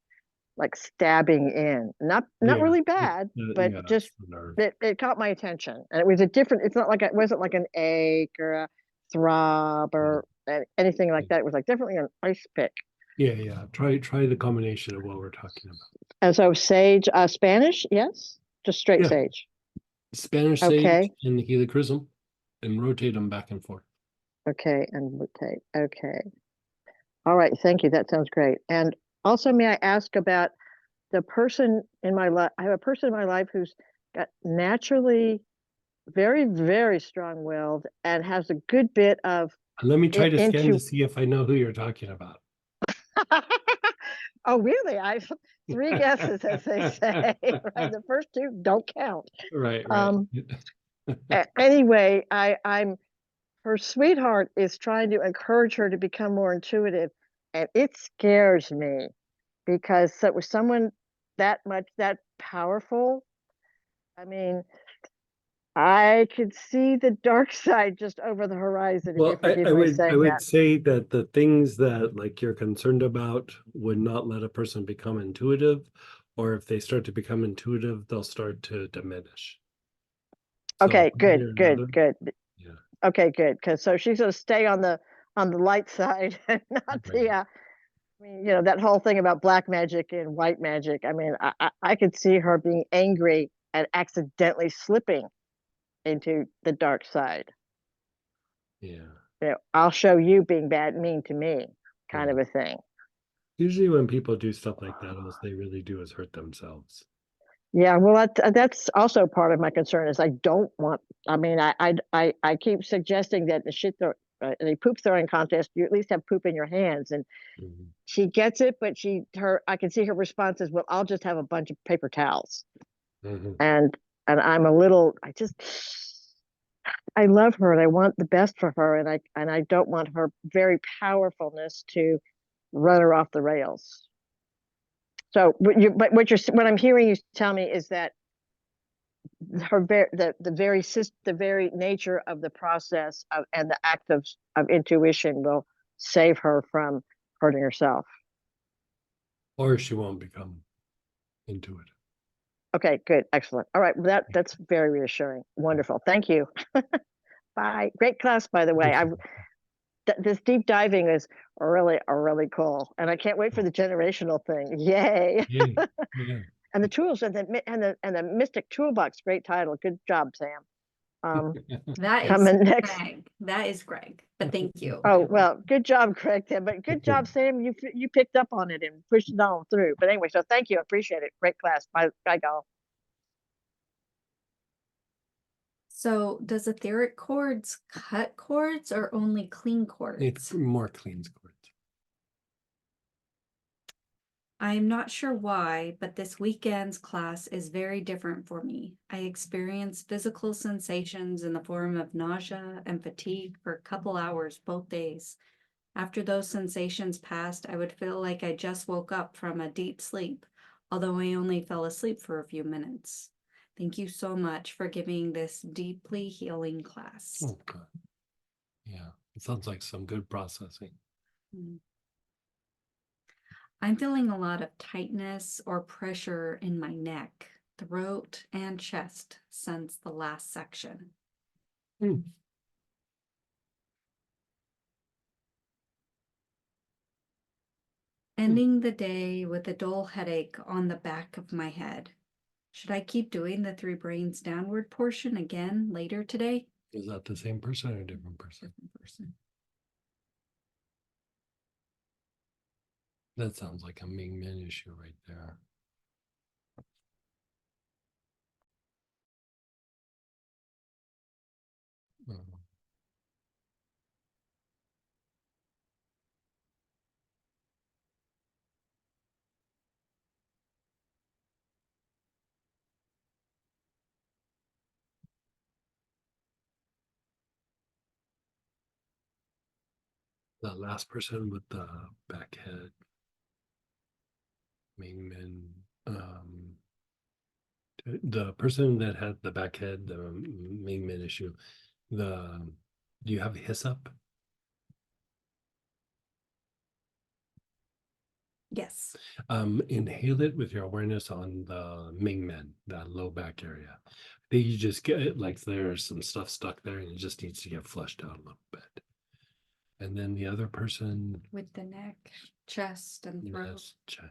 Speaker 18: like stabbing in. Not really bad, but just it caught my attention, and it was a different. It's not like it wasn't like an ache or a throb or anything like that. It was like definitely an ice pick.
Speaker 15: Yeah. Try the combination of what we're talking about.
Speaker 18: And so sage, Spanish, yes, just straight sage.
Speaker 15: Spanish sage and the helichrysum, and rotate them back and forth.
Speaker 18: Okay, and rotate. Okay. All right, thank you. That sounds great. And also, may I ask about the person in my life? I have a person in my life who's got naturally very, very strong-willed and has a good bit of.
Speaker 15: Let me try to scan to see if I know who you're talking about.
Speaker 18: Oh, really? I 3 guesses, as they say. Right? The first 2 don't count.
Speaker 15: Right.
Speaker 18: Anyway, I'm her sweetheart is trying to encourage her to become more intuitive, and it scares me because with someone that powerful, I mean, I could see the dark side just over the horizon.
Speaker 15: Well, I would say that the things that like you're concerned about would not let a person become intuitive, or if they start to become intuitive, they'll start to diminish.
Speaker 18: Okay, good. Yeah. Okay, good. Because so she's going to stay on the light side and not the. I mean, you know, that whole thing about black magic and white magic. I mean, I could see her being angry and accidentally slipping into the dark side.
Speaker 15: Yeah.
Speaker 18: You know, I'll show you being mean to me, kind of a thing.
Speaker 15: Usually when people do stuff like that, all they really do is hurt themselves.
Speaker 18: Yeah, well, that's also part of my concern is I don't want. I mean, I keep suggesting that the poop throwing contest, you at least have poop in your hands, and she gets it, but I can see her response is, well, I'll just have a bunch of paper towels, and I'm a little. I love her and I want the best for her, and I don't want her very powerfulness to run her off the rails. So, what I'm hearing you tell me is that the very nature of the process and the act of intuition will save her from hurting herself.
Speaker 15: Or she won't become intuitive.
Speaker 18: Okay, good, excellent. All right, that's very reassuring. Wonderful, thank you. Bye. Great class, by the way. This deep diving is really cool, and I can't wait for the generational thing. Yay! And the tools and the Mystic Toolbox. Great title. Good job, Sam.
Speaker 2: That is
Speaker 18: coming next.
Speaker 2: Greg. That is Greg. But thank you.
Speaker 18: Oh, well, good job, Craig, then, but good job, Sam. You picked up on it and pushed it on through. But anyway, so thank you. I appreciate it. Great class. Bye, y'all.
Speaker 2: So does etheric chords cut chords or only clean chords?
Speaker 15: It's more clean chords.
Speaker 2: I'm not sure why, but this weekend's class is very different for me. I experienced physical sensations in the form of nausea and fatigue for a couple hours both days. After those sensations passed, I would feel like I just woke up from a deep sleep, although I only fell asleep for a few minutes. Thank you so much for giving this deeply healing class.
Speaker 15: Oh, good. Yeah, it sounds like some good processing.
Speaker 2: I'm feeling a lot of tightness or pressure in my neck, throat, and chest since the last section. Ending the day with a dull headache on the back of my head. Should I keep doing the 3 brains downward portion again later today?
Speaker 15: Is that the same person or a different person?
Speaker 2: Different person.
Speaker 15: That sounds like a Ming Men issue right there. The last person with the back head, Ming Men, the person that had the back head, the Ming Men issue, do you have hyssop?
Speaker 2: Yes.
Speaker 15: Inhale it with your awareness on the Ming Men, that low back area. I think you just get it like there's some stuff stuck there and it just needs to get flushed out a little bit. And then the other person
Speaker 2: With the neck, chest, and throat.
Speaker 15: Yes,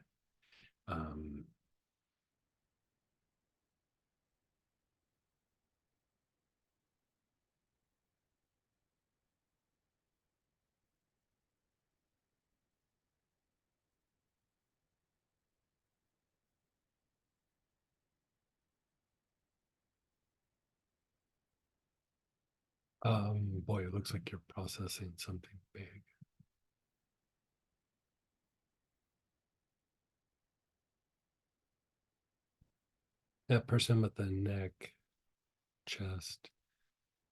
Speaker 15: boy, it looks like you're processing something big. That person with the neck, chest,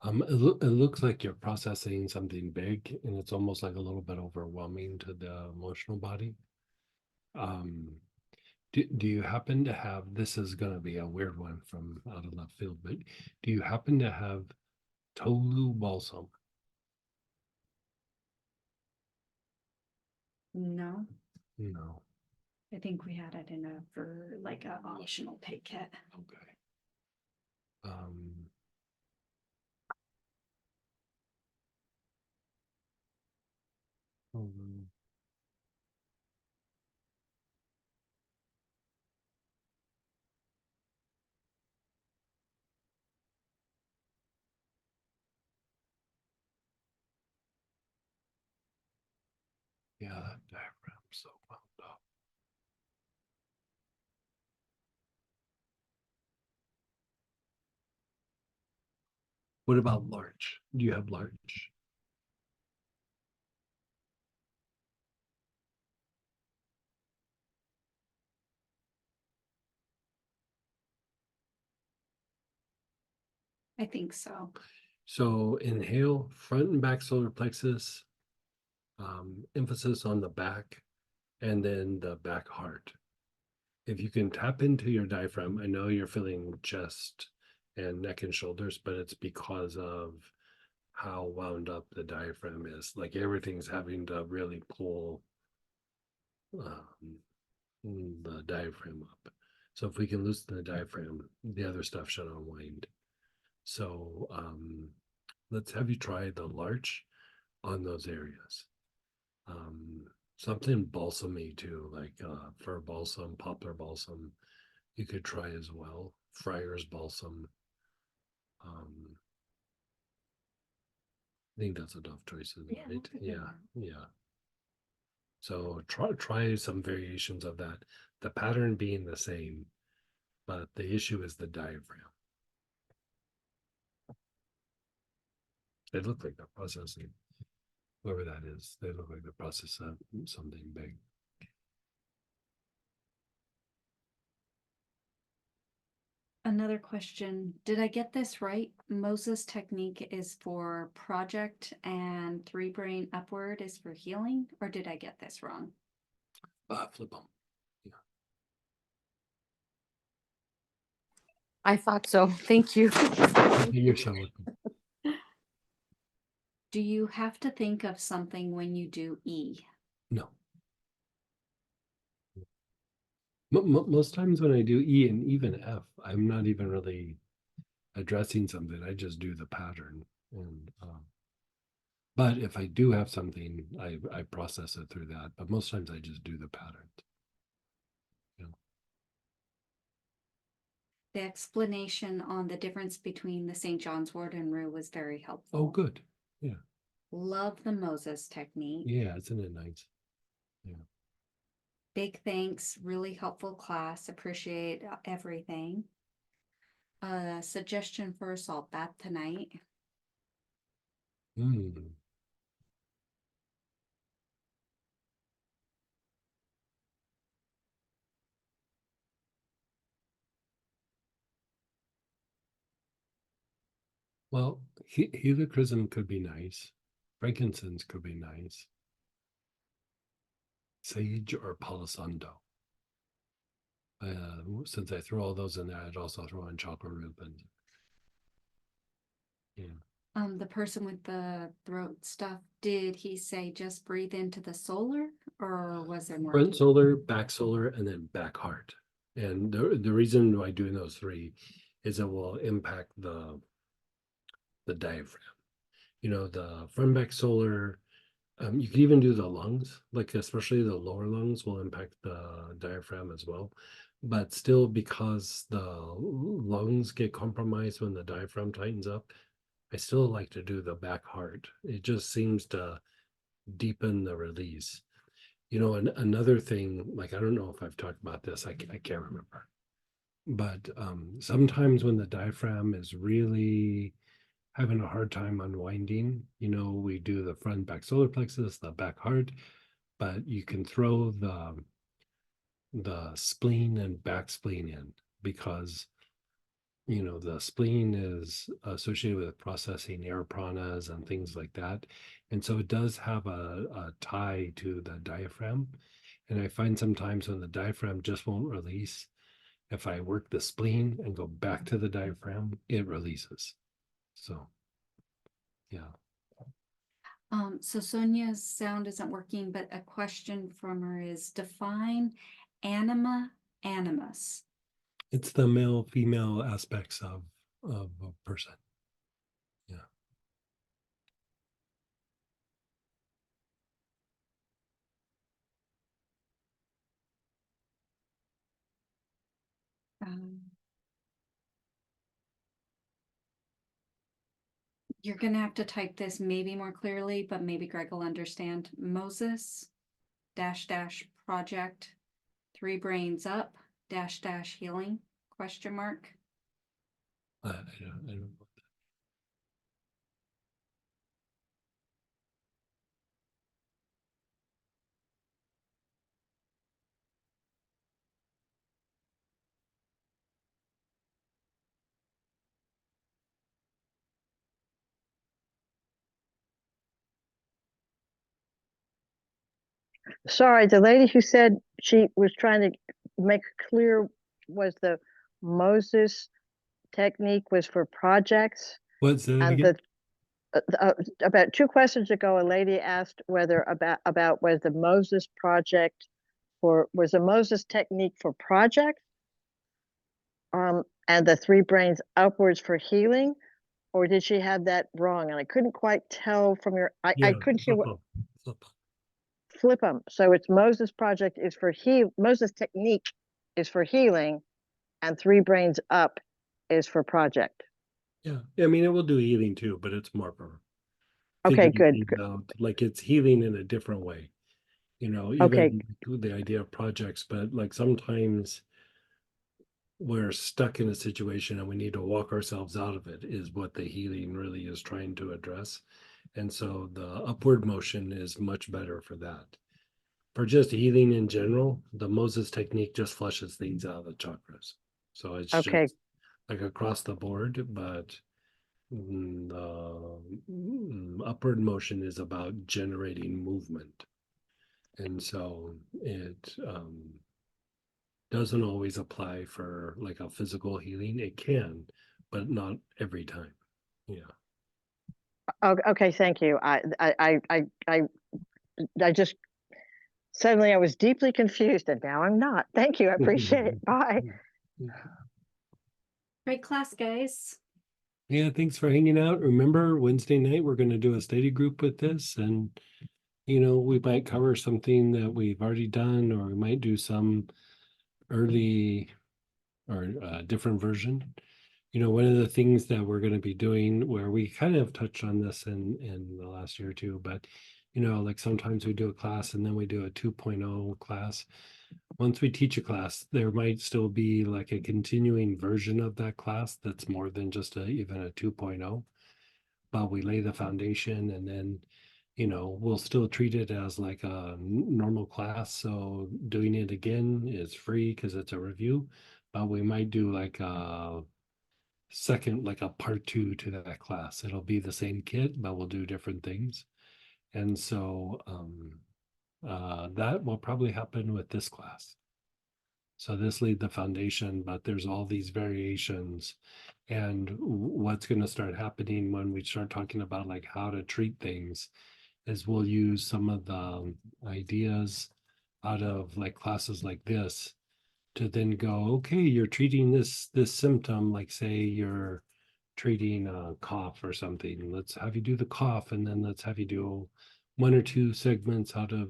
Speaker 15: it looks like you're processing something big, and it's almost like a little bit overwhelming to the emotional body. Do you happen to have, this is going to be a weird one from out of left field, but do you happen to have Tolu balsam?
Speaker 2: No,
Speaker 15: No.
Speaker 2: I think we had it in a for like an optional pay kit.
Speaker 15: Okay. Yeah, that diaphragm's so wound up. What about large? Do you have large?
Speaker 2: I think so.
Speaker 15: So inhale, front and back solar plexus, emphasis on the back, and then the back heart. If you can tap into your diaphragm, I know you're feeling chest and neck and shoulders, but it's because of how wound up the diaphragm is. Like everything's having to really pull the diaphragm up. So if we can loosen the diaphragm, the other stuff should unwind. So let's have you try the larch on those areas. Something balsamy too, like fir balsam, poplar balsam, you could try as well. Friar's balsam. I think that's enough choices,
Speaker 2: Yeah,
Speaker 15: right?
Speaker 2: okay.
Speaker 15: Yeah, yeah. So try some variations of that. The pattern being the same, but the issue is the diaphragm. They look like they're processing, whoever that is. They look like they're processing something big.
Speaker 2: Another question, did I get this right? Moses technique is for project and 3 brain upward is for healing, or did I get this wrong?
Speaker 15: Flip them.
Speaker 12: I thought so. Thank you.
Speaker 15: You're so welcome.
Speaker 2: Do you have to think of something when you do E?
Speaker 15: No. Most times when I do E and even F, I'm not even really addressing something. I just do the pattern. And but if I do have something, I process it through that. But most times I just do the pattern.
Speaker 2: The explanation on the difference between the St. John's wort and rue was very helpful.
Speaker 15: Oh, good. Yeah.
Speaker 2: Love the Moses technique.
Speaker 15: Yeah, isn't it nice? Yeah.
Speaker 2: Big thanks, really helpful class. Appreciate everything. Suggestion for a salt bath tonight.
Speaker 15: Mm. Well, helichrysum could be nice. Frankincense could be nice. Sage or palosondo. Since I throw all those in there, I'd also throw in chocolate ribbon. Yeah.
Speaker 2: The person with the throat stuff, did he say just breathe into the solar, or was there more?
Speaker 15: Front solar, back solar, and then back heart. And the reason why doing those three is it will impact the diaphragm. You know, the front back solar, you can even do the lungs, like especially the lower lungs will impact the diaphragm as well. But still, because the lungs get compromised when the diaphragm tightens up, I still like to do the back heart. It just seems to deepen the release. You know, another thing, like, I don't know if I've talked about this, I can't remember. But sometimes when the diaphragm is really having a hard time unwinding, you know, we do the front back solar plexus, the back heart, but you can throw the spleen and back spleen in, because you know, the spleen is associated with processing air pranas and things like that. And so it does have a tie to the diaphragm. And I find sometimes when the diaphragm just won't release, if I work the spleen and go back to the diaphragm, it releases. So, yeah.
Speaker 2: So Sonia's sound isn't working, but a question from her is define anima animus.
Speaker 15: It's the male female aspects of a person. Yeah.
Speaker 2: You're gonna have to type this maybe more clearly, but maybe Greg will understand. Moses -- project 3 brains up -- healing question mark.
Speaker 15: I don't know.
Speaker 18: Sorry, the lady who said she was trying to make clear was the Moses technique was for projects.
Speaker 15: What's that
Speaker 18: And
Speaker 15: again?
Speaker 18: about 2 questions ago, a lady asked whether about was the Moses project was the Moses technique for project, and the 3 brains upwards for healing, or did she have that wrong? And I couldn't quite tell from your, I couldn't hear what. Flip them. So it's Moses project is for Moses technique is for healing, and 3 brains up is for project.
Speaker 15: Yeah, I mean, it will do healing too, but it's more for
Speaker 18: Okay,
Speaker 15: figuring
Speaker 18: good.
Speaker 15: things out, like it's healing in a different way. You know,
Speaker 18: Okay.
Speaker 15: even with the idea of projects, but like sometimes we're stuck in a situation and we need to walk ourselves out of it is what the healing really is trying to address. And so the upward motion is much better for that. For just healing in general, the Moses technique just flushes things out of the chakras. So it's
Speaker 18: Okay.
Speaker 15: just like across the board, but the upward motion is about generating movement. And so it doesn't always apply for like a physical healing. It can, but not every time. Yeah.
Speaker 18: Okay, thank you. I just suddenly I was deeply confused and now I'm not. Thank you. I appreciate it. Bye.
Speaker 2: Great class, guys.
Speaker 15: Yeah, thanks for hanging out. Remember, Wednesday night we're going to do a study group with this, and you know, we might cover something that we've already done, or we might do some early or different version. You know, one of the things that we're going to be doing, where we kind of touched on this in the last year or two, but you know, like sometimes we do a class and then we do a 2.0 class. Once we teach a class, there might still be like a continuing version of that class that's more than just even a 2.0, but we lay the foundation, and then you know, we'll still treat it as like a normal class. So doing it again is free because it's a review, but we might do like a second, like a part 2 to that class. It'll be the same kit, but we'll do different things. And so that will probably happen with this class. So this laid the foundation, but there's all these variations. And what's going to start happening when we start talking about like how to treat things is we'll use some of the ideas out of like classes like this to then go, okay, you're treating this symptom, like say you're treating a cough or something. Let's have you do the cough, and then let's have you do 1 or 2 segments out of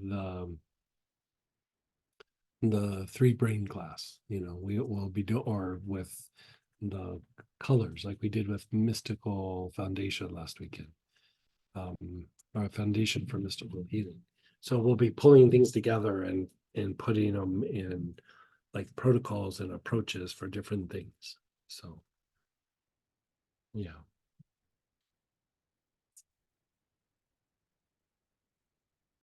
Speaker 15: the 3 brain class. You know, we will be doing, or with the colors like we did with Mystical Foundation last weekend. Our foundation for mystical healing. So we'll be pulling things together and putting them in like protocols and approaches for different things. So yeah.